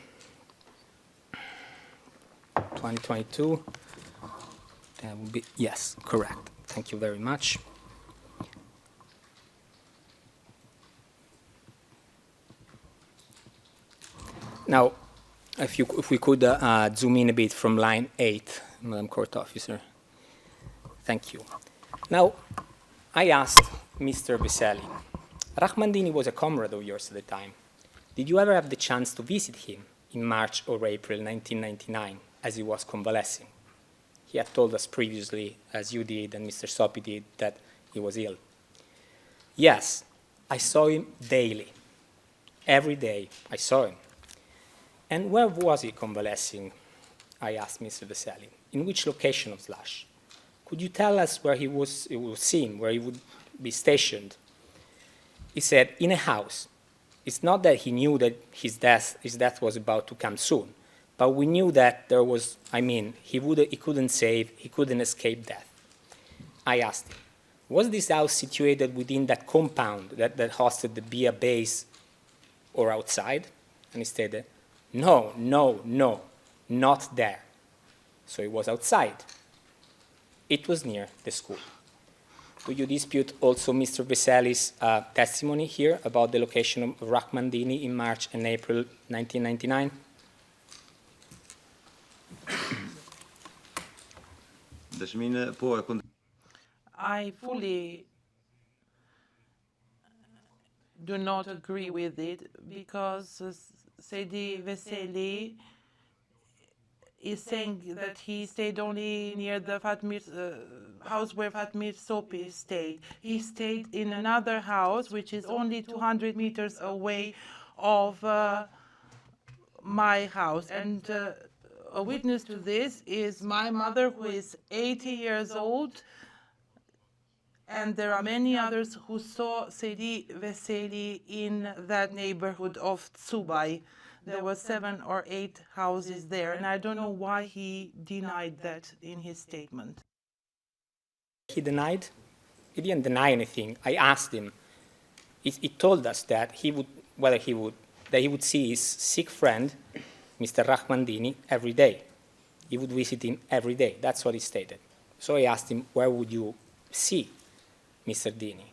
2022. That would be, yes, correct. Thank you very much. Now, if we could zoom in a bit from line 8, Madam Court Officer. Thank you. Now, I asked Mr. Veseli, Rahmandini was a comrade of yours at the time. Did you ever have the chance to visit him in March or April 1999 as he was convalescing? He had told us previously, as you did and Mr. Stoppi did, that he was ill. Yes, I saw him daily. Every day I saw him. And where was he convalescing? I asked Mr. Veseli. In which location of Slash? Could you tell us where he was seen, where he would be stationed? He said, in a house. It's not that he knew that his death was about to come soon, but we knew that there was, he couldn't escape death. I asked him, was this house situated within that compound that hosted the BIA base or outside? And he stated, no, not there. So it was outside. It was near the school. Do you dispute also Mr. Veseli's testimony here about the location of Rahmandini in March and April 1999?
I fully do not agree with it, because Saidi Veseli is saying that he stayed only near the house where Fatmir Sopi stayed. He stayed in another house which is only 200 meters away of my house. And a witness to this is my mother, who is 80 years old. And there are many others who saw Seydi Veseli in that neighborhood of Tsubay. There were 7 or 8 houses there, and I don't know why he denied that in his statement.
He denied? He didn't deny anything. I asked him. He told us that he would see his sick friend, Mr. Rahmandini, every day. He would visit him every day. That's what he stated. So I asked him, where would you see Mr. Dini?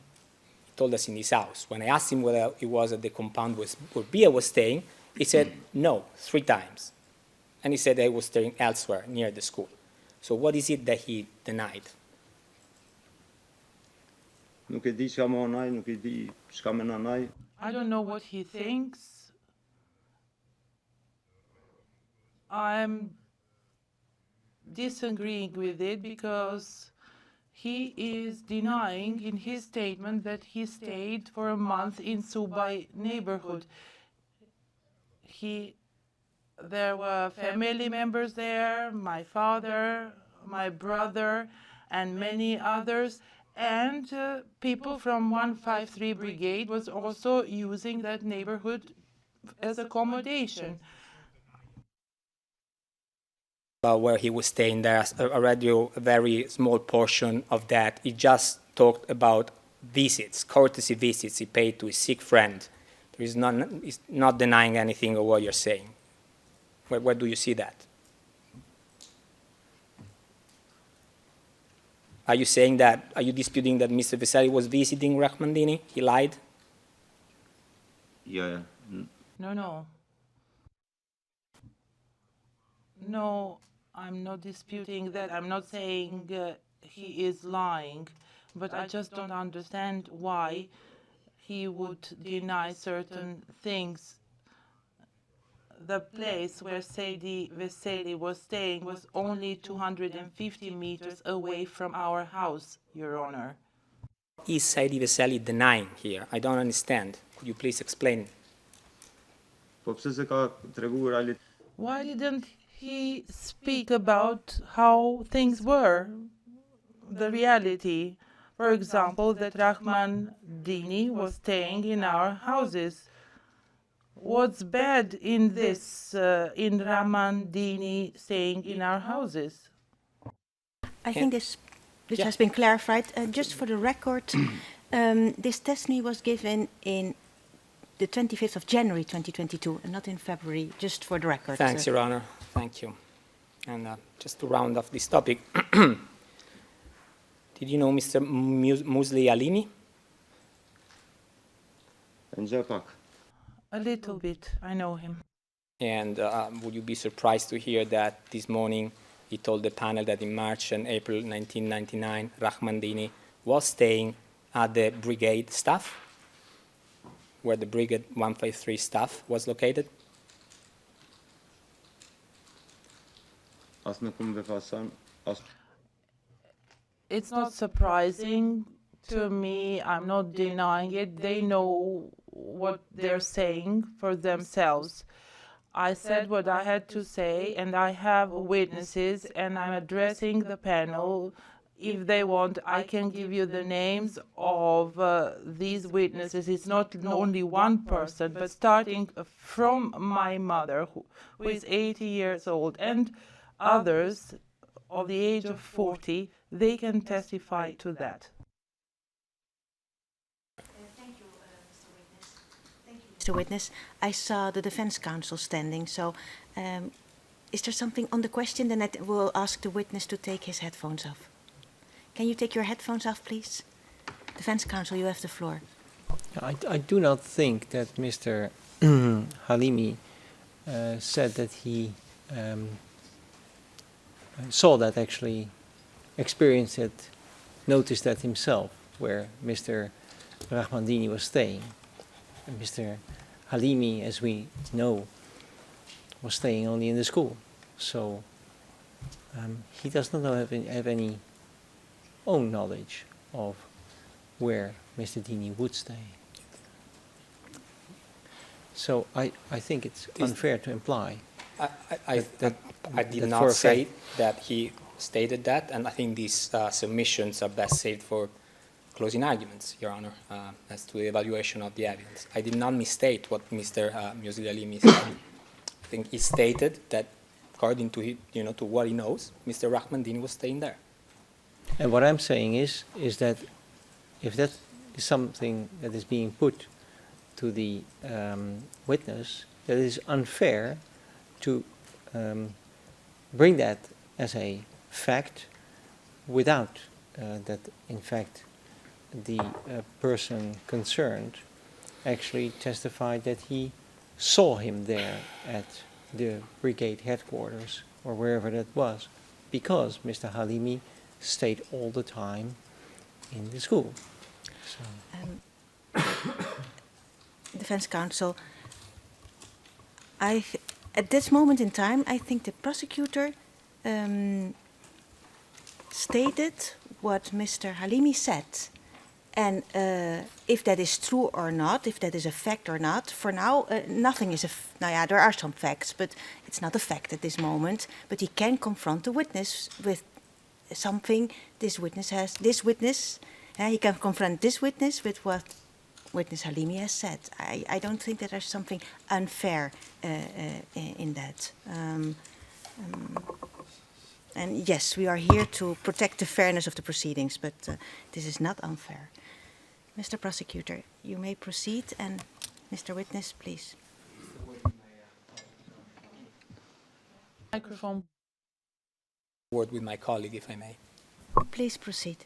He told us in his house. When I asked him whether it was at the compound where Bia was staying, he said no, 3 times. And he said that he was staying elsewhere, near the school. So what is it that he denied?
I
don't know what he thinks. I'm disagreeing with it because he is denying in his statement that he stayed for a month in Subay neighborhood. There were family members there, my father, my brother, and many others. And people from 153 Brigade was also using that neighborhood as accommodation.
Where he was staying, there's already a very small portion of that. He just talked about visits, courtesy visits he paid to his sick friend. He's not denying anything of what you're saying. Where do you see that? Are you saying that, are you disputing that Mr. Veseli was visiting Rahmandini? He lied?
Yeah.
No. No, I'm not disputing that. I'm not saying he is lying, but I just don't understand why he would deny certain things. The place where Seydi Veseli was staying was only 250 meters away from our house, Your Honor.
Is Seydi Veseli denying here? I don't understand. Could you please explain?
Why didn't he speak about how things were, the reality? For example, that Rahman Dini was staying in our houses. What's bad in this, in Rahman Dini staying in our houses?
I think this has been clarified. Just for the record, this testimony was given in the 25th of January 2022 and not in February, just for the record.
Thanks, Your Honor. Thank you. And just to round off this topic, did you know Mr. Musli Alimi?
A little bit, I know him.
And would you be surprised to hear that this morning he told the panel that in March and April 1999, Rahmandini was staying at the brigade staff, where the Brigade 153 staff was located?
It's not surprising to me. I'm not denying it. They know what they're saying for themselves. I said what I had to say, and I have witnesses, and I'm addressing the panel. If they want, I can give you the names of these witnesses. It's not only one person, but starting from my mother, who is 80 years old, and others of the age of 40, they can testify to that.
Thank you, Mr. Witness. Thank you, Mr. Witness. I saw the defense counsel standing, so is there something on the question? Then I will ask the witness to take his headphones off. Can you take your headphones off, please? Defense counsel, you have the floor.
I do not think that Mr. Halimi said that he saw that, actually experienced it, noticed that himself, where Mr. Rahmandini was staying. And Mr. Halimi, as we know, was staying only in the school. So he does not have any own knowledge of where Mr. Dini would stay. So I think it's unfair to imply.
I did not say that he stated that, and I think these submissions are best saved for closing arguments, Your Honor, as to the evaluation of the evidence. I did not misstate what Mr. Musil said. I think he stated that, according to to what he knows, Mr. Rahmandini was staying there.
And what I'm saying is that if that is something that is being put to the witness, that it is unfair to bring that as a fact without that, in fact, the person concerned actually testified that he saw him there at the brigade headquarters or wherever that was, because Mr. Halimi stayed all the time in the school. So.
Defense counsel, at this moment in time, I think the prosecutor stated what Mr. Halimi said. And if that is true or not, if that is a fact or not, for now, nothing is there are some facts, but it's not a fact at this moment. But he can confront the witness with something he can confront this witness with what witness Halimi has said. I don't think that there's something unfair in that. And yes, we are here to protect the fairness of the proceedings, but this is not unfair. Mr. Prosecutor, you may proceed, and Mr. Witness, please.
Microphone.
Word with my colleague, if I may.
Please proceed.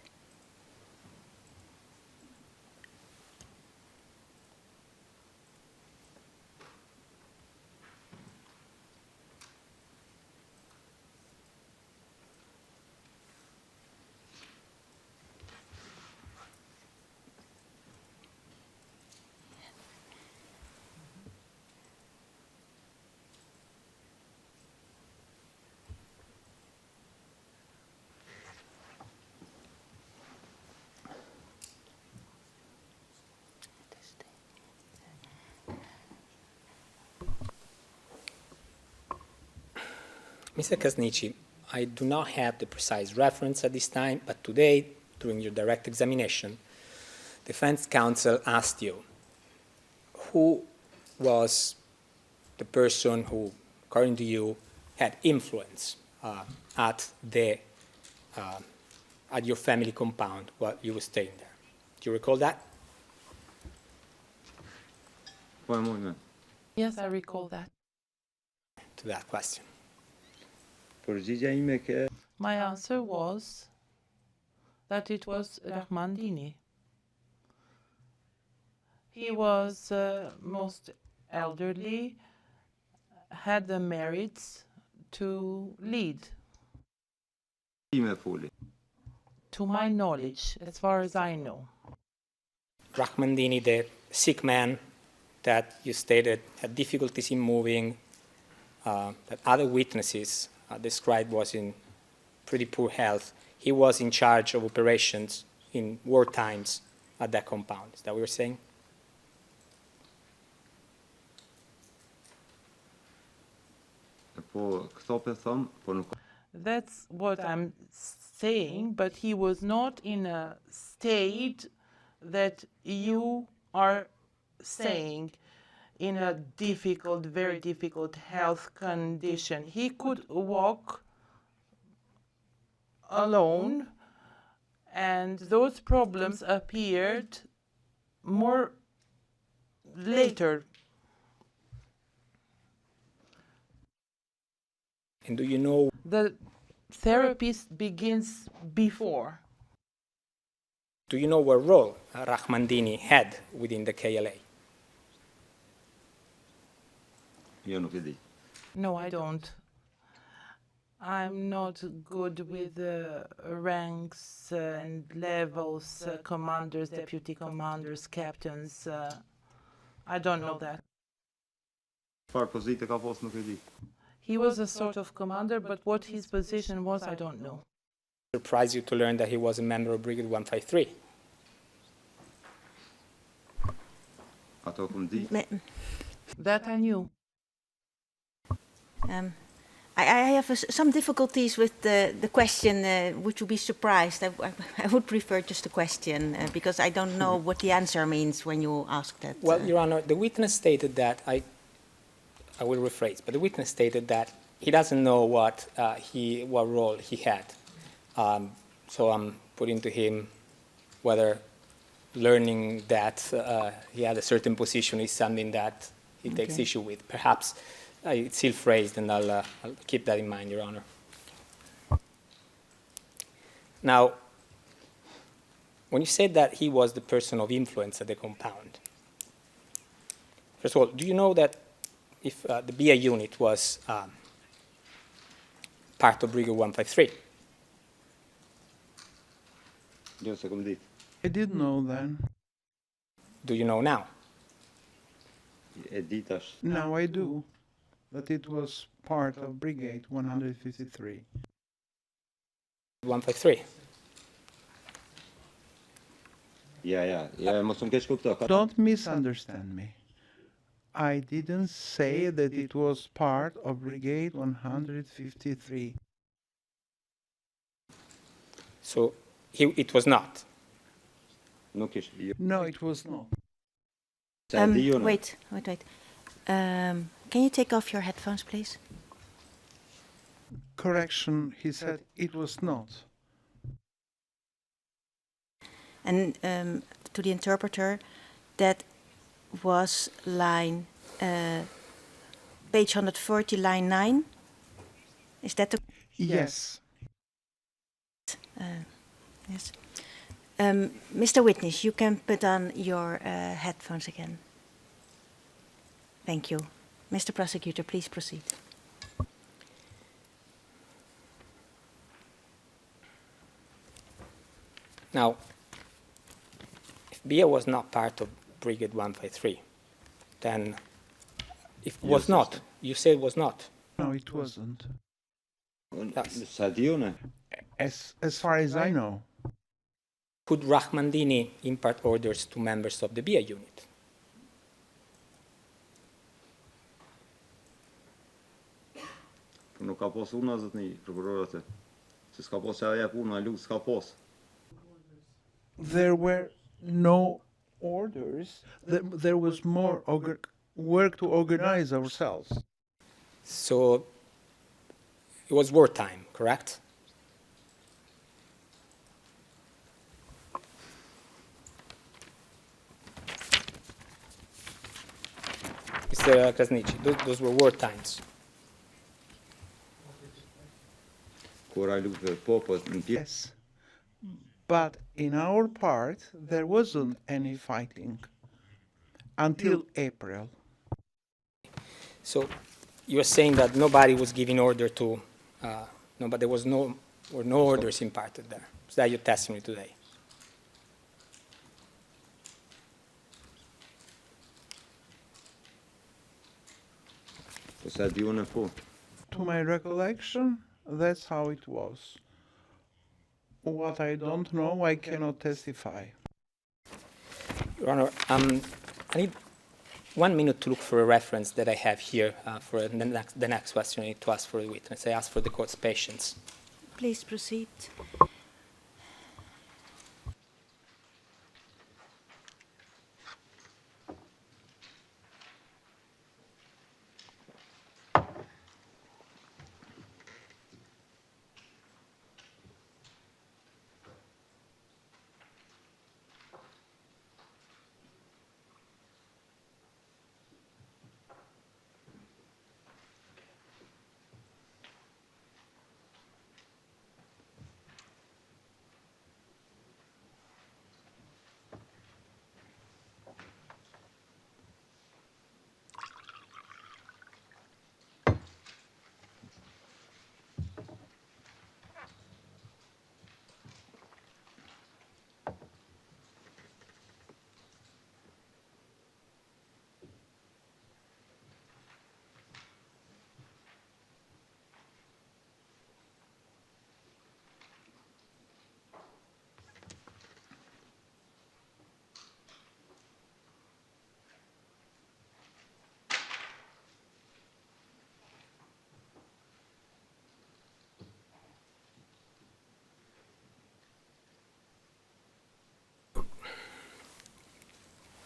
Mr. Kasnici, I do not have the precise reference at this time, but today, during your direct examination, defense counsel asked you who was the person who, according to you, had influence at your family compound while you were staying there. Do you recall that?
Yes, I recall that.
To that question.
My answer was that it was Rahmandini. He was most elderly, had the merits to lead. To my knowledge, as far as I know.
Rahmandini, the sick man that you stated had difficulties in moving, that other witnesses described was in pretty poor health. He was in charge of operations in war times at that compound. Is that what you're saying?
That's what I'm saying, but he was not in a state that you are saying, in a difficult, very difficult health condition. He could walk alone, and those problems appeared more later.
And do you know?
The therapist begins before.
Do you know what role Rahmandini had within the KLA?
No, I don't. I'm not good with ranks and levels, commanders, deputy commanders, captains. I don't know that. He was a sort of commander, but what his position was, I don't know.
Surprised you to learn that he was a member of Brigade 153.
That I knew.
I have some difficulties with the question. Would you be surprised? I would prefer just a question because I don't know what the answer means when you ask that.
Well, Your Honor, the witness stated that, I will rephrase, but the witness stated that he doesn't know what role he had. So I'm putting to him whether learning that he had a certain position is something that he takes issue with. Perhaps it's ill phrased, and I'll keep that in mind, Your Honor. Now, when you said that he was the person of influence at the compound, first of all, do you know that if the BA unit was part of Brigade 153?
I didn't know then.
Do you know now?
Now I do. That it was part of Brigade 153.
153.
Don't misunderstand me. I didn't say that it was part of Brigade 153.
So it was not.
No, it was not.
Wait. Can you take off your headphones, please?
Correction, he said it was not.
And to the interpreter, that was line, page 140, line 9. Is that the...
Yes.
Yes. Mr. Witness, you can put on your headphones again. Thank you. Mr. Prosecutor, please proceed.
Now, if BIA was not part of Brigade 153, then if it was not, you say it was not.
No, it wasn't.
Yes.
As far as I know.
Could Rahmandini impart orders to members of the BIA unit?
There were no orders. There was more work to organize ourselves.
So it was wartime, correct? Mr. Krasniqi, those were war times.
Yes. But in our part, there wasn't any fighting until April.
So you're saying that nobody was giving order to, there was no orders imparted there. Is that your testimony today?
To my recollection, that's how it was. What I don't know, I cannot testify.
Your Honor, I need 1 minute to look for a reference that I have here for the next question I need to ask for the witness. I ask for the court's patience.
Please proceed.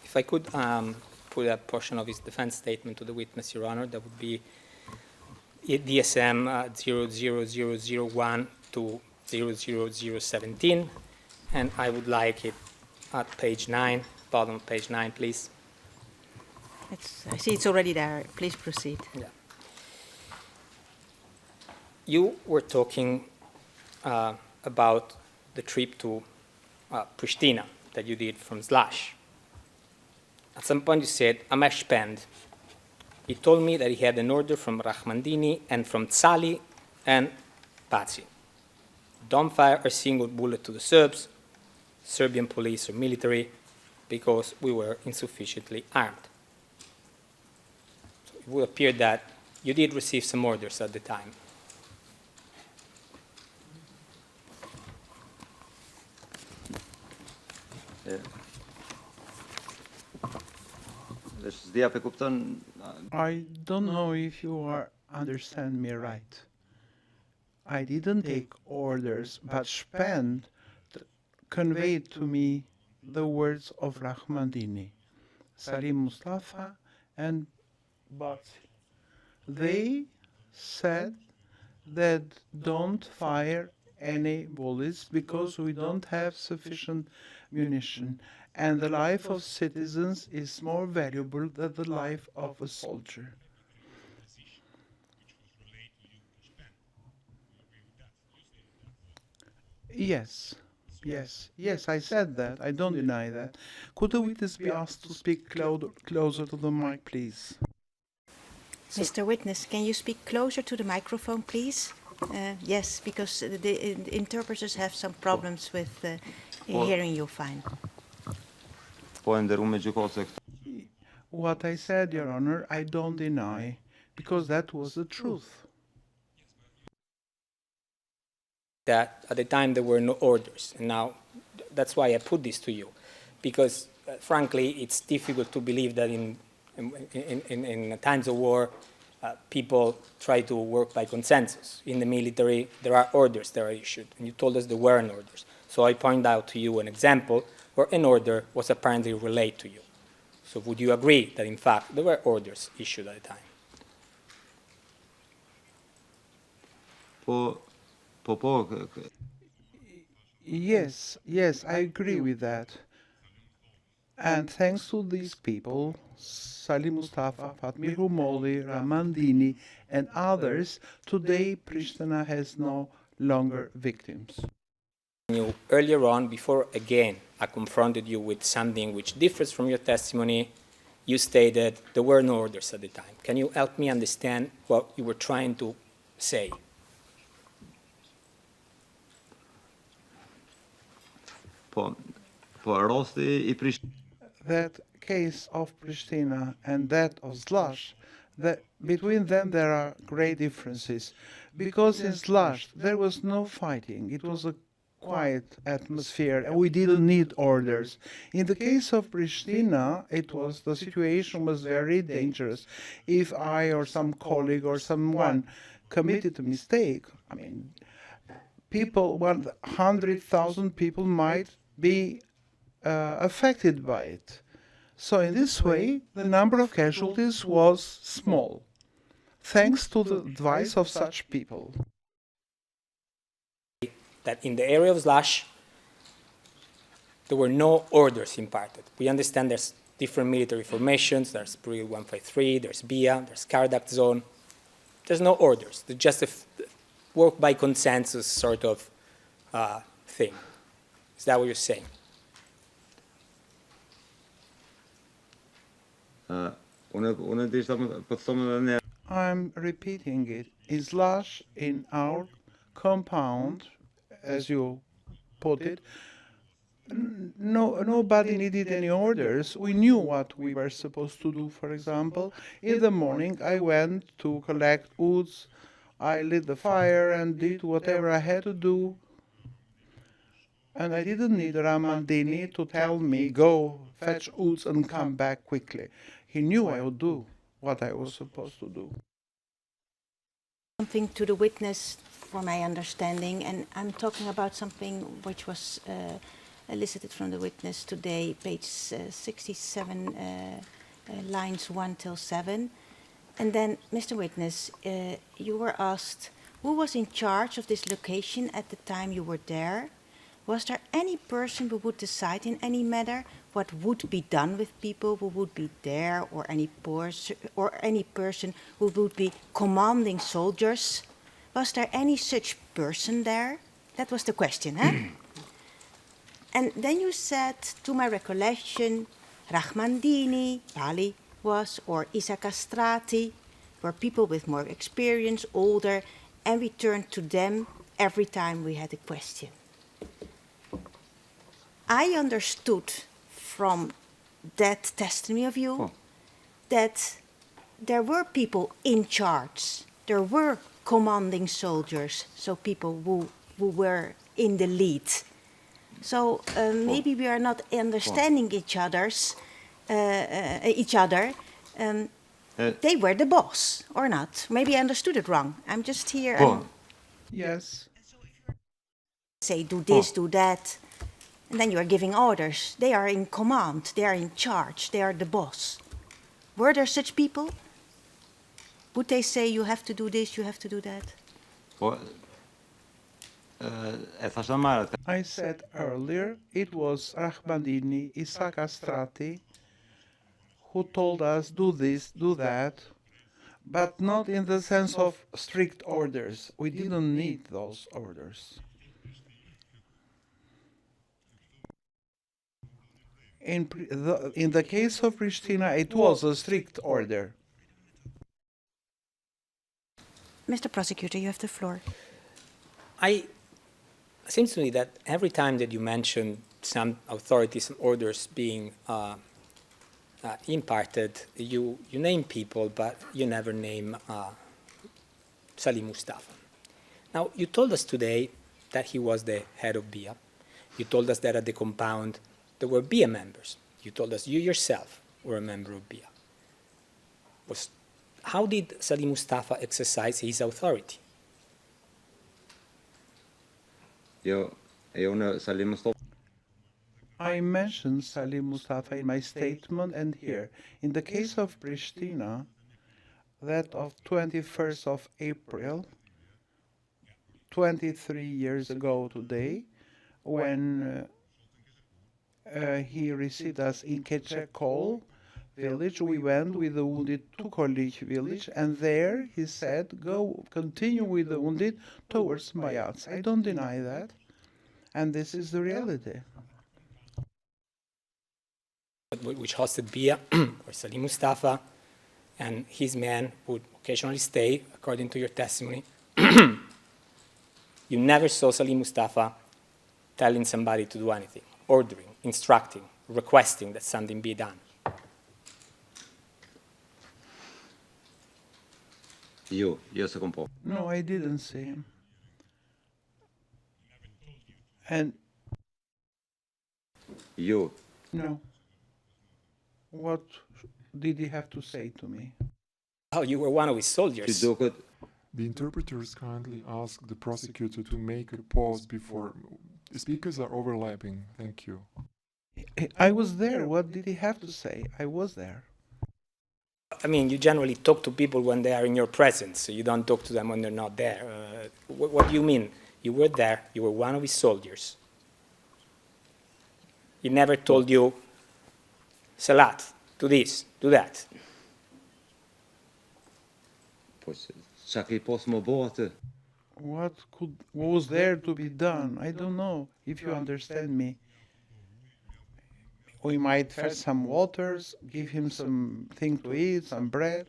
If I could put a portion of his defense statement to the witness, Your Honor, that would be DSM 00001 to 00017, and I would like it at page 9, bottom of page 9, please.
I see it's already there. Please proceed.
Yeah. You were talking about the trip to Pristina that you did from Slash. At some point you said, Amesh Pend. He told me that he had an order from Rahmandini and from Salih and Pazi. Don't fire a single bullet to the Serbs, Serbian police or military, because we were insufficiently armed. So it would appear that you did receive some orders at the time.
I don't know if you understand me right. I didn't take orders, but Spend conveyed to me the words of Rahmandini, Salih Mustafa, and Batsi. They said that don't fire any bullets because we don't have sufficient munition, and the life of citizens is more valuable than the life of a soldier. Yes, I said that. I don't deny that. Could the witness be asked to speak closer to the mic, please?
Mr. Witness, can you speak closer to the microphone, please? Yes, because the interpreters have some problems with hearing you fine.
What I said, Your Honor, I don't deny, because that was the truth.
That at the time there were no orders, and now that's why I put this to you, because frankly it's difficult to believe that in times of war people try to work by consensus. In the military there are orders that are issued, and you told us there weren't orders. So I point out to you an example where an order was apparently relayed to you. So would you agree that in fact there were orders issued at the time?
Yes, I agree with that. And thanks to these people, Salih Mustafa, Fatmir Humoli, Ramandini, and others, today Pristina has no longer victims.
Earlier on, before again I confronted you with something which differs from your testimony, you stated there were no orders at the time. Can you help me understand what you were trying to say?
That case of Pristina and that of Slash, that between them there are great differences. Because in Slash there was no fighting, it was a quiet atmosphere, and we didn't need orders. In the case of Pristina, the situation was very dangerous. If I or some colleague or someone committed a mistake, 100,000 people might be affected by it. So in this way, the number of casualties was small, thanks to the advice of such people.
That in the area of Slash, there were no orders imparted. We understand there's different military formations, there's Brigade 153, there's BIA, there's Kardak Zone. There's no orders. There's just a work by consensus sort of thing. Is that what you're saying?
I'm repeating it. In Slash, in our compound, as you put it, nobody needed any orders. We knew what we were supposed to do. For example, in the morning I went to collect woods, I lit the fire and did whatever I had to do. And I didn't need Ramandini to tell me, go fetch woods and come back quickly. He knew I would do what I was supposed to do.
Something to the witness, for my understanding, and I'm talking about something which was elicited from the witness today, page 67, lines 1 till 7. And then, Mr. Witness, you were asked who was in charge of this location at the time you were there. Was there any person who would decide in any matter what would be done with people who would be there, or any person who would be commanding soldiers? Was there any such person there? That was the question, huh? And then you said, to my recollection, Rahmandini, Bali was, or Isa Castrati, were people with more experience, older, and we turned to them every time we had a question. I understood from that testimony of you that there were people in charge, there were commanding soldiers, so people who were in the lead. So maybe we are not understanding each other. They were the boss, or not? Maybe I understood it wrong. I'm just here and
Yes.
say, do this, do that. And then you are giving orders. They are in command. They are in charge. They are the boss. Were there such people? Would they say, you have to do this, you have to do that?
I said earlier it was Rahmandini, Isa Castrati, who told us do this, do that, but not in the sense of strict orders. We didn't need those orders. In the case of Pristina, it was a strict order.
Mr. Prosecutor, you have the floor.
It seems to me that every time that you mention some authorities and orders being imparted, you name people, but you never name Salih Mustafa. Now, you told us today that he was the head of BIA. You told us that at the compound there were BIA members. You told us you yourself were a member of BIA. How did Salih Mustafa exercise his authority?
I mentioned Salih Mustafa in my statement and here. In the case of Pristina, that of 21st of April, 23 years ago today, when he received us in Keçekol village, we went with the wounded to Kolich village, and there he said, go continue with the wounded towards Mayats. I don't deny that, and this is the reality.
Which hosted BIA, or Salih Mustafa, and his men would occasionally stay, according to your testimony. You never saw Salih Mustafa telling somebody to do anything, ordering, instructing, requesting that something be done.
No, I didn't see him. And no. What did he have to say to me?
Oh, you were one of his soldiers.
The interpreters kindly ask the prosecutor to make a pause before. The speakers are overlapping. Thank you.
I was there. What did he have to say? I was there.
I mean, you generally talk to people when they are in your presence, so you don't talk to them when they're not there. What do you mean? You were there, you were one of his soldiers. He never told you, Salat, do this, do that.
What was there to be done? I don't know if you understand me. We might fetch some waters, give him something to eat, some bread,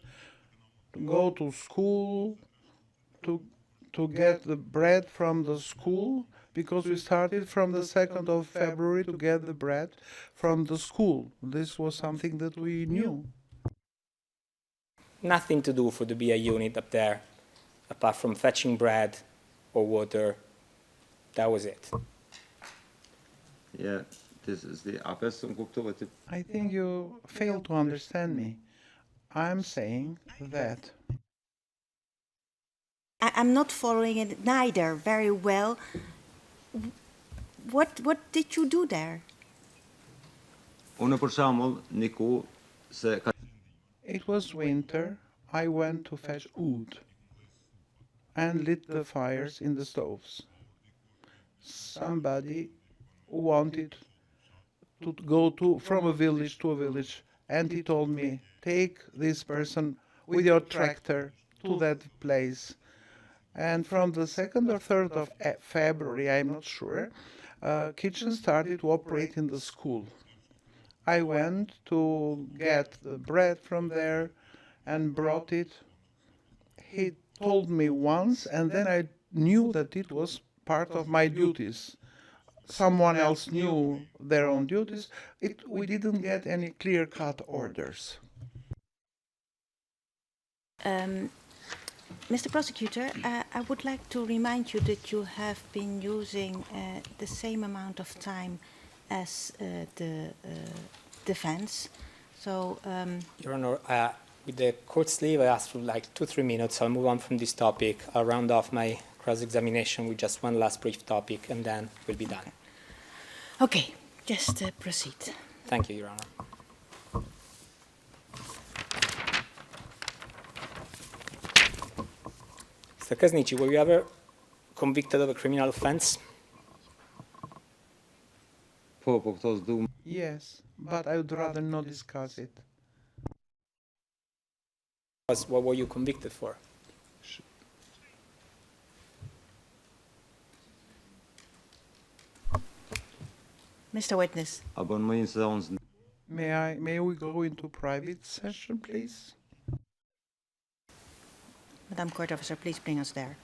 to go to school, to get the bread from the school, because we started from the 2nd of February to get the bread from the school. This was something that we knew.
Nothing to do for the BIA unit up there, apart from fetching bread or water. That was it.
Yeah.
I think you fail to understand me. I'm saying that.
I'm not following it neither very well. What did you do there?
It was winter. I went to fetch wood and lit the fires in the stoves. Somebody wanted to go from a village to a village, and he told me, take this person with your tractor to that place. And from the 2nd or 3rd of February, I'm not sure, kitchen started to operate in the school. I went to get the bread from there and brought it. He told me once, and then I knew that it was part of my duties. Someone else knew their own duties. We didn't get any clear-cut orders.
Mr. Prosecutor, I would like to remind you that you have been using the same amount of time as the defense. So,
Your Honor, with the court's leave, I asked for like 2-3 minutes. I'll move on from this topic. I'll round off my cross-examination with just one last brief topic, and then we'll be done.
Okay, just proceed.
Thank you, Your Honor. Mr. Kasnici, were you ever convicted of a criminal offense?
Yes, but I would rather not discuss it.
What were you convicted for?
Mr. Witness.
May we go into private session, please?
Madam Court Officer, please bring us there.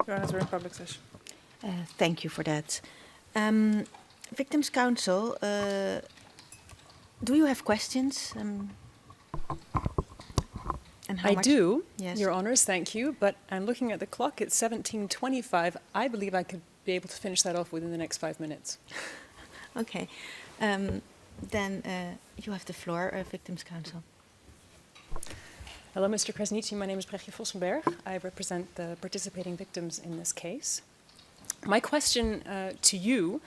Your Honors, we're in public session.
Thank you for that. Victims' Counsel, do you have questions? And how
I
much?
do,
Yes.
Your Honors, thank you, but I'm looking at the clock, it's 17:25. I believe I could be able to finish that off within the next 5 minutes.
Okay. Then you have the floor, Victims' Counsel.
Hello, Mr. Krasniqi. My name is Brechtje Vossenberg. I represent the participating victims in this case. My question to you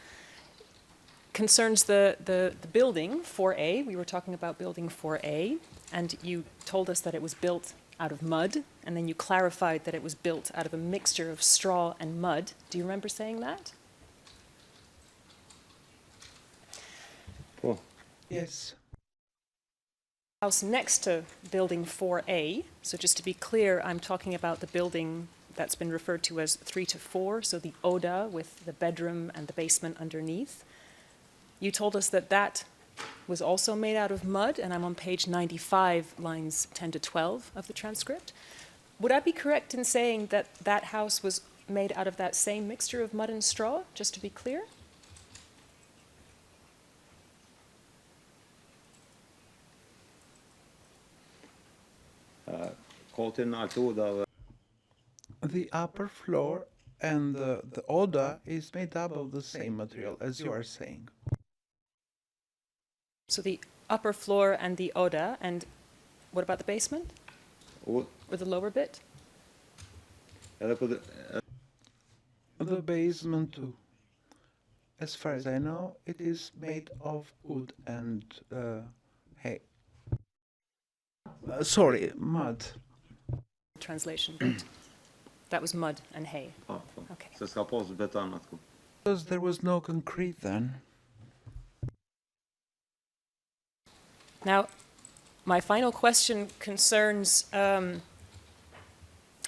concerns the building 4A. We were talking about building 4A, and you told us that it was built out of mud, and then you clarified that it was built out of a mixture of straw and mud. Do you remember saying that?
Oh.
Yes.
House next to building 4A, so just to be clear, I'm talking about the building that's been referred to as 3 to 4, so the ODA with the bedroom and the basement underneath. You told us that that was also made out of mud, and I'm on page 95, lines 10 to 12 of the transcript. Would I be correct in saying that that house was made out of that same mixture of mud and straw, just to be clear?
The upper floor and the Oda is made up of the same material, as you are saying.
So the upper floor and the ODA, and what about the basement? Or the lower bit?
The basement too. As far as I know, it is made of wood and hay. Sorry, mud.
Translation, but that was mud and hay. Okay.
Because there was no concrete then.
Now, my final question concerns, I'm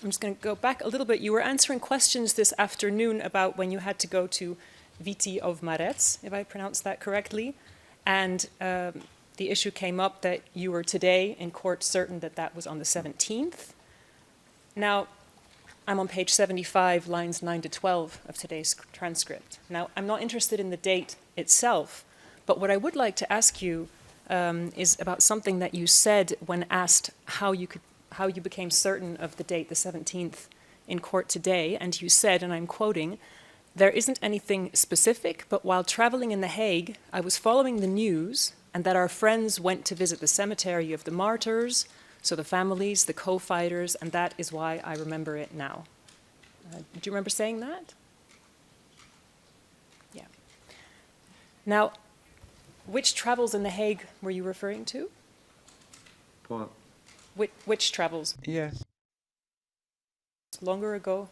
just going to go back a little bit. You were answering questions this afternoon about when you had to go to Viti of Marets, if I pronounced that correctly, and the issue came up that you were today in court certain that that was on the 17th. Now, I'm on page 75, lines 9 to 12 of today's transcript. Now, I'm not interested in the date itself, but what I would like to ask you is about something that you said when asked how you became certain of the date, the 17th, in court today, and you said, and I'm quoting, "There isn't anything specific, but while traveling in The Hague, I was following the news, and that our friends went to visit the cemetery of the martyrs, so the families, the co-fighters, and that is why I remember it now." Do you remember saying that? Yeah. Now, which travels in The Hague were you referring to?
What?
Which travels?
Yes.
Longer ago?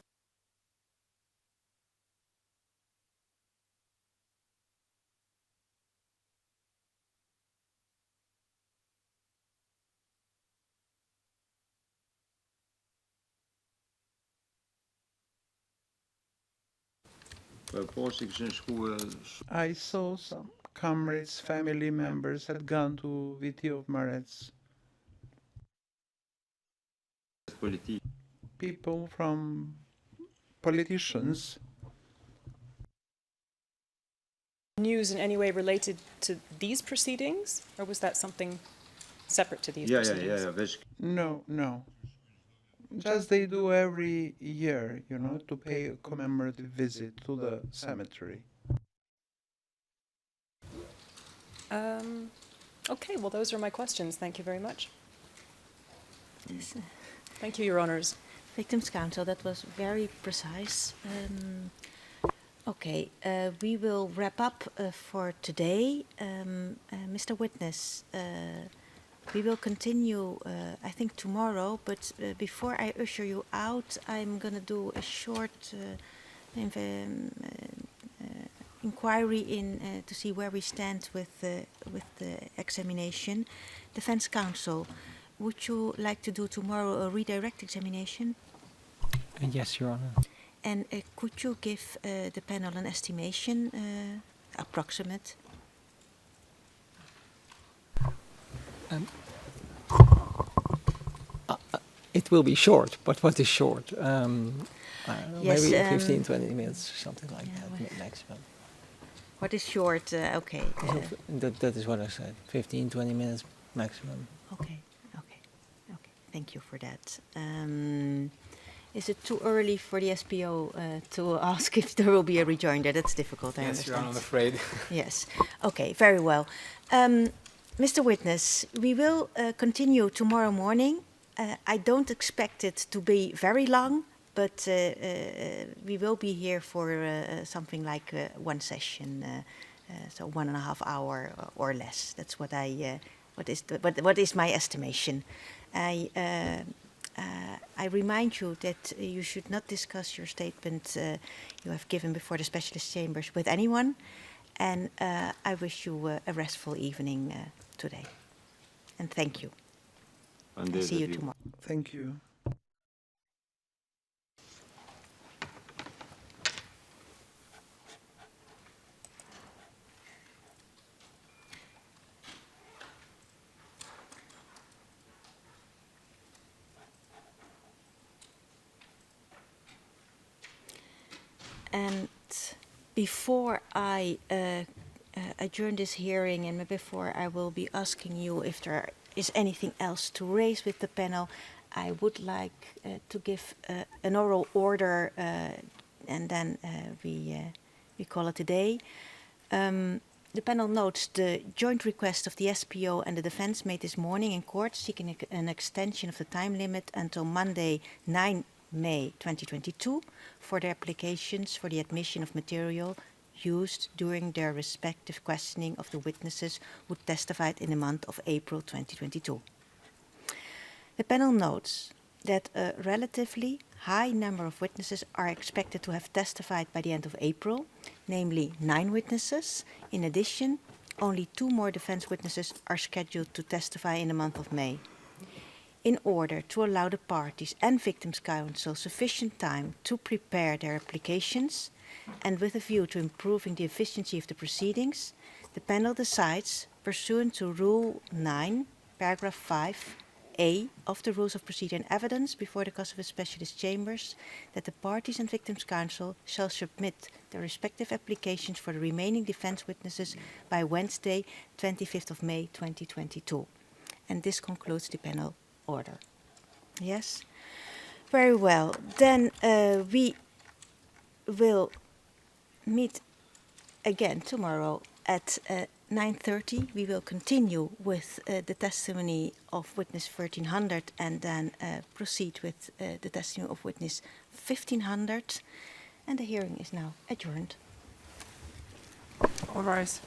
I saw some comrades, family members had gone to Viti of Marets. People from politicians.
News in any way related to these proceedings, or was that something separate to these proceedings?
No. As they do every year, to pay a commemorative visit to the cemetery.
Okay, well, those are my questions. Thank you very much.
Yes.
Thank you, Your Honors.
Victims' Counsel, that was very precise. Okay, we will wrap up for today. Mr. Witness, we will continue, I think, tomorrow, but before I usher you out, I'm going to do a short inquiry to see where we stand with the examination. Defense Counsel, would you like to do tomorrow a redirect examination?
Yes, Your Honor.
And could you give the panel an estimation, approximate?
It will be short, but what is short?
Yes,
Maybe 15, 20 minutes, something like that, maximum.
What is short? Okay.
That is what I said, 15, 20 minutes maximum.
Okay. Thank you for that. Is it too early for the SPO to ask if there will be a rejoinder? That's difficult, I
Yes, Your
understand.
Honor, I'm afraid.
Yes. Okay, very well. Mr. Witness, we will continue tomorrow morning. I don't expect it to be very long, but we will be here for something like one session, so 1.5 hours or less. That's what what is my estimation. I remind you that you should not discuss your statement you have given before the specialist chambers with anyone, and I wish you a restful evening today. And thank you. I'll see you tomorrow.
Thank you.
And before I adjourn this hearing, and before I will be asking you if there is anything else to raise with the panel, I would like to give an oral order, and then we call it a day. The panel notes the joint request of the SPO and the defense made this morning in court, seeking an extension of the time limit until Monday, 9 May 2022 for their applications for the admission of material used during their respective questioning of the witnesses who testified in the month of April 2022. The panel notes that a relatively high number of witnesses are expected to have testified by the end of April, namely 9 witnesses. In addition, only 2 more defense witnesses are scheduled to testify in the month of May. In order to allow the parties and victims' counsel sufficient time to prepare their applications, and with a view to improving the efficiency of the proceedings, the panel decides, pursuant to Rule 9, Paragraph 5a of the Rules of Procedure and Evidence before the Kosovo Specialist Chambers, that the parties and victims' counsel shall submit their respective applications for the remaining defense witnesses by Wednesday, 25th of May 2022. And this concludes the panel order. Yes? Very well. Then we will meet again tomorrow at 9:30. We will continue with the testimony of witness 1300 and then proceed with the testimony of witness 1500. And the hearing is now adjourned.
All rise.